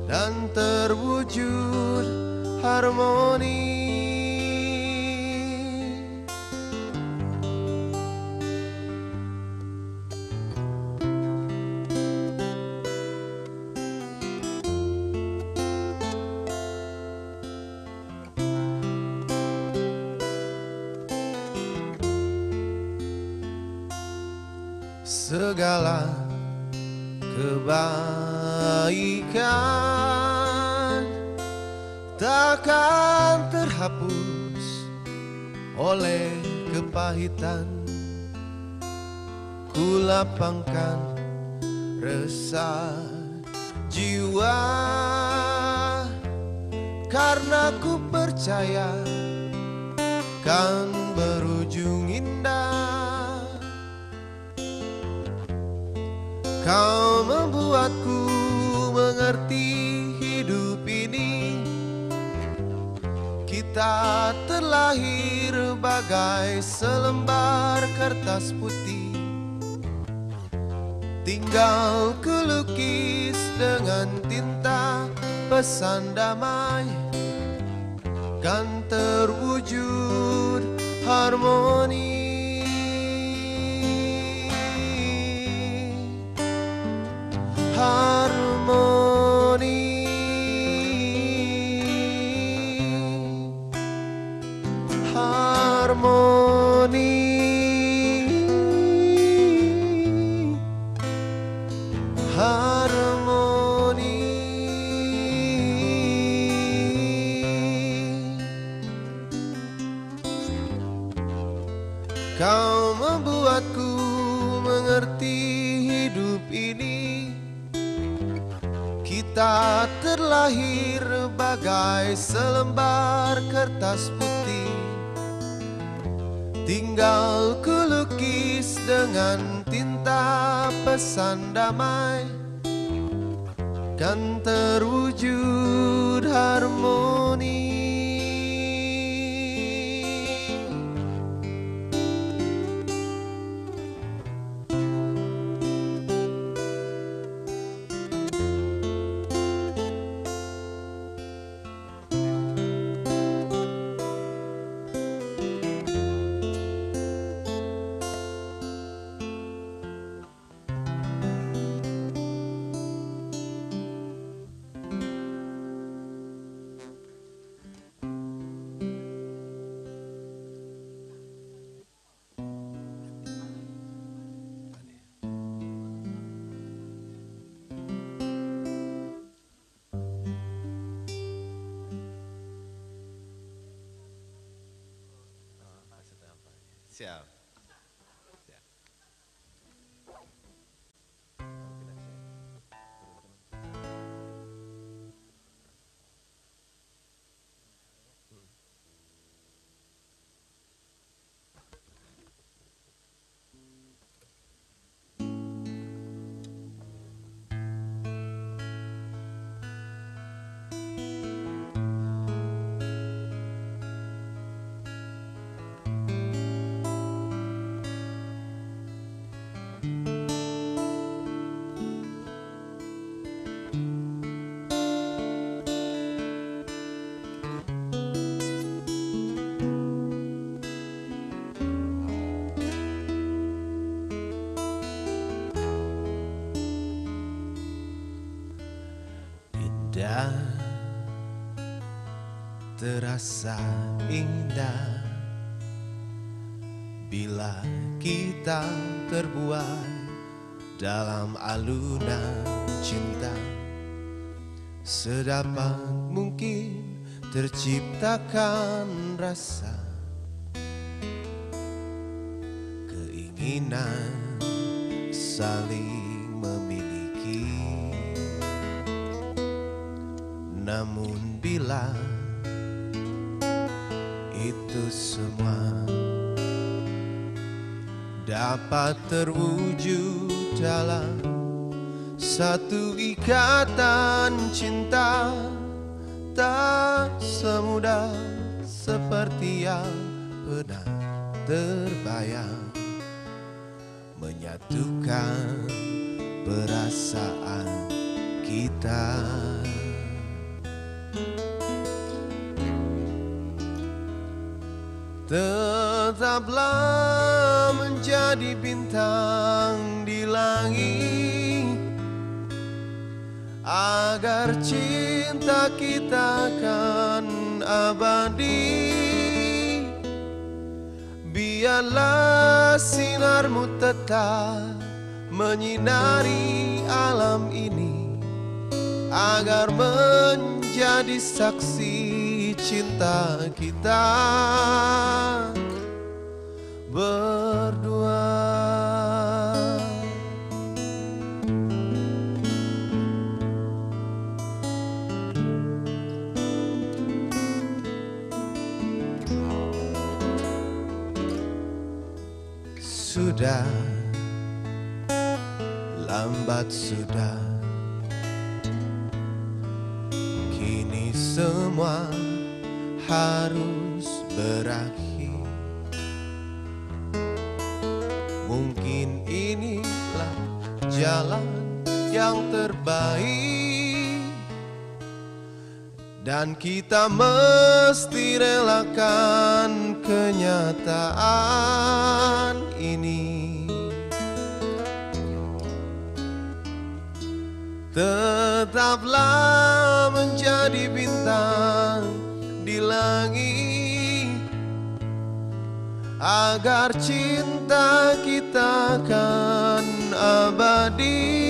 [SPEAKER 18] dan terwujud harmoni. Segala kebaikan takkan terhapus oleh kepahitan. Ku lapangkan resah jiwa karena ku percaya kan berujung indah. Kau membuatku mengerti hidup ini. Kita terlahir bagai selembar kertas putih. Tinggal kulukis dengan tinta pesan damai, kan terwujud harmoni. Harmoni, harmoni, harmoni. Kau membuatku mengerti hidup ini. Kita terlahir bagai selembar kertas putih. Tinggal kulukis dengan tinta pesan damai, kan terwujud harmoni. Siap. Indah, terasa indah bila kita terbuai dalam alunan cinta. Sedapat mungkin terciptakan rasa keinginan saling memiliki. Namun bila itu semua dapat terwujud dalam satu ikatan cinta, tak semudah seperti yang pernah terbayang menyatukan perasaan kita. Tetaplah menjadi bintang di langit, agar cinta kita kan abadi. Biarlah sinarmu tetap menyinari alam ini, agar menjadi saksi cinta kita berdua. Sudah lambat sudah, kini semua harus berakhir. Mungkin inilah jalan yang terbaik, dan kita mesti relakan kenyataan ini. Tetaplah menjadi bintang di langit, agar cinta kita kan abadi.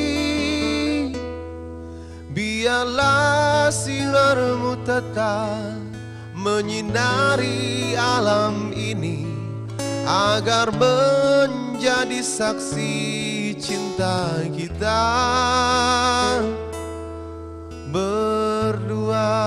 [SPEAKER 18] Biarlah sinarmu tetap menyinari alam ini, agar menjadi saksi cinta kita berdua.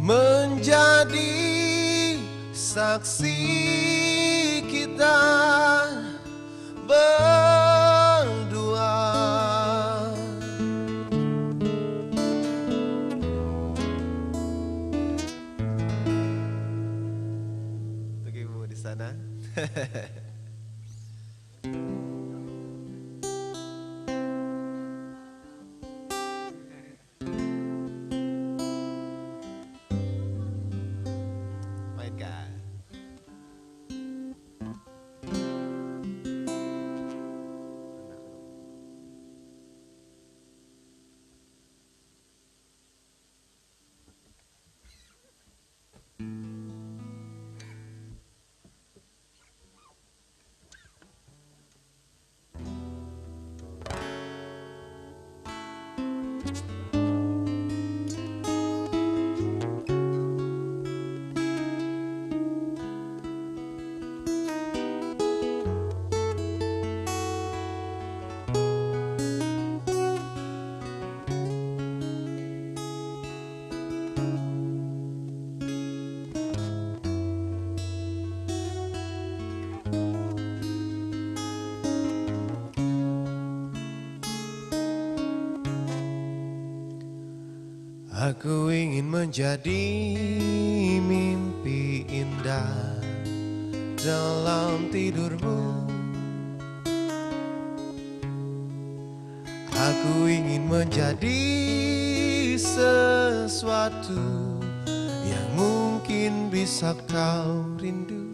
[SPEAKER 18] Menjadi saksi kita berdua. Untuk ibu di sana. My God. Aku ingin menjadi mimpi indah dalam tidurmu. Aku ingin menjadi sesuatu yang mungkin bisa kau rindu.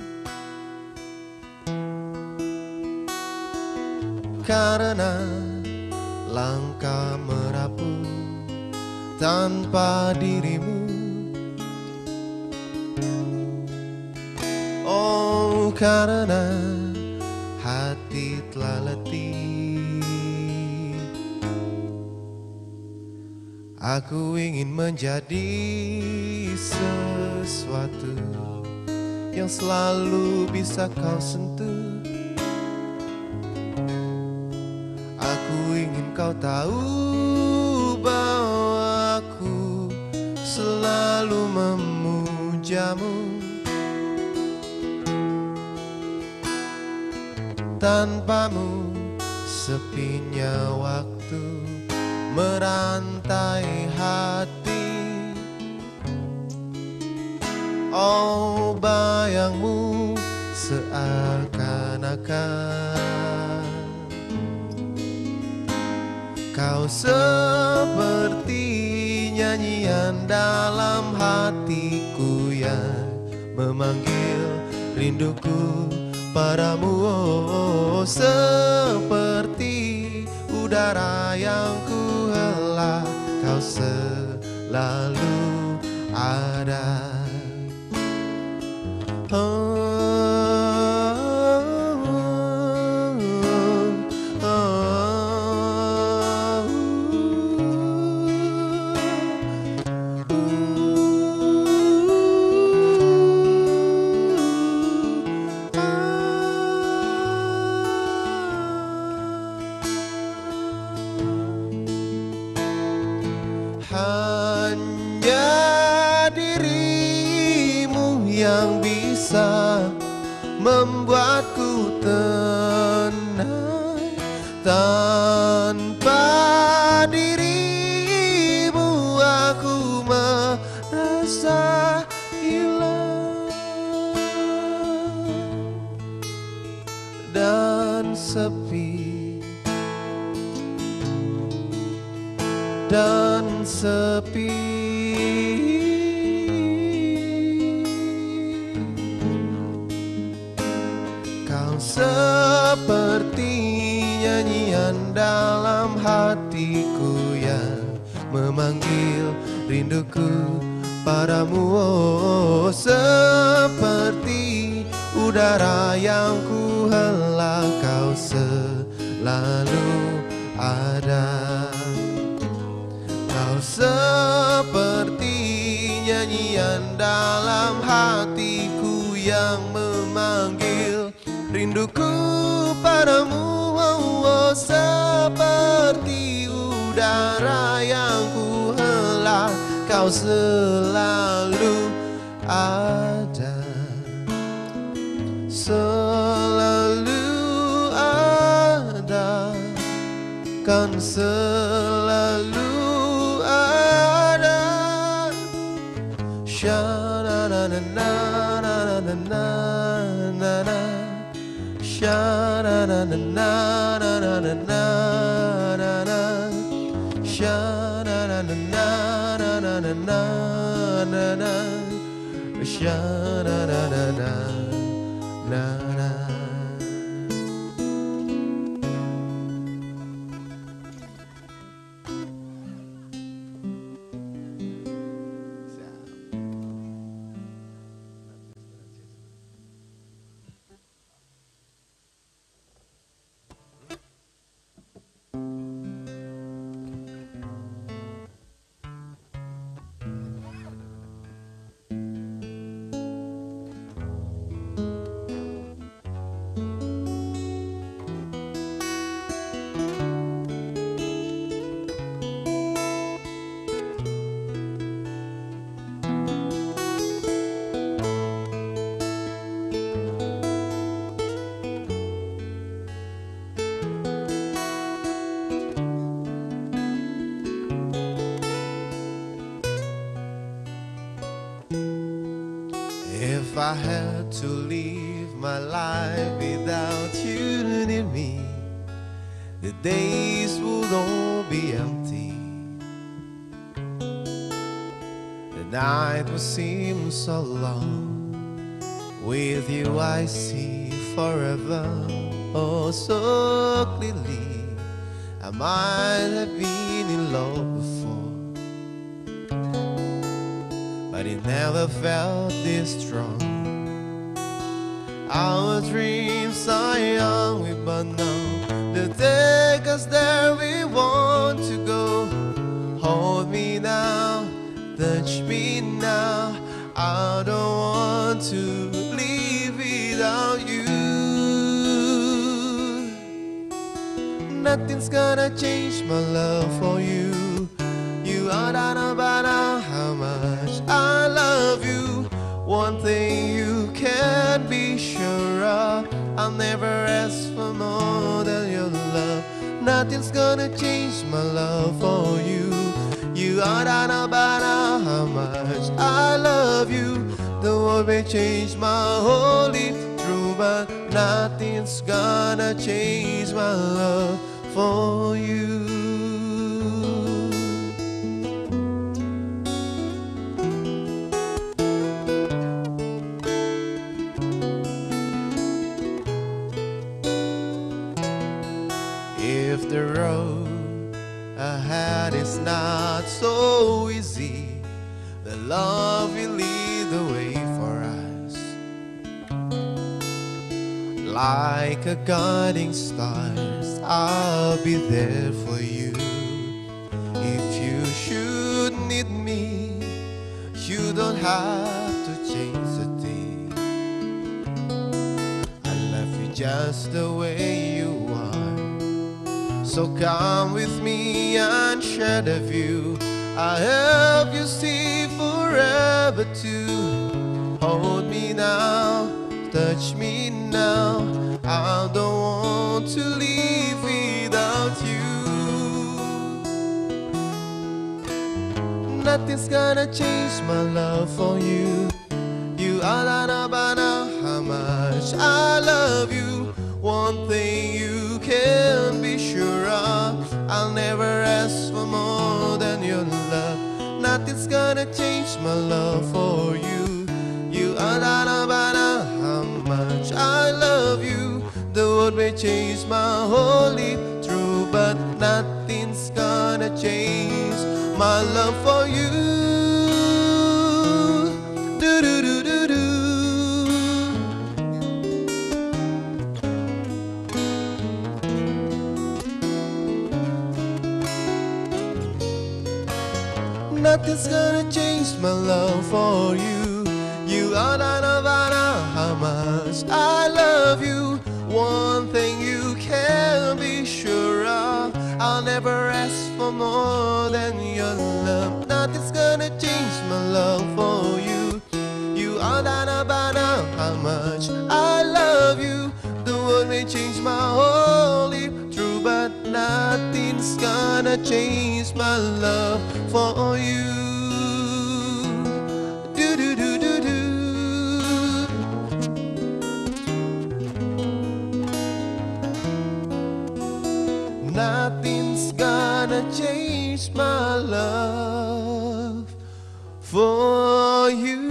[SPEAKER 18] Karena langkah merapu tanpa dirimu. Oh, karena hati telah letih. Aku ingin menjadi sesuatu yang selalu bisa kau sentuh. Aku ingin kau tahu bahwa aku selalu memujamu. Tanpamu sepinya waktu merantai hati. Oh, bayangmu seakan-akan kau seperti nyanyian dalam hatiku yang memanggil rinduku padamu. Oh, seperti udara yang ku hela, kau selalu ada. Hanya dirimu yang bisa membuatku tenang. Tanpa dirimu aku merasa hilang dan sepi, dan sepi. Kau seperti nyanyian dalam hatiku yang memanggil rinduku padamu. Oh, seperti udara yang ku hela, kau selalu ada. Kau seperti nyanyian dalam hatiku yang memanggil rinduku padamu. Oh, seperti udara yang ku hela, kau selalu ada. Selalu ada, kan selalu ada. Sha na na na na na na na na. Sha na na na na na na na na na. Sha na na na na na na na na na na. Sha na na na na na na. If I had to live my life without you near me, the days would all be empty. The night would seem so long. With you I see forever, oh so clearly. I might have been in love before, but it never felt this strong. Our dreams are young, we but know they'll take us there we want to go. Hold me now, touch me now. I don't want to live without you. Nothing's gonna change my love for you. You are not about how much I love you. One thing you can be sure of, I'll never ask for more than your love. Nothing's gonna change my love for you. You are not about how much I love you. The world may change my whole life through, but nothing's gonna change my love for you. If the road ahead is not so easy, the love will lead the way for us. Like a guiding stars, I'll be there for you. If you should need me, you don't have to change a thing. I love you just the way you are. So come with me and share the view. I'll help you see forever too. Hold me now, touch me now. I don't want to live without you. Nothing's gonna change my love for you. You are not about how much I love you. One thing you can be sure of, I'll never ask for more than your love. Nothing's gonna change my love for you. You are not about how much I love you. The world may change my whole life through, but nothing's gonna change my love for you. Do do do do do. Nothing's gonna change my love for you. You are not about how much I love you. One thing you can be sure of, I'll never ask for more than your love. Nothing's gonna change my love for you. You are not about how much I love you. The world may change my whole life through, but nothing's gonna change my love for you. Do do do do do. is my love for you.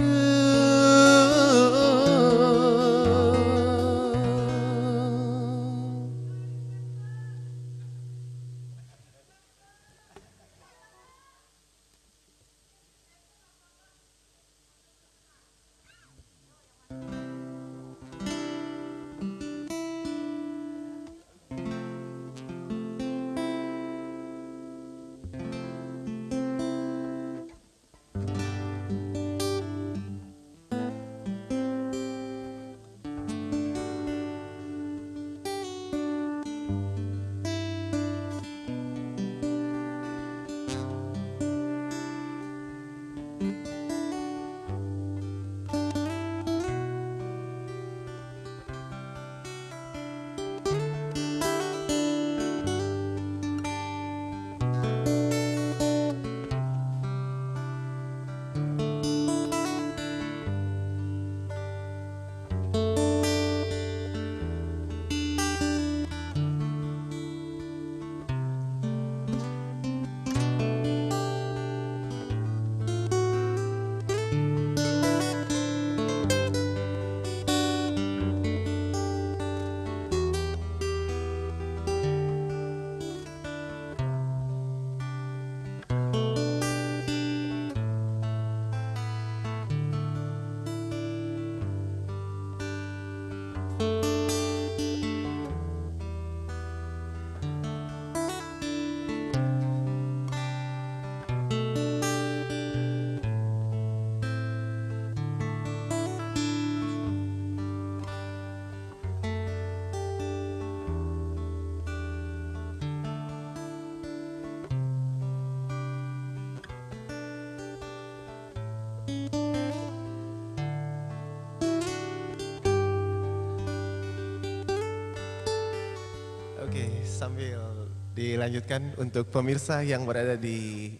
[SPEAKER 18] Oke, sambil dilanjutkan untuk pemirsa yang berada di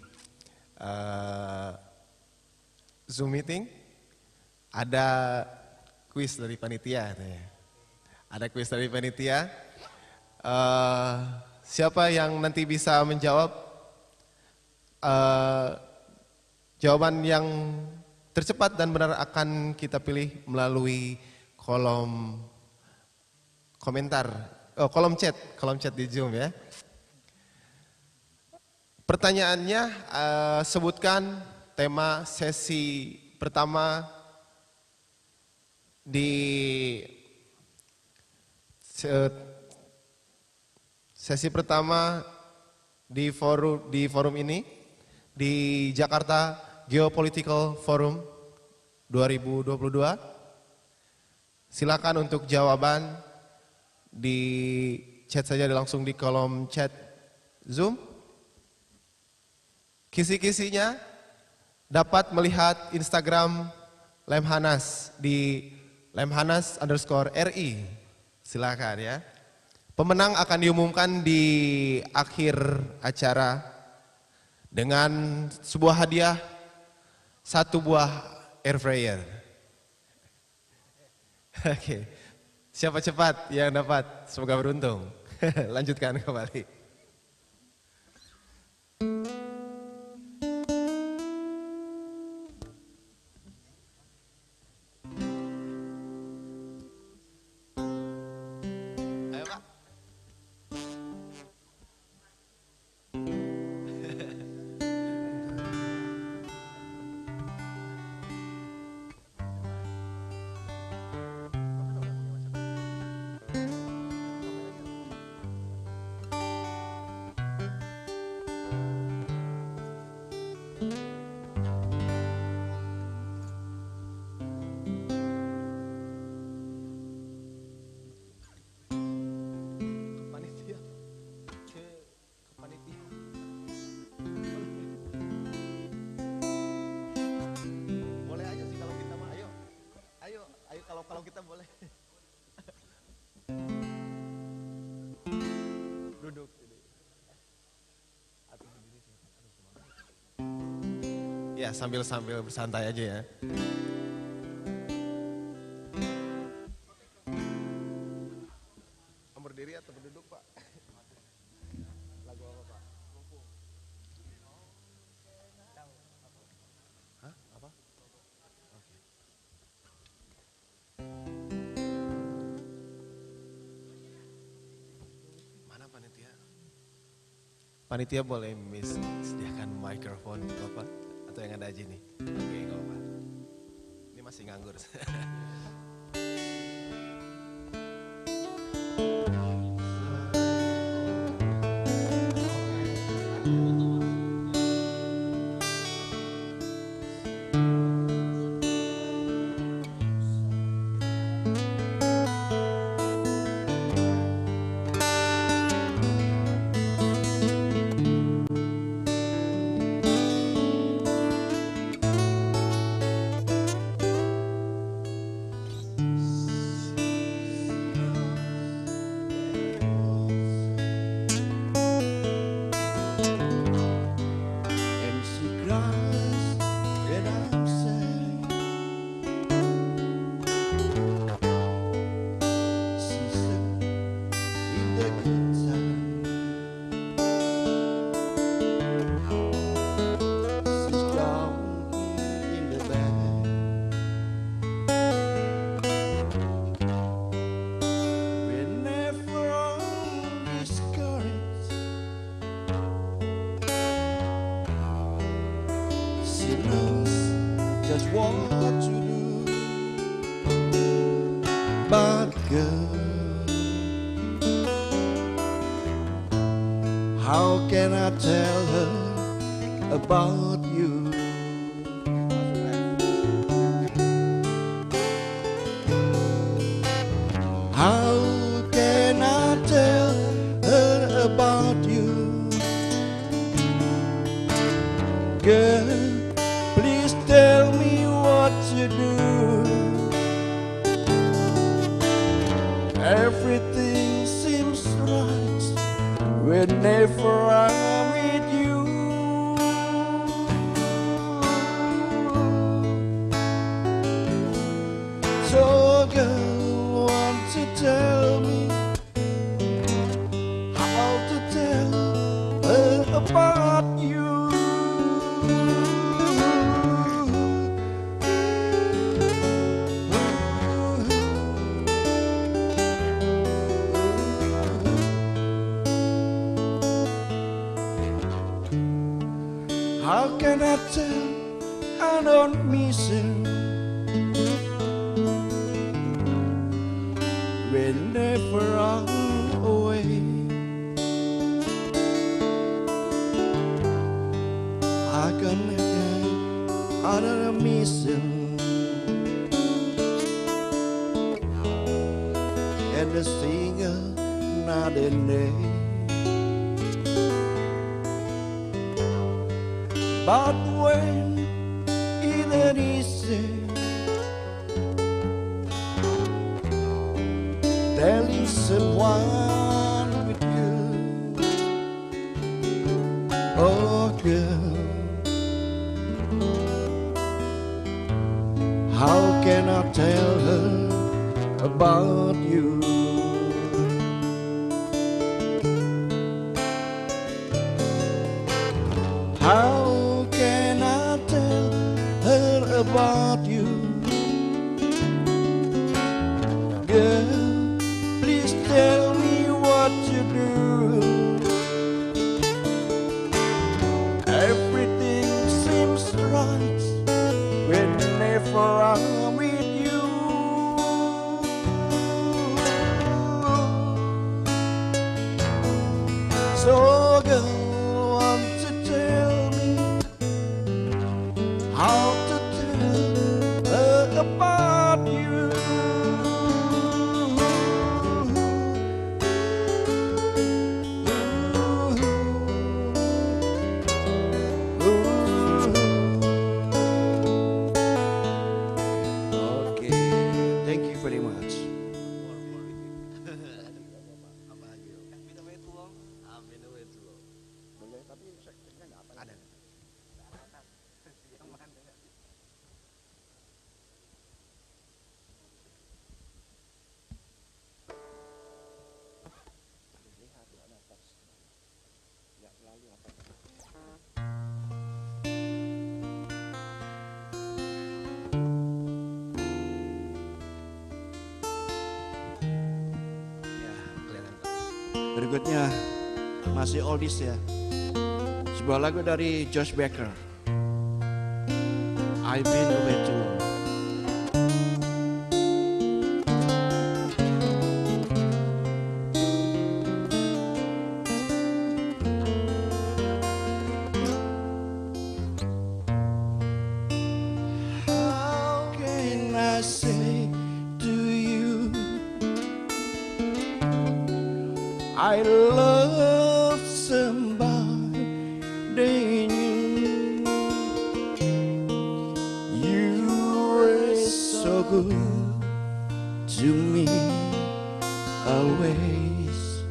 [SPEAKER 18] Zoom meeting, ada kuis dari panitia. Ada kuis dari panitia. Siapa yang nanti bisa menjawab jawaban yang tercepat dan benar akan kita pilih melalui kolom komentar, kolom chat di Zoom ya. Pertanyaannya, sebutkan tema sesi pertama di forum ini, di Jakarta Geopolitical Forum 2022. Silakan untuk jawaban di chat saja, langsung di kolom chat Zoom. Kisi-kisinya dapat melihat Instagram Lemhannas di Lemhannas_RI. Silakan ya. Pemenang akan diumumkan di akhir acara dengan sebuah hadiah, 1 buah air fryer. Oke, siapa cepat yang dapat? Semoga beruntung. Lanjutkan kembali. Kalau kita boleh duduk. Ya, sambil bersantai aja ya. Berdiri atau berduduk, Pak? Lagu apa, Pak?
[SPEAKER 19] Panitia boleh sediakan mikrofon Bapak atau yang ada aja nih. Oke, nggak apa-apa. Ini masih nganggur.
[SPEAKER 20] How can I tell her about you? How can I tell her about you? Girl, please tell me what you do. Everything seems right whenever I'm with you. So girl, want to tell me how to tell her about you. How can I tell I don't miss you whenever I'm away? I can I don't miss you and the singer not in day. But when Indonesia telling someone with you, oh girl, how can I tell her about you? How about you? Girl, please tell me what you do. Everything seems right whenever I'm with you. So girl, want to tell me how about you. Okay, thank you very much. Berikutnya masih oldies ya. Sebuah lagu dari Josh Becker. I've been away too long. How can I say to you I love somebody new? You were so good to me always.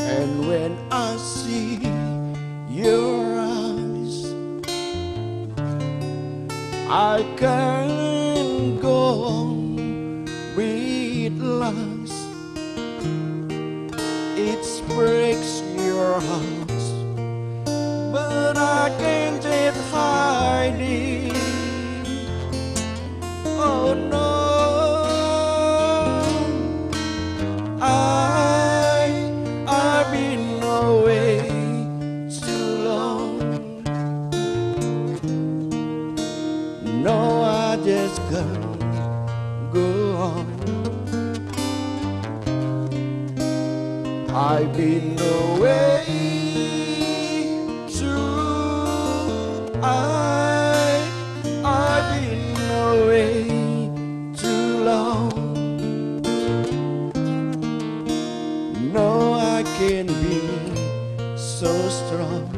[SPEAKER 20] And when I see your eyes, I can't go on with lies. It breaks your heart, but I can't just hide it. Oh no, I've been away too long. No, I just can't go on. I've been away too. I've been away too long. No, I can't be so strong.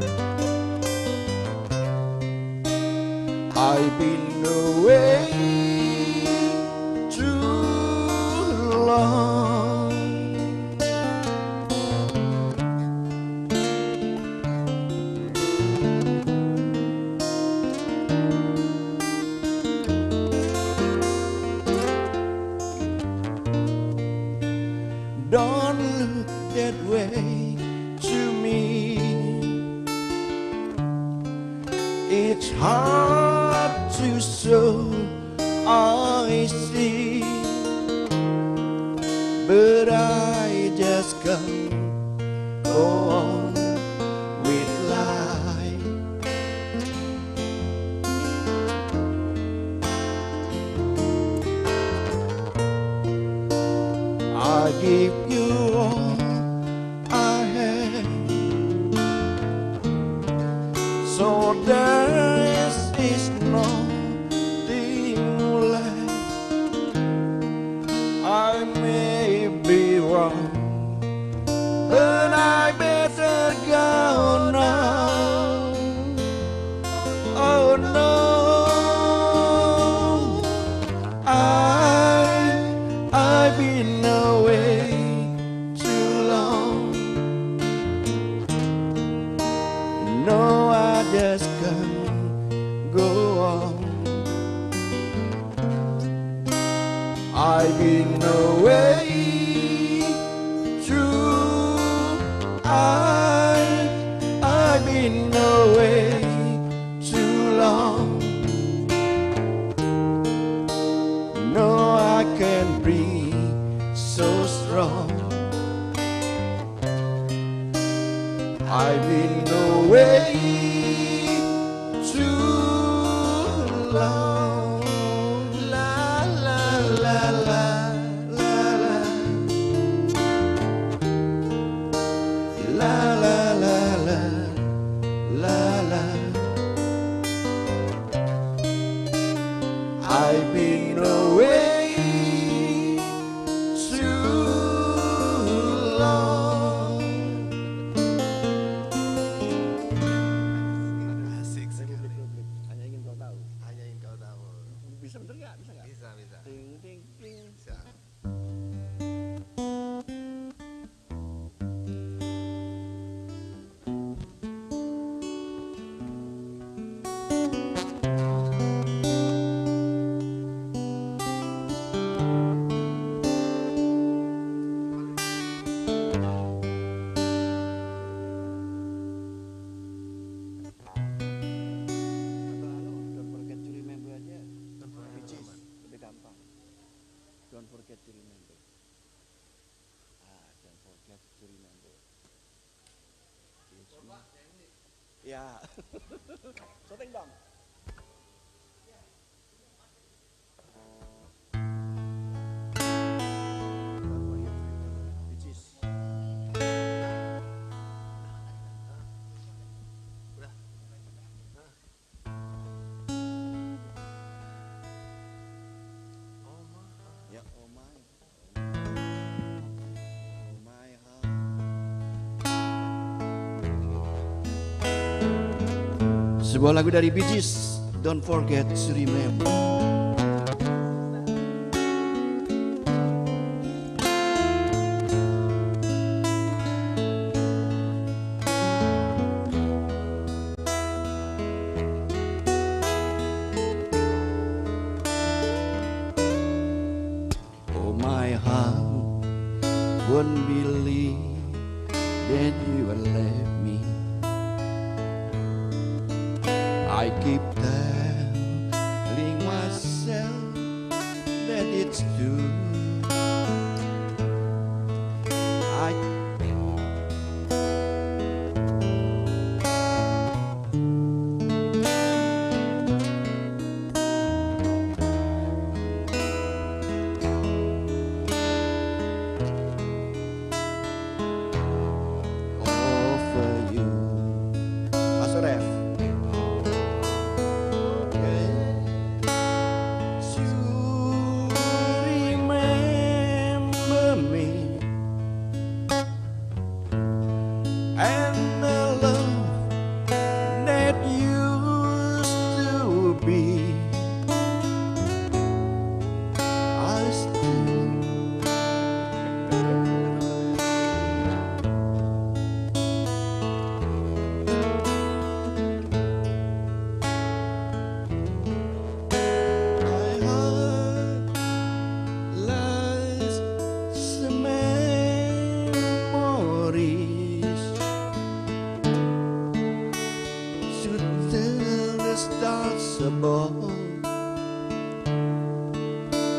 [SPEAKER 20] I've been away too long. Don't look that way to me. It's hard to show I see, but I just can't go on with life. I give you all I have, so there is nothing left. I may be wrong, but I better go now. Oh no, I've been away too long. No, I just can't go on. I've been away too. I've been away too long. No, I can't be so strong. I've been away too long. La la la la la la la la la la la la. I've been away too long. Hanya ingin kau tahu.
[SPEAKER 14] Ya. Syuting dong. Sebuah lagu dari Bee Gees, Don't Forget to Remember. Oh my heart, won't believe that you will left me. I keep telling myself that it's true. Over you, Mas Ref.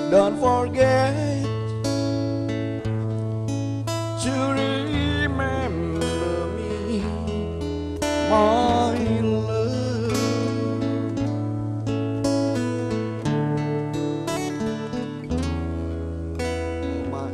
[SPEAKER 14] Don't forget to remember me, my love. Oh my.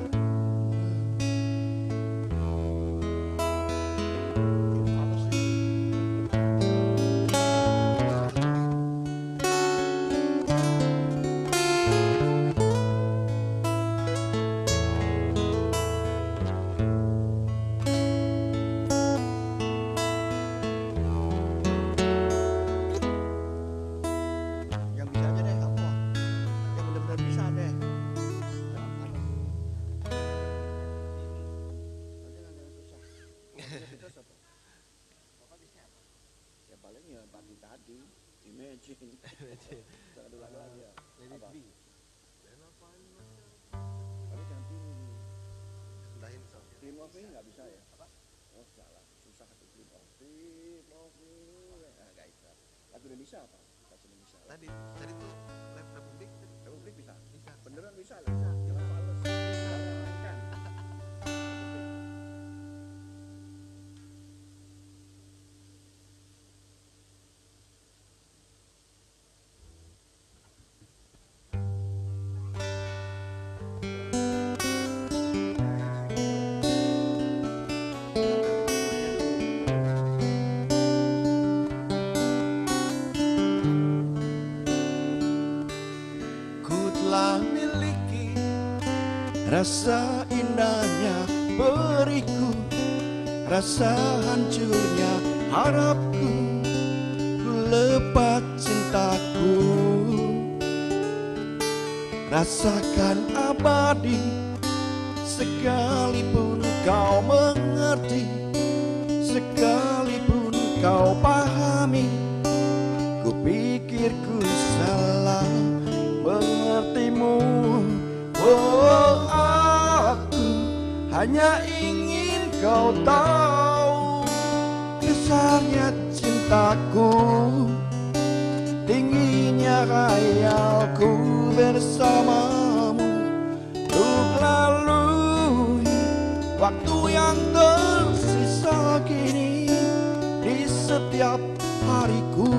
[SPEAKER 14] Nggak bisa ya? Oh salah, susah tuh Dream of Me. Nggak bisa. Lagu Indonesia apa? Bahasa Indonesia. Tadi tuh Republik bisa. Bisa. Beneran bisa lah. Bisa. Jangan fales. Bisa. Kan. Rasa indahnya beriku, rasa hancurnya harapku, ku lepas cintaku. Rasakan abadi, sekalipun kau mengerti, sekalipun kau pahami. Ku pikir ku salah mengertimu. Oh, aku hanya ingin kau tahu besarnya cintaku, tingginya khayalku bersamamu. Untuk lalui waktu yang tersisa kini di
[SPEAKER 20] setiap hariku,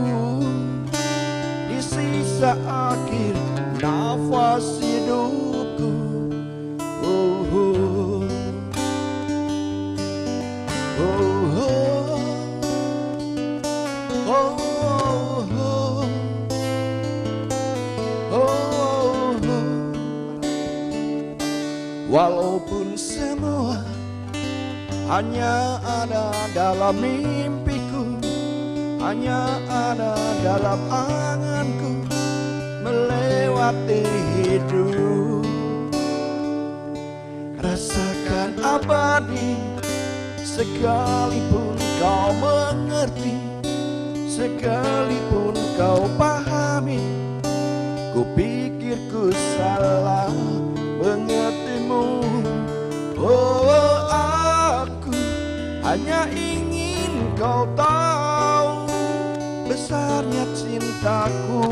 [SPEAKER 20] di sisa akhir nafas hidupku. Oh, oh. Oh, oh. Oh, oh. Oh, oh. Walaupun semua hanya ada dalam mimpiku, hanya ada dalam anganku, melewati hidup. Rasakan abadi, sekalipun kau mengerti, sekalipun kau pahami. Ku pikir ku salah mengertimu. Oh, aku hanya ingin kau tahu besarnya cintaku,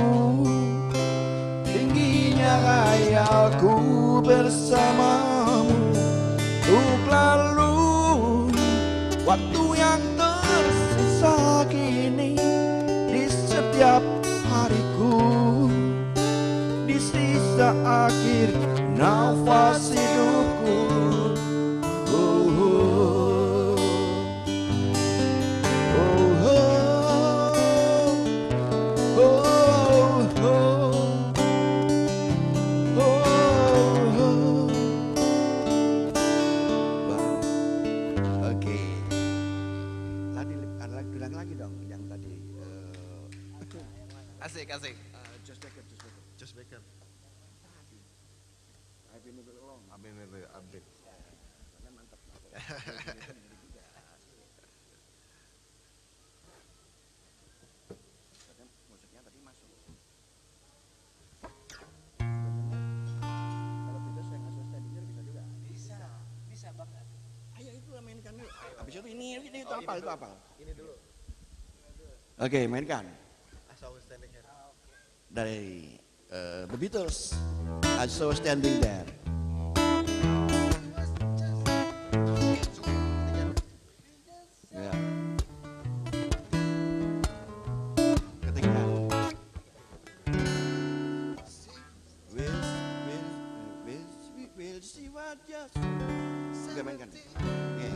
[SPEAKER 20] tingginya khayalku bersamamu. Untuk lalu waktu yang tersisa kini, di setiap hariku, di sisa akhir nafas hidupku. Oh, oh. Oh, oh. Oh, oh. Oke, tadi ulang lagi dong yang tadi.
[SPEAKER 19] Asik.
[SPEAKER 20] Just back. I've been along.
[SPEAKER 19] Update.
[SPEAKER 20] Mantap. Musiknya tadi masuk. Kalau tidak saya ngasih standingnya bisa juga.
[SPEAKER 16] Bisa banget.
[SPEAKER 20] Ayo itu mainkan dulu. Habis itu ini itu apa? Itu apa?
[SPEAKER 19] Ini dulu.
[SPEAKER 20] Oke, mainkan.
[SPEAKER 19] I saw standing here.
[SPEAKER 20] Dari The Beatles, I saw standing there. Ya. Ketinggalan. We'll see what just. Oke, mainkan. Oke.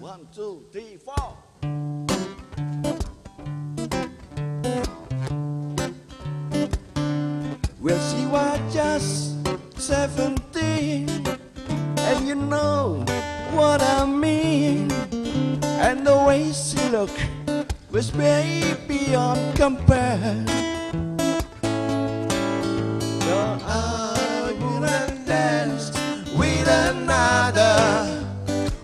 [SPEAKER 20] 1, 2, 3, 4. Well, she was just 17, and you know what I mean. And the way she looked was way beyond compare. No, I wouldn't dance with another.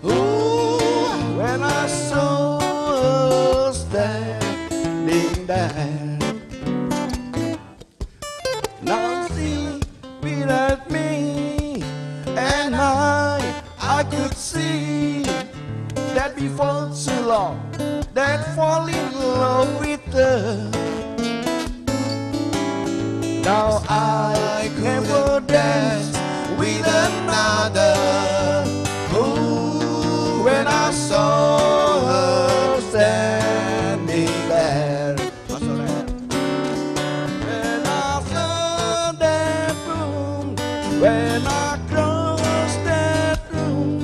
[SPEAKER 20] Ooh, when I saw her standing there. Now she without me, and I could see that before too long, that fall in love with her. Now I never dance with another. Ooh, when I saw her standing there. When I crossed that room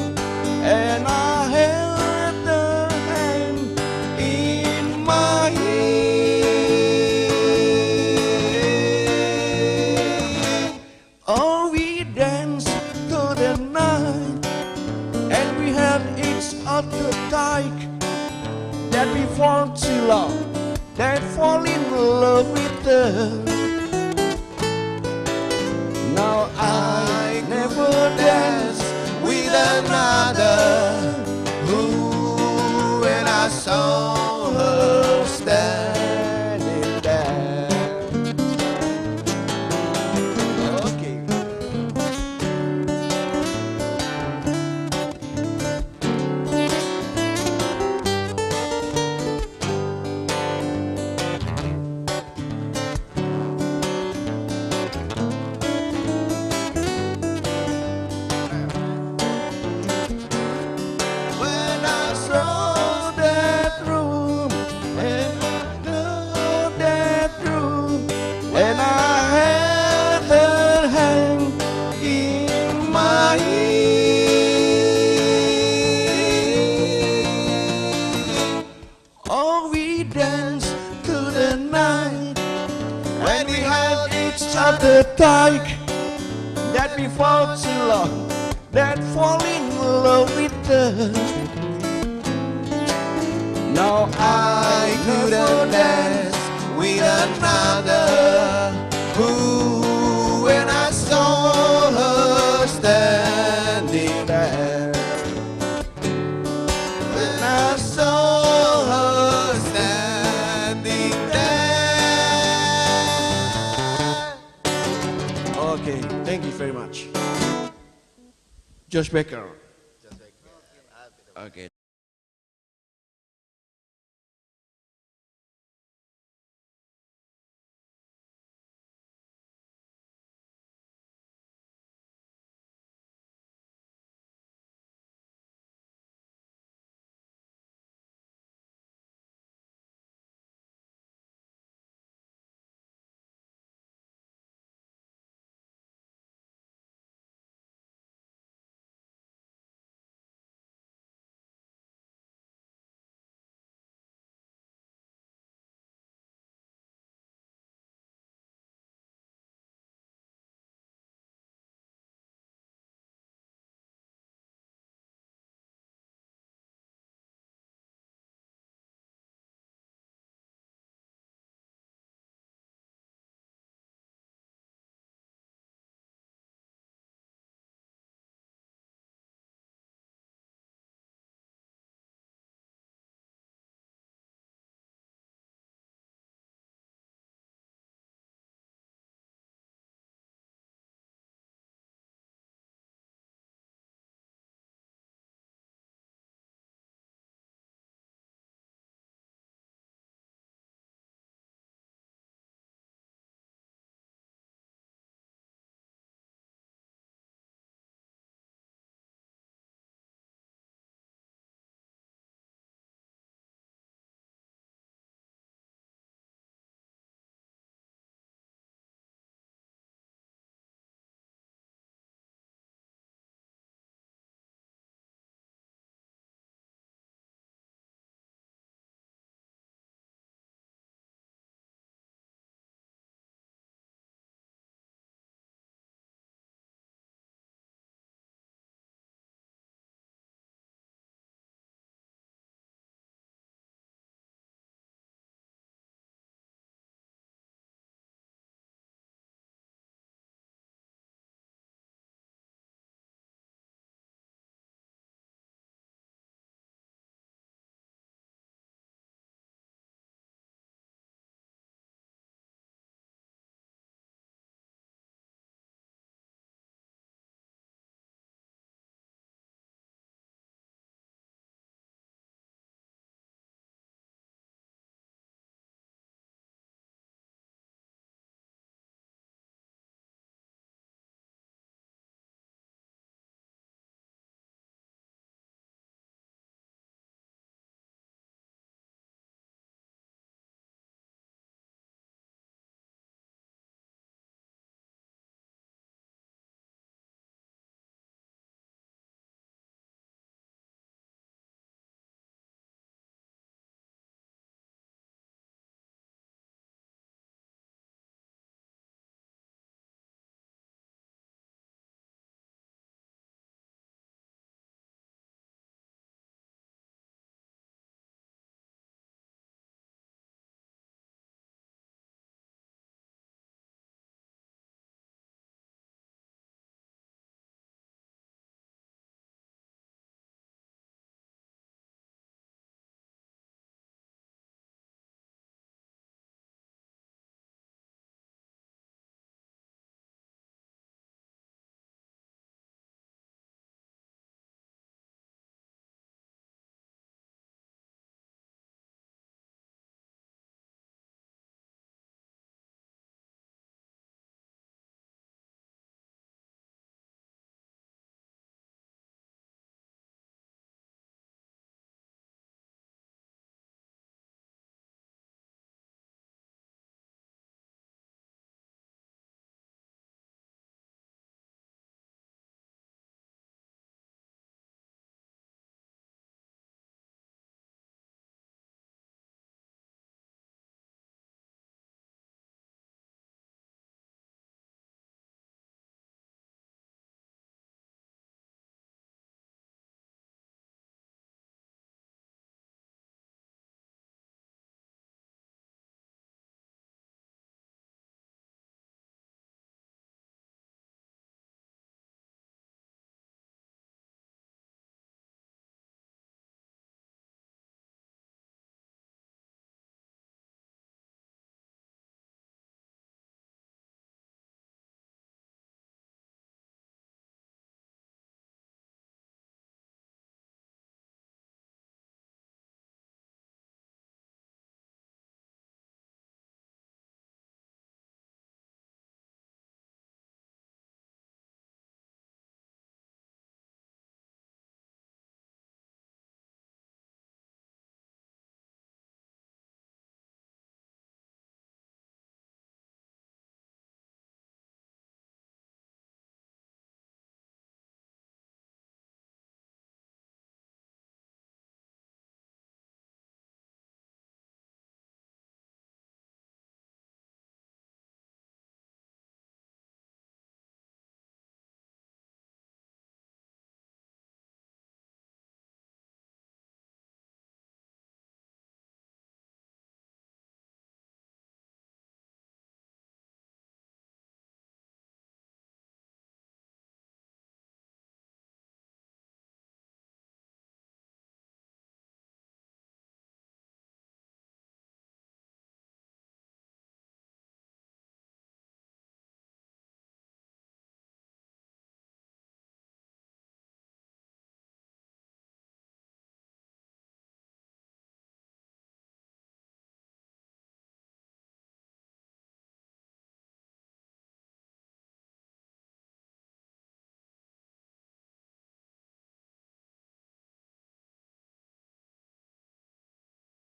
[SPEAKER 20] and I held her hand in my hand. Oh, we danced through the night and we held each other tight. That before too long, that fall in love with her. Now I never dance with another. Ooh, when I saw her standing there. Okay. When I saw that room Oh, we dance through the night when we held each other tight. That we fall too long, that fall in love with us. No, I couldn't dance with another. Who, when I saw her standing there, when I saw her standing there. Okay, thank you very much. Josh Becker. Okay.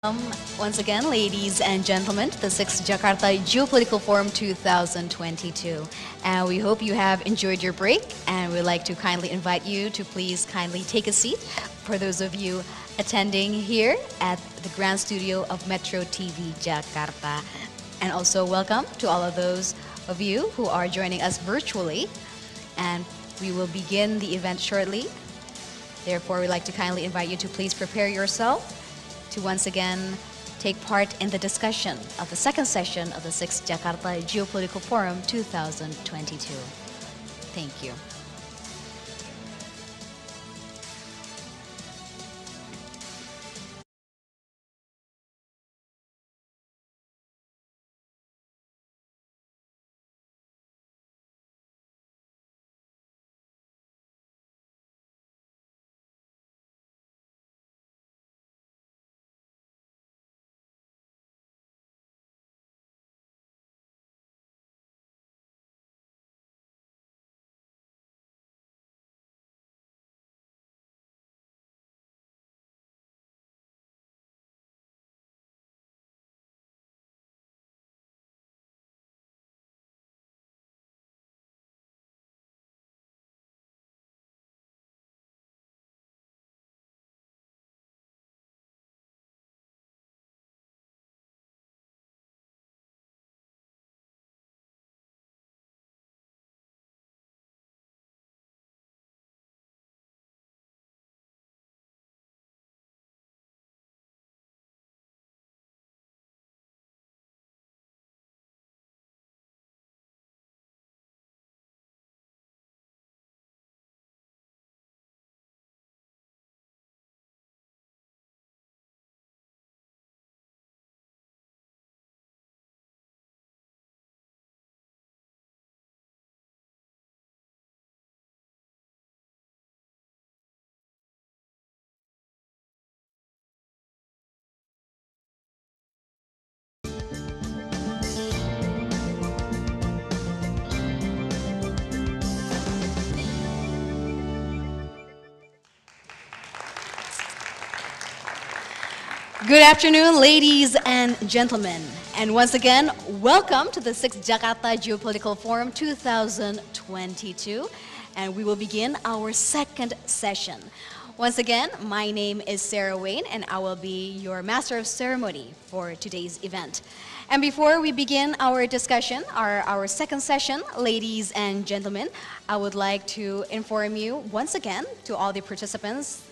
[SPEAKER 1] Once again, ladies and gentlemen, to the 6th Jakarta Geopolitical Forum 2022. And we hope you have enjoyed your break, and we'd like to kindly invite you to please kindly take a seat for those of you attending here at the Grand Studio of Metro TV Jakarta. And also welcome to all of those of you who are joining us virtually. And we will begin the event shortly. Therefore, we'd like to kindly invite you to please prepare yourself to once again take part in the discussion of the second session of the 6th Jakarta Geopolitical Forum 2022. Thank you. Good afternoon, ladies and gentlemen. And once again, welcome to the 6th Jakarta Geopolitical Forum 2022. And we will begin our second session. Once again, my name is Sarah Wayne, and I will be your Master of Ceremony for today's event. And before we begin our discussion, our second session, ladies and gentlemen, I would like to inform you once again to all the participants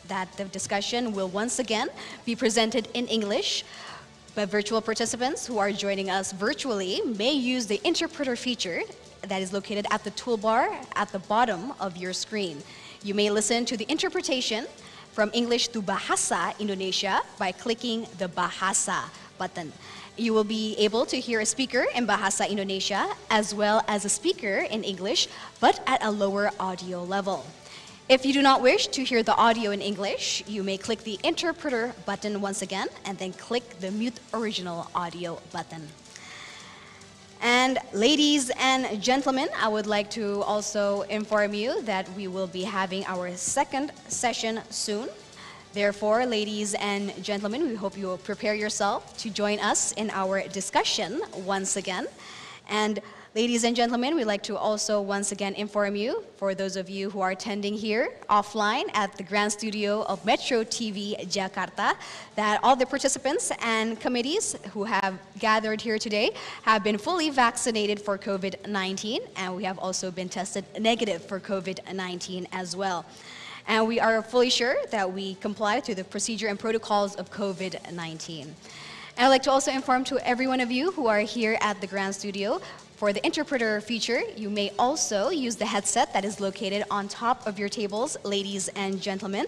[SPEAKER 1] that the discussion will once again be presented in English, but virtual participants who are joining us virtually may use the interpreter feature that is located at the toolbar at the bottom of your screen. You may listen to the interpretation from English to Bahasa Indonesia by clicking the Bahasa button. You will be able to hear a speaker in Bahasa Indonesia as well as a speaker in English, but at a lower audio level. If you do not wish to hear the audio in English, you may click the interpreter button once again and then click the mute original audio button. And ladies and gentlemen, I would like to also inform you that we will be having our second session soon. Therefore, ladies and gentlemen, we hope you will prepare yourself to join us in our discussion once again. And ladies and gentlemen, we'd like to also once again inform you, for those of you who are attending here offline at the Grand Studio of Metro TV Jakarta, that all the participants and committees who have gathered here today have been fully vaccinated for COVID-19, and we have also been tested negative for COVID-19 as well. And we are fully sure that we comply to the procedure and protocols of COVID-19. And I'd like to also inform to every one of you who are here at the Grand Studio, for the interpreter feature, you may also use the headset that is located on top of your tables, ladies and gentlemen,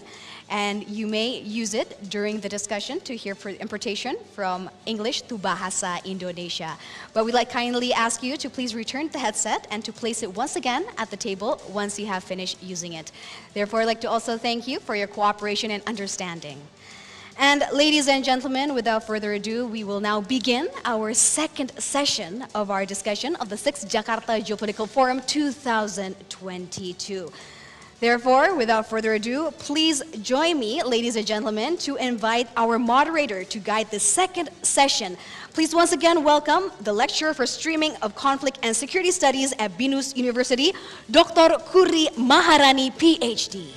[SPEAKER 1] and you may use it during the discussion to hear interpretation from English to Bahasa Indonesia. But we'd like kindly ask you to please return the headset and to place it once again at the table once you have finished using it. Therefore, I'd like to also thank you for your cooperation and understanding. And ladies and gentlemen, without further ado, we will now begin our second session of our discussion of the 6th Jakarta Geopolitical Forum 2022. Therefore, without further ado, please join me, ladies and gentlemen, to invite our moderator to guide the second session. Please once again welcome the lecturer for streaming of conflict and security studies at Binus University, Dr. Kurri Maharani, PhD.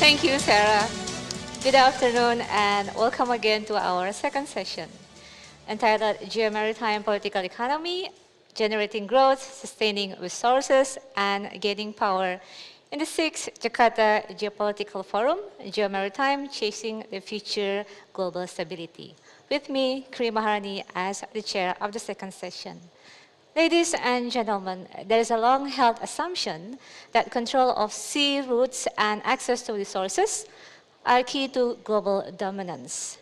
[SPEAKER 9] Thank you, Sarah. Good afternoon and welcome again to our second session, entitled Geomaritime Political Economy, Generating Growth, Sustaining Resources, and Gaining Power in the 6th Jakarta Geopolitical Forum, Geomaritime, Chasing the Future Global Stability. With me, Kurri Maharani, as the chair of the second session. Ladies and gentlemen, there is a long-held assumption that control of sea routes and access to resources are key to global dominance.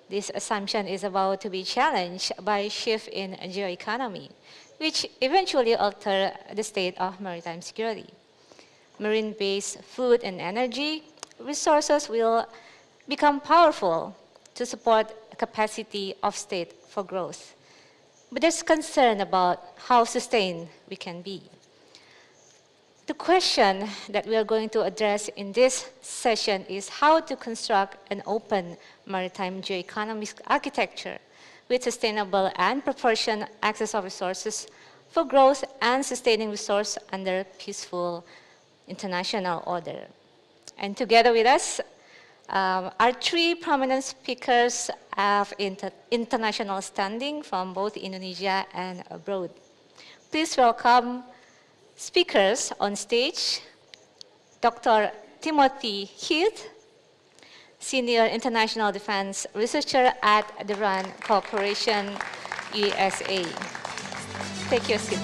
[SPEAKER 9] This assumption is about to be challenged by a shift in geoeconomy, which eventually alter the state of maritime security. Marine-based food and energy resources will become powerful to support the capacity of state for growth. But there's concern about how sustained we can be. The question that we are going to address in this session is how to construct an open maritime geoeconomic architecture with sustainable and proportionate access of resources for growth and sustaining resource under peaceful international order. And together with us are three prominent speakers of international standing from both Indonesia and abroad. Please welcome speakers on stage, Dr. Timothy Heath, Senior International Defense Researcher at the RAND Corporation, USA. Take your seat.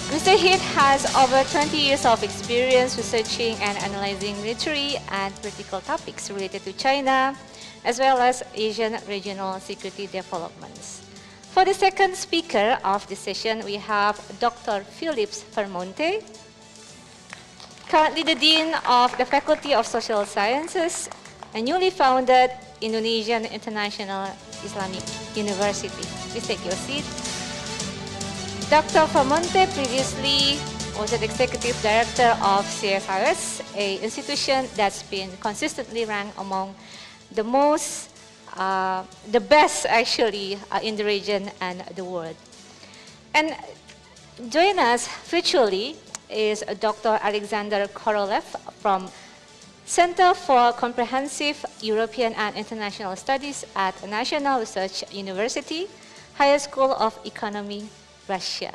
[SPEAKER 9] Mr. Heath has over 20 years of experience researching and analyzing military and political topics related to China, as well as Asian regional security developments. For the second speaker of the session, we have Dr. Philips Vermonte, currently the Dean of the Faculty of Social Sciences, a newly founded Indonesian International Islamic University. Please take your seat. Dr. Vermonte previously was an Executive Director of CSIS, an institution that's been consistently ranked among the best actually in the region and the world. And join us virtually is Dr. Alexander Korolev from Center for Comprehensive European and International Studies at National Research University, Higher School of Economy, Russia.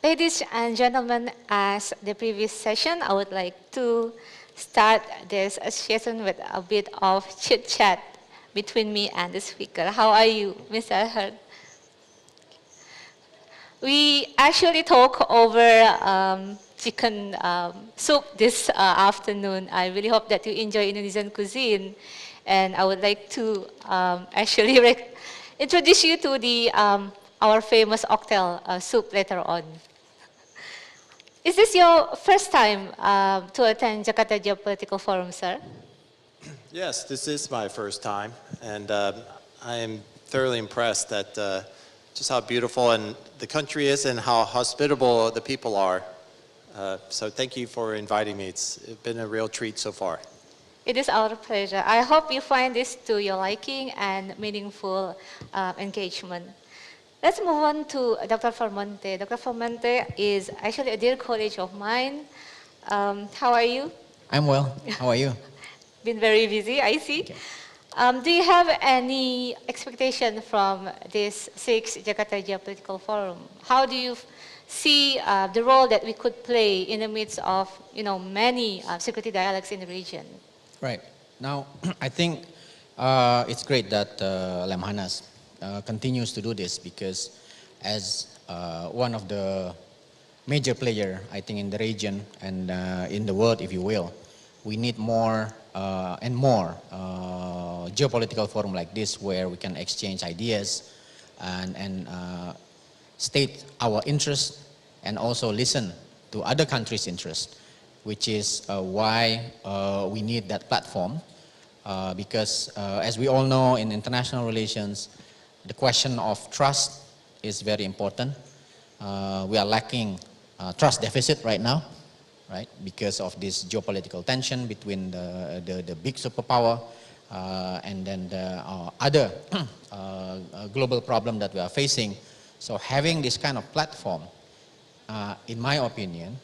[SPEAKER 9] Ladies and gentlemen, as the previous session, I would like to start this session with a bit of chit-chat between me and the speaker. How are you, Mr. Hurd? We actually talk over chicken soup this afternoon. I really hope that you enjoy Indonesian cuisine. And I would like to actually introduce you to the our famous oxtail soup later on. Is this your first time to attend Jakarta Geopolitical Forum, sir?
[SPEAKER 21] Yes, this is my first time, and I am thoroughly impressed at just how beautiful and the country is and how hospitable the people are. So thank you for inviting me. It's been a real treat so far.
[SPEAKER 9] It is our pleasure. I hope you find this to your liking and meaningful engagement. Let's move on to Dr. Vermonte. Dr. Vermonte is actually a dear colleague of mine. How are you?
[SPEAKER 22] I'm well. How are you?
[SPEAKER 9] Been very busy, I see. Okay. Do you have any expectation from this 6th Jakarta Geopolitical Forum? How do you see the role that we could play in the midst of many security dialogues in the region?
[SPEAKER 22] Right. Now, I think it's great that Lemhannas continues to do this because as one of the major player, I think, in the region and in the world, if you will, we need more and more geopolitical forum like this where we can exchange ideas and state our interest and also listen to other countries' interests, which is why we need that platform. Because as we all know, in international relations, the question of trust is very important. We are lacking trust deficit right now, right? Because of this geopolitical tension between the big superpower and then the other global problem that we are facing. So having this kind of platform, in my opinion,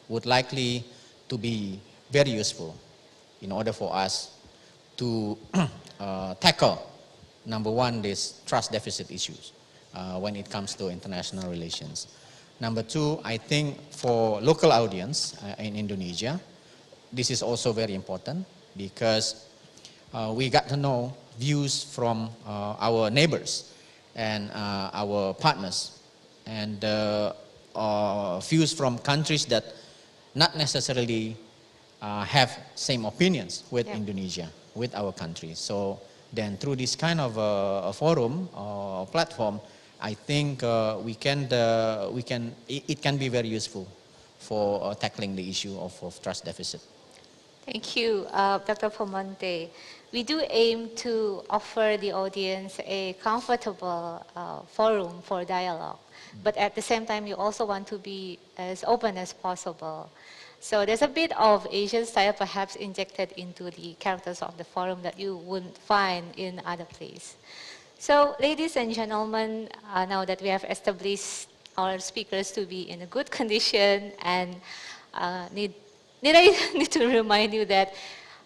[SPEAKER 22] would likely to be very useful in order for us to tackle, number one, this trust deficit issues when it comes to international relations. Number two, I think for local audience in Indonesia, this is also very important because we got to know views from our neighbors and our partners, and views from countries that not necessarily have same opinions with Indonesia, with our country. So then through this kind of a forum or platform, I think it can be very useful for tackling the issue of trust deficit.
[SPEAKER 9] Thank you, Dr. Pomonte. We do aim to offer the audience a comfortable forum for dialogue, but at the same time, you also want to be as open as possible. So there's a bit of Asian style perhaps injected into the characters of the forum that you wouldn't find in other places. So ladies and gentlemen, now that we have established our speakers to be in a good condition, and need I to remind you that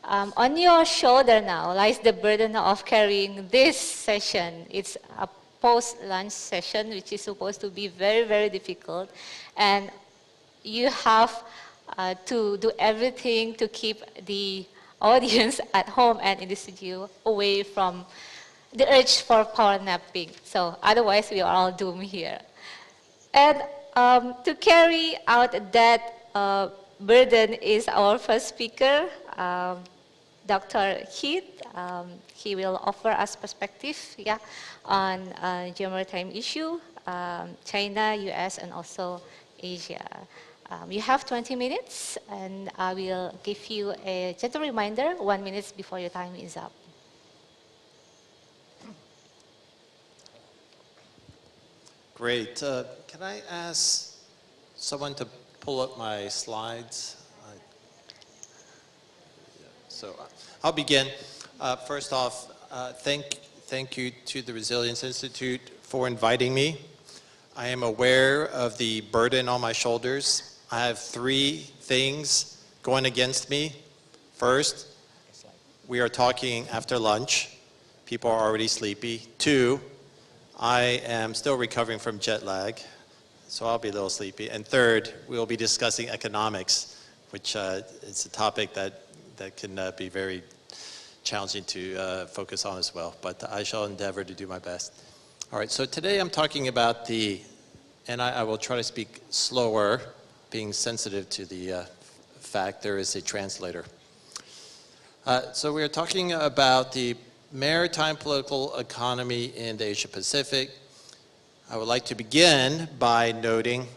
[SPEAKER 9] on your shoulder now lies the burden of carrying this session. It's a post-lunch session, which is supposed to be very, very difficult. And you have to do everything to keep the audience at home and in the studio away from the urge for power napping. So otherwise, we are all doomed here. And to carry out that burden is our first speaker, Dr. Keith. He will offer us perspective on geomaritime issue, China, US, and also Asia. You have 20 minutes, and I will give you a gentle reminder 1 minute before your time is up.
[SPEAKER 21] Great. Can I ask someone to pull up my slides? So I'll begin. First off, thank you to the Resilience Institute for inviting me. I am aware of the burden on my shoulders. I have 3 things going against me. First, we are talking after lunch. People are already sleepy. 2, I am still recovering from jet lag, so I'll be a little sleepy. And 3rd, we'll be discussing economics, which is a topic that can be very challenging to focus on as well. But I shall endeavor to do my best. All right, so today I'm talking about and I will try to speak slower, being sensitive to the fact there is a translator. So we are talking about the maritime political economy in the Asia Pacific. I would like to begin by noting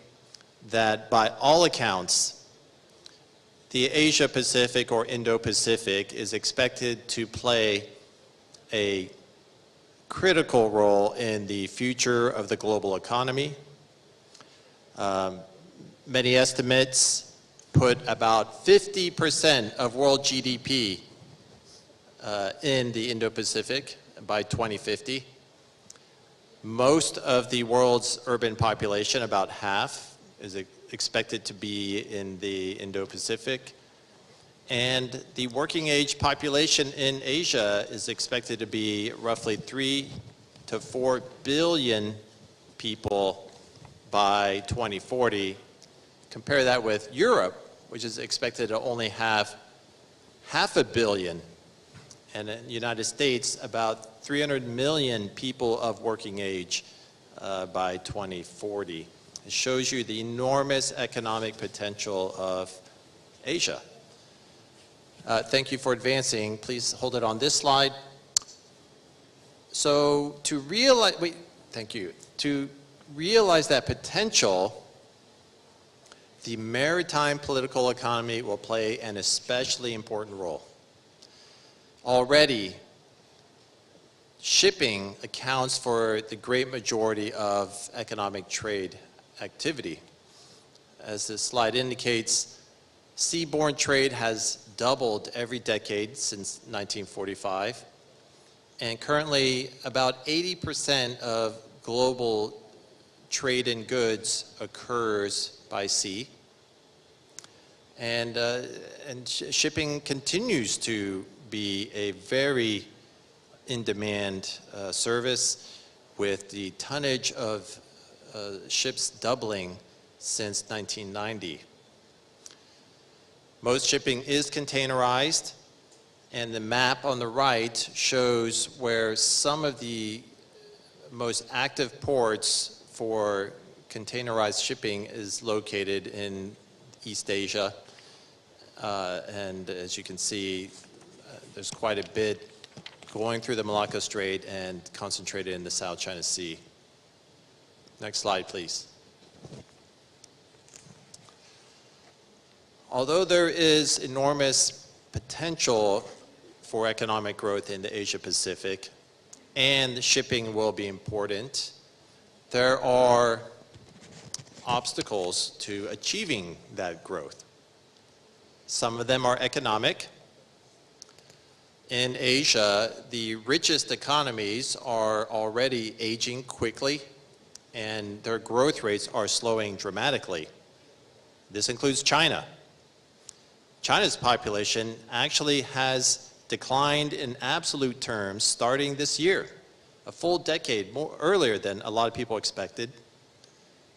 [SPEAKER 21] that by all accounts, the Asia Pacific or Indo-Pacific is expected to play a critical role in the future of the global economy. Many estimates put about 50% of world GDP in the Indo-Pacific by 2050. Most of the world's urban population, about half, is expected to be in the Indo-Pacific. And the working age population in Asia is expected to be roughly 3 to 4 billion people by 2040. Compare that with Europe, which is expected to only have 500 million. And in the United States, about 300 million people of working age by 2040. It shows you the enormous economic potential of Asia. Thank you for advancing. Please hold it on this slide. So to realize, Thank you. To realize that potential, the maritime political economy will play an especially important role. Already, shipping accounts for the great majority of economic trade activity. As this slide indicates, seaborne trade has doubled every decade since 1945, and currently about 80% of global trade in goods occurs by sea. And shipping continues to be a very in-demand service, with the tonnage of ships doubling since 1990. Most shipping is containerized, and the map on the right shows where some of the most active ports for containerized shipping is located in East Asia. And as you can see, there's quite a bit going through the Malacca Strait and concentrated in the South China Sea. Next slide, please. Although there is enormous potential for economic growth in the Asia Pacific, and shipping will be important, there are obstacles to achieving that growth. Some of them are economic. In Asia, the richest economies are already aging quickly, and their growth rates are slowing dramatically. This includes China. China's population actually has declined in absolute terms starting this year, a full decade earlier than a lot of people expected.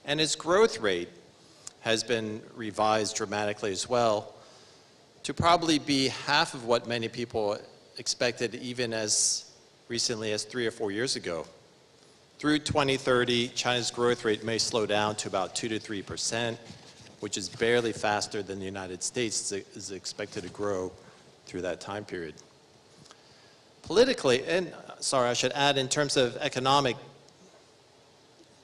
[SPEAKER 21] And its growth rate has been revised dramatically as well, to probably be half of what many people expected even as recently as 3 or 4 years ago. Through 2030, China's growth rate may slow down to about 2 to 3%, which is barely faster than the United States is expected to grow through that time period. Politically, and sorry, I should add, in terms of economic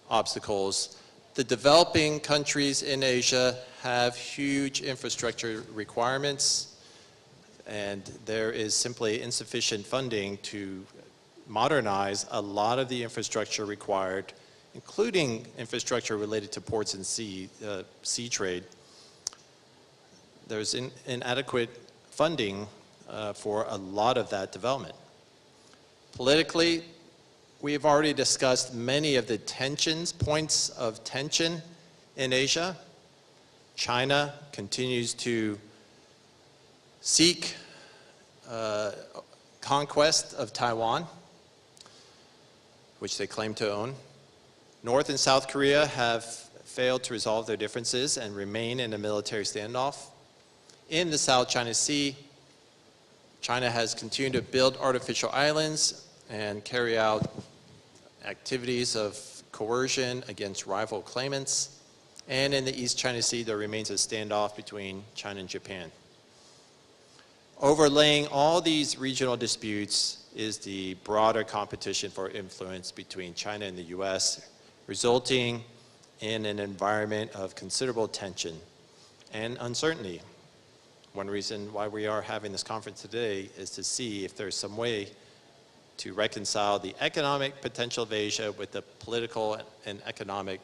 [SPEAKER 21] obstacles, the developing countries in Asia have huge infrastructure requirements, and there is simply insufficient funding to modernize a lot of the infrastructure required, including infrastructure related to ports and sea trade. There's inadequate funding for a lot of that development. Politically, we have already discussed many of the points of tension in Asia. China continues to seek conquest of Taiwan, which they claim to own. North and South Korea have failed to resolve their differences and remain in a military standoff. In the South China Sea, China has continued to build artificial islands and carry out activities of coercion against rival claimants. And in the East China Sea, there remains a standoff between China and Japan. Overlaying all these regional disputes is the broader competition for influence between China and the US, resulting in an environment of considerable tension and uncertainty. One reason why we are having this conference today is to see if there's some way to reconcile the economic potential of Asia with the political and economic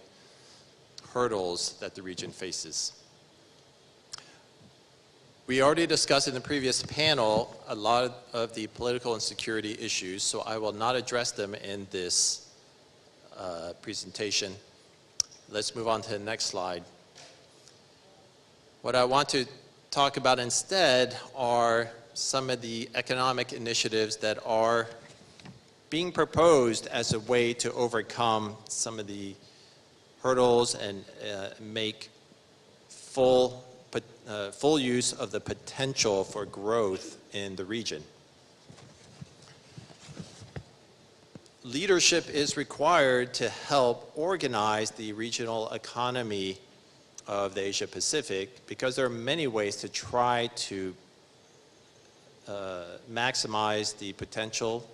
[SPEAKER 21] hurdles that the region faces. We already discussed in the previous panel a lot of the political and security issues, so I will not address them in this presentation. Let's move on to the next slide. What I want to talk about instead are some of the economic initiatives that are being proposed as a way to overcome some of the hurdles and make full use of the potential for growth in the region. Leadership is required to help organize the regional economy of the Asia Pacific, because there are many ways to try to maximize the potential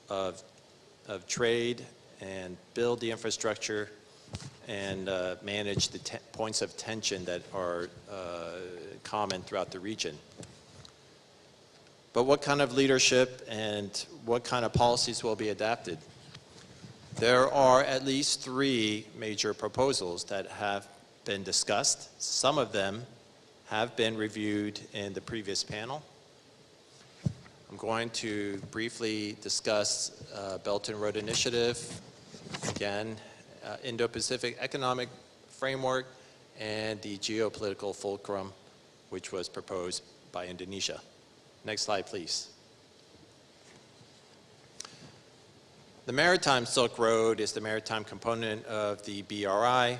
[SPEAKER 21] of trade and build the infrastructure and manage the points of tension that are common throughout the region. But what kind of leadership and what kind of policies will be adapted? There are at least 3 major proposals that have been discussed. Some of them have been reviewed in the previous panel. I'm going to briefly discuss Belt and Road Initiative, again, Indo-Pacific Economic Framework, and the Geopolitical Fulcrum, which was proposed by Indonesia. Next slide, please. The Maritime Silk Road is the maritime component of the BRI,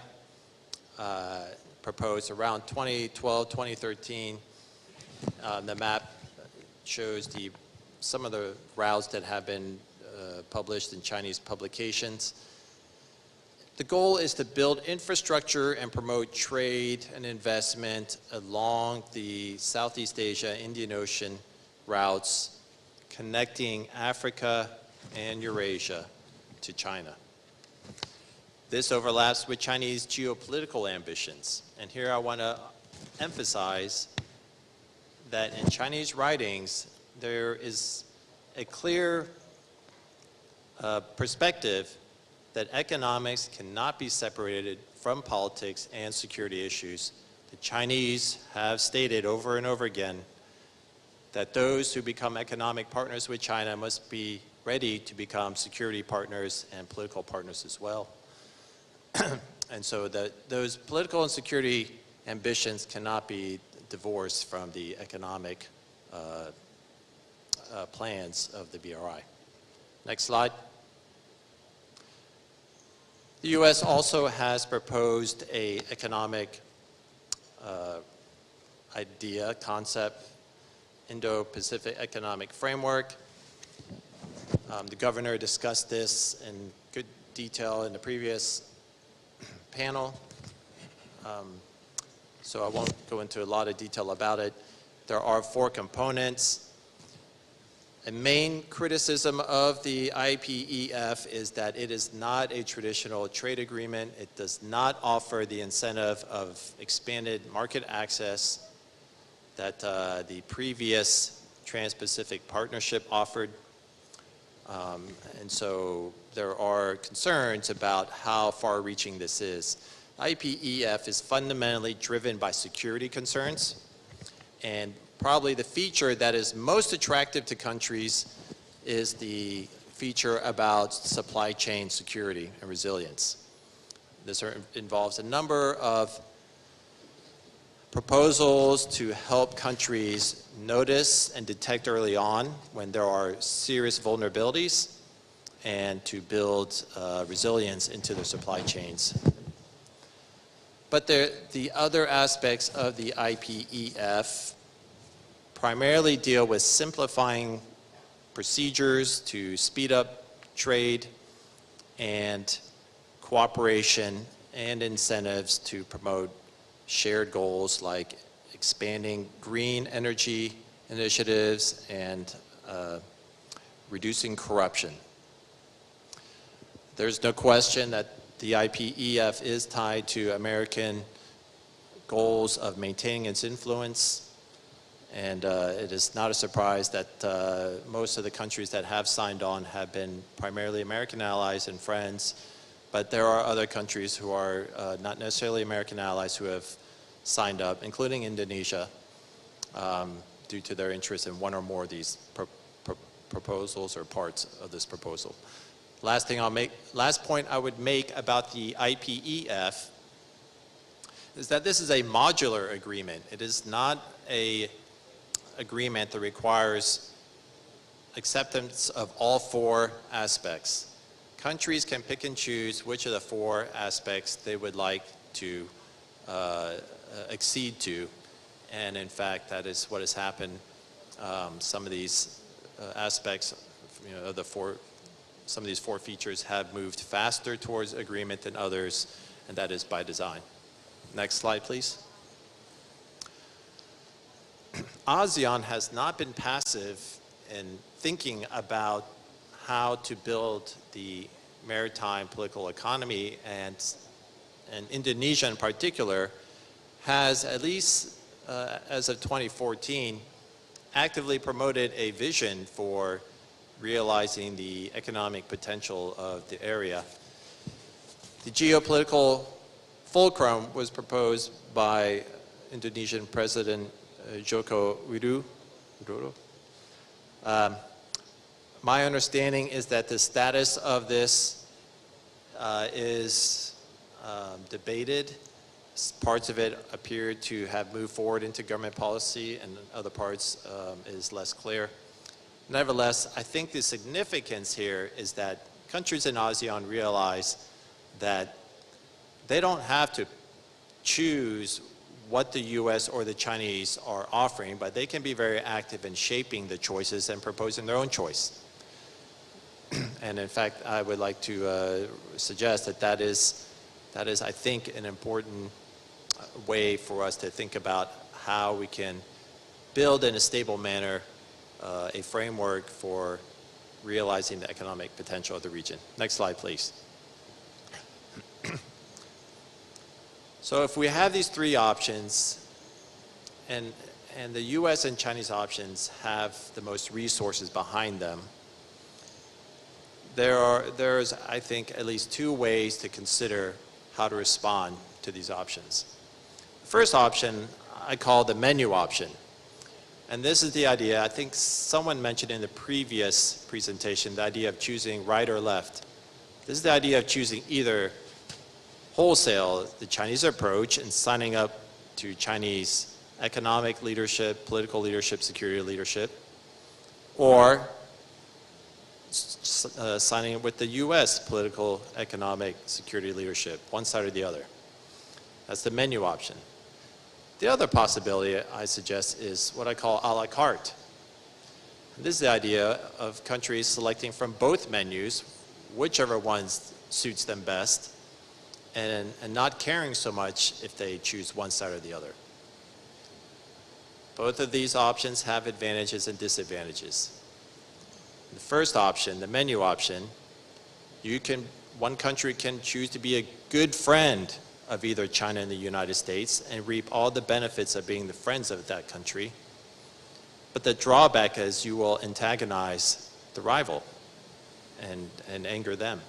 [SPEAKER 21] proposed around 2012, 2013. The map shows some of the routes that have been published in Chinese publications. The goal is to build infrastructure and promote trade and investment along the Southeast Asia, Indian Ocean routes, connecting Africa and Eurasia to China. This overlaps with Chinese geopolitical ambitions. And here I want to emphasize that in Chinese writings, there is a clear perspective that economics cannot be separated from politics and security issues. The Chinese have stated over and over again that those who become economic partners with China must be ready to become security partners and political partners as well. And so those political and security ambitions cannot be divorced from the economic plans of the BRI. Next slide. The U.S. also has proposed an economic concept, Indo-Pacific Economic Framework. The governor discussed this in good detail in the previous panel, so I won't go into a lot of detail about it. There are 4 components. A main criticism of the IPEF is that it is not a traditional trade agreement. It does not offer the incentive of expanded market access that the previous Trans-Pacific Partnership offered. And so there are concerns about how far-reaching this is. IPEF is fundamentally driven by security concerns, and probably the feature that is most attractive to countries is the feature about supply chain security and resilience. This involves a number of proposals to help countries notice and detect early on when there are serious vulnerabilities and to build resilience into their supply chains. But the other aspects of the IPEF primarily deal with simplifying procedures to speed up trade and cooperation and incentives to promote shared goals like expanding green energy initiatives and reducing corruption. There's no question that the IPEF is tied to American goals of maintaining its influence, and it is not a surprise that most of the countries that have signed on have been primarily American allies and friends, but there are other countries who are not necessarily American allies who have signed up, including Indonesia, due to their interest in one or more of these proposals or parts of this proposal. Last point I would make about the IPEF is that this is a modular agreement. It is not an agreement that requires acceptance of all 4 aspects. Countries can pick and choose which of the 4 aspects they would like to accede to, and in fact that is what has happened. Some of these aspects, of the 4, some of these 4 features have moved faster towards agreement than others, and that is by design. Next slide, please. ASEAN has not been passive in thinking about how to build the maritime political economy, and Indonesia in particular, has at least as of 2014 actively promoted a vision for realizing the economic potential of the area. The geopolitical fulcrum was proposed by Indonesian President Joko Widodo. My understanding is that the status of this is debated. Parts of it appear to have moved forward into government policy, and other parts is less clear. Nevertheless, I think the significance here is that countries in ASEAN realize that they don't have to choose what the US or the Chinese are offering, but they can be very active in shaping the choices and proposing their own choice. And in fact, I would like to suggest that that is, I think, an important way for us to think about how we can build in a stable manner a framework for realizing the economic potential of the region. Next slide, please. So if we have these three options, and the US and Chinese options have the most resources behind them, there's, I think, at least two ways to consider how to respond to these options. The first option I call the menu option. And this is the idea, I think someone mentioned in the previous presentation, the idea of choosing right or left. This is the idea of choosing either wholesale the Chinese approach and signing up to Chinese economic leadership, political leadership, security leadership, or signing up with the US political, economic, security leadership, one side or the other. That's the menu option. The other possibility I suggest is what I call a la carte. This is the idea of countries selecting from both menus, whichever one suits them best, and not caring so much if they choose one side or the other. Both of these options have advantages and disadvantages. The first option, the menu option, one country can choose to be a good friend of either China and the United States and reap all the benefits of being the friends of that country. But the drawback is you will antagonize the rival and anger them.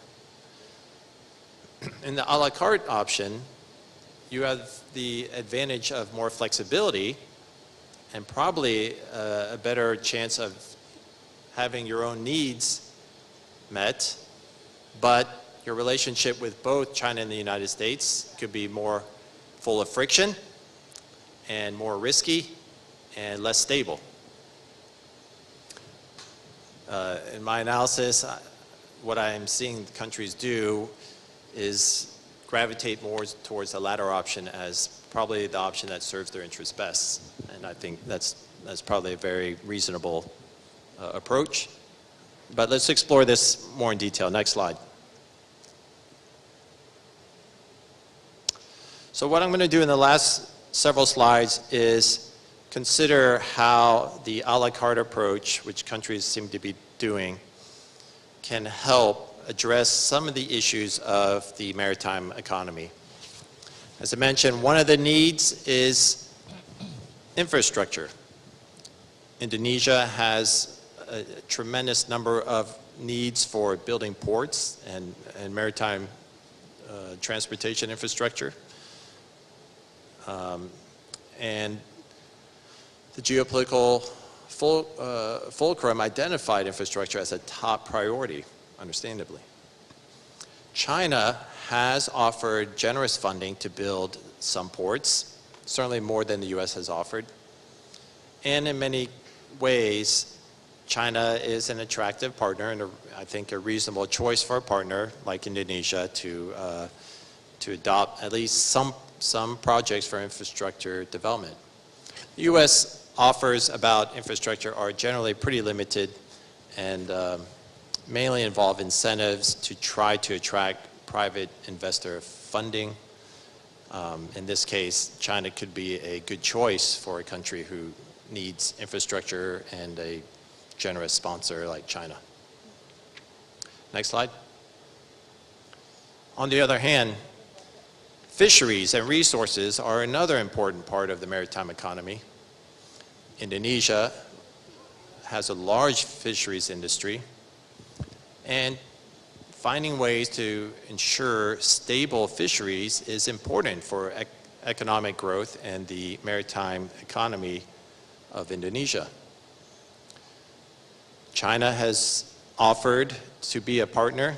[SPEAKER 21] In the a la carte option, you have the advantage of more flexibility and probably a better chance of having your own needs met, but your relationship with both China and the United States could be more full of friction and more risky and less stable. In my analysis, what I'm seeing countries do is gravitate more towards the latter option as probably the option that serves their interests best. And I think that's probably a very reasonable approach. But let's explore this more in detail. Next slide. So what I'm going to do in the last several slides is consider how the a la carte approach, which countries seem to be doing, can help address some of the issues of the maritime economy. As I mentioned, one of the needs is infrastructure. Indonesia has a tremendous number of needs for building ports and maritime transportation infrastructure. And the geopolitical fulcrum identified infrastructure as a top priority, understandably. China has offered generous funding to build some ports, certainly more than the US has offered. And in many ways, China is an attractive partner and I think a reasonable choice for a partner like Indonesia to adopt at least some projects for infrastructure development. The US offers about infrastructure are generally pretty limited and mainly involve incentives to try to attract private investor funding. In this case, China could be a good choice for a country who needs infrastructure and a generous sponsor like China. Next slide. On the other hand, fisheries and resources are another important part of the maritime economy. Indonesia has a large fisheries industry, and finding ways to ensure stable fisheries is important for economic growth and the maritime economy of Indonesia. China has offered to be a partner,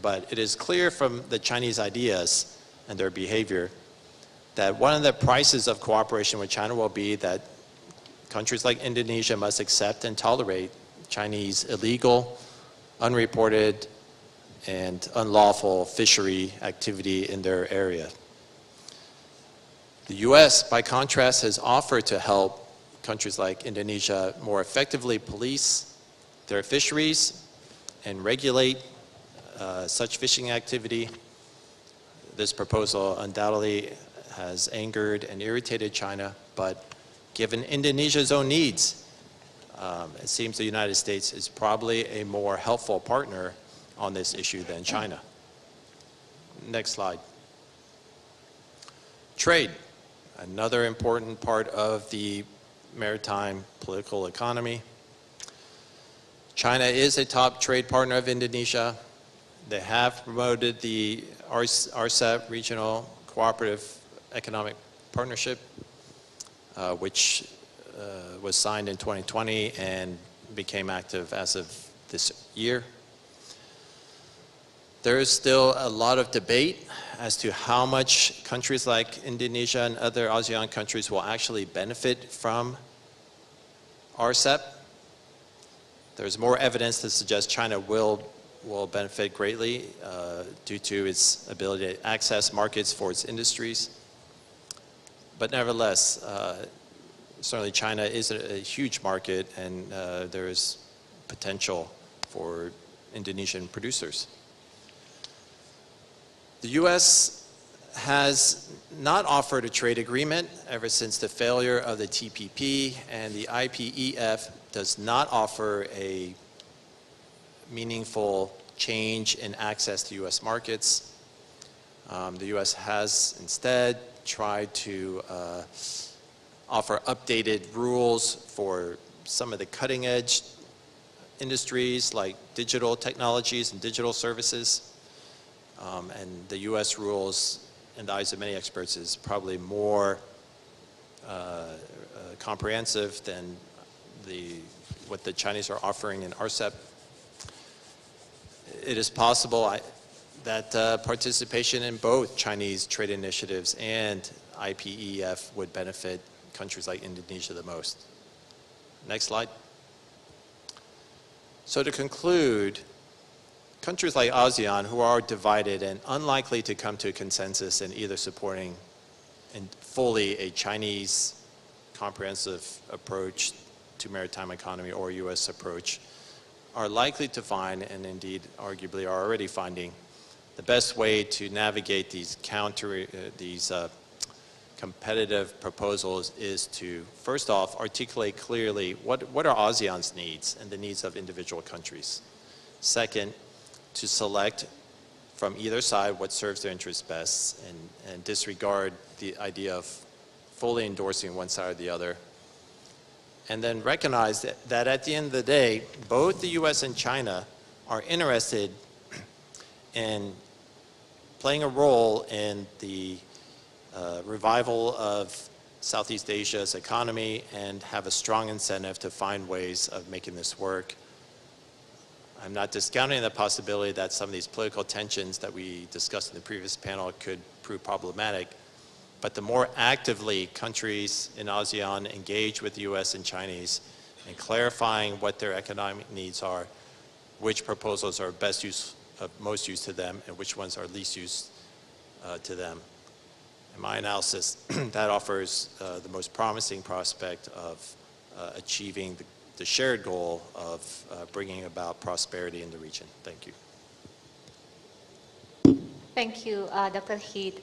[SPEAKER 21] but it is clear from the Chinese ideas and their behavior that one of the prices of cooperation with China will be that countries like Indonesia must accept and tolerate Chinese illegal, unreported, and unlawful fishery activity in their area. The US, by contrast, has offered to help countries like Indonesia more effectively police their fisheries and regulate such fishing activity. This proposal undoubtedly has angered and irritated China, but given Indonesia's own needs, it seems the United States is probably a more helpful partner on this issue than China. Next slide. Trade, another important part of the maritime political economy. China is a top trade partner of Indonesia. They have promoted the RCEP, Regional Cooperative Economic Partnership, which was signed in 2020 and became active as of this year. There is still a lot of debate as to how much countries like Indonesia and other ASEAN countries will actually benefit from RCEP. There's more evidence to suggest China will benefit greatly due to its ability to access markets for its industries. But nevertheless, certainly China is a huge market, and there is potential for Indonesian producers. The US has not offered a trade agreement ever since the failure of the TPP, and the IPEF does not offer a meaningful change in access to US markets. The US has instead tried to offer updated rules for some of the cutting edge industries like digital technologies and digital services. And the US rules, in the eyes of many experts, is probably more comprehensive than what the Chinese are offering in RCEP. It is possible that participation in both Chinese trade initiatives and IPEF would benefit countries like Indonesia the most. Next slide. So to conclude, countries like ASEAN, who are divided and unlikely to come to a consensus in either supporting fully a Chinese comprehensive approach to maritime economy or US approach, are likely to find, and indeed arguably are already finding, the best way to navigate these competitive proposals is to, first off, articulate clearly what are ASEAN's needs and the needs of individual countries. Second, to select from either side what serves their interests best and disregard the idea of fully endorsing one side or the other. And then recognize that at the end of the day, both the US and China are interested in playing a role in the revival of Southeast Asia's economy and have a strong incentive to find ways of making this work. I'm not discounting the possibility that some of these political tensions that we discussed in the previous panel could prove problematic, but the more actively countries in ASEAN engage with the US and Chinese in clarifying what their economic needs are, which proposals are most use to them, and which ones are least use to them. In my analysis, that offers the most promising prospect of achieving the shared goal of bringing about prosperity in the region. Thank you.
[SPEAKER 9] Thank you, Dr. Heath.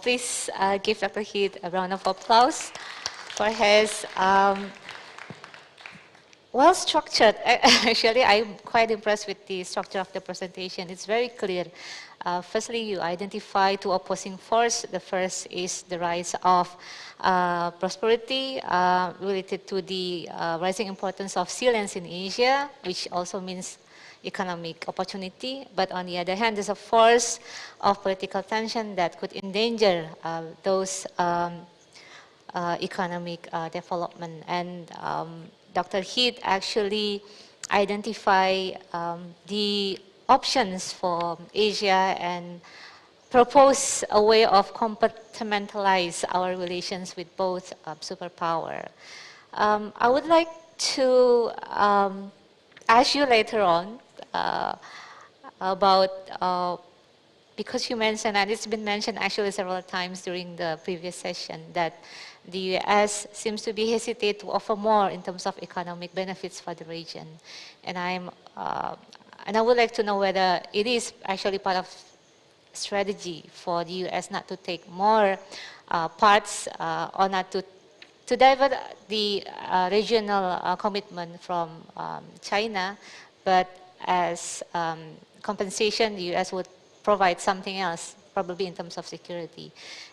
[SPEAKER 9] Please give Dr. Heath a round of applause for his well structured. Actually, I'm quite impressed with the structure of the presentation. It's very clear. Firstly, you identify two opposing forces. The first is the rise of prosperity related to the rising importance of resilience in Asia, which also means economic opportunity. But on the other hand, there's a force of political tension that could endanger those economic development. And Dr. Heath actually identify the options for Asia and propose a way of compartmentalize our relations with both superpower. I would like to ask you later on about, because you mentioned, and it's been mentioned actually several times during the previous session, that the US seems to be hesitant to offer more in terms of economic benefits for the region. And I would like to know whether it is actually part of strategy for the US not to take more parts or not to divert the regional commitment from China, but as compensation, the US would provide something else, probably in terms of security.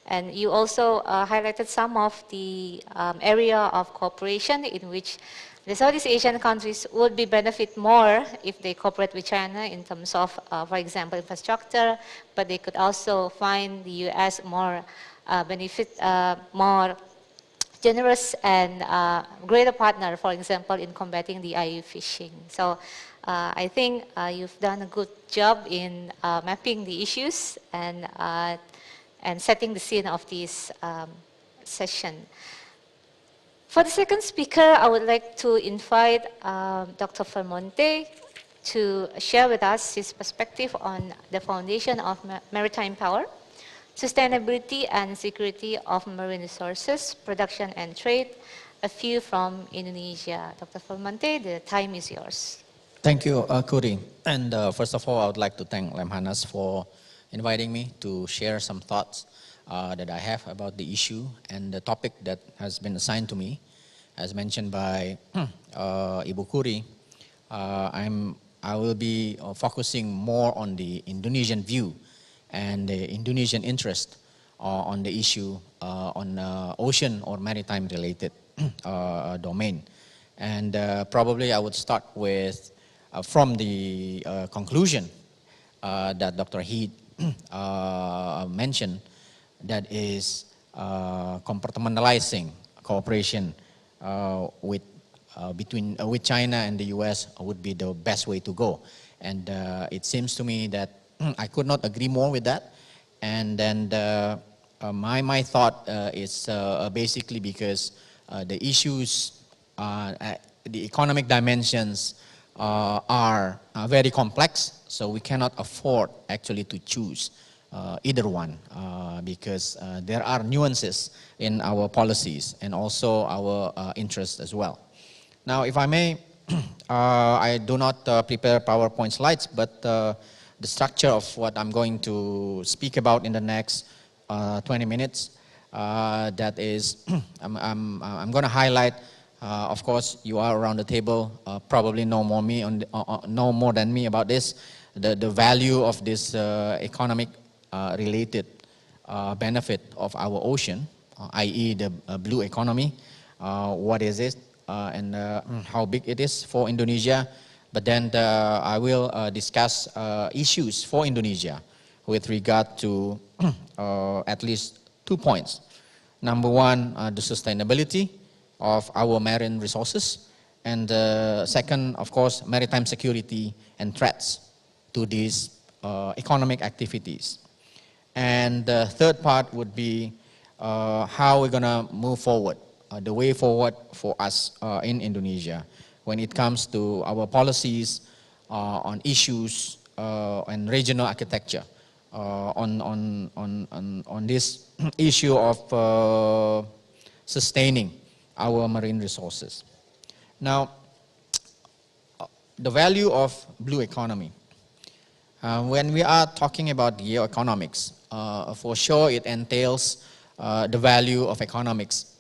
[SPEAKER 9] And you also highlighted some of the area of cooperation in which the Southeast Asian countries would be benefit more if they cooperate with China in terms of, for example, infrastructure, but they could also find the US more more generous and greater partner, for example, in combating the IUU fishing. So I think you've done a good job in mapping the issues and setting the scene of this session. For the second speaker, I would like to invite Dr. Fermonte to share with us his perspective on the foundation of maritime power, sustainability and security of marine resources, production and trade, a few from Indonesia. Dr. Fermonte, the time is yours.
[SPEAKER 22] Thank you, Kuri. And first of all, I would like to thank Lemhannas for inviting me to share some thoughts that I have about the issue and the topic that has been assigned to me. As mentioned by Ibu Kuri, I will be focusing more on the Indonesian view and the Indonesian interest on the issue on ocean or maritime-related domain. And probably I would start with from the conclusion that Dr. Heath mentioned, that is compartmentalizing cooperation with China and the US would be the best way to go. And it seems to me that I could not agree more with that. And then my thought is basically because the issues, the economic dimensions are very complex, so we cannot afford actually to choose either one because there are nuances in our policies and also our interests as well. Now, if I may, I do not prepare PowerPoint slides, but the structure of what I'm going to speak about in the next 20 minutes, that is, I'm going to highlight, of course, you are around the table, probably know more than me about this, the value of this economic related benefit of our ocean, i.e. the blue economy, what is it, and how big it is for Indonesia. But then I will discuss issues for Indonesia with regard to at least 2 points. Number one, the sustainability of our marine resources, and second, of course, maritime security and threats to these economic activities. And the third part would be how we're going to move forward, the way forward for us in Indonesia when it comes to our policies on issues and regional architecture on this issue of sustaining our marine resources. Now, the value of blue economy. When we are talking about geoeconomics, for sure it entails the value of economics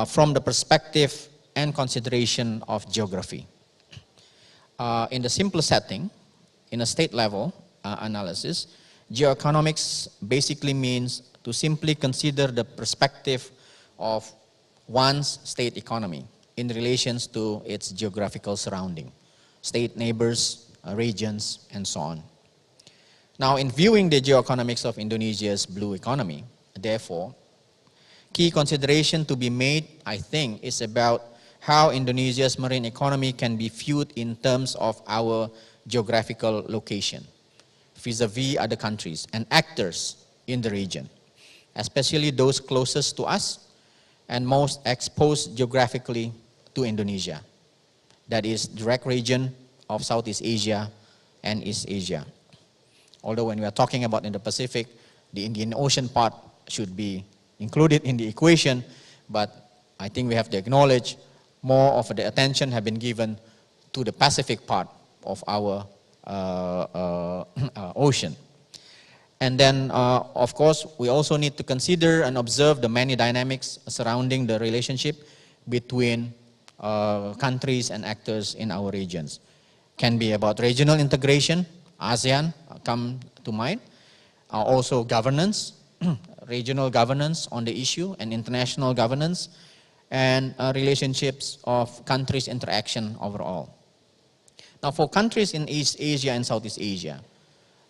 [SPEAKER 22] from the perspective and consideration of geography. In the simple setting, in a state level analysis, geoeconomics basically means to simply consider the perspective of one's state economy in relations to its geographical surrounding, state neighbors, regions, and so on. Now, in viewing the geoeconomics of Indonesia's blue economy, therefore, key consideration to be made, I think, is about how Indonesia's marine economy can be viewed in terms of our geographical location, vis-a-vis other countries and actors in the region, especially those closest to us and most exposed geographically to Indonesia. That is, direct region of Southeast Asia and East Asia. Although when we are talking about in the Pacific, the Indian Ocean part should be included in the equation, but I think we have to acknowledge more of the attention have been given to the Pacific part of our ocean. And then, of course, we also need to consider and observe the many dynamics surrounding the relationship between countries and actors in our regions. Can be about regional integration, ASEAN come to mind, also governance, regional governance on the issue, and international governance, and relationships of countries' interaction overall. Now, for countries in East Asia and Southeast Asia,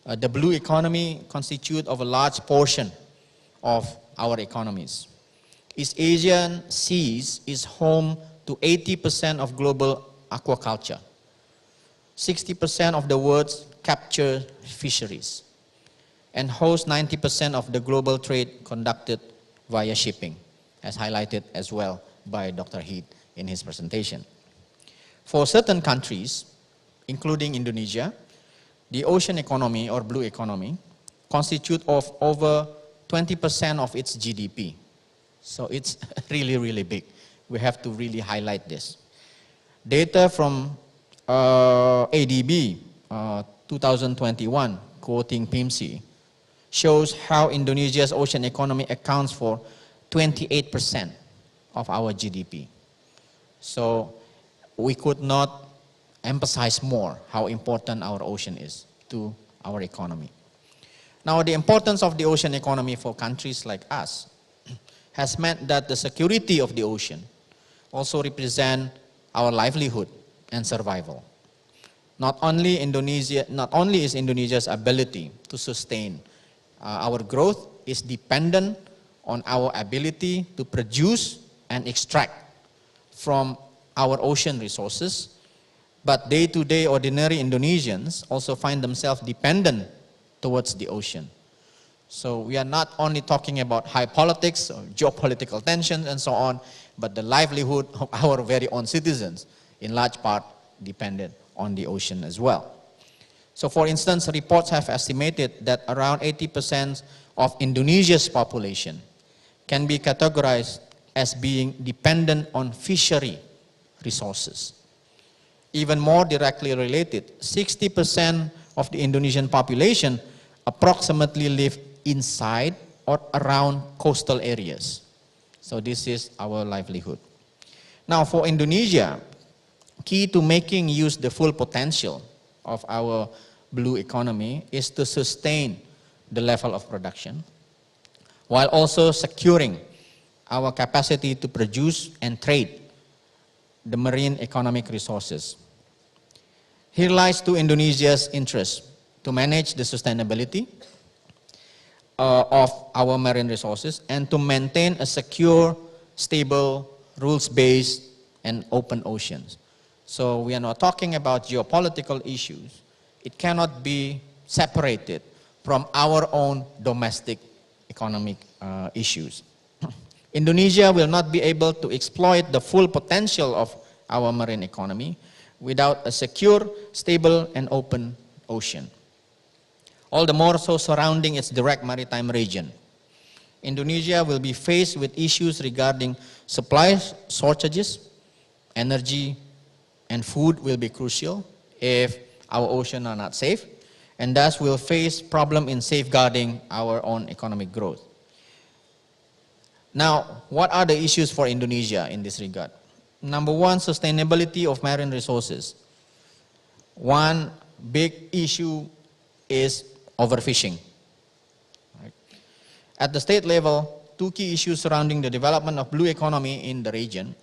[SPEAKER 22] the blue economy constitutes of a large portion of our economies. East Asian seas is home to 80% of global aquaculture, 60% of the world's capture fisheries, and hosts 90% of the global trade conducted via shipping, as highlighted as well by Dr. Heath in his presentation. For certain countries, including Indonesia, the ocean economy or blue economy constitutes of over 20% of its GDP. So it's really, really big. We have to really highlight this. Data from ADB 2021, quoting PIMSI, shows how Indonesia's ocean economy accounts for 28% of our GDP. So we could not emphasize more how important our ocean is to our economy. Now, the importance of the ocean economy for countries like us has meant that the security of the ocean also represent our livelihood and survival. Not only is Indonesia's ability to sustain our growth is dependent on our ability to produce and extract from our ocean resources, but day-to-day ordinary Indonesians also find themselves dependent towards the ocean. So we are not only talking about high politics or geopolitical tensions and so on, but the livelihood of our very own citizens, in large part dependent on the ocean as well. So for instance, reports have estimated that around 80% of Indonesia's population can be categorized as being dependent on fishery resources. Even more directly related, 60% of the Indonesian population approximately live inside or around coastal areas. So this is our livelihood. Now for Indonesia, key to making use the full potential of our blue economy is to sustain the level of production, while also securing our capacity to produce and trade the marine economic resources. Here lies to Indonesia's interest to manage the sustainability of our marine resources and to maintain a secure, stable, rules-based, and open oceans. So we are not talking about geopolitical issues. It cannot be separated from our own domestic economic issues. Indonesia will not be able to exploit the full potential of our marine economy without a secure, stable, and open ocean. All the more so surrounding its direct maritime region. Indonesia will be faced with issues regarding supply shortages, energy, and food will be crucial if our oceans are not safe, and thus will face problem in safeguarding our own economic growth. Now, what are the issues for Indonesia in this regard? Number one, sustainability of marine resources. One big issue is overfishing. Right. At the state level, two key issues surrounding the development of blue economy in the region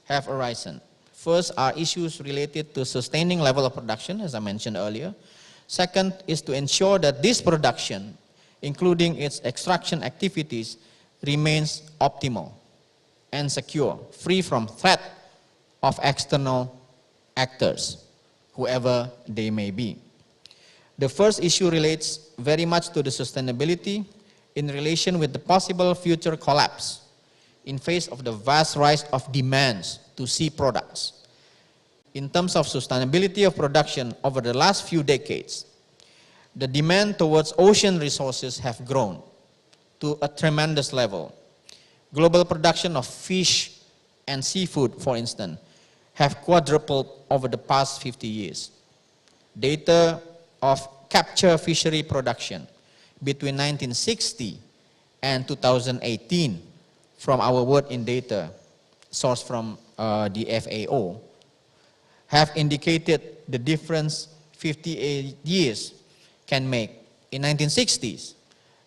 [SPEAKER 22] have arisen. First are issues related to sustaining level of production, as I mentioned earlier. Second is to ensure that this production, including its extraction activities, remains optimal and secure, free from threat of external actors, whoever they may be. The first issue relates very much to the sustainability in relation with the possible future collapse in face of the vast rise of demands to sea products. In terms of sustainability of production over the last few decades, the demand towards ocean resources have grown to a tremendous level. Global production of fish and seafood, for instance, have quadrupled over the past 50 years. Data of capture fishery production between 1960 and 2018 from our Word in Data, sourced from the FAO, have indicated the difference 58 years can make. In 1960s,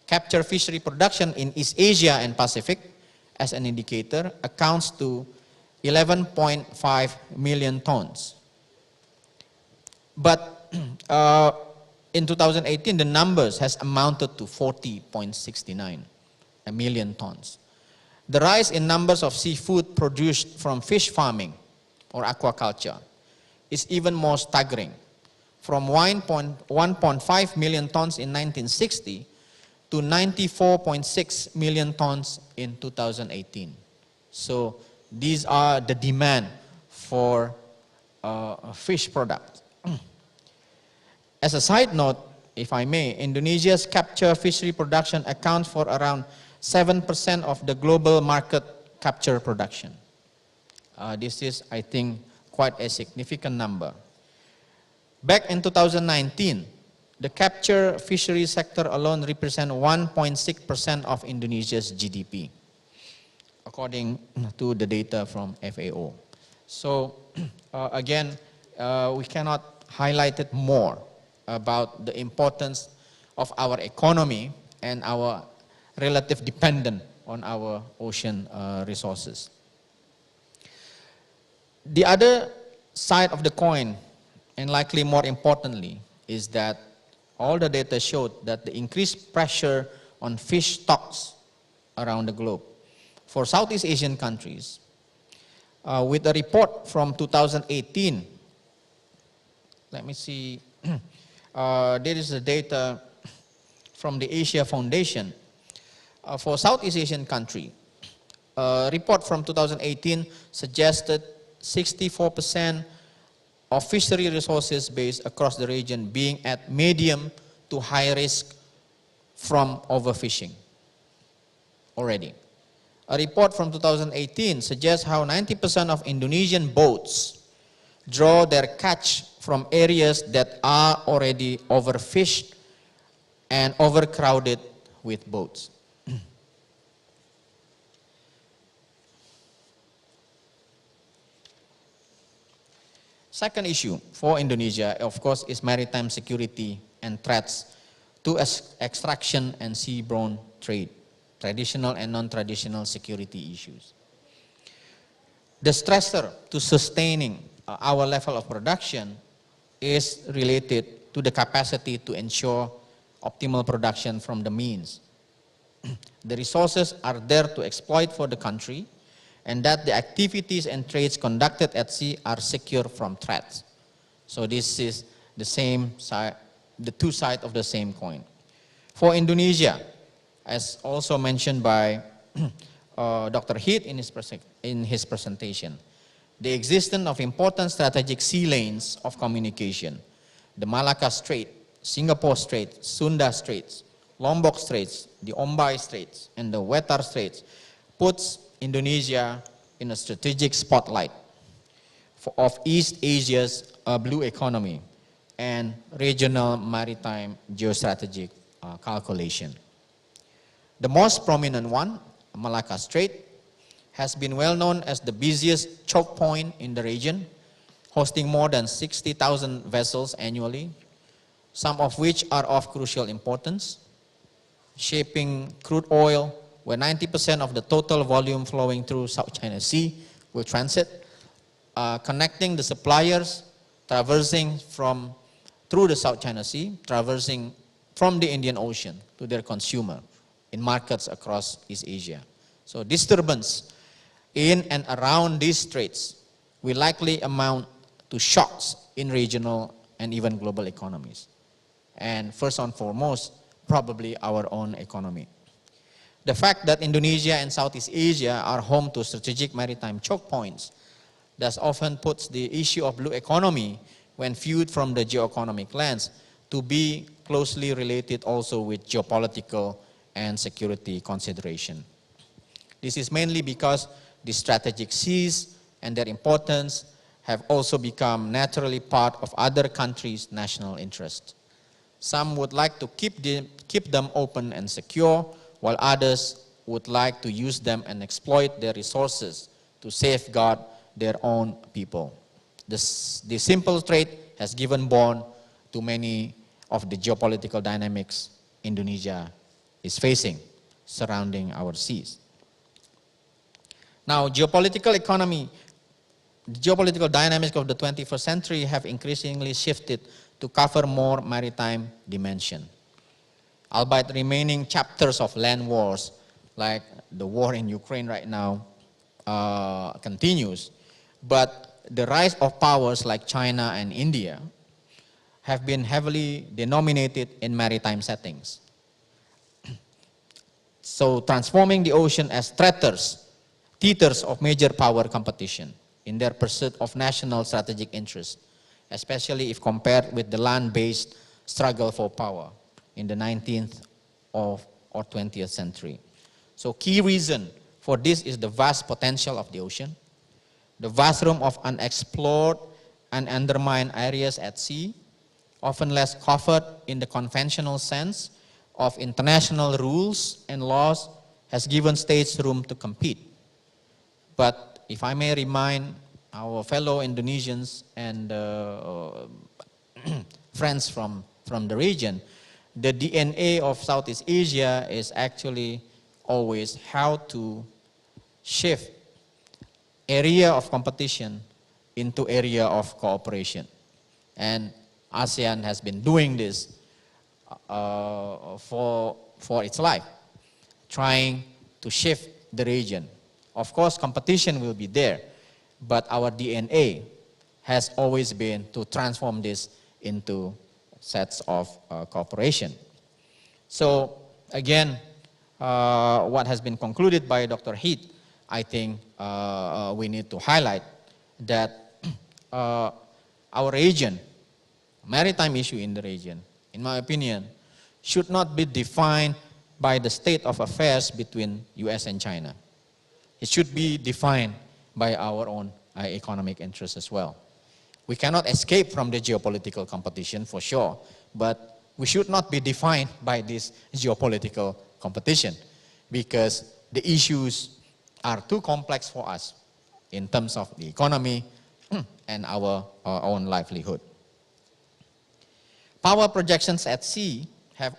[SPEAKER 22] capture fishery production in East Asia and Pacific, as an indicator, accounts to 11.5 million tons. But in 2018, the numbers has amounted to 40.69 million tons. The rise in numbers of seafood produced from fish farming or aquaculture is even more staggering, from 1.5 million tons in 1960 to 94.6 million tons in 2018. So these are the demand for fish products. As a side note, if I may, Indonesia's capture fishery production accounts for around 7% of the global market capture production. This is, I think, quite a significant number. Back in 2019, the capture fishery sector alone represents 1.6% of Indonesia's GDP, according to the data from FAO. So again, we cannot highlight it more about the importance of our economy and our relative dependence on our ocean resources. The other side of the coin, and likely more importantly, is that all the data showed that the increased pressure on fish stocks around the globe. For Southeast Asian countries, with a report from 2018, let me see, there is the data from the Asia Foundation. For Southeast Asian country, a report from 2018 suggested 64% of fishery resources base across the region being at medium to high risk from overfishing already. A report from 2018 suggests how 90% of Indonesian boats draw their catch from areas that are already overfished and overcrowded with boats. Second issue for Indonesia, of course, is maritime security and threats to extraction and seaborne trade, traditional and non-traditional security issues. The stressor to sustaining our level of production is related to the capacity to ensure optimal production from the means. The resources are there to exploit for the country, and that the activities and trades conducted at sea are secure from threats. So this is the same side, the two sides of the same coin. For Indonesia, as also mentioned by Dr. Heath in his presentation, the existence of important strategic sea lanes of communication, the Malacca Strait, Singapore Strait, Sunda Straits, Lombok Straits, the Ombai Straits, and the Wetar Straits, puts Indonesia in a strategic spotlight of East Asia's blue economy and regional maritime geostrategic calculation. The most prominent one, Malacca Strait, has been well known as the busiest choke point in the region, hosting more than 60,000 vessels annually, some of which are of crucial importance, shaping crude oil, where 90% of the total volume flowing through South China Sea will transit, connecting the suppliers, traversing through the South China Sea, traversing from the Indian Ocean to their consumer in markets across East Asia. So disturbance in and around these straits will likely amount to shocks in regional and even global economies. And first and foremost, probably our own economy. The fact that Indonesia and Southeast Asia are home to strategic maritime choke points thus often puts the issue of blue economy, when viewed from the geoeconomic lens, to be closely related also with geopolitical and security consideration. This is mainly because the strategic seas and their importance have also become naturally part of other countries' national interest. Some would like to keep them open and secure, while others would like to use them and exploit their resources to safeguard their own people. The simple trait has given born to many of the geopolitical dynamics Indonesia is facing surrounding our seas. Now, geopolitical dynamics of the 21st century have increasingly shifted to cover more maritime dimension. Albeit remaining chapters of land wars, like the war in Ukraine right now, continues, but the rise of powers like China and India have been heavily denominated in maritime settings. So transforming the ocean as theaters of major power competition in their pursuit of national strategic interests, especially if compared with the land-based struggle for power in the 19th or 20th century. So key reason for this is the vast potential of the ocean, the vast room of unexplored and undermined areas at sea, often less covered in the conventional sense of international rules and laws, has given states room to compete. But if I may remind our fellow Indonesians and friends from the region, the DNA of Southeast Asia is actually always how to shift area of competition into area of cooperation. And ASEAN has been doing this for its life, trying to shift the region. Of course, competition will be there, but our DNA has always been to transform this into sets of cooperation. So again, what has been concluded by Dr. Heath, I think we need to highlight that our region, maritime issue in the region, in my opinion, should not be defined by the state of affairs between US and China. It should be defined by our own economic interests as well. We cannot escape from the geopolitical competition for sure, but we should not be defined by this geopolitical competition, because the issues are too complex for us in terms of the economy and our own livelihood. Power projections at sea have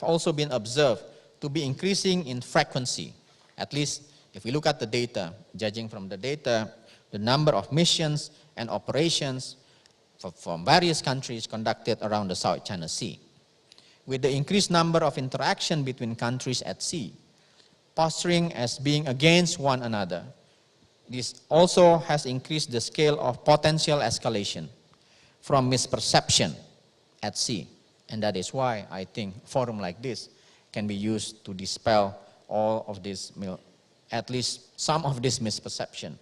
[SPEAKER 22] also been observed to be increasing in frequency. At least if we look at the data, judging from the data, the number of missions and operations from various countries conducted around the South China Sea. With the increased number of interaction between countries at sea, posturing as being against one another, this also has increased the scale of potential escalation from misperception at sea. And that is why I think a forum like this can be used to dispel all of this, at least some of this misperception.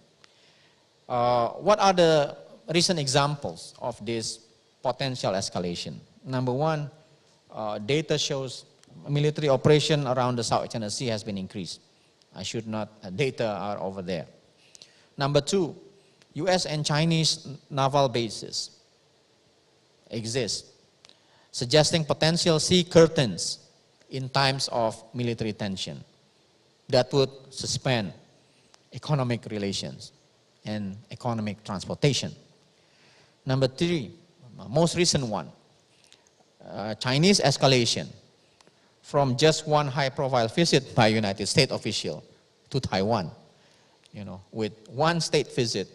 [SPEAKER 22] What are the recent examples of this potential escalation? Number one, data shows military operation around the South China Sea has been increased. Data are over there. Number two, US and Chinese naval bases exist, suggesting potential sea curtains in times of military tension that would suspend economic relations and economic transportation. Number 3, most recent one, Chinese escalation from just one high-profile visit by United States official to Taiwan. With one state visit,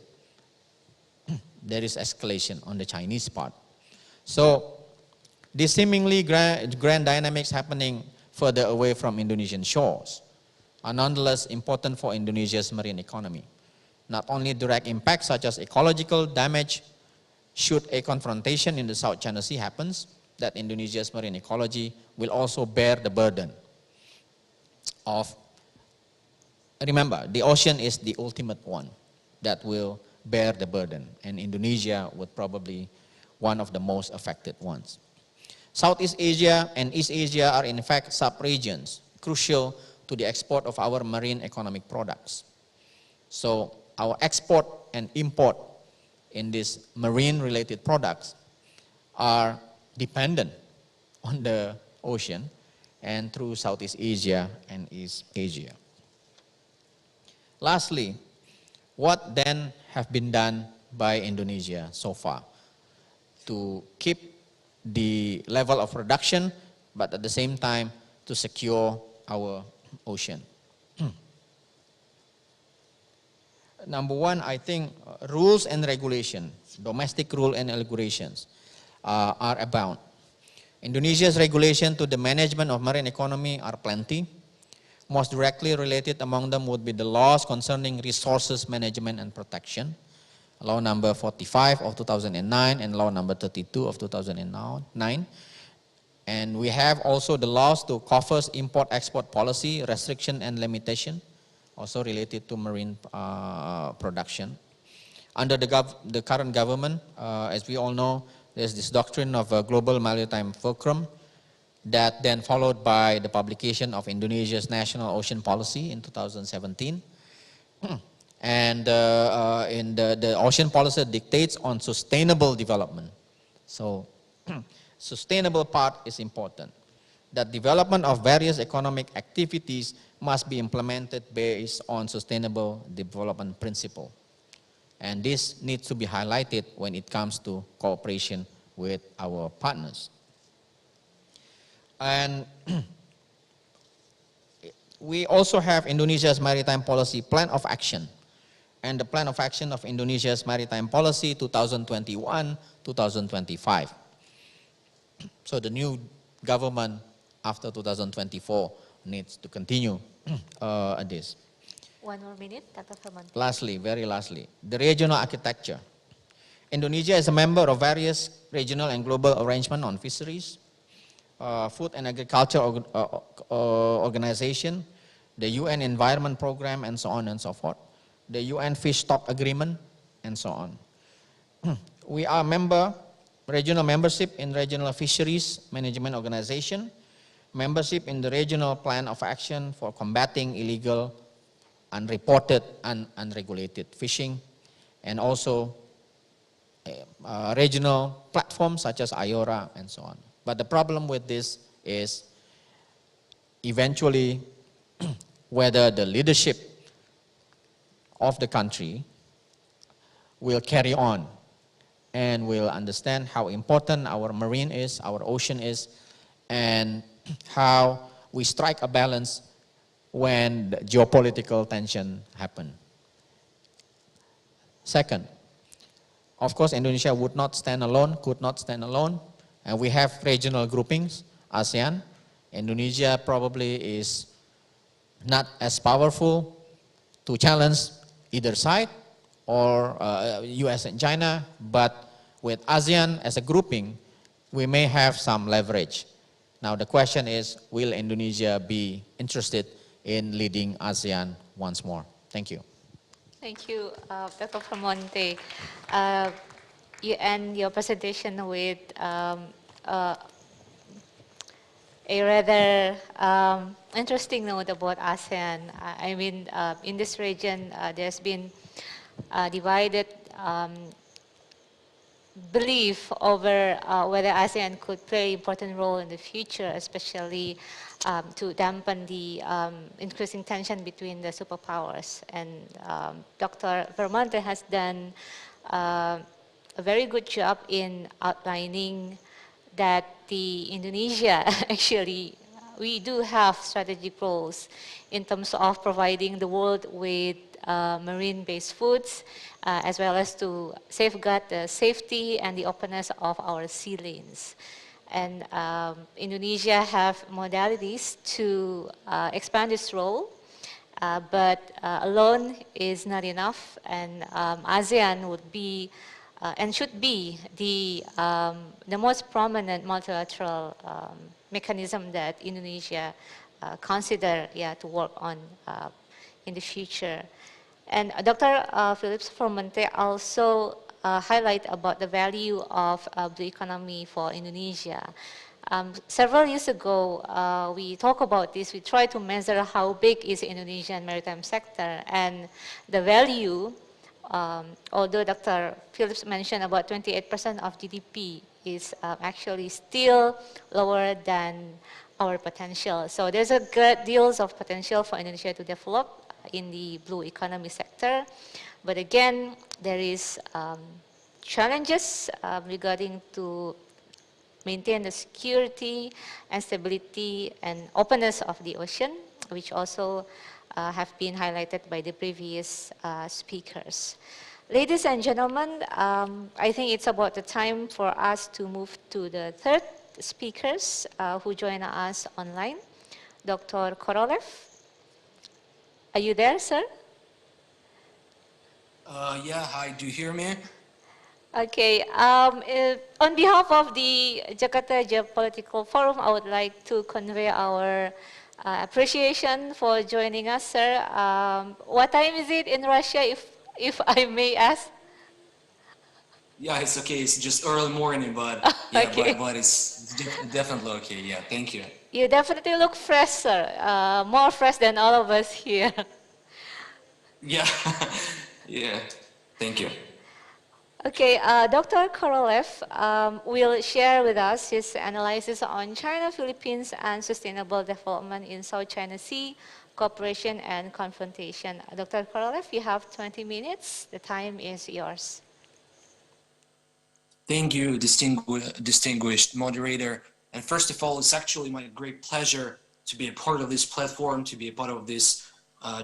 [SPEAKER 22] there is escalation on the Chinese part. So these seemingly grand dynamics happening further away from Indonesian shores are nonetheless important for Indonesia's marine economy. Not only direct impacts such as ecological damage should a confrontation in the South China Sea happens, that Indonesia's marine ecology will also bear the burden of, remember, the ocean is the ultimate one that will bear the burden, and Indonesia would probably one of the most affected ones. Southeast Asia and East Asia are in fact sub-regions crucial to the export of our marine economic products. So our export and import in these marine-related products are dependent on the ocean and through Southeast Asia and East Asia. Lastly, what then have been done by Indonesia so far to keep the level of production, but at the same time to secure our ocean? Number one, I think rules and regulations, domestic rule and regulations are abound. Indonesia's regulation to the management of marine economy are plenty. Most directly related among them would be the laws concerning resources management and protection, Law number 45 of 2009 and Law number 32 of 2009. And we have also the laws to cover import-export policy, restriction and limitation, also related to marine production. Under the current government, as we all know, there's this doctrine of a global maritime fulcrum that then followed by the publication of Indonesia's National Ocean Policy in 2017. And in the ocean policy dictates on sustainable development. So sustainable part is important. That development of various economic activities must be implemented based on sustainable development principle. And this needs to be highlighted when it comes to cooperation with our partners. And we also have Indonesia's Maritime Policy Plan of Action and the Plan of Action of Indonesia's Maritime Policy 2021-2025. So the new government after 2024 needs to continue this.
[SPEAKER 9] 1 more minute, Dr. Firman.
[SPEAKER 22] Lastly, very lastly, the regional architecture. Indonesia is a member of various regional and global arrangements on fisheries, food and agriculture organization, the UN Environment Program, and so on and so forth, the UN Fish Stock Agreement, and so on. We are regional membership in Regional Fisheries Management Organization, membership in the Regional Plan of Action for combating illegal, unreported, and unregulated fishing, and also regional platforms such as IORA and so on. But the problem with this is eventually whether the leadership of the country will carry on and will understand how important our marine is, our ocean is, and how we strike a balance when the geopolitical tension happen. Second, of course, Indonesia would not stand alone, could not stand alone, and we have regional groupings, ASEAN. Indonesia probably is not as powerful to challenge either side or US and China, but with ASEAN as a grouping, we may have some leverage. Now the question is, will Indonesia be interested in leading ASEAN once more? Thank you.
[SPEAKER 9] Thank you, Dr. Vermonte. You end your presentation with a rather interesting note about ASEAN. I mean, in this region, there's been divided belief over whether ASEAN could play an important role in the future, especially to dampen the increasing tension between the superpowers. And Dr. Vermonte has done a very good job in outlining that the Indonesia actually, we do have strategic roles in terms of providing the world with marine-based foods, as well as to safeguard the safety and the openness of our sea lanes. And Indonesia have modalities to expand its role, but alone is not enough, and ASEAN would be and should be the most prominent multilateral mechanism that Indonesia consider to work on in the future. And Dr. Philips Formente also highlight about the value of the economy for Indonesia. Several years ago, we talked about this. We tried to measure how big is the Indonesian maritime sector, and the value, although Dr. Philips mentioned about 28% of GDP, is actually still lower than our potential. So there's a great deal of potential for Indonesia to develop in the blue economy sector. But again, there is challenges regarding to maintain the security and stability and openness of the ocean, which also have been highlighted by the previous speakers. Ladies and gentlemen, I think it's about the time for us to move to the third speakers who join us online. Dr. Korolev, are you there, sir?
[SPEAKER 2] Yeah, hi, do you hear me?
[SPEAKER 9] Okay, on behalf of the Jakarta Geopolitical Forum, I would like to convey our appreciation for joining us, sir. What time is it in Russia, if I may ask?
[SPEAKER 2] Yeah, it's okay, it's just early morning, but yeah, okay. but it's definitely okay, yeah, thank you.
[SPEAKER 9] You definitely look fresh, sir, more fresh than all of us here.
[SPEAKER 2] Yeah, yeah, thank you.
[SPEAKER 9] Okay, Dr. Korolev will share with us his analysis on China, Philippines, and sustainable development in South China Sea, cooperation and confrontation. Dr. Korolev, you have 20 minutes. The time is yours.
[SPEAKER 2] Thank you, distinguished moderator. And first of all, it's actually my great pleasure to be a part of this platform, to be a part of this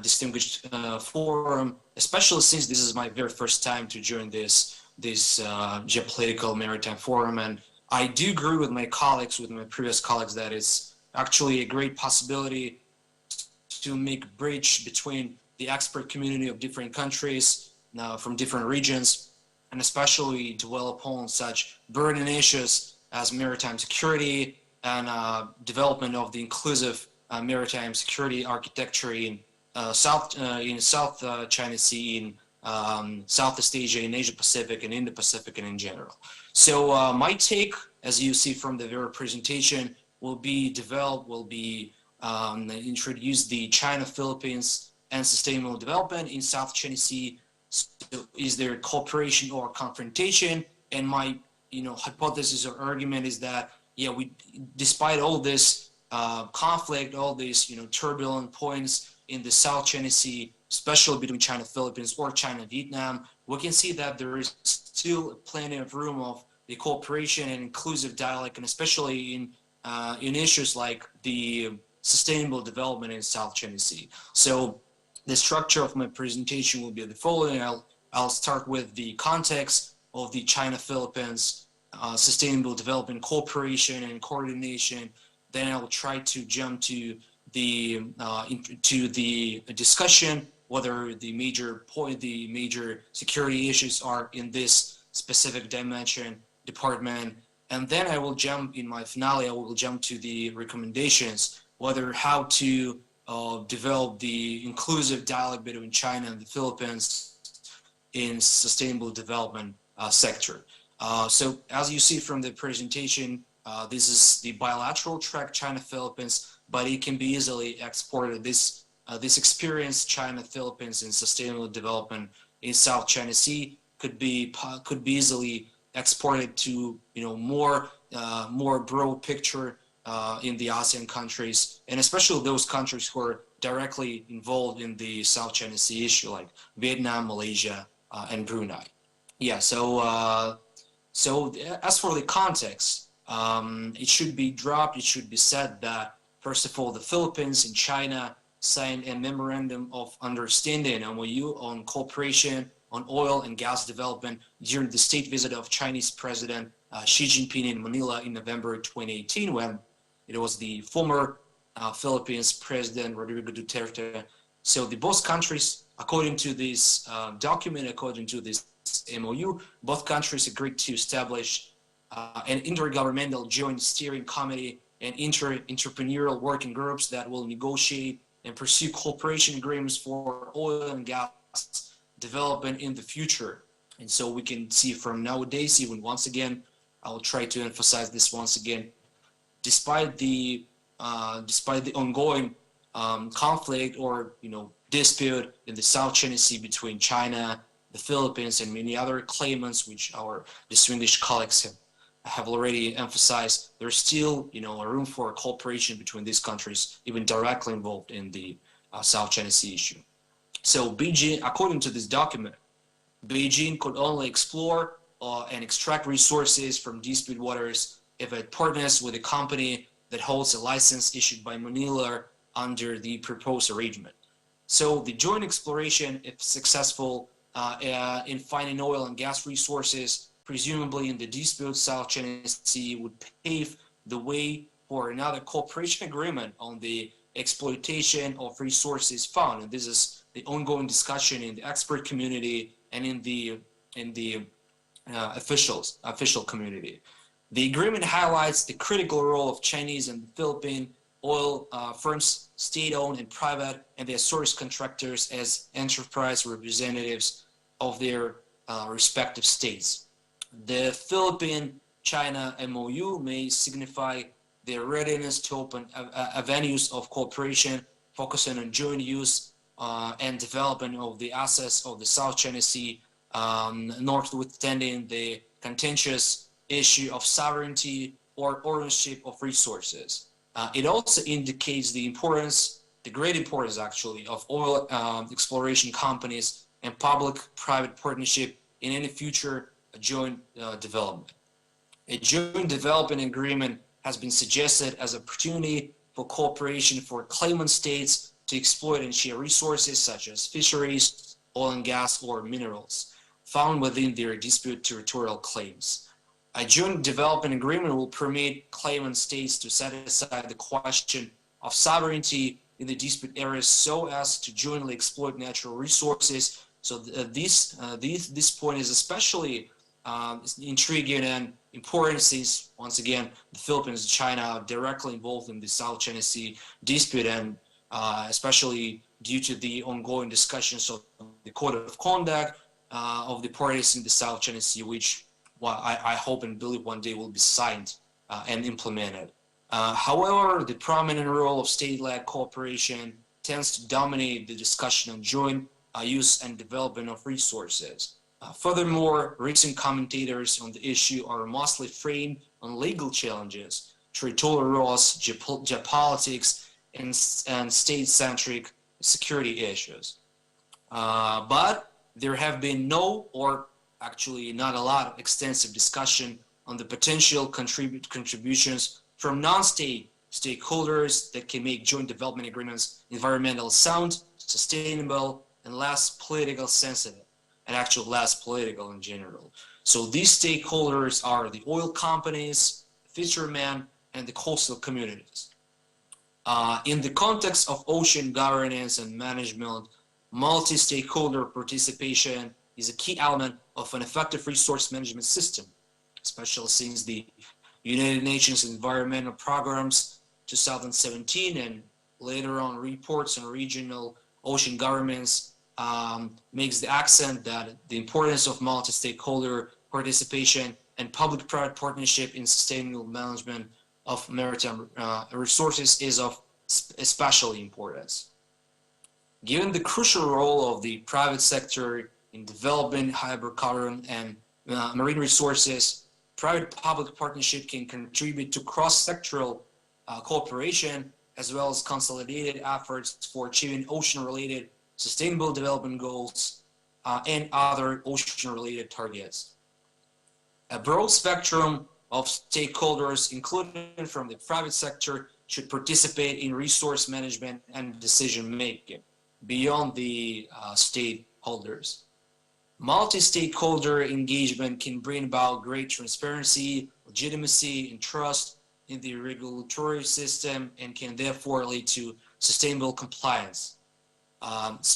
[SPEAKER 2] distinguished forum, especially since this is my very first time to join this geopolitical maritime forum. And I do agree with my colleagues, with my previous colleagues, that it's actually a great possibility to make a bridge between the expert community of different countries from different regions, and especially dwell upon such burning issues as maritime security and development of the inclusive maritime security architecture in South China Sea, in Southeast Asia, in Asia Pacific, and Indo-Pacific, and in general. So my take, as you see from the very presentation, will be introduce the China, Philippines, and sustainable development in South China Sea. So is there cooperation or confrontation? And my hypothesis or argument is that despite all this conflict, all these turbulent points in the South China Sea, especially between China, Philippines, or China, Vietnam, we can see that there is still plenty of room of the cooperation and inclusive dialogue, and especially in issues like the sustainable development in South China Sea. So the structure of my presentation will be the following. I'll start with the context of the China-Philippines sustainable development cooperation and coordination. Then I'll try to jump to the discussion whether the major security issues are in this specific dimension department, and then I will jump in my finale. I will jump to the recommendations, whether how to develop the inclusive dialogue between China and the Philippines in sustainable development sector. So as you see from the presentation, this is the bilateral track China-Philippines, but it can be easily exported. This experience, China-Philippines in sustainable development in South China Sea, could be easily exported to more broad picture in the ASEAN countries, and especially those countries who are directly involved in the South China Sea issue, like Vietnam, Malaysia, and Brunei. Yeah. So as for the context, it should be dropped. It should be said that first of all, the Philippines and China signed a memorandum of understanding, MOU, on cooperation on oil and gas development during the state visit of Chinese President Xi Jinping in Manila in November 2018, when it was the former Philippines President Rodrigo Duterte. So the both countries, according to this document, according to this MOU, both countries agreed to establish an intergovernmental joint steering committee and entrepreneurial working groups that will negotiate and pursue cooperation agreements for oil and gas development in the future. And so we can see from nowadays, even once again, I will try to emphasize this once again, despite the ongoing conflict or dispute in the South China Sea between China, the Philippines, and many other claimants, which our distinguished colleagues have already emphasized, there's still a room for cooperation between these countries, even directly involved in the South China Sea issue. So Beijing, according to this document, Beijing could only explore and extract resources from disputed waters if it partners with a company that holds a license issued by Manila under the proposed arrangement. So the joint exploration, if successful in finding oil and gas resources, presumably in the disputed South China Sea, would pave the way for another cooperation agreement on the exploitation of resources found. And this is the ongoing discussion in the expert community and in the official community. The agreement highlights the critical role of Chinese and Philippine oil firms, state-owned and private, and their source contractors as enterprise representatives of their respective states. The Philippine-China MOU may signify their readiness to open avenues of cooperation, focusing on joint use and development of the assets of the South China Sea, notwithstanding the contentious issue of sovereignty or ownership of resources. It also indicates the great importance actually, of oil exploration companies and public-private partnership in any future joint development. A joint development agreement has been suggested as an opportunity for cooperation for claimant states to exploit and share resources such as fisheries, oil and gas, or minerals found within their disputed territorial claims. A joint development agreement will permit claimant states to set aside the question of sovereignty in the dispute areas so as to jointly exploit natural resources. So this point is especially intriguing and important since, once again, the Philippines and China are directly involved in the South China Sea dispute, and especially due to the ongoing discussions of the Code of Conduct of the parties in the South China Sea, which I hope and believe one day will be signed and implemented. However, the prominent role of state-led cooperation tends to dominate the discussion on joint use and development of resources. Furthermore, recent commentators on the issue are mostly framed on legal challenges, territorial laws, geopolitics, and state-centric security issues. But there have been no, or actually not a lot of extensive discussion on the potential contributions from non-state stakeholders that can make joint development agreements environmentally sound, sustainable, and less political sensitive, and actually less political in general. So these stakeholders are the oil companies, fishermen, and the coastal communities. In the context of ocean governance and management, multi-stakeholder participation is a key element of an effective resource management system, especially since the United Nations Environmental Programs 2017 and later on reports on regional ocean governments makes the accent that the importance of multi-stakeholder participation and public-private partnership in sustainable management of maritime resources is of especial importance. Given the crucial role of the private sector in developing hydrocarbon and marine resources, private-public partnership can contribute to cross-sectoral cooperation, as well as consolidated efforts for achieving ocean-related sustainable development goals and other ocean-related targets. A broad spectrum of stakeholders, including from the private sector, should participate in resource management and decision-making beyond the stakeholders. Multi-stakeholder engagement can bring about great transparency, legitimacy, and trust in the regulatory system, and can therefore lead to sustainable compliance.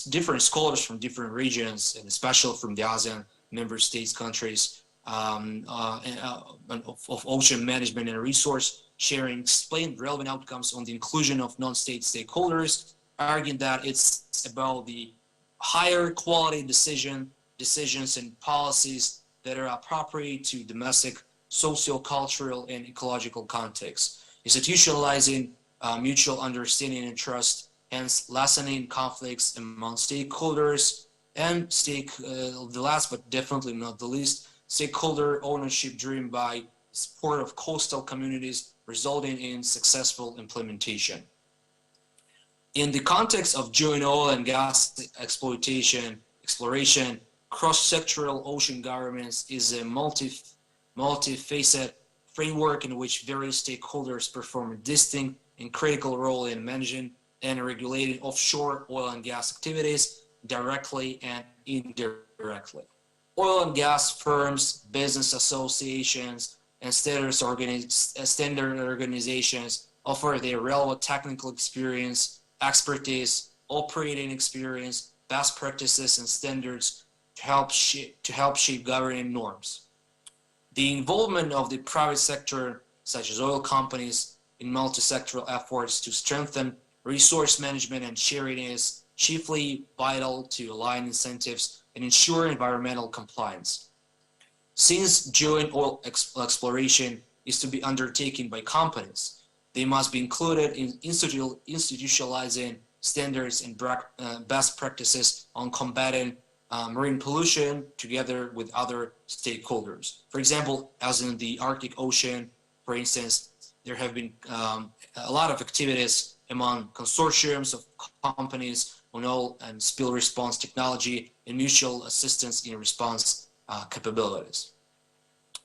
[SPEAKER 2] Different scholars from different regions, and especially from the ASEAN member states countries, of ocean management and resource sharing, explained relevant outcomes on the inclusion of non-state stakeholders, arguing that it's about the higher quality decisions and policies that are appropriate to domestic, socio-cultural, and ecological contexts, institutionalizing mutual understanding and trust, hence lessening conflicts among stakeholders, and the last but definitely not the least, stakeholder ownership driven by support of coastal communities, resulting in successful implementation. In the context of joint oil and gas exploration, cross-sectoral ocean governance is a multi-faceted framework in which various stakeholders perform a distinct and critical role in managing and regulating offshore oil and gas activities directly and indirectly. Oil and gas firms, business associations, and standard organizations offer their relevant technical experience, expertise, operating experience, best practices, and standards to help shape governing norms. The involvement of the private sector, such as oil companies, in multi-sectoral efforts to strengthen resource management and sharing is chiefly vital to align incentives and ensure environmental compliance. Since joint oil exploration is to be undertaken by companies, they must be included in institutionalizing standards and best practices on combating marine pollution together with other stakeholders. For example, as in the Arctic Ocean, for instance, there have been a lot of activities among consortiums of companies on oil and spill response technology and mutual assistance in response capabilities.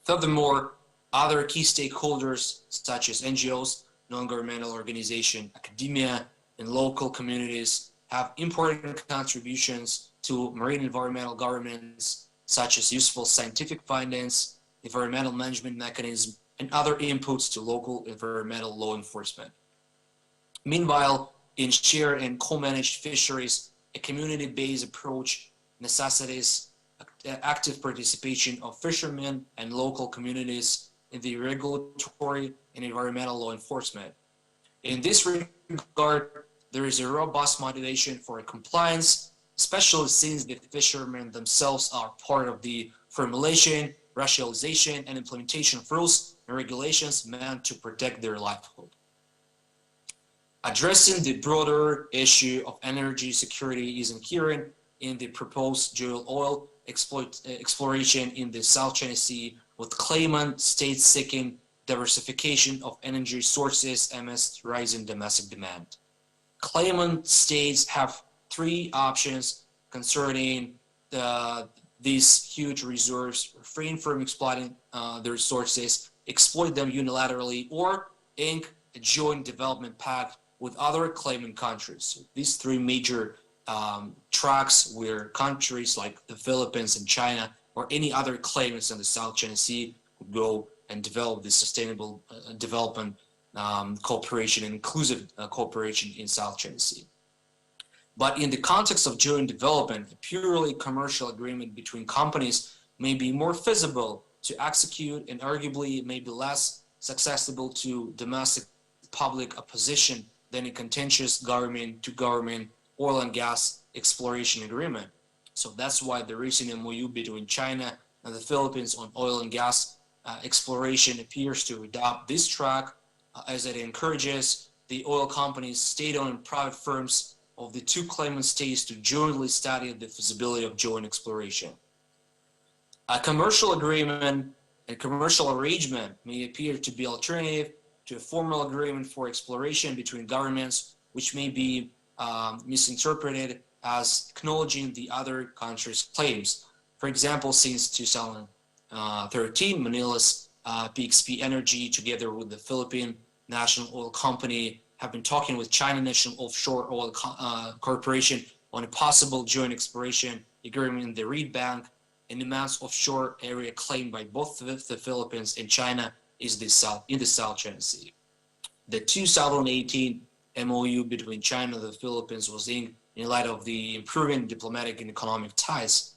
[SPEAKER 2] Furthermore, other key stakeholders such as NGOs, non-governmental organizations, academia, and local communities have important contributions to marine environmental governance, such as useful scientific findings, environmental management mechanisms, and other inputs to local environmental law enforcement. Meanwhile, in shared and co-managed fisheries, a community-based approach necessitates active participation of fishermen and local communities in the regulatory and environmental law enforcement. In this regard, there is a robust motivation for compliance, especially since the fishermen themselves are part of the formulation, rationalization, and implementation of rules and regulations meant to protect their livelihood. Addressing the broader issue of energy security is inherent in the proposed dual oil exploration in the South China Sea, with claimant states seeking diversification of energy sources amidst rising domestic demand. Claimant states have three options concerning these huge reserves: refrain from exploiting the resources, exploit them unilaterally, or ink a joint development pact with other claimant countries. So these three major tracks where countries like the Philippines and China or any other claimants in the South China Sea would go and develop this sustainable development cooperation and inclusive cooperation in South China Sea. But in the context of joint development, a purely commercial agreement between companies may be more feasible to execute and arguably may be less susceptible to domestic public opposition than a contentious government-to-government oil and gas exploration agreement. So that's why the recent MOU between China and the Philippines on oil and gas exploration appears to adopt this track, as it encourages the oil companies, state-owned and private firms of the two claimant states to jointly study the feasibility of joint exploration. A commercial agreement and commercial arrangement may appear to be alternative to a formal agreement for exploration between governments, which may be misinterpreted as acknowledging the other country's claims. For example, since 2013, Manila's PXP Energy, together with the Philippine National Oil Company, have been talking with China National Offshore Oil Corporation on a possible joint exploration agreement in the Reed Bank. An immense offshore area claimed by both the Philippines and China is in the South China Sea. The 2018 MOU between China and the Philippines was inked in light of the improving diplomatic and economic ties.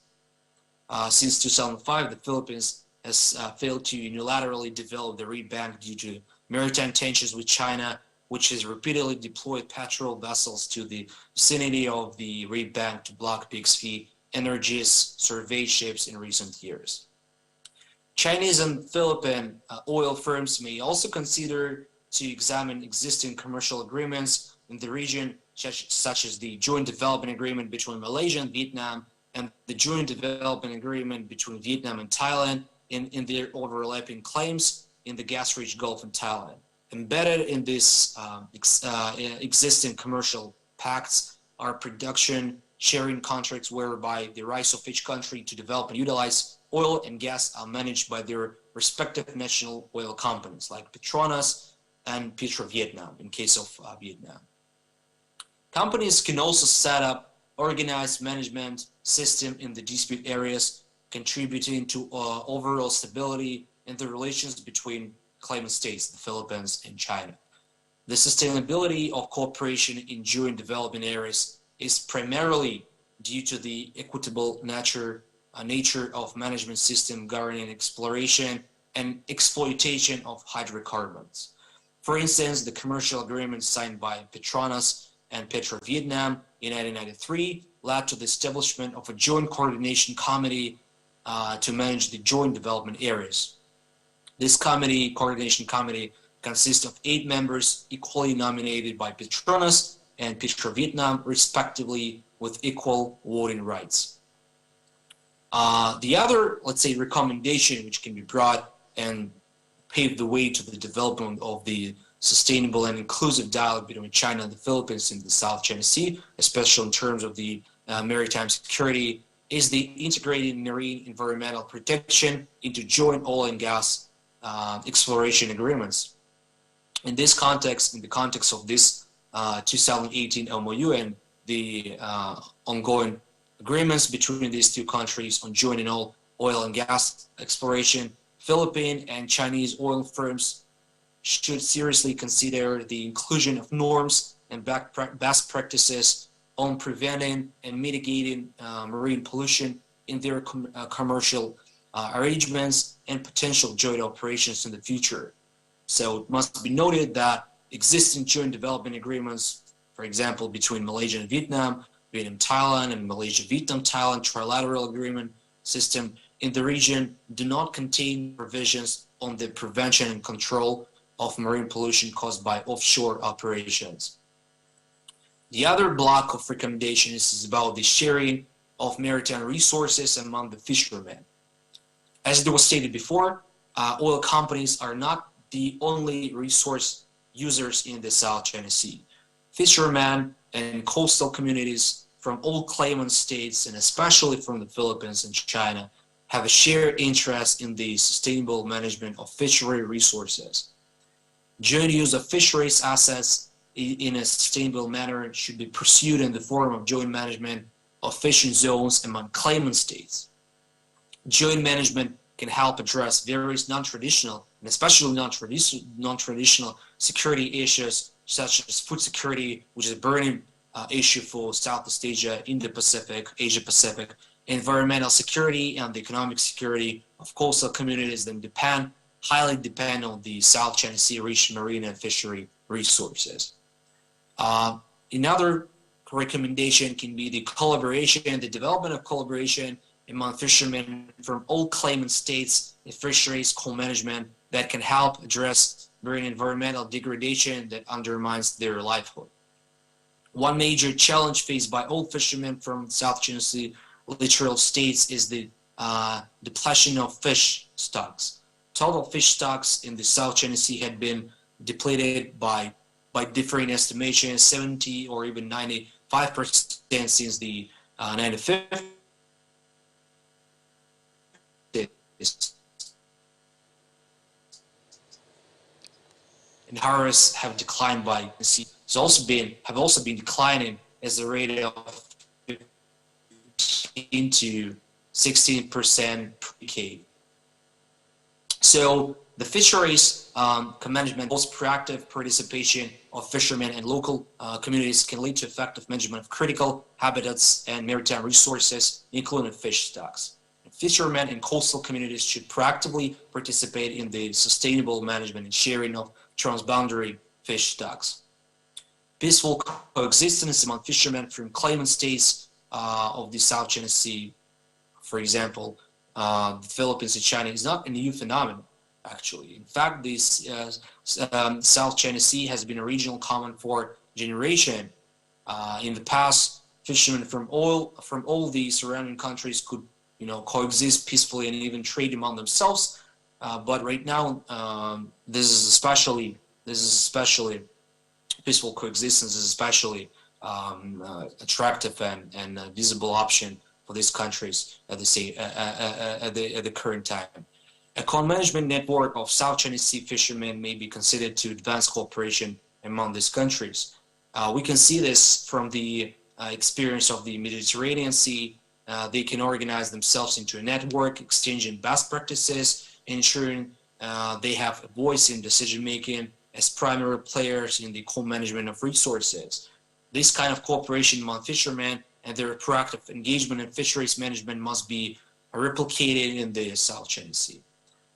[SPEAKER 2] Since 2005, the Philippines has failed to unilaterally develop the Reed Bank due to maritime tensions with China, which has repeatedly deployed patrol vessels to the vicinity of the Reed Bank to block PXP Energy's survey ships in recent years. Chinese and Philippine oil firms may also consider to examine existing commercial agreements in the region, such as the Joint Development Agreement between Malaysia and Vietnam and the Joint Development Agreement between Vietnam and Thailand in their overlapping claims in the gas-rich Gulf and Thailand. Embedded in these existing commercial pacts are production sharing contracts whereby the rights of each country to develop and utilize oil and gas are managed by their respective national oil companies like Petronas and Petro-Vietnam in case of Vietnam. Companies can also set up organized management system in the dispute areas, contributing to overall stability in the relations between claimant states, the Philippines and China. The sustainability of cooperation in joint development areas is primarily due to the equitable nature of management system governing exploration and exploitation of hydrocarbons. For instance, the commercial agreement signed by Petronas and Petro-Vietnam in 1993 led to the establishment of a joint coordination committee to manage the joint development areas. This coordination committee consists of 8 members equally nominated by Petronas and Petro-Vietnam, respectively, with equal voting rights. The other, let's say, recommendation which can be brought and pave the way to the development of the sustainable and inclusive dialogue between China and the Philippines in the South China Sea, especially in terms of the maritime security, is the integrated marine environmental protection into joint oil and gas exploration agreements. In this context, in the context of this 2018 MOU and the ongoing agreements between these two countries on joint and oil and gas exploration, Philippine and Chinese oil firms should seriously consider the inclusion of norms and best practices on preventing and mitigating marine pollution in their commercial arrangements and potential joint operations in the future. So it must be noted that existing joint development agreements, for example, between Malaysia and Vietnam, Vietnam-Thailand, and Malaysia-Vietnam-Thailand trilateral agreement system in the region do not contain provisions on the prevention and control of marine pollution caused by offshore operations. The other block of recommendations is about the sharing of maritime resources among the fishermen. As it was stated before, oil companies are not the only resource users in the South China Sea. Fishermen and coastal communities from all claimant states, and especially from the Philippines and China, have a shared interest in the sustainable management of fishery resources. Joint use of fisheries assets in a sustainable manner should be pursued in the form of joint management of fishing zones among claimant states. Joint management can help address various non-traditional and especially non-traditional security issues such as food security, which is a burning issue for Southeast Asia, Indo-Pacific, Asia-Pacific, environmental security and the economic security of coastal communities that highly depend on the South China Sea rich marine and fishery resources. Another recommendation can be the collaboration, the development of collaboration among fishermen from all claimant states in fisheries co-management that can help address marine environmental degradation that undermines their livelihood. One major challenge faced by all fishermen from South China Sea littoral states is the depletion of fish stocks. Total fish stocks in the South China Sea had been depleted by differing estimations, 70 or even 95% since the 95th. And harvests have declined by have also been declining as the rate of 15 to 16% per decade. So the fisheries management, most proactive participation of fishermen and local communities can lead to effective management of critical habitats and maritime resources, including fish stocks. Fishermen and coastal communities should proactively participate in the sustainable management and sharing of transboundary fish stocks. Peaceful coexistence among fishermen from claimant states of the South China Sea, for example, the Philippines and China, is not a new phenomenon, actually. In fact, this South China Sea has been a regional common for generation. In the past, fishermen from all the surrounding countries could coexist peacefully and even trade among themselves. But right now, this is especially peaceful coexistence is especially attractive and visible option for these countries at the current time. A co-management network of South China Sea fishermen may be considered to advance cooperation among these countries. We can see this from the experience of the Mediterranean Sea. They can organize themselves into a network, exchanging best practices, ensuring they have a voice in decision-making as primary players in the co-management of resources. This kind of cooperation among fishermen and their proactive engagement in fisheries management must be replicated in the South China Sea.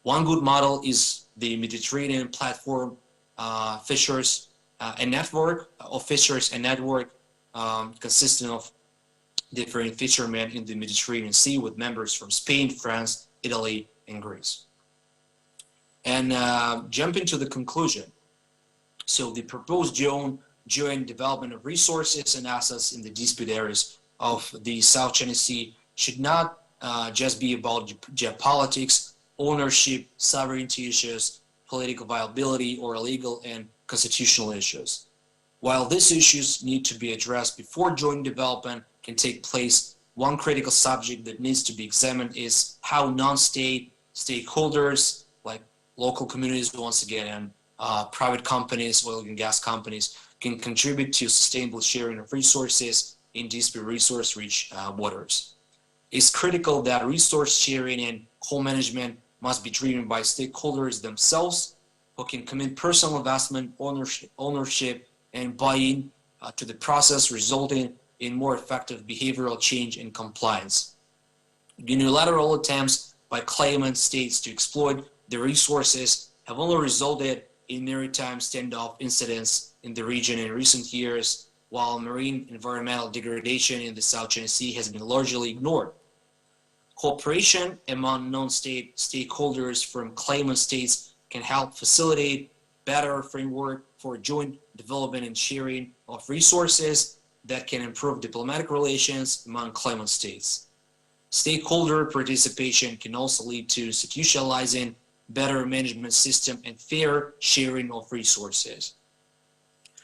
[SPEAKER 2] One good model is the Mediterranean platform fishers, a network of fishers, a network consisting of different fishermen in the Mediterranean Sea with members from Spain, France, Italy, and Greece. And jumping to the conclusion. So the proposed joint development of resources and assets in the dispute areas of the South China Sea should not just be about geopolitics, ownership, sovereignty issues, political viability, or legal and constitutional issues. While these issues need to be addressed before joint development can take place, one critical subject that needs to be examined is how non-state stakeholders, like local communities once again, and private companies, oil and gas companies, can contribute to sustainable sharing of resources in dispute resource-rich waters. It's critical that resource sharing and co-management must be driven by stakeholders themselves, who can commit personal investment, ownership, and buy-in to the process, resulting in more effective behavioral change and compliance. Unilateral attempts by claimant states to exploit the resources have only resulted in maritime standoff incidents in the region in recent years, while marine environmental degradation in the South China Sea has been largely ignored. Cooperation among non-state stakeholders from claimant states can help facilitate better framework for joint development and sharing of resources that can improve diplomatic relations among claimant states. Stakeholder participation can also lead to institutionalizing better management system and fair sharing of resources.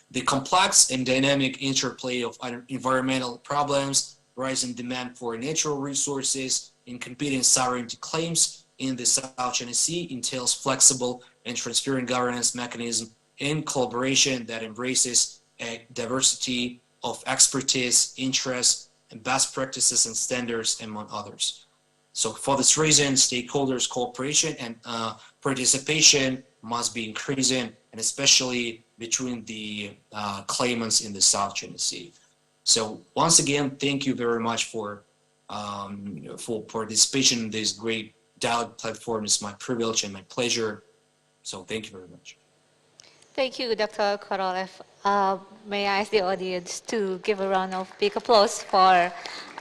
[SPEAKER 2] The complex and dynamic interplay of environmental problems, rising demand for natural resources, and competing sovereignty claims in the South China Sea entails flexible and transparent governance mechanism in collaboration that embraces a diversity of expertise, interests, and best practices and standards, among others. So for this reason, stakeholders' cooperation and participation must be increasing, and especially between the claimants in the South China Sea. So once again, thank you very much for participation in this great dialogue platform. It's my privilege and my pleasure. So thank you very much.
[SPEAKER 9] Thank you, Dr. Korolev. May I ask the audience to give a round of big applause for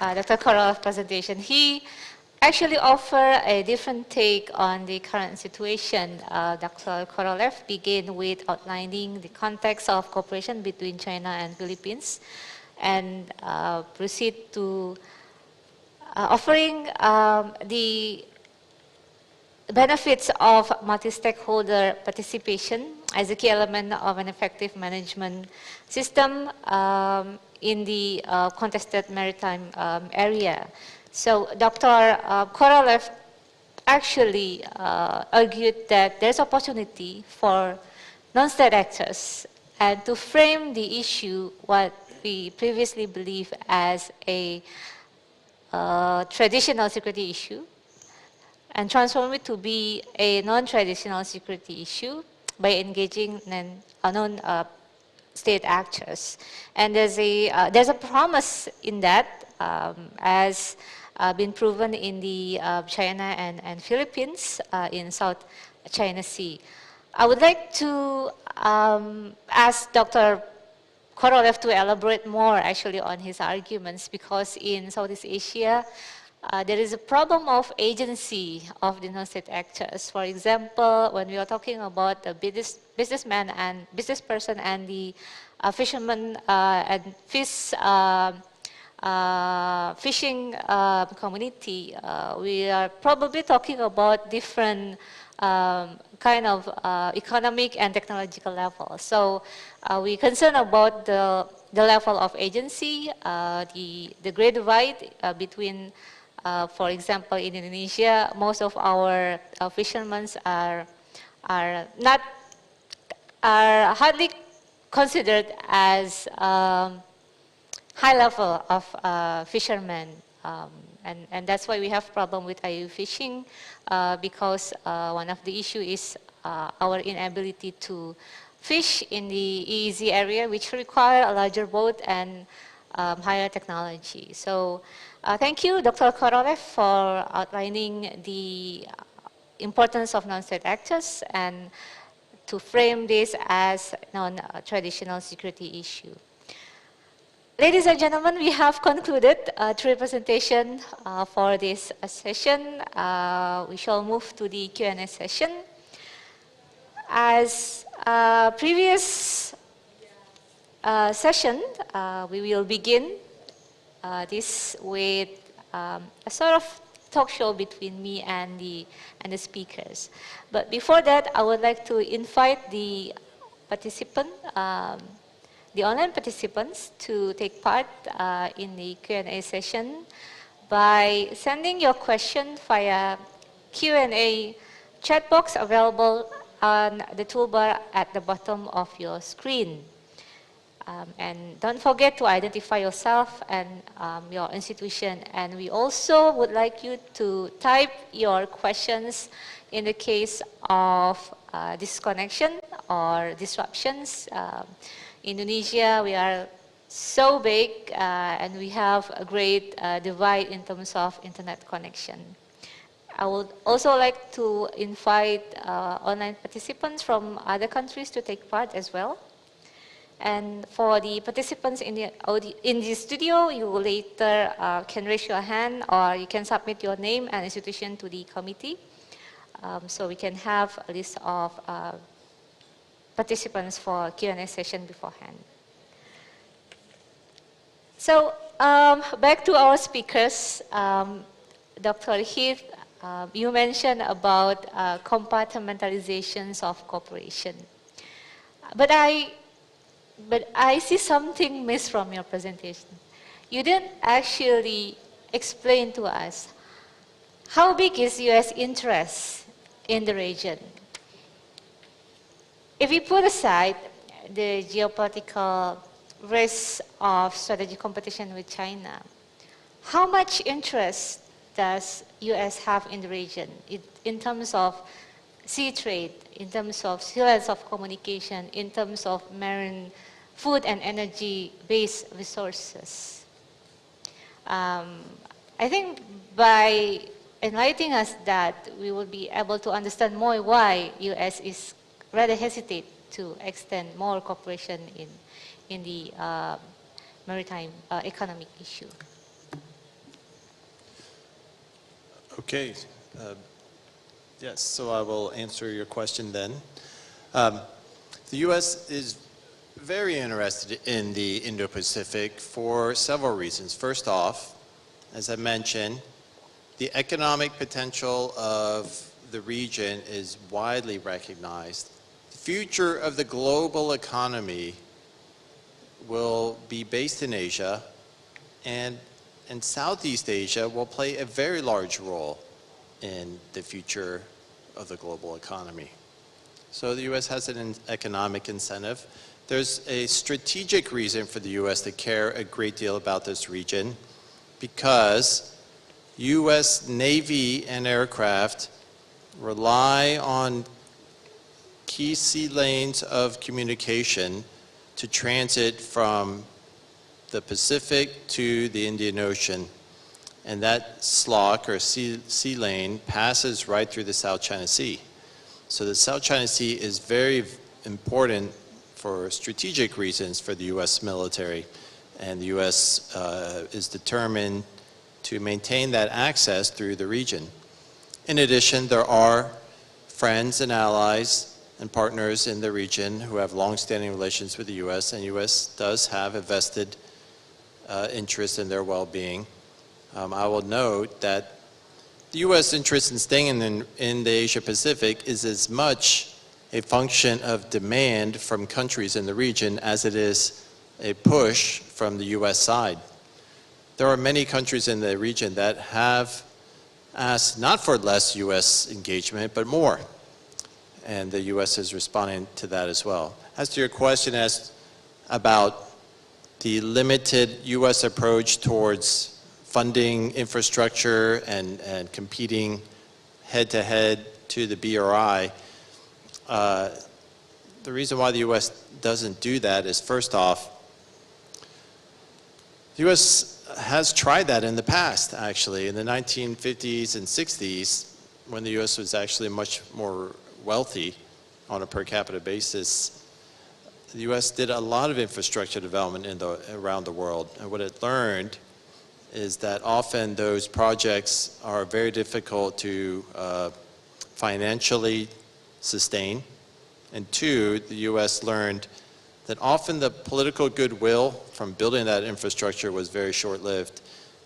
[SPEAKER 9] Dr. Korolev's presentation. He actually offered a different take on the current situation. Dr. Korolev began with outlining the context of cooperation between China and Philippines, and proceed to offering the benefits of multi-stakeholder participation as a key element of an effective management system in the contested maritime area. So Dr. Korolev actually argued that there's opportunity for non-state actors and to frame the issue what we previously believed as a traditional security issue and transform it to be a non-traditional security issue by engaging non-state actors. And there's a promise in that as been proven in the China and Philippines in South China Sea. I would like to ask Dr. Korolev to elaborate more actually on his arguments, because in Southeast Asia, there is a problem of agency of the non-state actors. For example, when we are talking about the businessman and business person and the fisherman and fishing community, we are probably talking about different kind of economic and technological level. So we concern about the level of agency, the great divide between, for example, in Indonesia, most of our fishermen are hardly considered as high level of fishermen, and that's why we have problem with IUU fishing, because one of the issue is our inability to fish in the EEZ area, which require a larger boat and higher technology. So thank you, Dr. Korolev, for outlining the importance of non-state actors and to frame this as non-traditional security issue. Ladies and gentlemen, we have concluded three presentations for this session. We shall move to the Q&A session. As previous session, we will begin this with a sort of talk show between me and the speakers. But before that, I would like to invite the participant, the online participants, to take part in the Q&A session by sending your question via Q&A chat box available on the toolbar at the bottom of your screen. And don't forget to identify yourself and your institution. And we also would like you to type your questions in the case of disconnection or disruptions. Indonesia, we are so big and we have a great divide in terms of internet connection. I would also like to invite online participants from other countries to take part as well. And for the participants in the studio, you later can raise your hand or you can submit your name and institution to the committee, so we can have a list of participants for Q&A session beforehand. So back to our speakers, Dr. Heath, you mentioned about compartmentalizations of cooperation, but I see something missed from your presentation. You didn't actually explain to us how big is U.S. interest in the region. If we put aside the geopolitical risk of strategic competition with China, how much interest does U.S. have in the region in terms of sea trade, in terms of sea lanes of communication, in terms of marine food and energy-based resources? I think by enlightening us that, we will be able to understand more why U.S. is rather hesitate to extend more cooperation in the maritime economic issue.
[SPEAKER 21] Okay. Yes, so I will answer your question then. The U.S. is very interested in the Indo-Pacific for several reasons. First off, as I mentioned, the economic potential of the region is widely recognized. The future of the global economy will be based in Asia, and Southeast Asia will play a very large role in the future of the global economy. So the U.S. has an economic incentive. There's a strategic reason for the U.S. to care a great deal about this region, because U.S. Navy and aircraft rely on key sea lanes of communication to transit from the Pacific to the Indian Ocean. And that SLOC, or sea lane, passes right through the South China Sea. So the South China Sea is very important for strategic reasons for the U.S. military. And the U.S. is determined to maintain that access through the region. In addition, there are friends and allies and partners in the region who have long-standing relations with the U.S., and the U.S. does have a vested interest in their well-being. I will note that the U.S. interest in staying in the Asia-Pacific is as much a function of demand from countries in the region as it is a push from the U.S. side. There are many countries in the region that have asked not for less U.S. engagement, but more. And the U.S. is responding to that as well. As to your question about the limited U.S. approach towards funding infrastructure and competing head-to-head to the BRI, the reason why the U.S. doesn't do that is, first off, the U.S. has tried that in the past, actually. In the 1950s and 60s, when the U.S. was actually much more wealthy on a per capita basis, the U.S. did a lot of infrastructure development around the world. And what it learned is that often those projects are very difficult to financially sustain. And two, the U.S. learned that often the political goodwill from building that infrastructure was very short-lived.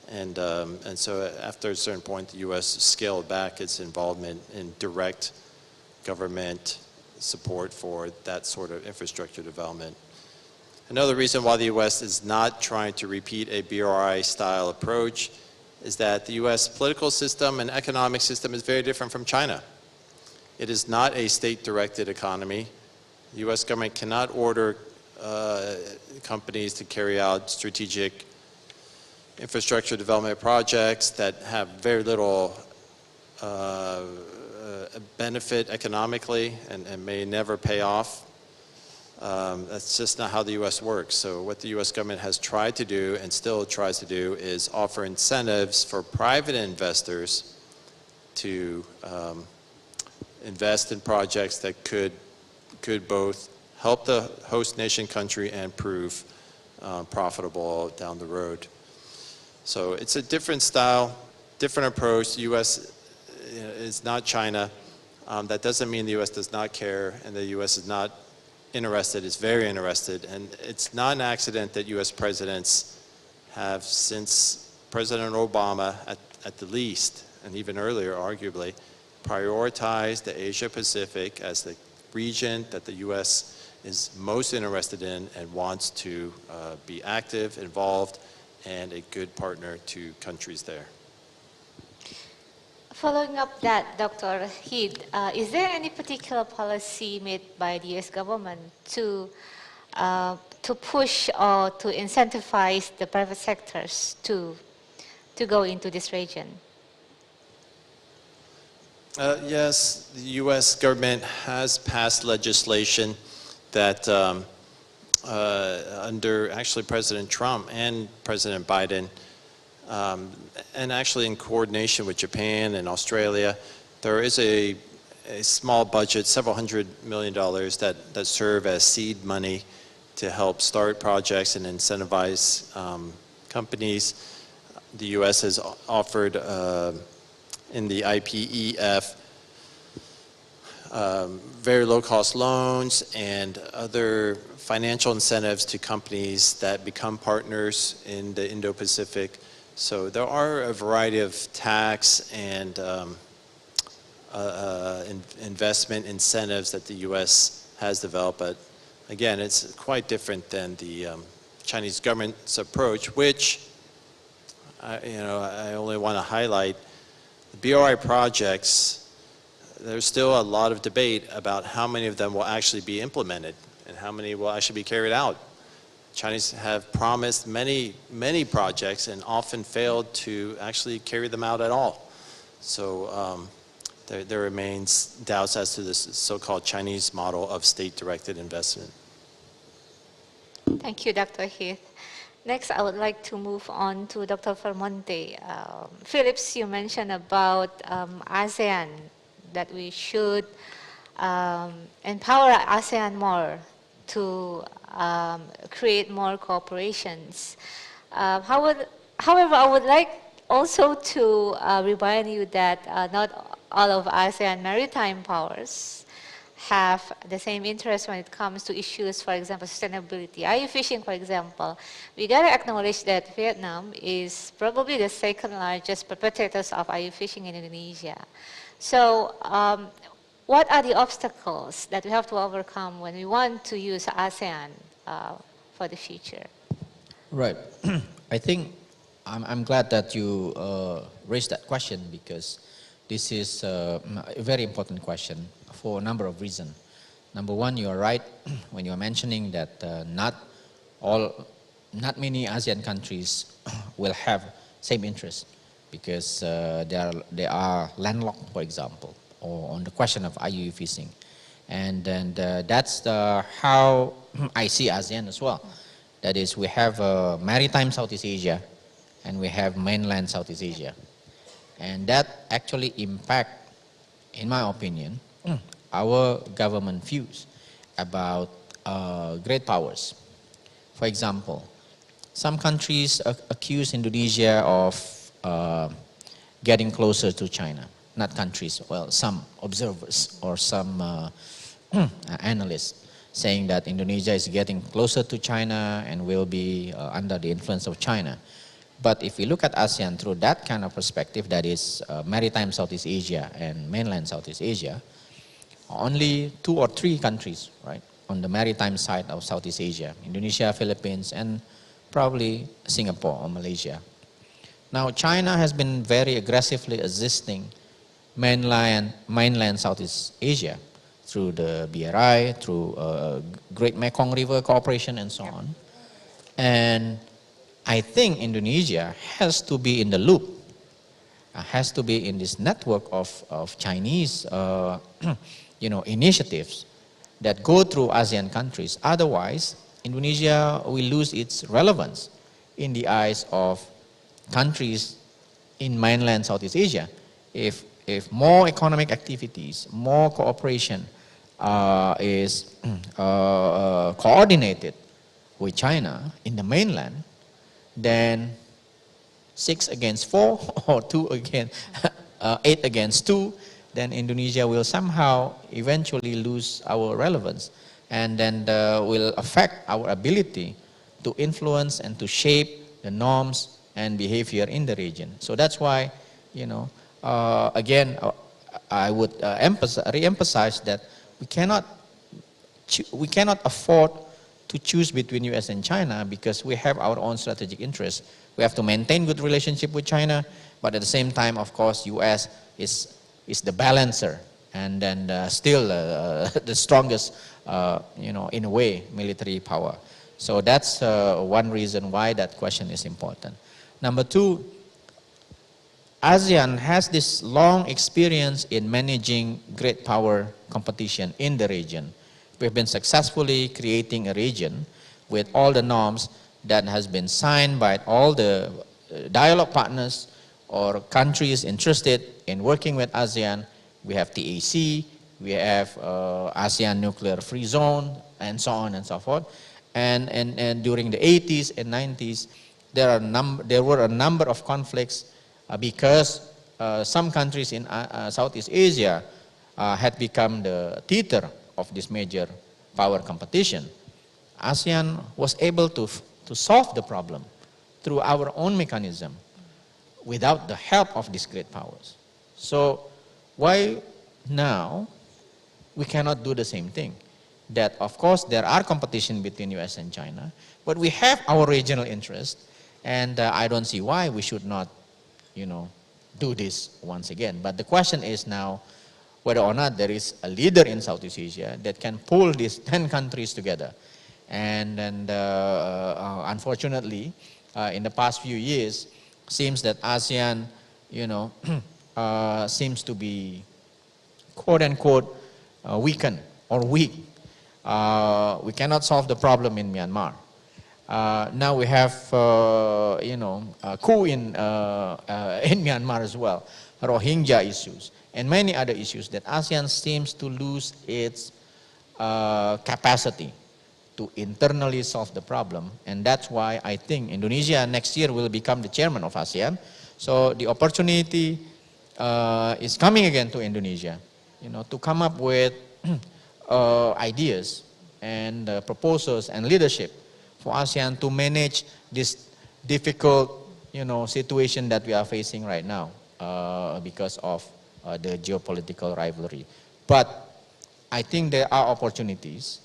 [SPEAKER 21] And so after a certain point, the U.S. scaled back its involvement in direct government support for that sort of infrastructure development. Another reason why the U.S. is not trying to repeat a BRI-style approach is that the U.S. political system and economic system is very different from China. It is not a state-directed economy. The U.S. government cannot order companies to carry out strategic infrastructure development projects that have very little benefit economically and may never pay off. That's just not how the U.S. works. So what the U.S. government has tried to do and still tries to do is offer incentives for private investors to invest in projects that could both help the host nation country and prove profitable down the road. So it's a different style, different approach. The U.S. is not China. That doesn't mean the U.S. does not care and the U.S. is not interested. It's very interested. And it's not an accident that U.S. presidents have, since President Obama at the least, and even earlier arguably, prioritized the Asia-Pacific as the region that the U.S. is most interested in and wants to be active, involved, and a good partner to countries there.
[SPEAKER 9] Following up that, Dr. Heed, is there any particular policy made by the U.S. government to push or to incentivize the private sectors to go into this region?
[SPEAKER 21] Yes, the U.S. government has passed legislation that under actually President Trump and President Biden, and actually in coordination with Japan and Australia, there is a small budget, several $100 million that serve as seed money to help start projects and incentivize companies. The U.S. has offered in the IPEF very low-cost loans and other financial incentives to companies that become partners in the Indo-Pacific So there are a variety of tax and investment incentives that the U.S. has developed, but again, it's quite different than the Chinese government's approach, which I only want to highlight. The BRI projects, there's still a lot of debate about how many of them will actually be implemented and how many will actually be carried out. Chinese have promised many, many projects and often failed to actually carry them out at all. So there remains doubts as to this so-called Chinese model of state-directed investment.
[SPEAKER 9] Thank you, Dr. Heath. Next, I would like to move on to Dr. Vermonte. Phillips, you mentioned about ASEAN, that we should empower ASEAN more to create more cooperations. However, I would like also to remind you that not all of ASEAN maritime powers have the same interest when it comes to issues, for example, sustainability. IU fishing, for example, we gotta acknowledge that Vietnam is probably the second largest perpetrators of IU fishing in Indonesia. So what are the obstacles that we have to overcome when we want to use ASEAN for the future?
[SPEAKER 22] Right. I think I'm glad that you raised that question, because this is a very important question for a number of reasons. Number one, you are right when you are mentioning that not many ASEAN countries will have same interest, because they are landlocked, for example, or on the question of IUU fishing. And then that's how I see ASEAN as well. That is, we have maritime Southeast Asia and we have mainland Southeast Asia. And that actually impact, in my opinion, our government views about great powers. For example, some countries accuse Indonesia of getting closer to China. Not countries, well, some observers or some analysts saying that Indonesia is getting closer to China and will be under the influence of China. But if we look at ASEAN through that kind of perspective, that is maritime Southeast Asia and mainland Southeast Asia, only 2 or 3 countries, right, on the maritime side of Southeast Asia, Indonesia, Philippines, and probably Singapore or Malaysia. Now, China has been very aggressively assisting mainland Southeast Asia through the BRI, through Great Mekong River Cooperation and so on. And I think Indonesia has to be in the loop, has to be in this network of Chinese initiatives that go through ASEAN countries. Otherwise, Indonesia will lose its relevance in the eyes of countries in mainland Southeast Asia. If more economic activities, more cooperation is coordinated with China in the mainland, then 6 against 4 or 8 against 2, then Indonesia will somehow eventually lose our relevance, and then will affect our ability to influence and to shape the norms and behavior in the region. So that's why, again, I would re-emphasize that we cannot afford to choose between US and China, because we have our own strategic interests. We have to maintain good relationship with China, but at the same time, of course, US is the balancer, and then still the strongest, in a way, military power. So that's one reason why that question is important. Number 2, ASEAN has this long experience in managing great power competition in the region. We've been successfully creating a region with all the norms that has been signed by all the dialogue partners or countries interested in working with ASEAN. We have TAC, we have ASEAN Nuclear Free Zone, and so on and so forth. And during the 80s and 90s, there were a number of conflicts because some countries in Southeast Asia had become the theater of this major power competition. ASEAN was able to solve the problem through our own mechanism without the help of these great powers. So why now we cannot do the same thing? That of course there are competition between US and China, but we have our regional interest, and I don't see why we should not, do this once again. But the question is now whether or not there is a leader in Southeast Asia that can pull these 10 countries together. And unfortunately, in the past few years, seems that ASEAN, seems to be quote unquote weakened or weak. We cannot solve the problem in Myanmar. Now we have, a coup in Myanmar as well, Rohingya issues, and many other issues that ASEAN seems to lose its capacity to internally solve the problem. And that's why I think Indonesia next year will become the chairman of ASEAN. So the opportunity is coming again to Indonesia, to come up with ideas and proposals and leadership for ASEAN to manage this difficult, situation that we are facing right now because of the geopolitical rivalry. But I think there are opportunities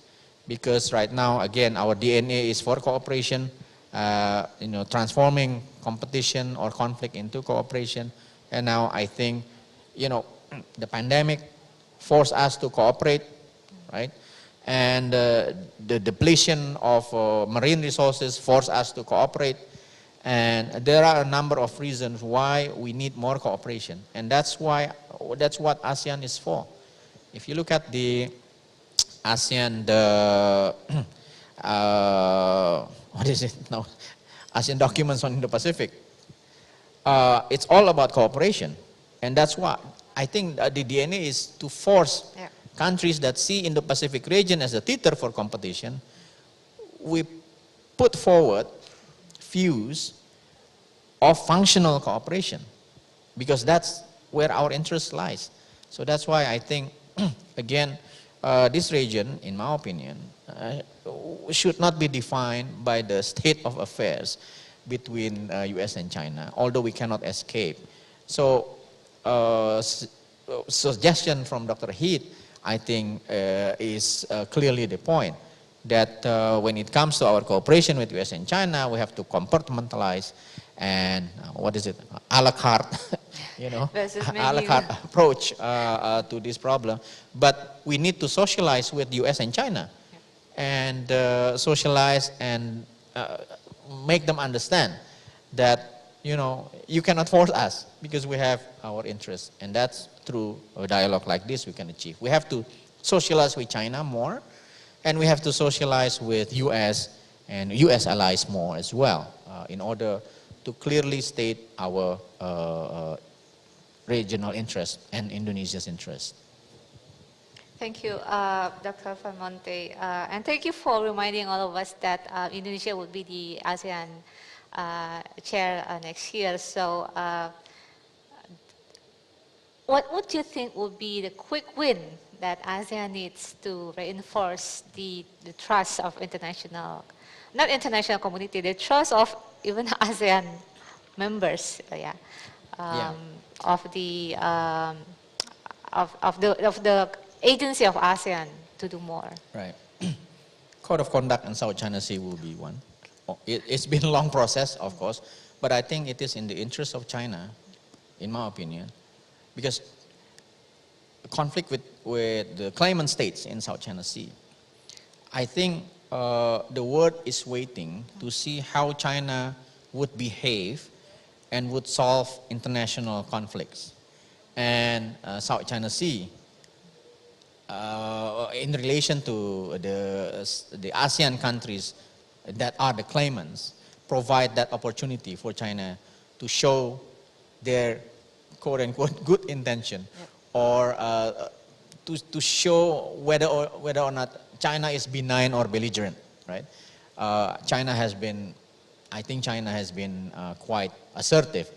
[SPEAKER 22] because right now, again, our DNA is for cooperation, transforming competition or conflict into cooperation. And now I think, the pandemic forced us to cooperate, right? And the depletion of marine resources forced us to cooperate. And there are a number of reasons why we need more cooperation. And that's what ASEAN is for. If you look at the ASEAN, what is it now? ASEAN documents on Indo-Pacific. It's all about cooperation. And that's what I think the DNA is to force countries that see Indo-Pacific region as a theater for competition. We put forward views of functional cooperation because that's where our interest lies. So that's why I think, again, this region, in my opinion, should not be defined by the state of affairs between US and China, although we cannot escape. So, suggestion from Dr. Heath, I think, is clearly the point that when it comes to our cooperation with US and China, we have to compartmentalize and a la carte, a la carte approach to this problem. But we need to socialize with US and China and socialize and make them understand that, you cannot force us because we have our interests. And that's through a dialogue like this we can achieve. We have to socialize with China more, and we have to socialize with US and US allies more as well in order to clearly state our regional interest and Indonesia's interest.
[SPEAKER 9] Thank you, Dr. Vermonte. And thank you for reminding all of us that Indonesia will be the ASEAN chair next year. So what would you think would be the quick win that ASEAN needs to reinforce the trust of not international community, the trust of even ASEAN members, of the agency of ASEAN to do more?
[SPEAKER 22] Right. Code of conduct in South China Sea will be one. It's been a long process, of course, but I think it is in the interest of China, in my opinion, because conflict with the claimant states in South China Sea, I think the world is waiting to see how China would behave and would solve international conflicts. And South China Sea, in relation to the ASEAN countries that are the claimants, provide that opportunity for China to show their quote-unquote good intention, or to show whether or not China is benign or belligerent, right? China has been quite assertive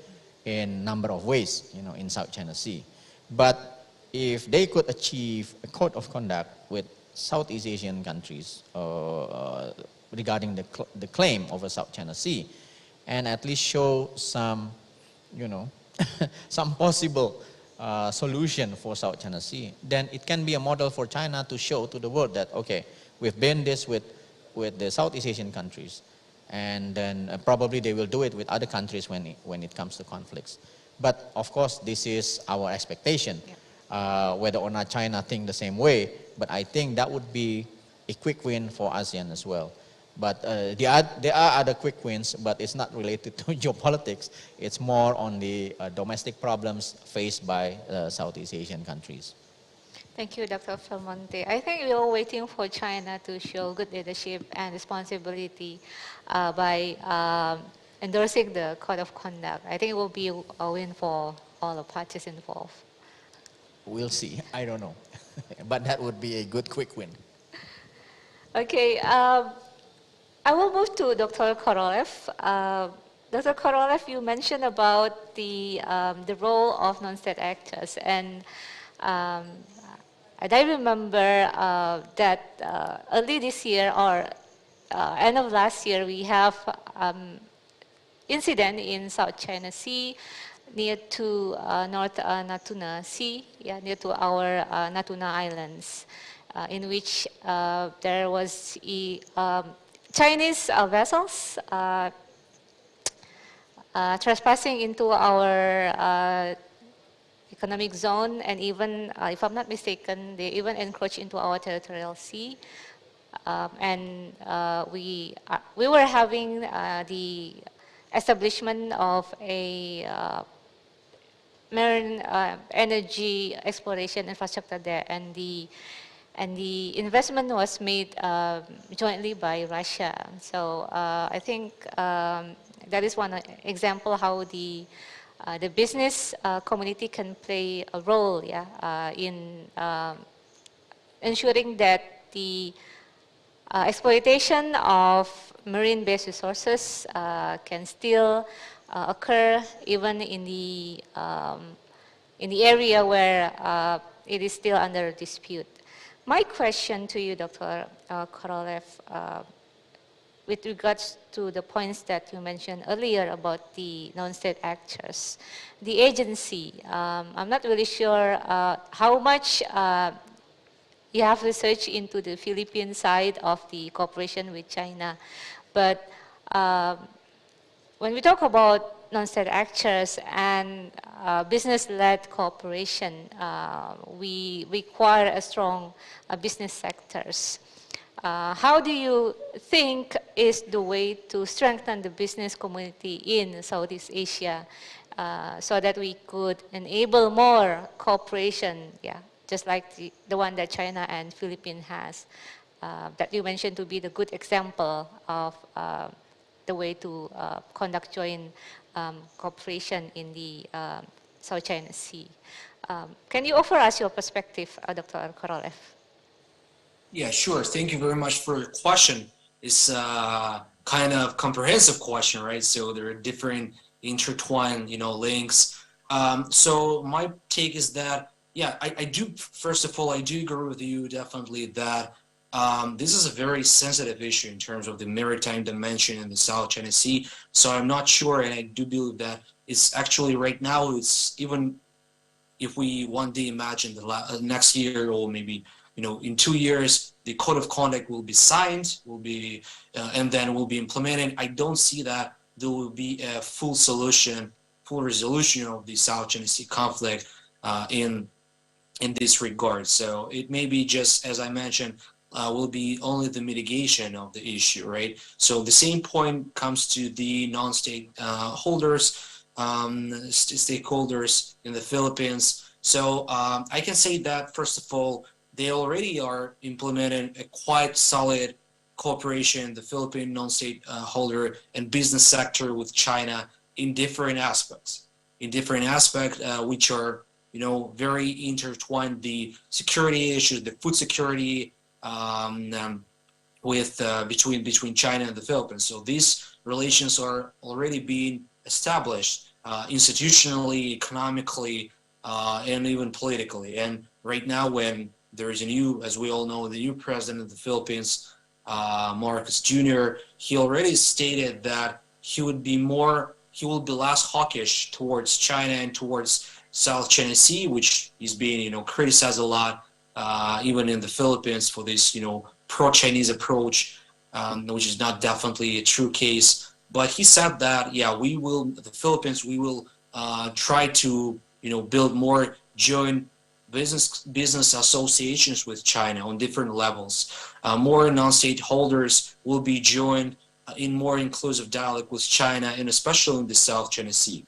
[SPEAKER 22] in number of ways, in South China Sea. But if they could achieve a code of conduct with Southeast Asian countries regarding the claim of a South China Sea, and at least show some you know, some possible solution for South China Sea, then it can be a model for China to show to the world that, okay, we've been this with the Southeast Asian countries, and then probably they will do it with other countries when it comes to conflicts. But of course, this is our expectation, whether or not China think the same way, but I think that would be a quick win for ASEAN as well. But there are other quick wins, but it's not related to geopolitics. It's more on the domestic problems faced by Southeast Asian countries.
[SPEAKER 9] Thank you, Dr. Felmonte. I think we are waiting for China to show good leadership and responsibility by endorsing the Code of Conduct. I think it will be a win for all the parties involved.
[SPEAKER 22] We'll see. I don't know. But that would be a good quick win.
[SPEAKER 9] Okay. I will move to Dr. Korolev. Dr. Korolev, you mentioned about the role of non-state actors, and I remember that early this year or end of last year, we have incident in South China Sea near to North Natuna Sea, near to our Natuna Islands, in which there was Chinese vessels trespassing into our economic zone, and even, if I'm not mistaken, they even encroached into our territorial sea. And we were having the establishment of a marine energy exploration infrastructure there, and the investment was made jointly by Russia. So I think that is one example how the business community can play a role, in ensuring that the exploitation of marine-based resources can still occur even in the area where it is still under dispute. My question to you, Dr. Korolev, with regards to the points that you mentioned earlier about the non-state actors, the agency, I'm not really sure how much you have researched into the Philippine side of the cooperation with China, but when we talk about non-state actors and business-led cooperation, we require a strong business sectors. How do you think is the way to strengthen the business community in Southeast Asia so that we could enable more cooperation, just like the one that China and Philippines has, that you mentioned to be the good example of the way to conduct joint cooperation in the South China Sea. Can you offer us your perspective, Dr. Korolev?
[SPEAKER 2] Yeah, sure. Thank you very much for your question. It's a kind of comprehensive question, right? So there are different intertwined, links. So my take is that, I do, first of all, I do agree with you definitely that this is a very sensitive issue in terms of the maritime dimension in the South China Sea. So I'm not sure, and I do believe that it's actually right now, it's even if we one day imagine the next year or maybe in 2 years, the Code of Conduct will be signed, and then will be implemented. I don't see that there will be a full resolution of the South China Sea conflict in this regard. So it may be just, as I mentioned, will be only the mitigation of the issue, right? So the same point comes to the non-state stakeholders in the Philippines. So I can say that, first of all, they already are implementing a quite solid cooperation, the Philippine non-state holder and business sector with China in different aspects, which are, very intertwined, the security issues, the food security between China and the Philippines. So these relations are already being established institutionally, economically, and even politically. And right now, when there is a new, as we all know, the new president of the Philippines, Marcos Jr., he already stated that he would be more he will be less hawkish towards China and towards South China Sea, which is being, criticized a lot, even in the Philippines for this, pro-Chinese approach, which is not definitely a true case. But he said that, yeah, the Philippines, we will try to, build more joint business associations with China on different levels. More non-state holders will be joined in more inclusive dialogue with China, and especially in the South China Sea.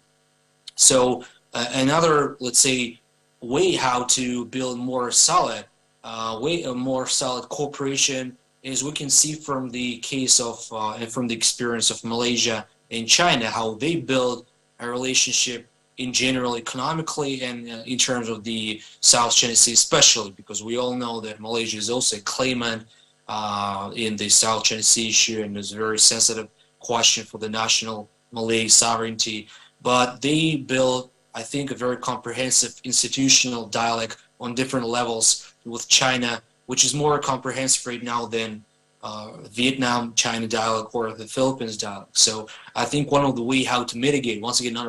[SPEAKER 2] So another, let's say, way how to build more solid cooperation is we can see from the case of and from the experience of Malaysia and China how they build a relationship in general economically and in terms of the South China Sea especially, because we all know that Malaysia is also a claimant in the South China Sea issue, and it's a very sensitive question for the national Malay sovereignty. But they built, I think, a very comprehensive institutional dialogue on different levels with China, which is more comprehensive right now than Vietnam-China dialogue or the Philippines dialogue. So I think one of the way how to mitigate, once again, not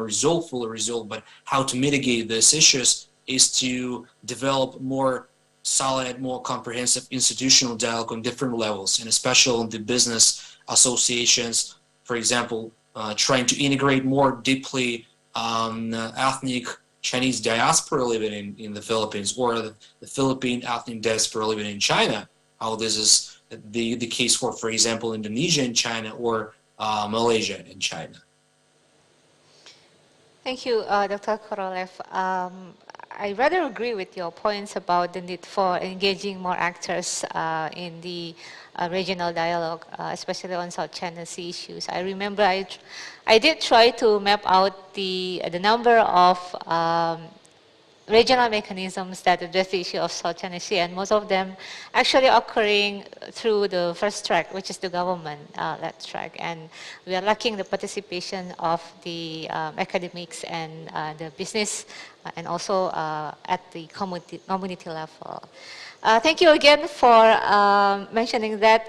[SPEAKER 2] fully resolve, but how to mitigate these issues is to develop more solid, more comprehensive institutional dialogue on different levels, and especially on the business associations. For example, trying to integrate more deeply ethnic Chinese diaspora living in the Philippines, or the Philippine ethnic diaspora living in China. How this is the case for example, Indonesia and China, or Malaysia and China.
[SPEAKER 9] Thank you, Dr. Korolev. I rather agree with your points about the need for engaging more actors in the regional dialogue, especially on South China Sea issues. I remember I did try to map out the number of regional mechanisms that address the issue of South China Sea, and most of them actually occurring through the first track, which is the government-led track. And we are lacking the participation of the academics and the business, and also at the community level. Thank you again for mentioning that.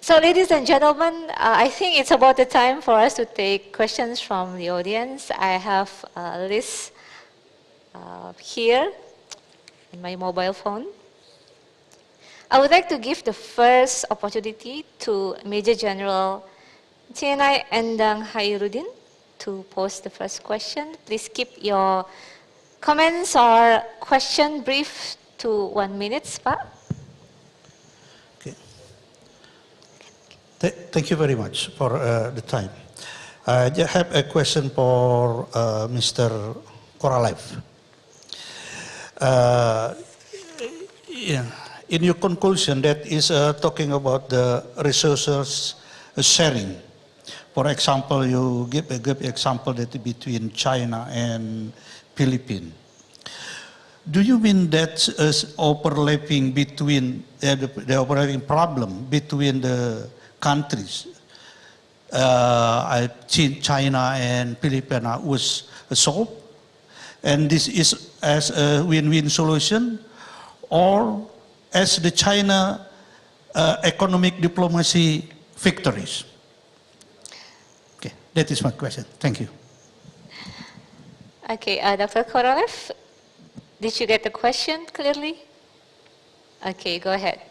[SPEAKER 9] So ladies and gentlemen, I think it's about the time for us to take questions from the audience. I have a list here in my mobile phone. I would like to give the first opportunity to Major General TNI Endang Hairudin to pose the first question. Please keep your comments or question brief to 1 minute, Pak.
[SPEAKER 3] Thank you very much for the time. I have a question for Mr. Korolev. In your conclusion, that is talking about the resources sharing. For example, you give a good example that between China and Philippines. Do you mean that is overlapping between the overlapping problem between the countries, China and Philippines, was solved, and this is as a win-win solution, or as the China economic diplomacy victories? Okay, that is my question. Thank you.
[SPEAKER 9] Okay, Dr. Korolev, did you get the question clearly? Okay, go ahead.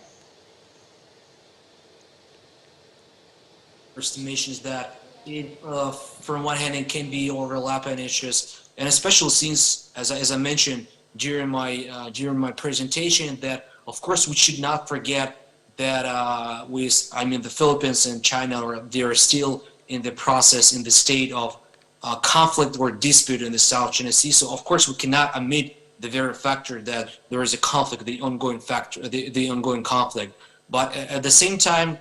[SPEAKER 2] Estimations that from one hand it can be overlapping issues, and especially since, as I mentioned during my presentation, that of course we should not forget that the Philippines and China they are still in the process, in the state of conflict or dispute in the South China Sea. So of course we cannot omit the very factor that there is a conflict, the ongoing conflict. But at the same time,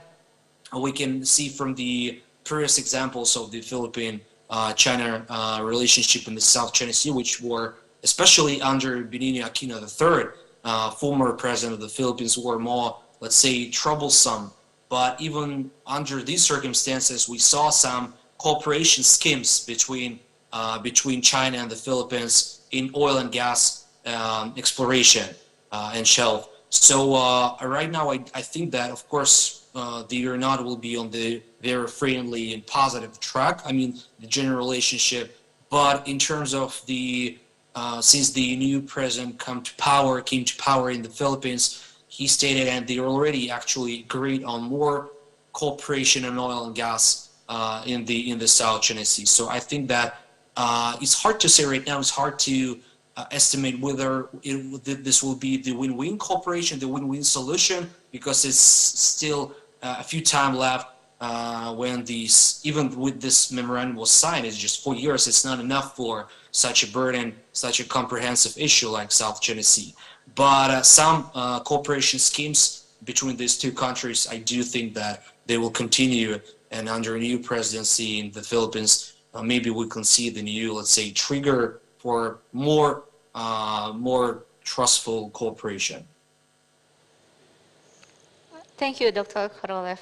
[SPEAKER 2] we can see from the previous examples of the Philippine-China relationship in the South China Sea, which were, especially under Benigno Aquino III, former president of the Philippines, were more, let's say, troublesome. But even under these circumstances, we saw some cooperation schemes between China and the Philippines in oil and gas exploration and shelf So right now, I think that, of course, the aeronaut will be on the very friendly and positive track. I mean, the general relationship. But in terms of the, since the new president came to power in the Philippines, he stated that they already actually agreed on more cooperation in oil and gas in the South China Sea. So I think that it's hard to say right now. It's hard to estimate whether this will be the win-win cooperation, the win-win solution, because it's still a few time left when these, even with this memorandum was signed, it's just 4 years. It's not enough for such a burden, such a comprehensive issue like South China Sea. But some cooperation schemes between these two countries, I do think that they will continue. And under a new presidency in the Philippines, maybe we can see the new, let's say, trigger for more trustful cooperation.
[SPEAKER 9] Thank you, Dr. Korolev.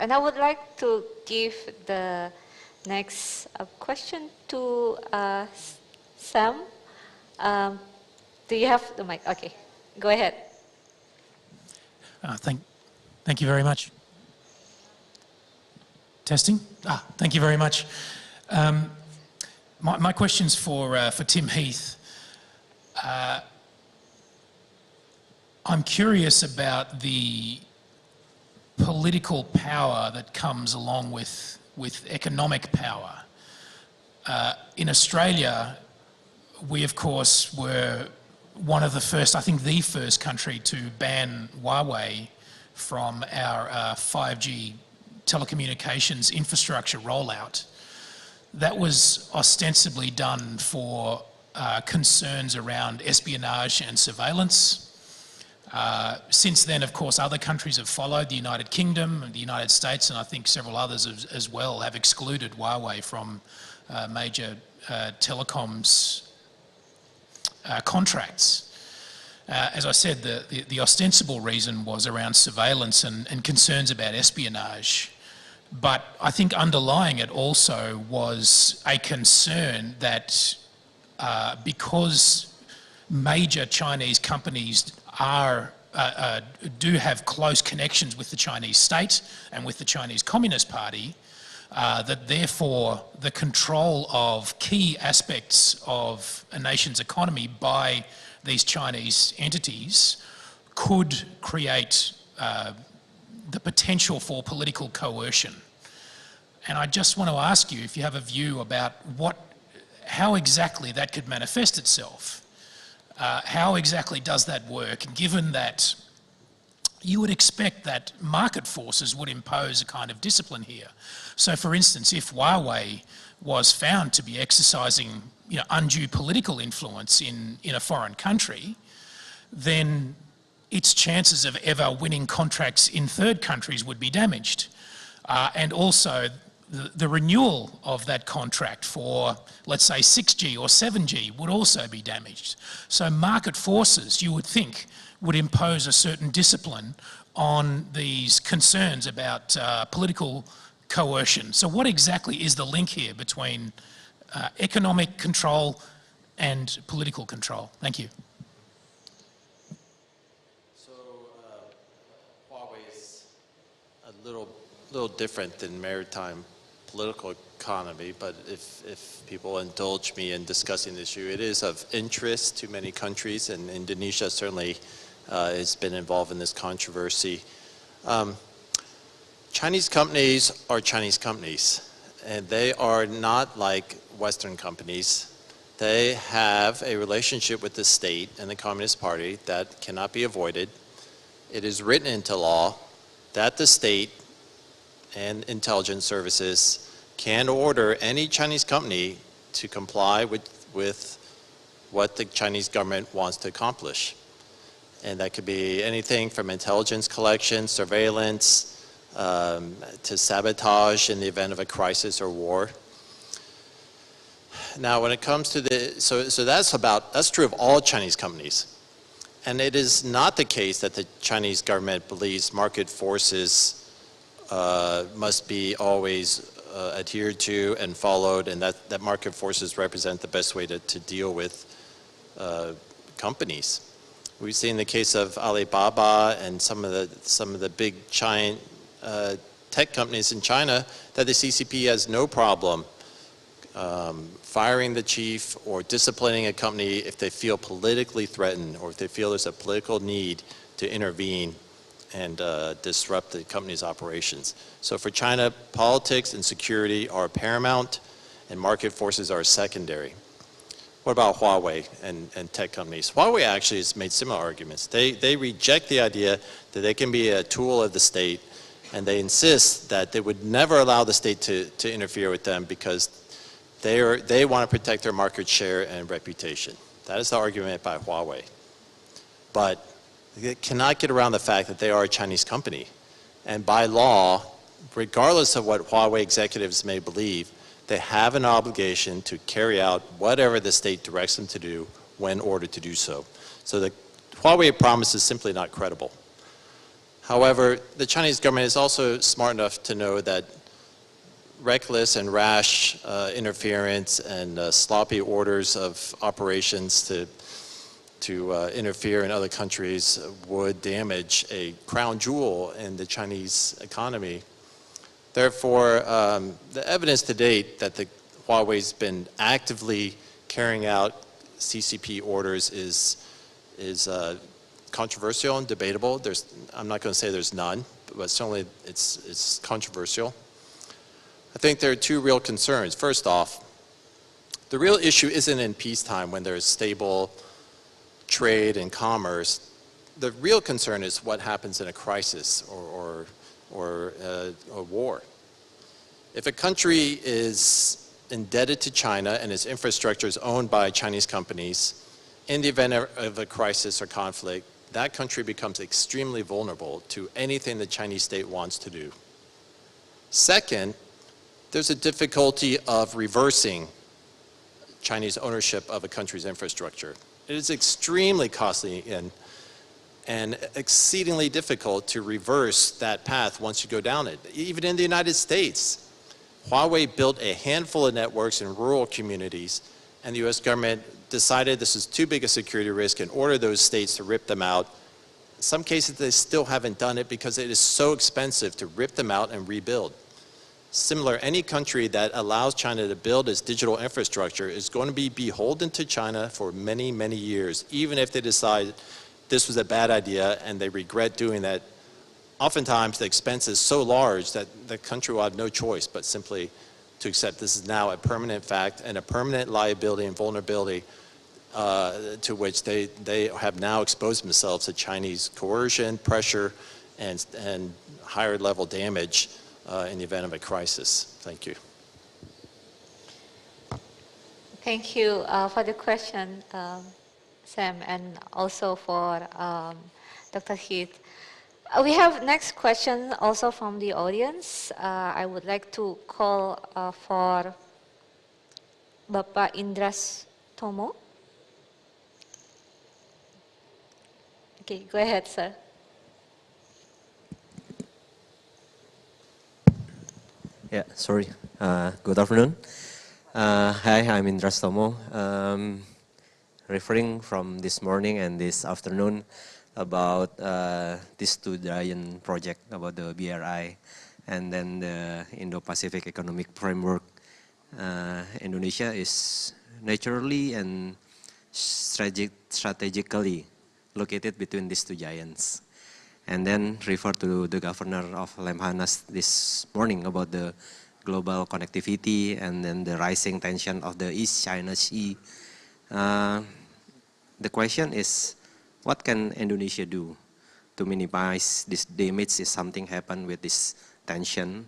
[SPEAKER 9] And I would like to give the next question to Sam. Do you have the mic? Okay, go ahead.
[SPEAKER 12] Thank you very much. Testing? Thank you very much. My question's for Tim Heath. I'm curious about the political power that comes along with economic power. In Australia, we of course were one of the first, I think the first country to ban Huawei from our 5G telecommunications infrastructure rollout. That was ostensibly done for concerns around espionage and surveillance. Since then, of course, other countries have followed. The United Kingdom, the United States, and I think several others as well have excluded Huawei from major telecoms contracts. As I said, the ostensible reason was around surveillance and concerns about espionage. But I think underlying it also was a concern that because major Chinese companies do have close connections with the Chinese state and with the Chinese Communist Party, that therefore the control of key aspects of a nation's economy by these Chinese entities could create the potential for political coercion. And I just want to ask you if you have a view about how exactly that could manifest itself. How exactly does that work, given that you would expect that market forces would impose a kind of discipline here? So for instance, if Huawei was found to be exercising undue political influence in a foreign country, then its chances of ever winning contracts in third countries would be damaged. And also the renewal of that contract for, let's say, 6G or 7G would also be damaged. So market forces, you would think, would impose a certain discipline on these concerns about political coercion. So what exactly is the link here between economic control and political control? Thank you.
[SPEAKER 21] So Huawei is a little different than maritime political economy, but if people indulge me in discussing the issue, it is of interest to many countries, and Indonesia certainly has been involved in this controversy. Chinese companies are Chinese companies, and they are not like Western companies. They have a relationship with the state and the Communist Party that cannot be avoided. It is written into law that the state and intelligence services can order any Chinese company to comply with what the Chinese government wants to accomplish. And that could be anything from intelligence collection, surveillance, to sabotage in the event of a crisis or war. Now, when it comes to so that's true of all Chinese companies. And it is not the case that the Chinese government believes market forces must be always adhered to and followed, and that market forces represent the best way to deal with companies. We've seen the case of Alibaba and some of the big giant tech companies in China that the CCP has no problem firing the chief or disciplining a company if they feel politically threatened or if they feel there's a political need to intervene and disrupt the company's operations. So for China, politics and security are paramount and market forces are secondary. What about Huawei and tech companies? Huawei actually has made similar arguments. They reject the idea that they can be a tool of the state, and they insist that they would never allow the state to interfere with them because they want to protect their market share and reputation. That is the argument by Huawei. But they cannot get around the fact that they are a Chinese company. And by law, regardless of what Huawei executives may believe, they have an obligation to carry out whatever the state directs them to do when ordered to do so. So the Huawei promise is simply not credible. However, the Chinese government is also smart enough to know that reckless and rash interference and sloppy orders of operations to interfere in other countries would damage a crown jewel in the Chinese economy. Therefore, the evidence to date that the Huawei's been actively carrying out CCP orders is controversial and debatable. I'm not going to say there's none, but certainly it's controversial. I think there are two real concerns. First off, the real issue isn't in peacetime when there's stable trade and commerce. The real concern is what happens in a crisis or a war. If a country is indebted to China and its infrastructure is owned by Chinese companies, in the event of a crisis or conflict, that country becomes extremely vulnerable to anything the Chinese state wants to do. Second, there's a difficulty of reversing Chinese ownership of a country's infrastructure. It is extremely costly and exceedingly difficult to reverse that path once you go down it. Even in the United States, Huawei built a handful of networks in rural communities, and the US government decided this is too big a security risk and ordered those states to rip them out. In some cases, they still haven't done it because it is so expensive to rip them out and rebuild. Similar, any country that allows China to build its digital infrastructure is going to be beholden to China for many, many years, even if they decide this was a bad idea and they regret doing that. Oftentimes, the expense is so large that the country will have no choice but simply to accept this is now a permanent fact and a permanent liability and vulnerability to which they have now exposed themselves to Chinese coercion, pressure, and higher level damage in the event of a crisis. Thank you.
[SPEAKER 9] Thank you for the question, Sam, and also for Dr. Heath. We have next question also from the audience. I would like to call for Bapak Indras Tomo. Okay, go ahead, sir.
[SPEAKER 6] Yeah, sorry. Good afternoon. Hi, I'm Indras Tomo. Referring from this morning and this afternoon about this two giant project about the BRI and then the Indo-Pacific Economic Framework. Indonesia is naturally and strategically located between these two giants. And then refer to the governor of Lemhannas this morning about the global connectivity and then the rising tension of the East China Sea. The question is, what can Indonesia do to minimize this damage if something happen with this tension?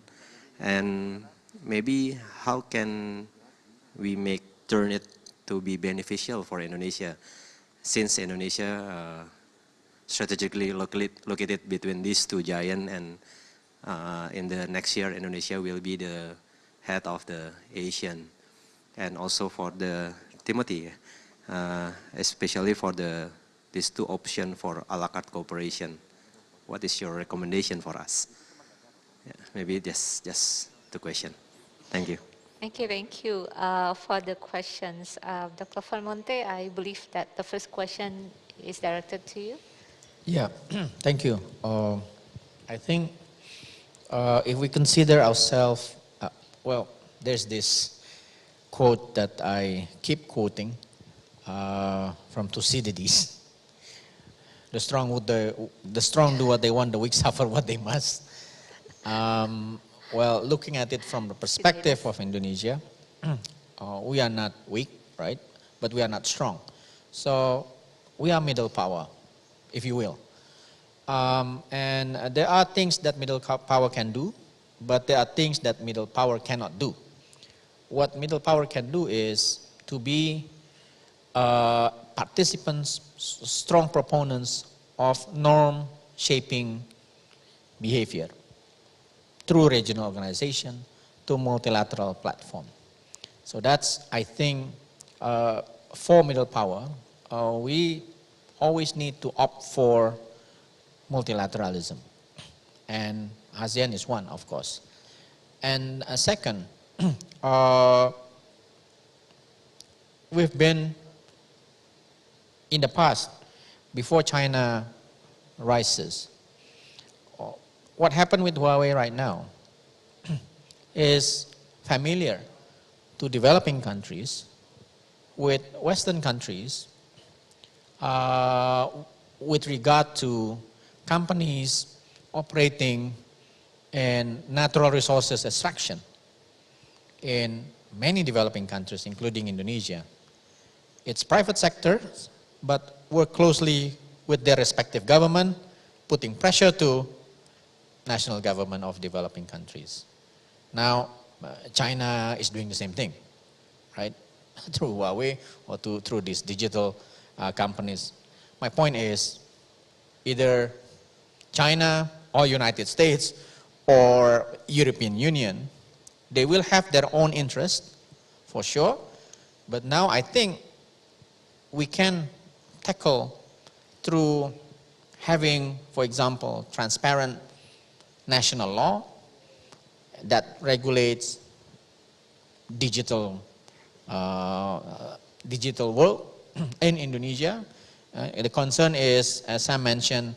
[SPEAKER 6] And maybe how can we turn it to be beneficial for Indonesia, since Indonesia strategically located between these two giants, and in the next year Indonesia will be the head of the Asian, and also for the Timothy, especially for these two options for a la carte cooperation. What is your recommendation for us? Yeah, maybe just the question. Thank you.
[SPEAKER 9] Thank you for the questions. Dr. Valmonte, I believe that the first question is directed to you.
[SPEAKER 22] Yeah, thank you. I think if we consider ourselves, well, there's this quote that I keep quoting from Thucydides. The strong do what they want, the weak suffer what they must. Well, looking at it from the perspective of Indonesia, we are not weak, right? But we are not strong. So we are middle power, if you will. And there are things that middle power can do, but there are things that middle power cannot do. What middle power can do is to be participants, strong proponents of norm-shaping behavior through regional organization, to multilateral platform. So that's, I think, for middle power, we always need to opt for multilateralism. And ASEAN is one, of course. And second, we've been, in the past, before China rises, what happened with Huawei right now is familiar to developing countries with Western countries with regard to companies operating in natural resources extraction in many developing countries, including Indonesia. It's private sector, but work closely with their respective government, putting pressure to national government of developing countries. Now, China is doing the same thing, right? Through Huawei or through these digital companies. My point is, either China or United States or European Union, they will have their own interest, for sure. But now I think we can tackle through having, for example, transparent national law that regulates digital world in Indonesia. The concern is, as Sam mentioned,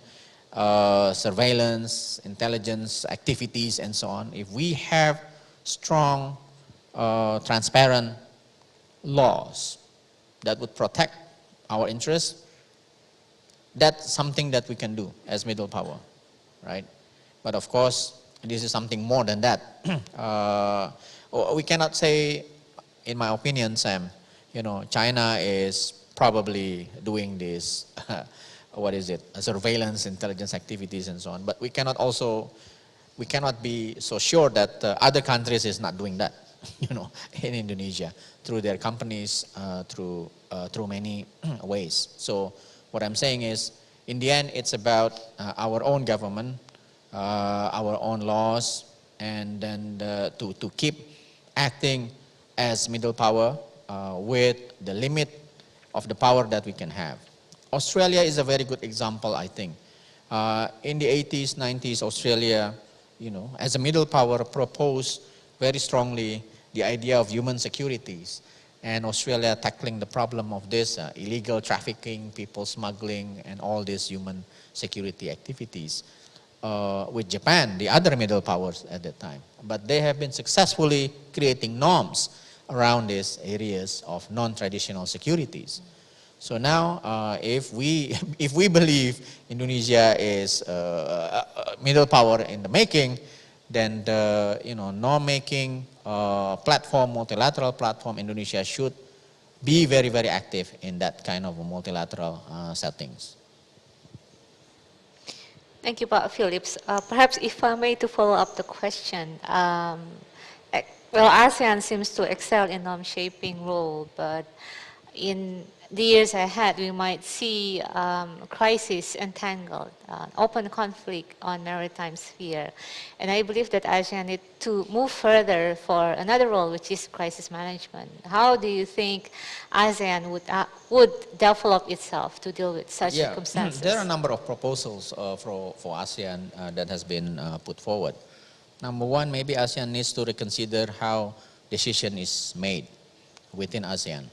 [SPEAKER 22] surveillance, intelligence activities, and so on. If we have strong, transparent laws that would protect our interests, that's something that we can do as middle power, right? But of course, this is something more than that. We cannot say, in my opinion, Sam, China is probably doing this, surveillance, intelligence activities and so on. But we cannot be so sure that other countries is not doing that, in Indonesia, through their companies, through many ways. So what I'm saying is, in the end, it's about our own government, our own laws, and then to keep acting as middle power with the limit of the power that we can have. Australia is a very good example, I think. In the 80s, 90s, Australia, as a middle power, proposed very strongly the idea of human securities. And Australia tackling the problem of this illegal trafficking, people smuggling, and all these human security activities. With Japan, the other middle powers at that time. But they have been successfully creating norms around these areas of non-traditional securities. So now, if we believe Indonesia is a middle power in the making, then the norm-making platform, multilateral platform, Indonesia should be very, very active in that kind of multilateral settings.
[SPEAKER 9] Thank you, Pak Phillips. Perhaps if I may to follow up the question, well, ASEAN seems to excel in norm-shaping role, but in the years ahead, we might see crisis entangled, open conflict on maritime sphere. And I believe that ASEAN needs to move further for another role, which is crisis management. How do you think ASEAN would develop itself to deal with such circumstances?
[SPEAKER 22] There are a number of proposals for ASEAN that has been put forward. Number one, maybe ASEAN needs to reconsider how decision is made within ASEAN.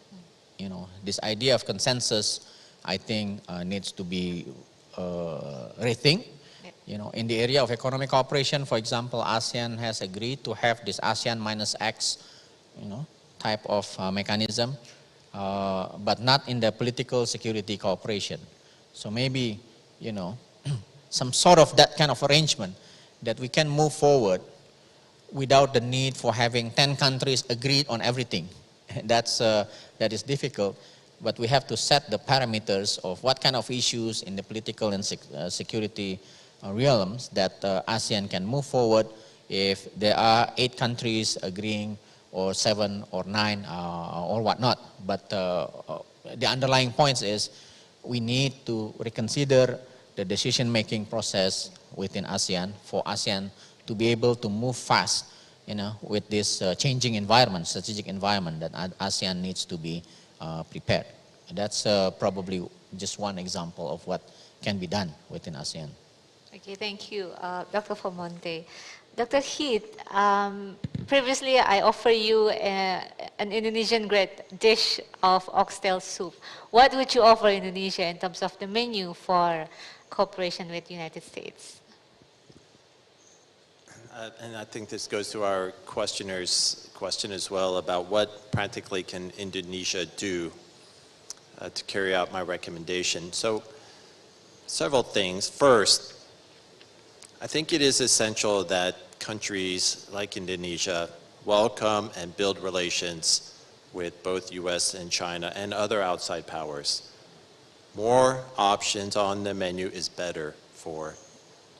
[SPEAKER 22] This idea of consensus I think needs to be rethink. You know, in the area of economic cooperation, for example, ASEAN has agreed to have this ASEAN minus X, you know, type of mechanism, but not in the political security cooperation. So maybe, you know, some sort of that kind of arrangement that we can move forward without the need for having 10 countries agreed on everything. That is difficult, but we have to set the parameters of what kind of issues in the political and security realms that ASEAN can move forward if there are 8 countries agreeing, or 7 or 9 or whatnot. But the underlying point is we need to reconsider the decision-making process within ASEAN for ASEAN to be able to move fast, you know, with this changing environment, strategic environment that ASEAN needs to be prepared. That's probably just one example of what can be done within ASEAN.
[SPEAKER 9] Okay, thank you, Dr. Formonte. Dr. Heath, previously I offered you an Indonesian great dish of oxtail soup. What would you offer Indonesia in terms of the menu for cooperation with the United States?
[SPEAKER 21] And I think this goes to our questioner's question as well about what practically can Indonesia do to carry out my recommendation. So several things. First, I think it is essential that countries like Indonesia welcome and build relations with both US and China and other outside powers. More options on the menu is better for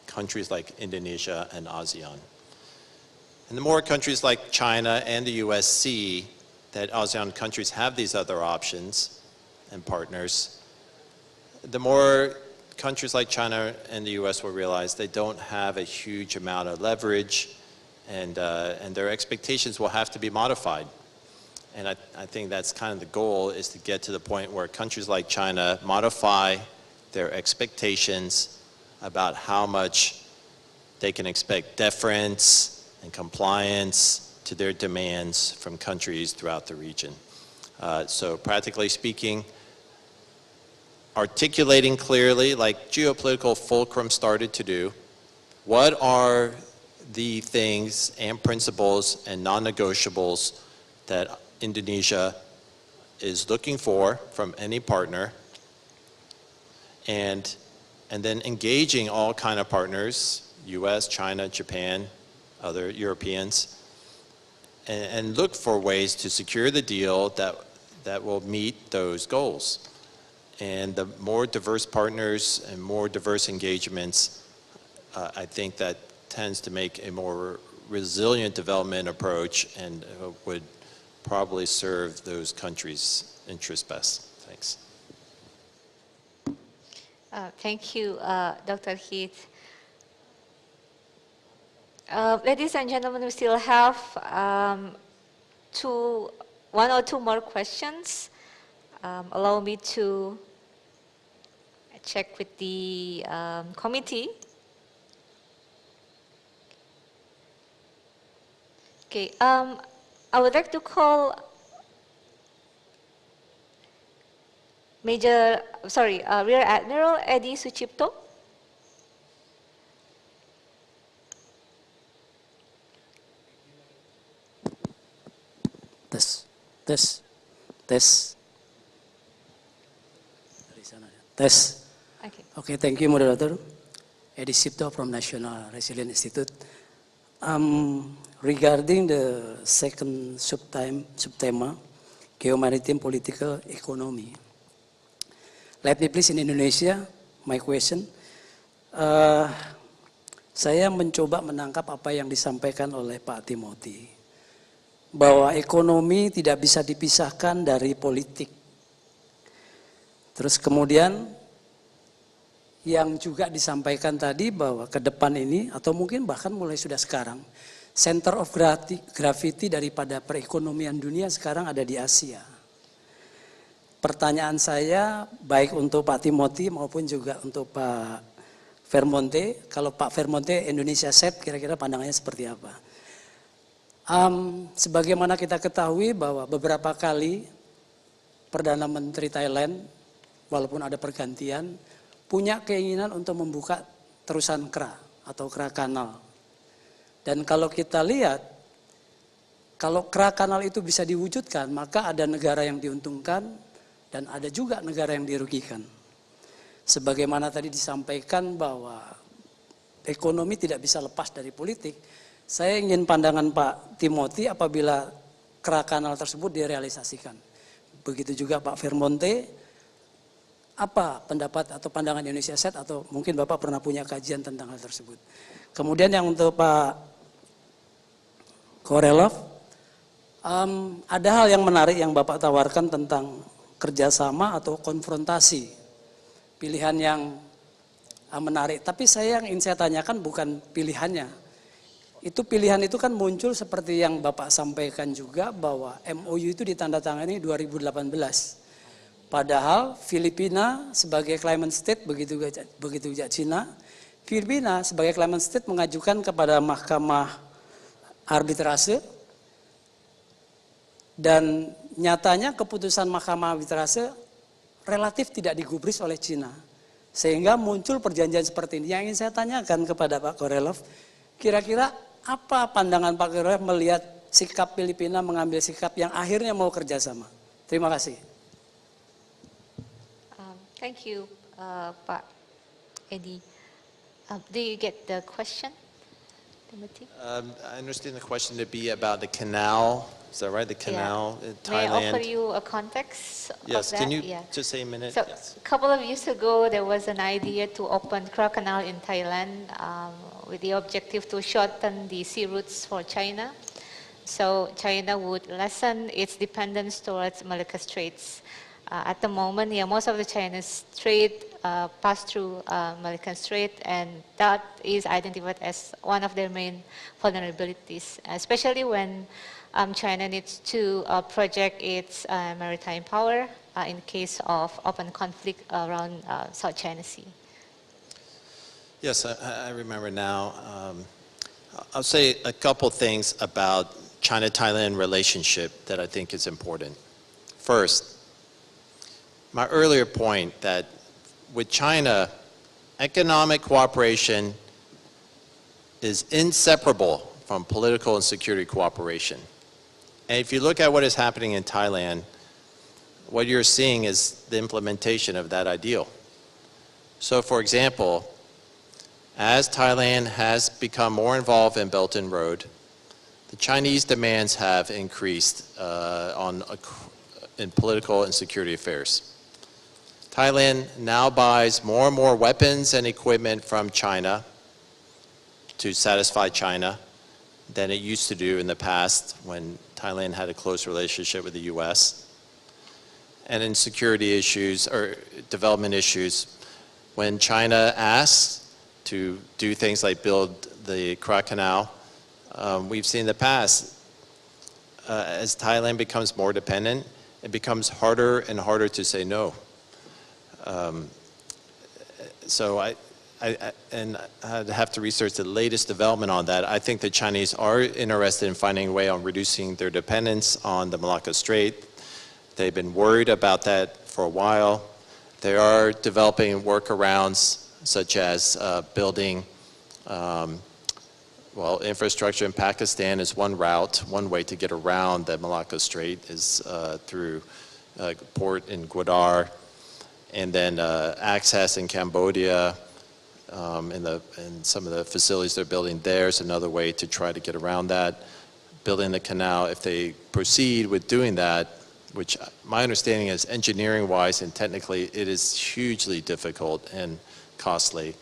[SPEAKER 21] countries like Indonesia and ASEAN. And the more countries like China and the US see that ASEAN countries have these other options and partners, the more countries like China and the US will realize they don't have a huge amount of leverage, and their expectations will have to be modified. And I think that's kind of the goal, is to get to the point where countries like China modify their expectations about how much they can expect deference and compliance to their demands from countries throughout the region. So practically speaking, articulating clearly, like Geopolitical Fulcrum started to do, what are the things and principles and non-negotiables that Indonesia is looking for from any partner, and then engaging all kind of partners, US, China, Japan, other Europeans, and look for ways to secure the deal that will meet those goals. And the more diverse partners and more diverse engagements, I think that tends to make a more resilient development approach and would probably serve those countries' interests best. Thanks.
[SPEAKER 9] Thank you, Dr. Heath. Ladies and gentlemen, we still have 1 or 2 more questions. Allow me to check with the committee. Okay, I would like to call Rear Admiral Edi Sucipto.
[SPEAKER 7] Tes.
[SPEAKER 9] Okay,
[SPEAKER 7] thank you, moderator. Edi Sucipto from National Resilience Institute. Regarding the second subtema, Geomaritim Political Economy. Let me please in Indonesia, my question. Saya mencoba menangkap apa yang disampaikan oleh Pak Timothy, bahwa ekonomi tidak bisa dipisahkan dari politik. Terus kemudian yang juga disampaikan tadi bahwa ke depan ini, atau mungkin bahkan mulai sudah sekarang, center of gravity daripada perekonomian dunia sekarang ada di Asia. Pertanyaan saya baik untuk Pak Timothy maupun juga untuk Pak Formonte, kalau Pak Formonte Indonesia set kira-kira pandangannya seperti apa? Sebagaimana kita ketahui bahwa beberapa kali Perdana Menteri Thailand walaupun ada pergantian, punya keinginan untuk membuka terusan kera atau kera kanal. Dan kalau kita lihat, kalau kera kanal itu bisa diwujudkan, maka ada negara yang diuntungkan dan ada juga negara yang dirugikan. Sebagaimana tadi disampaikan bahwa ekonomi tidak bisa lepas dari politik, saya ingin pandangan Pak Timothy apabila kera kanal tersebut direalisasikan. Begitu juga Pak Vermonte, apa pendapat atau pandangan Indonesia Set, atau mungkin Bapak pernah punya kajian tentang hal tersebut. Kemudian yang untuk Pak Korelov, ada hal yang menarik yang Bapak tawarkan tentang kerjasama atau konfrontasi, pilihan yang menarik. Tapi yang ingin saya tanyakan bukan pilihannya. Itu pilihan itu kan muncul seperti yang Bapak sampaikan juga bahwa MOU itu ditandatangani 2018. Padahal Filipina sebagai claimant state, begitu juga Cina, Filipina sebagai claimant state mengajukan kepada Mahkamah Arbitrase, dan nyatanya keputusan Mahkamah Arbitrase relatif tidak digubris oleh Cina. Sehingga muncul perjanjian seperti ini. Yang ingin saya tanyakan kepada Pak Korelov, kira-kira apa pandangan Pak Korelov melihat sikap Filipina mengambil sikap yang akhirnya mau kerjasama? Terima kasih.
[SPEAKER 9] Thank you, Pak Edi. Do you get the question, Timothy?
[SPEAKER 21] I understand the question to be about the canal. Is that right? The canal in Thailand.
[SPEAKER 9] May I offer you a context
[SPEAKER 21] yes.
[SPEAKER 9] of that?
[SPEAKER 21] Can you just say a minute?
[SPEAKER 9] So,
[SPEAKER 21] yes.
[SPEAKER 9] A couple of years ago, there was an idea to open Kra Canal in Thailand with the objective to shorten the sea routes for China. So China would lessen its dependence towards Malacca Straits. At the moment, most of the China's trade pass through Malacca Strait, and that is identified as one of their main vulnerabilities, especially when China needs to project its maritime power in case of open conflict around South China Sea.
[SPEAKER 21] Yes, I remember now. I'll say a couple things about China-Thailand relationship that I think is important. First, my earlier point that with China, economic cooperation is inseparable from political and security cooperation. And if you look at what is happening in Thailand, what you're seeing is the implementation of that ideal. So for example, as Thailand has become more involved in Belt and Road, the Chinese demands have increased in political and security affairs. Thailand now buys more and more weapons and equipment from China to satisfy China than it used to do in the past when Thailand had a close relationship with the US. And in security issues or development issues, when China asks to do things like build the Kra Canal, we've seen in the past, as Thailand becomes more dependent, it becomes harder and harder to say no. So I'd have to research the latest development on that. I think the Chinese are interested in finding a way on reducing their dependence on the Malacca Strait. They've been worried about that for a while. They are developing workarounds such as building infrastructure in Pakistan is one route. One way to get around the Malacca Strait is through a port in Gwadar, and then access in Cambodia, and some of the facilities they're building there is another way to try to get around that. Building the canal, if they proceed with doing that, which my understanding is engineering-wise and technically it is hugely difficult and costly.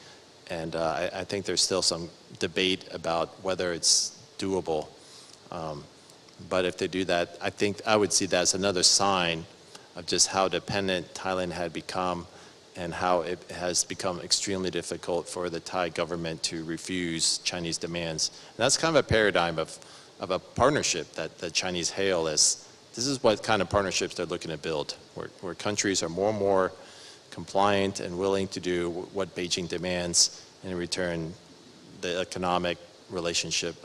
[SPEAKER 21] And I think there's still some debate about whether it's doable. But if they do that, I think I would see that as another sign of just how dependent Thailand had become and how it has become extremely difficult for the Thai government to refuse Chinese demands. And that's kind of a paradigm of a partnership that the Chinese hail as, this is what kind of partnerships they're looking to build, where countries are more and more compliant and willing to do what Beijing demands, and in return, the economic relationship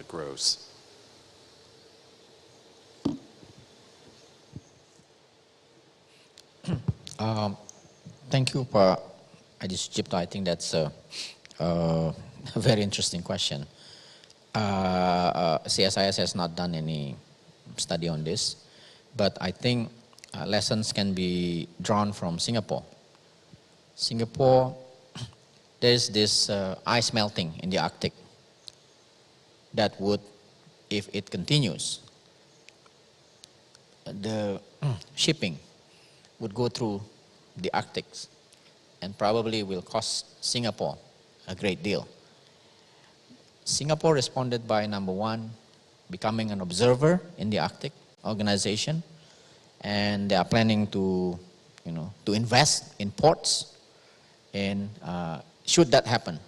[SPEAKER 21] grows.
[SPEAKER 22] Thank you, Pak Adi Sucipto. I think that's a very interesting question. CSIS has not done any study on this, but I think lessons can be drawn from Singapore. Singapore, there's this ice melting in the Arctic that would, if it continues, the shipping would go through the Arctic and probably will cost Singapore a great deal. Singapore responded by, number one, becoming an observer in the Arctic organization, and they are planning to, to invest in ports, and should that happen.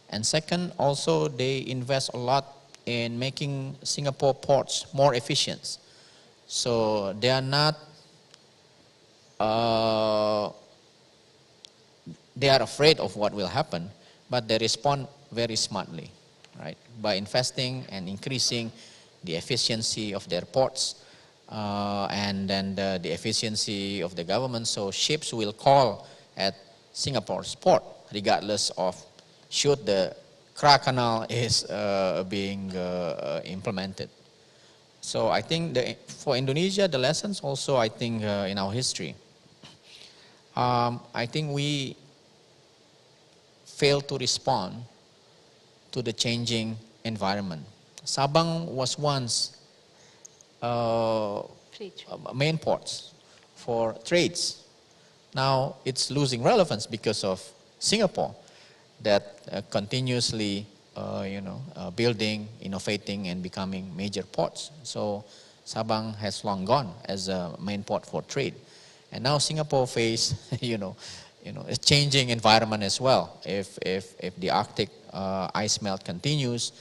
[SPEAKER 22] And second, also they invest a lot in making Singapore ports more efficient. So they are not, they are afraid of what will happen, but they respond very smartly, right? By investing and increasing the efficiency of their ports, and then the efficiency of the government. So ships will call at Singapore's port, regardless of should the Kra Canal is being implemented. So I think for Indonesia, the lessons also, I think, in our history, I think we failed to respond to the changing environment. Sabang was once main ports for trades. Now it's losing relevance because of Singapore that continuously building, innovating, and becoming major ports. So Sabang has long gone as a main port for trade. And now Singapore face, a changing environment as well. If the Arctic ice melt continues,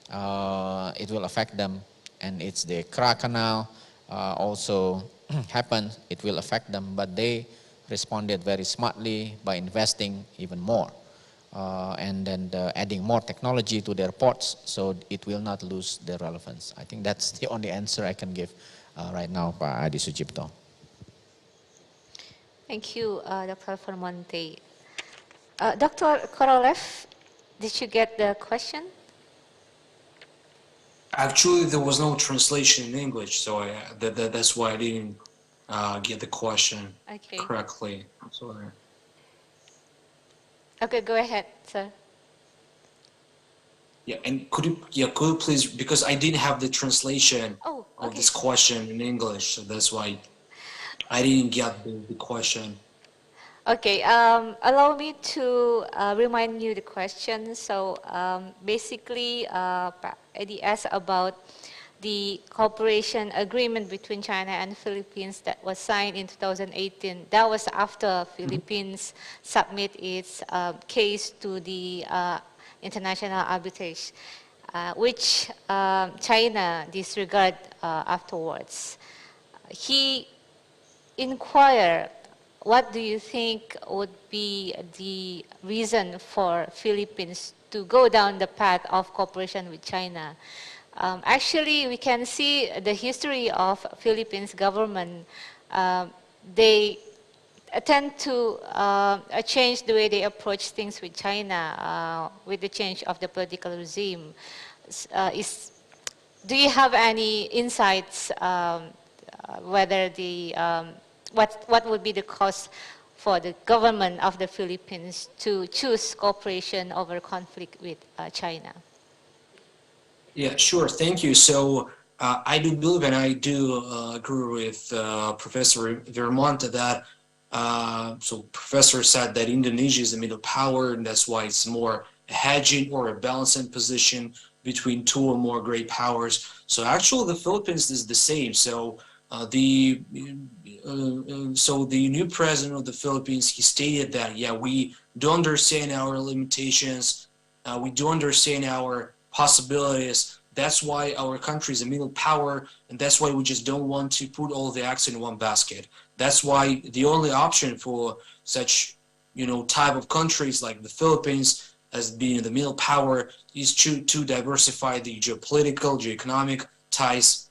[SPEAKER 22] it will affect them. And it's the Kra Canal also happens, it will affect them. But they responded very smartly by investing even more. And then adding more technology to their ports, so it will not lose their relevance. I think that's the only answer I can give right now, Pak Adi Sucipto.
[SPEAKER 9] Thank you, Dr. Vermonte. Dr. Korolev, did you get the question?
[SPEAKER 2] Actually, there was no translation in English, so that's why I didn't get the question correctly. I'm sorry.
[SPEAKER 9] Okay, go ahead, sir.
[SPEAKER 2] Yeah, and could you please, because I didn't have the translation of this question in English, so that's why I didn't get the question.
[SPEAKER 9] Okay, allow me to remind you the question. So basically, Eddie asked about the cooperation agreement between China and Philippines that was signed in 2018. That was after Philippines submit its case to the international arbitration, which China disregarded afterwards. He inquired, what do you think would be the reason for Philippines to go down the path of cooperation with China? Actually, we can see the history of Philippines government. They tend to change the way they approach things with China with the change of the political regime. Do you have any insights whether the what would be the cost for the government of the Philippines to choose cooperation over conflict with China?
[SPEAKER 2] Yeah, sure. Thank you. So I do believe, and I do agree with Professor Vermonte that so Professor said that Indonesia is a middle power, and that's why it's more a hedging or a balancing position between two or more great powers. So actually, the Philippines is the same. So the new president of the Philippines, he stated that, yeah, we do understand our limitations, we do understand our possibilities. That's why our country is a middle power, and that's why we just don't want to put all the eggs in one basket. That's why the only option for such, type of countries like the Philippines as being the middle power is to diversify the geopolitical, geoeconomic ties.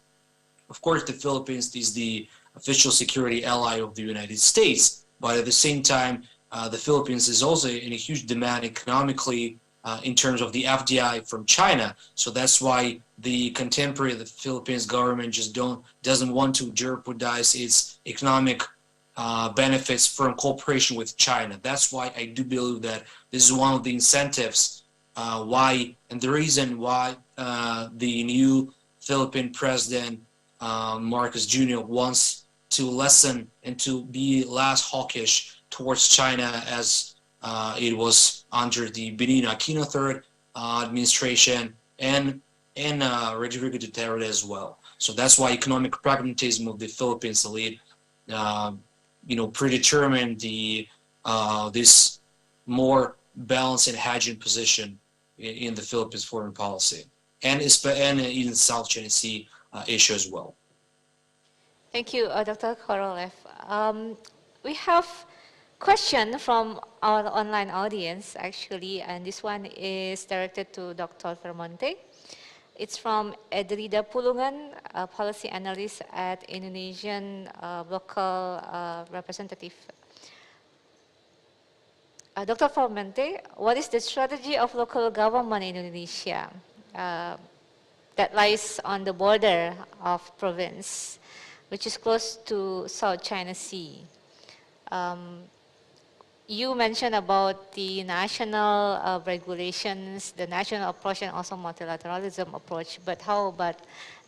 [SPEAKER 2] Of course, the Philippines is the official security ally of the United States, but at the same time, the Philippines is also in a huge demand economically in terms of the FDI from China. So that's why the Philippines government just doesn't want to jeopardize its economic benefits from cooperation with China. That's why I do believe that this is one of the incentives and the reason why the new Philippine president Marcos Jr. wants to lessen and to be less hawkish towards China as it was under the Benigno Aquino III administration and Rodrigo Duterte as well. So that's why economic pragmatism of the Philippines elite predetermined this more balanced and hedging position in the Philippines foreign policy and in South China Sea issue as well.
[SPEAKER 9] Thank you, Dr. Korolev. We have a question from our online audience, actually, and this one is directed to Dr. Vermonte. It's from Edrida Pulungan, a policy analyst at Indonesian local representative. Dr. Vermonte, what is the strategy of local government in Indonesia that lies on the border of province, which is close to South China Sea? You mentioned about the national regulations, the national approach, and also multilateralism approach, but how about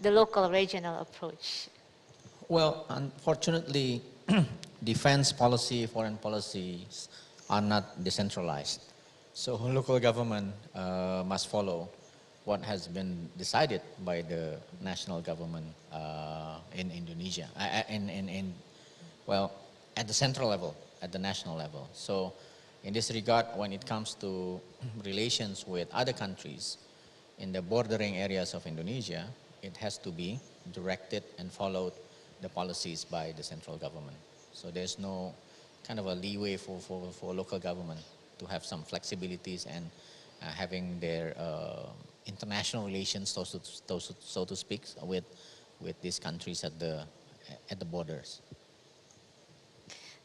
[SPEAKER 9] the local regional approach?
[SPEAKER 22] Well, unfortunately, defense policy, foreign policies are not decentralized. So local government must follow what has been decided by the national government in Indonesia, at the central level, at the national level. So in this regard, when it comes to relations with other countries in the bordering areas of Indonesia, it has to be directed and followed the policies by the central government. So there's no kind of a leeway for local government to have some flexibilities and having their international relations, so to speak, with these countries at the borders.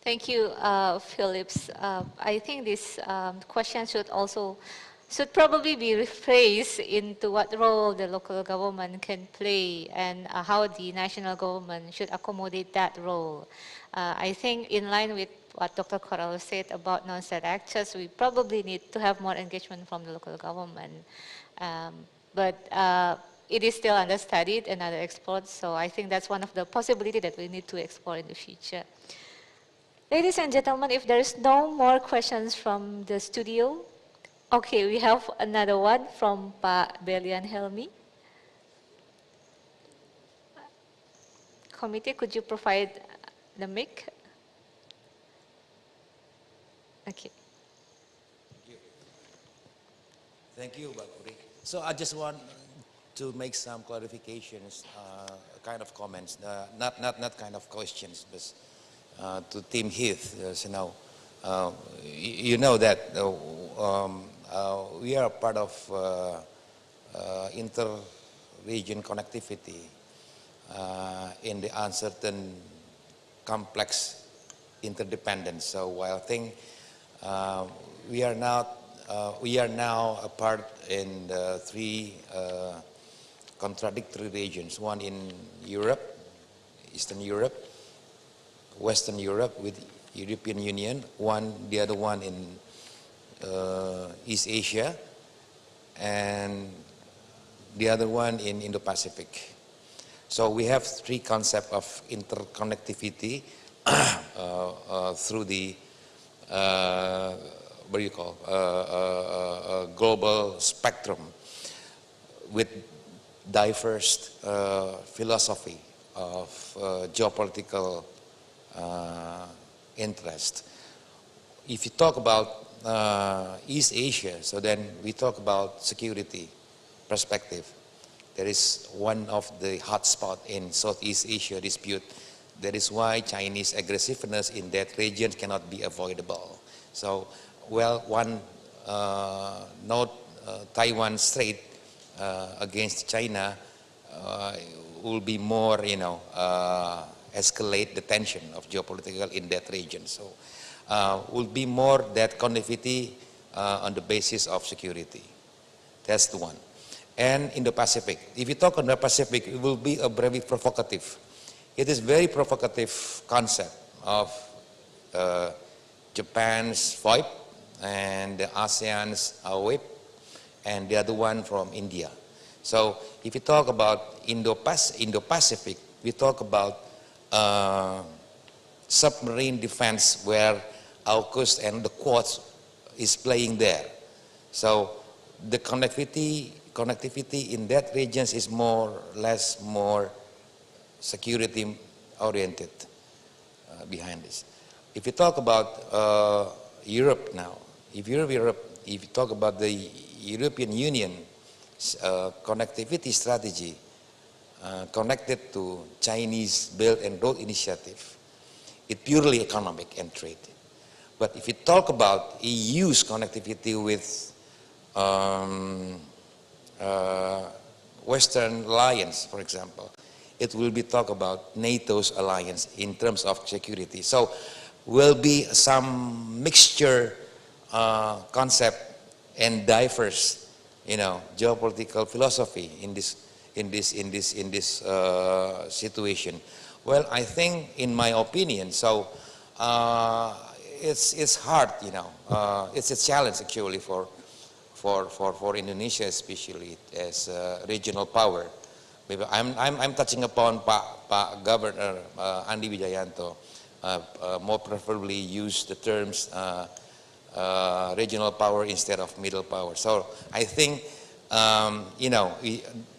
[SPEAKER 9] Thank you, Phillips. I think this question should probably be rephrased into what role the local government can play and how the national government should accommodate that role. I think in line with what Dr. Corral said about non-state actors, we probably need to have more engagement from the local government. But it is still understudied and under explored, so I think that's one of the possibilities that we need to explore in the future. Ladies and gentlemen, if there is no more questions from the studio, okay, we have another one from Pak Belian Helmi. Committee, could you provide the mic? Okay.
[SPEAKER 8] Thank you, Mbak Puri. So I just want to make some clarifications, kind of comments, not kind of questions, but to Team Heath. You know that we are part of inter-region connectivity in the uncertain, complex interdependence. So I think we are now a part in the three contradictory regions. One in Europe, Eastern Europe, Western Europe with European Union, the other one in East Asia, and the other one in Indo-Pacific. So we have three concepts of interconnectivity through the global spectrum with diverse philosophy of geopolitical interest. If you talk about East Asia, so then we talk about security perspective. There is one of the hotspot in Southeast Asia dispute. That is why Chinese aggressiveness in that region cannot be avoidable. So, one note Taiwan Strait against China will be more, escalate the tension of geopolitical in that region. So will be more that connectivity on the basis of security. That's the one. And in the Pacific, if you talk on the Pacific, it will be a very provocative. It is very provocative concept of Japan's VoIP and the ASEAN's WIP and the other one from India. So if you talk about Indo-Pacific, we talk about submarine defense where AUKUS and the Quads is playing there. So the connectivity in that region is more security oriented behind this. If you talk about Europe now, if you talk about the European Union connectivity strategy connected to Chinese Belt and Road Initiative, it's purely economic and trade. But if you talk about EU's connectivity with Western alliance, for example, it will be talk about NATO's alliance in terms of security. So will be some mixture concept and diverse, geopolitical philosophy in this situation. Well, I think, in my opinion, so it's hard, it's a challenge actually for Indonesia, especially as a regional power. Maybe I'm touching upon Pak Governor Andi Wijayanto. More preferably use the terms regional power instead of middle power. So I think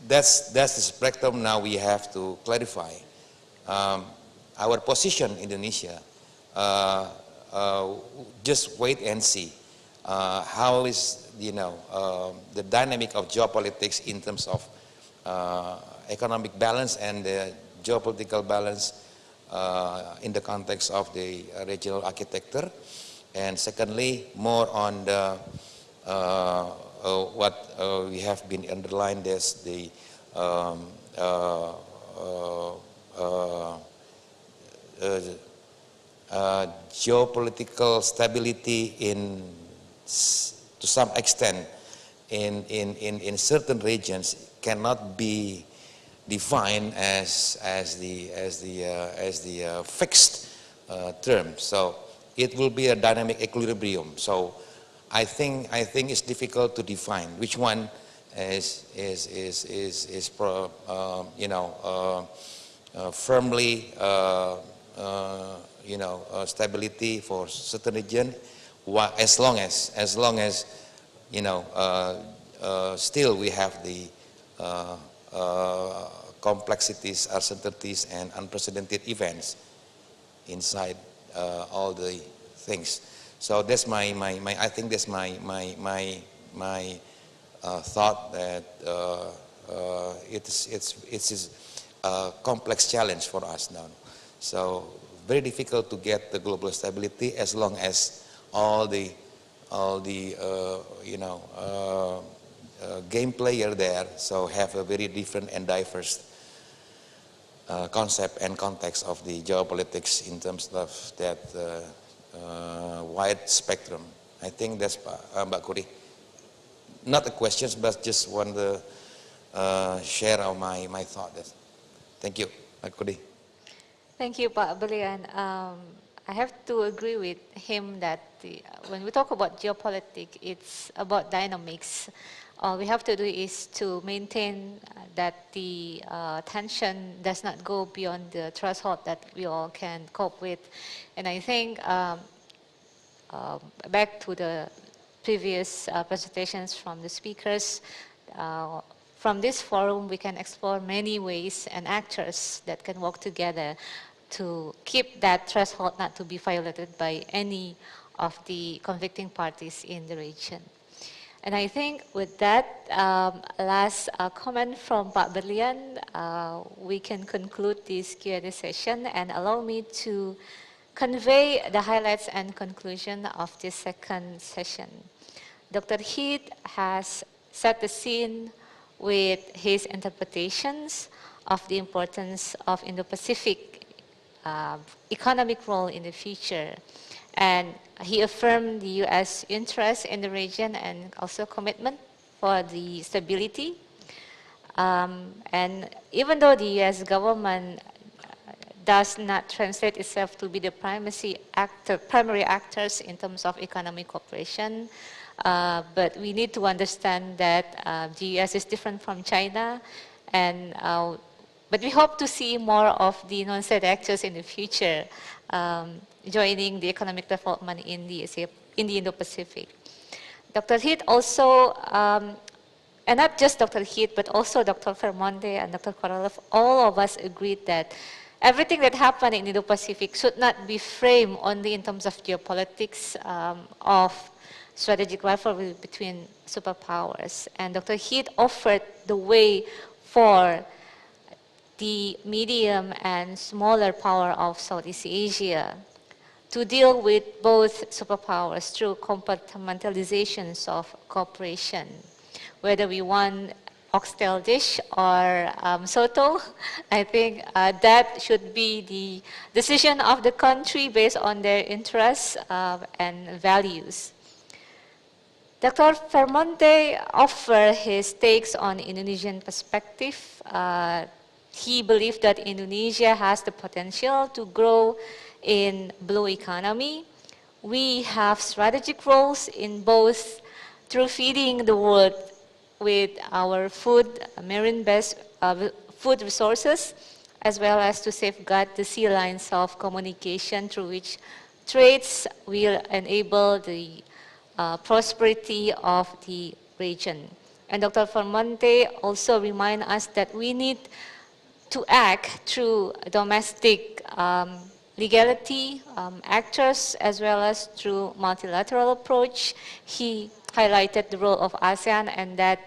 [SPEAKER 8] that's the spectrum now we have to clarify. Our position in Indonesia, just wait and see how is the dynamic of geopolitics in terms of economic balance and the geopolitical balance in the context of the regional architecture, and secondly, more on the what we have been underlined as the geopolitical stability to some extent in certain regions cannot be defined as the fixed term. So it will be a dynamic equilibrium. So I think it's difficult to define which one is firmly stability for certain region, as long as still we have the complexities, uncertainties, and unprecedented events inside all the things. So that's I think that's my thought that it's a complex challenge for us now. So very difficult to get the global stability as long as all the game player there so have a very different and diverse concept and context of the geopolitics in terms of that wide spectrum. I think that's Mbak Kuri. Not a question, but just want to share of my thought. Thank you, Mbak Kuri.
[SPEAKER 9] Thank you, Pak Berlian. I have to agree with him that when we talk about geopolitics, it's about dynamics. All we have to do is to maintain that the tension does not go beyond the threshold that we all can cope with. And I think back to the previous presentations from the speakers, from this forum we can explore many ways and actors that can work together to keep that threshold not to be violated by any of the conflicting parties in the region. And I think with that last comment from Pak Berlian, we can conclude this Q&A session, and allow me to convey the highlights and conclusion of this second session. Dr. Heath has set the scene with his interpretations of the importance of Indo-Pacific economic role in the future. And he affirmed the U.S. interest in the region and also commitment for the stability. And even though the U.S. government does not translate itself to be the primary actors in terms of economic cooperation, but we need to understand that the U.S. is different from China, and but we hope to see more of the non-state actors in the future joining the economic development in the Indo-Pacific. Dr. Heath also, and not just Dr. Heath, but also Dr. Vermonte and Dr. Korolev, all of us agreed that everything that happened in Indo-Pacific should not be framed only in terms of geopolitics of strategic rivalry between superpowers. And Dr. Heath offered the way for the medium and smaller power of Southeast Asia to deal with both superpowers through compartmentalizations of cooperation. Whether we want oxtail dish or soto, I think that should be the decision of the country based on their interests and values. Dr. Vermonte offered his takes on Indonesian perspective. He believed that Indonesia has the potential to grow in blue economy. We have strategic roles in both through feeding the world with our food, marine-based food resources, as well as to safeguard the sea lines of communication through which trades will enable the prosperity of the region. And Dr. Vermonte also reminds us that we need to act through domestic legality actors as well as through multilateral approach. He highlighted the role of ASEAN and that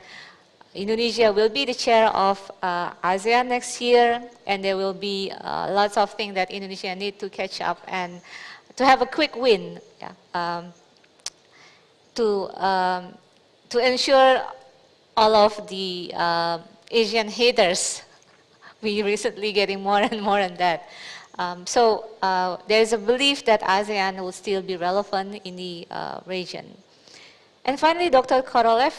[SPEAKER 9] Indonesia will be the chair of ASEAN next year, and there will be lots of things that Indonesia need to catch up and to have a quick win, to ensure all of the Asian haters. We recently getting more and more on that. So there is a belief that ASEAN will still be relevant in the region. And finally, Dr. Korolev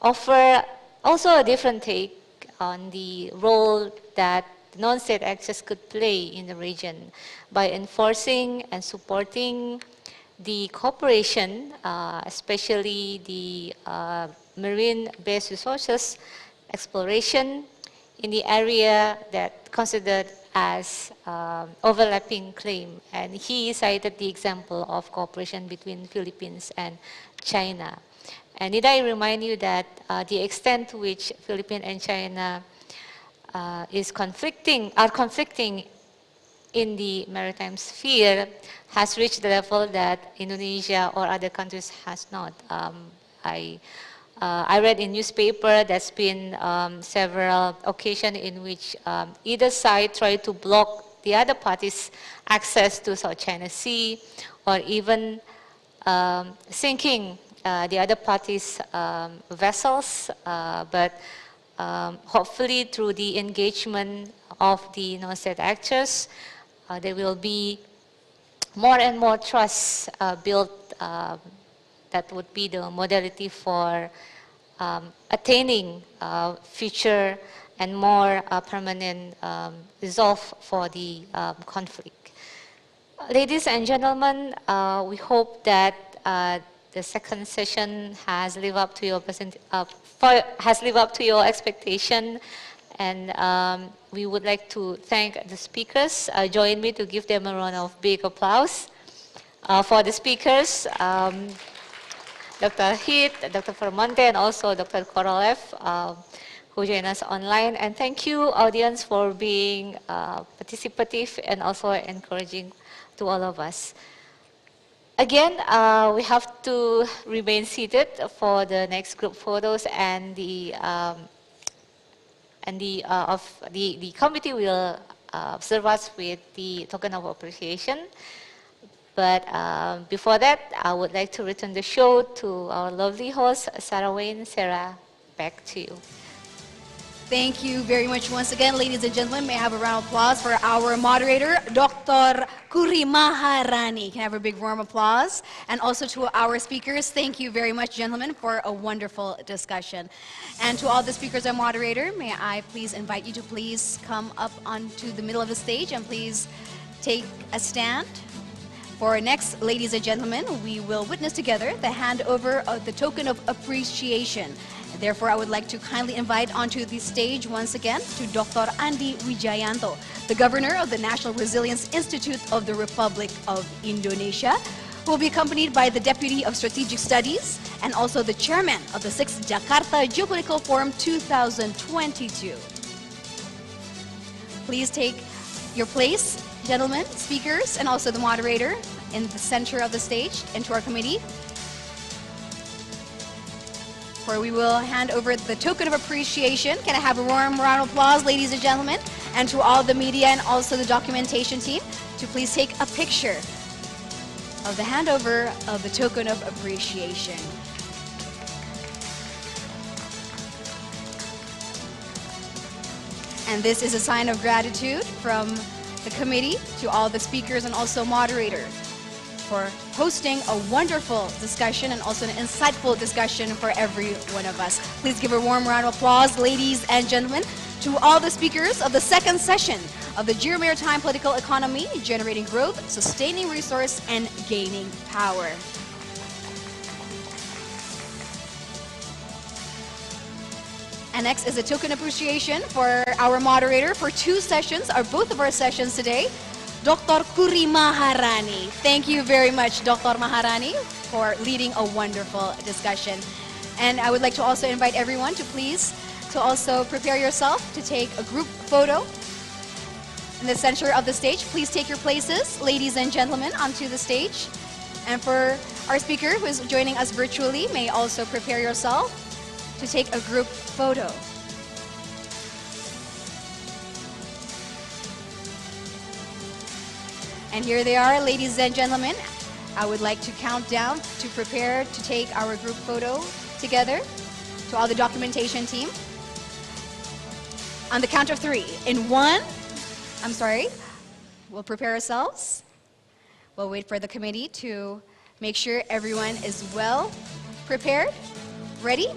[SPEAKER 9] offered also a different take on the role that non-state actors could play in the region by enforcing and supporting the cooperation, especially the marine-based resources exploration in the area that considered as overlapping claim. And he cited the example of cooperation between Philippines and China. And did I remind you that the extent to which Philippines and China are conflicting in the maritime sphere has reached the level that Indonesia or other countries has not. I read in newspaper there's been several occasions in which either side tried to block the other party's access to South China Sea, or even sinking the other party's vessels. But hopefully through the engagement of the non-state actors, there will be more and more trust built. That would be the modality for attaining future and more permanent resolve for the conflict. Ladies and gentlemen, we hope that the second session has lived up to your expectation, and we would like to thank the speakers. Join me to give them a round of big applause for the speakers. Dr. Heath, Dr. Vermonte, and also Dr. Korolev, who join us online. And thank you, audience, for being participative and also encouraging to all of us. Again, we have to remain seated for the next group photos, and the committee will serve us with the token of appreciation. But before that, I would like to return the show to our lovely host, Sarah Wayne. Sarah, back to you.
[SPEAKER 1] Thank you very much once again, ladies and gentlemen. May I have a round of applause for our moderator, Dr. Kuri Maharani. Can I have a big warm applause? And also to our speakers, thank you very much, gentlemen, for a wonderful discussion. And to all the speakers and moderator, may I please invite you to please come up onto the middle of the stage and please take a stand. For next, ladies and gentlemen, we will witness together the handover of the token of appreciation. Therefore, I would like to kindly invite onto the stage once again to Dr. Andi Wijayanto, the Governor of the National Resilience Institute of the Republic of Indonesia, who will be accompanied by the Deputy of Strategic Studies and also the Chairman of the 6th Jakarta Geopolitical Forum 2022. Please take your place, gentlemen, speakers, and also the moderator in the center of the stage, and to our committee, where we will hand over the token of appreciation. Can I have a warm round of applause, ladies and gentlemen? And to all the media and also the documentation team, to please take a picture of the handover of the token of appreciation. And this is a sign of gratitude from the committee to all the speakers and also moderator for hosting a wonderful discussion and also an insightful discussion for every one of us. Please give a warm round of applause, ladies and gentlemen, to all the speakers of the second session of the Geomaritime Political Economy, generating growth, sustaining resource, and gaining power. And next is a token appreciation for our moderator for two sessions, or both of our sessions today, Dr. Kuri Maharani. Thank you very much, Dr. Maharani, for leading a wonderful discussion. And I would like to also invite everyone to please to also prepare yourself to take a group photo in the center of the stage. Please take your places, ladies and gentlemen, onto the stage. And for our speaker who is joining us virtually, may also prepare yourself to take a group photo. And here they are, ladies and gentlemen. I would like to count down to prepare to take our group photo together. To all the documentation team. On the count of three. We'll prepare ourselves. We'll wait for the committee to make sure everyone is well prepared. Ready?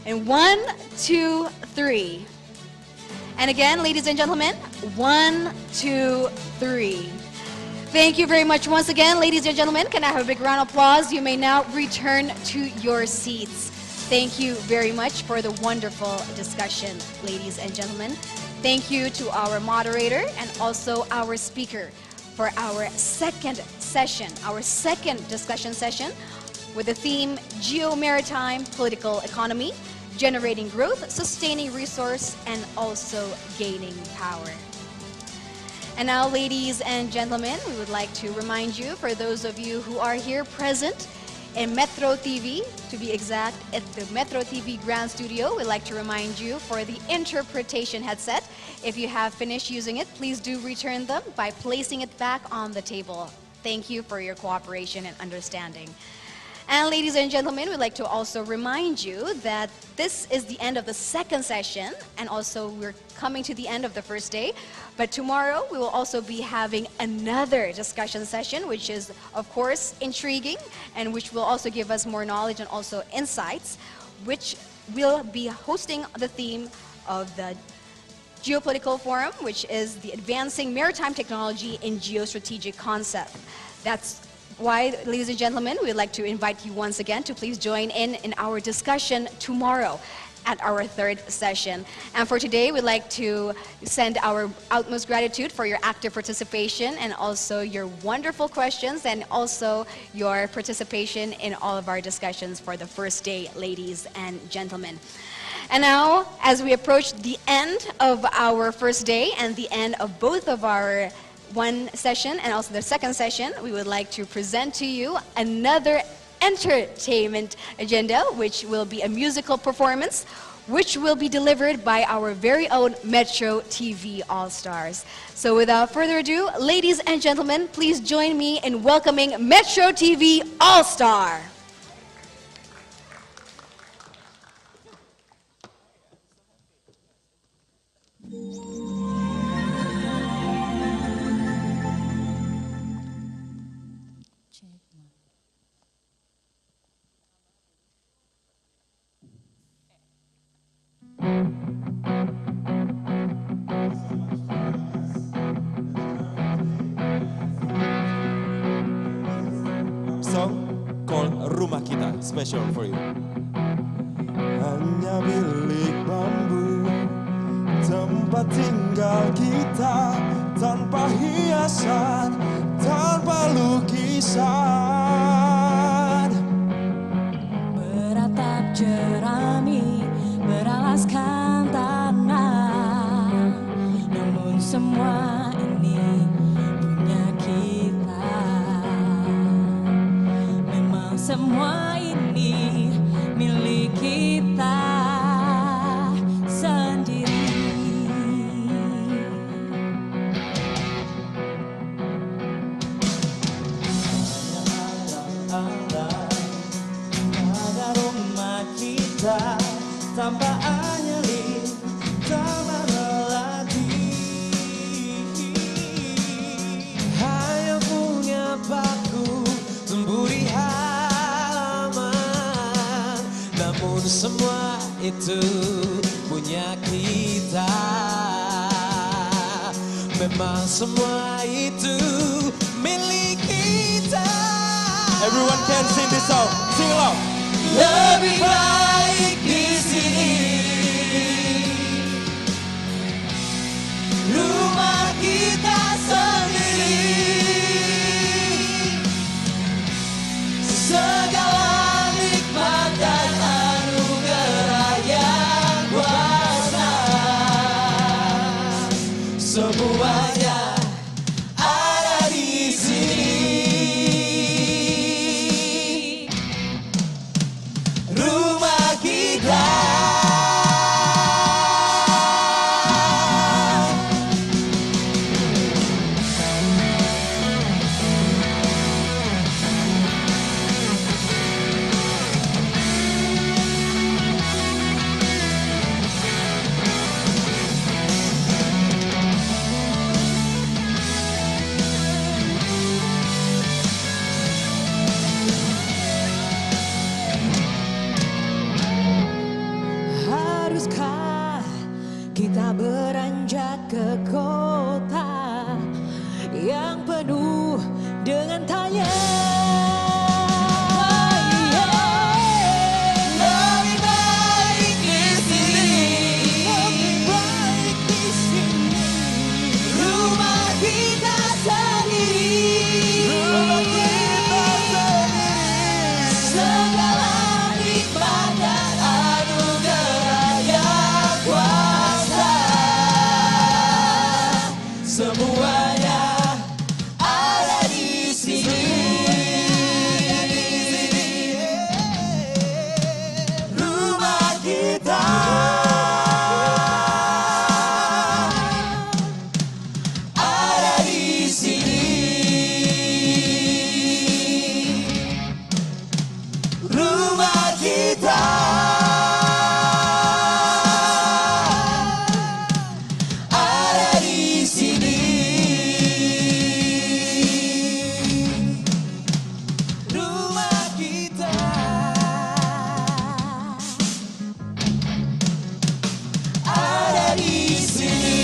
[SPEAKER 1] In 1, 2, 3. And again, ladies and gentlemen, 1, 2, 3. Thank you very much once again, ladies and gentlemen. Can I have a big round of applause? You may now return to your seats. Thank you very much for the wonderful discussion, ladies and gentlemen. Thank you to our moderator and also our speaker for our second session, our second discussion session with the theme Geomaritime Political Economy, generating growth, sustaining resource, and also gaining power. And now, ladies and gentlemen, we would like to remind you, for those of you who are here present in Metro TV, to be exact, at the Metro TV Grand Studio, we'd like to remind you for the interpretation headset. If you have finished using it, please do return them by placing it back on the table. Thank you for your cooperation and understanding. And ladies and gentlemen, we'd like to also remind you that this is the end of the second session, and also we're coming to the end of the first day. But tomorrow we will also be having another discussion session, which is of course intriguing and which will also give us more knowledge and also insights, which will be hosting the theme of the Geopolitical Forum, which is the Advancing Maritime Technology in Geostrategic Concept. That's why, ladies and gentlemen, we'd like to invite you once again to please join in our discussion tomorrow at our third session. And for today, we'd like to send our utmost gratitude for your active participation and also your wonderful questions and also your participation in all of our discussions for the first day, ladies and gentlemen. And now, as we approach the end of our first day and the end of both of our one session and also the second session, we would like to present to you another entertainment agenda, which will be a musical performance, which will be delivered by our very own Metro TV All-Stars. So without further ado, ladies and gentlemen, please join me in welcoming Metro TV All-Star.
[SPEAKER 4] special for you. Hanya bilik bambu, tempat tinggal kita, tanpa hiasan, tanpa lukisan.
[SPEAKER 13] Beratap jerami, beralaskan tanah, namun semua ini punya kita. Memang semua ini milik kita sendiri.
[SPEAKER 20] Ada rumah kita tanpa anyeli, tanpa melati.
[SPEAKER 4] Hanya punya paku tumbuh di halaman, namun semua itu punya kita. Memang semua itu milik kita. Everyone can sing this song. Sing along. Lebih baik di sini, rumah kita sendiri. Segala nikmat dan anugerah yang kuasa, semuanya ada di sini. Rumah kita.
[SPEAKER 13] Haruskah kita beranjak ke kota yang penuh dengan tanya?
[SPEAKER 4] Lebih baik di sini, lebih baik di sini. Rumah kita sendiri, rumah kita sendiri. Segala nikmat dan anugerah yang kuasa, semuanya ada di sini. Rumah kita. Ada di sini. Rumah kita. Ada di sini. Rumah kita. Ada di sini.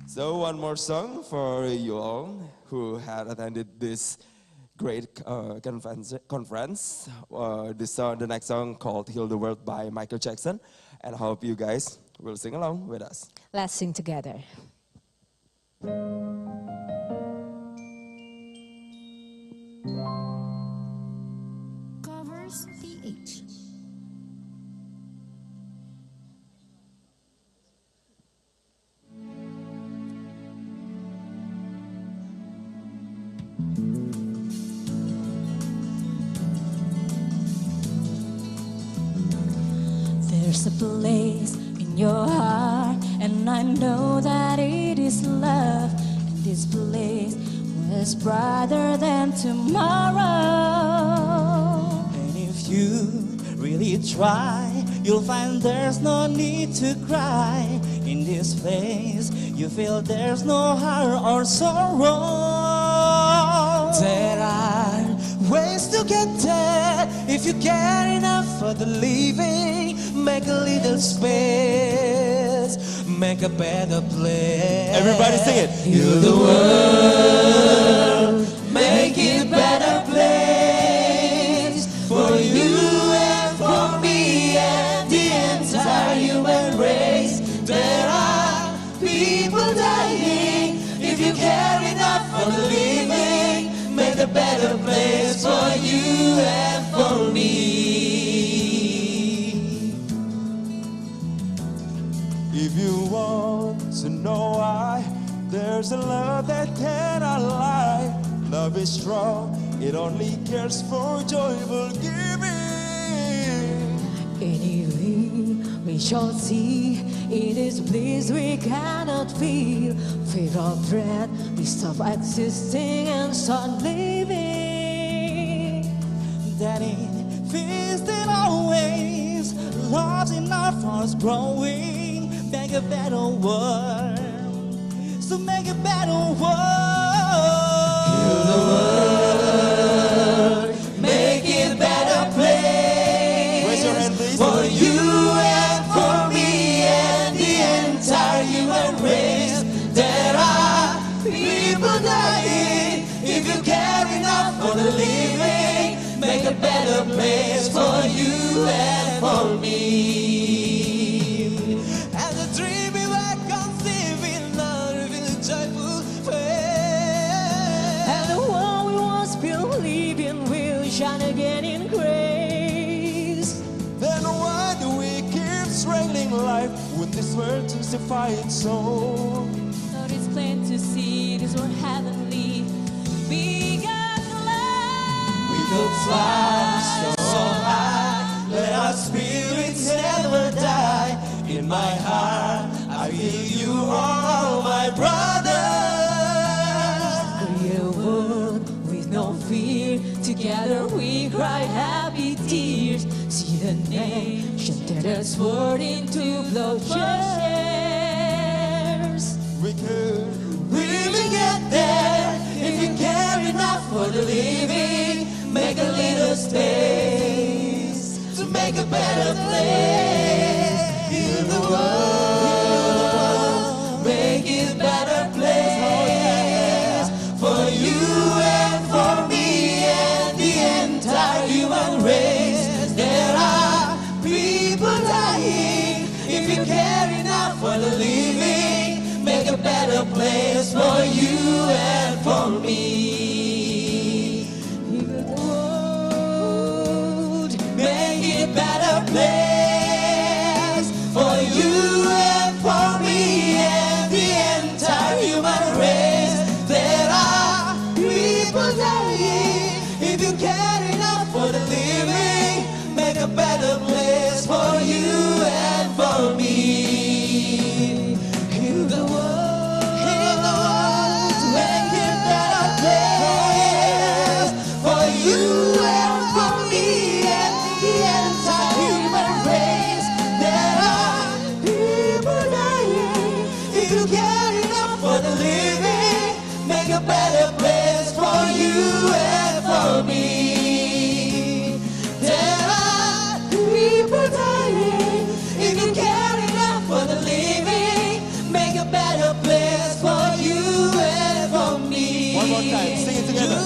[SPEAKER 4] So one more song for you all who had attended this great conference. The next song called "Heal the World" by Michael Jackson, and I hope you guys will sing along with us.
[SPEAKER 13] Let's sing together.
[SPEAKER 1] Covers PH.
[SPEAKER 13] There's a place in your heart, and I know that it is love. And this place was brighter than tomorrow.
[SPEAKER 20] And if you really try, you'll find there's no need to cry. In this place, you feel there's no harm or sorrow. There are ways to get there, If you care enough for the living, make a little space, make a better place.
[SPEAKER 4] Everybody sing it.
[SPEAKER 20] Heal the world, make it better place for you and for me and the entire human race. There are people dying. If you care enough for the living, make a better place for you and for me.
[SPEAKER 4] If you want to know why, there's a love that cannot lie. Love is strong, it only cares for joyful giving.
[SPEAKER 13] Anyway, we shall see. It is bliss we cannot feel. Fear of breath, we stop existing and start living.
[SPEAKER 20] That it feels that always lost enough for us growing. Make a better world, so make a better world. Heal the world, make it better place.
[SPEAKER 4] Raise your hand, please.
[SPEAKER 20] For you and for me and the entire human race. There are people dying. If you care enough for the living, make a better place for you and for me. And the dream we were conceiving, love in a joyful face.
[SPEAKER 13] And the one we once believing will shine again in grace.
[SPEAKER 4] Then why do we keep strangling life with this world to defy its soul?
[SPEAKER 13] Lord, it's plain to see this world heavenly. We got the light.
[SPEAKER 20] We could fly so high, let our spirits never die. In my heart, I feel you are all my brothers.
[SPEAKER 13] Create a world with no fear. Together we cry happy tears. See the nation tear the sword into plowshares.
[SPEAKER 4] We could
[SPEAKER 20] really get there if you care enough for the living. Make a little space to make a better place. Heal the world, make it better place for you and for me and the entire human race. There are people dying. If you care enough for the living, make a better place for you and for me. Heal the world, make it better place for you and for me and the entire human race. There are people dying. If you care enough for the living, make a better place for you and for me. Heal the world, make it better place for you and for me and the entire human race. There are people dying. If you care enough for the living, make a better place for you and for me. There are people dying. If you care enough for the living, make a better place for you and for me.
[SPEAKER 4] One more time, sing it together.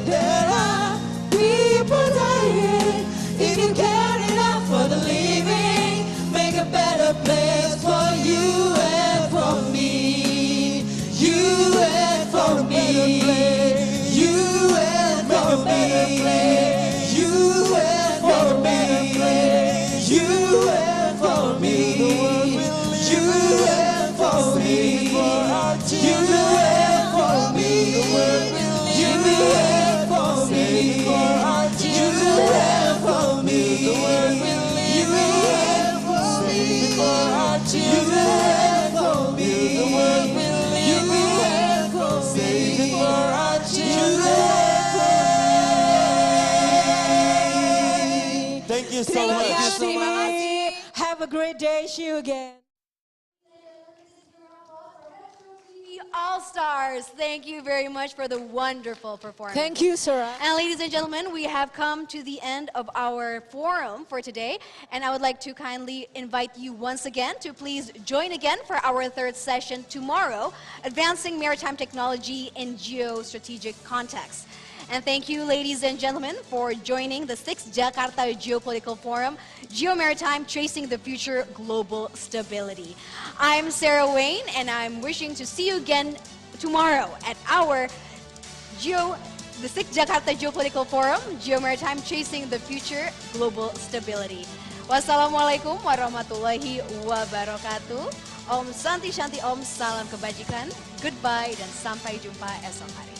[SPEAKER 20] There are people dying. If you care enough for the living, make a better place for you and for me. You and for me. You and for me. You and for me. You and for me. You and for me. You and for me. You and for me. You and for me. You and for me. You and for me. You and for me.
[SPEAKER 4] Thank you so much.
[SPEAKER 13] Have a great day. See you again.
[SPEAKER 1] All-Stars. Thank you very much for the wonderful performance.
[SPEAKER 13] Thank you, Sarah.
[SPEAKER 1] And ladies and gentlemen, we have come to the end of our forum for today. And I would like to kindly invite you once again to please join again for our third session tomorrow, Advancing Maritime Technology in Geostrategic Context. And thank you, ladies and gentlemen, for joining the 6th Jakarta Geopolitical Forum, Geomaritim, Tracing the Future Global Stability. I'm Sarah Wayne, and I'm wishing to see you again tomorrow at the 6th Jakarta Geopolitical Forum, Geomaritim, Tracing the Future Global Stability. Wassalamualaikum warahmatullahi wabarakatuh. Om Santi Shanti Om, salam kebajikan, goodbye, dan sampai jumpa esok hari.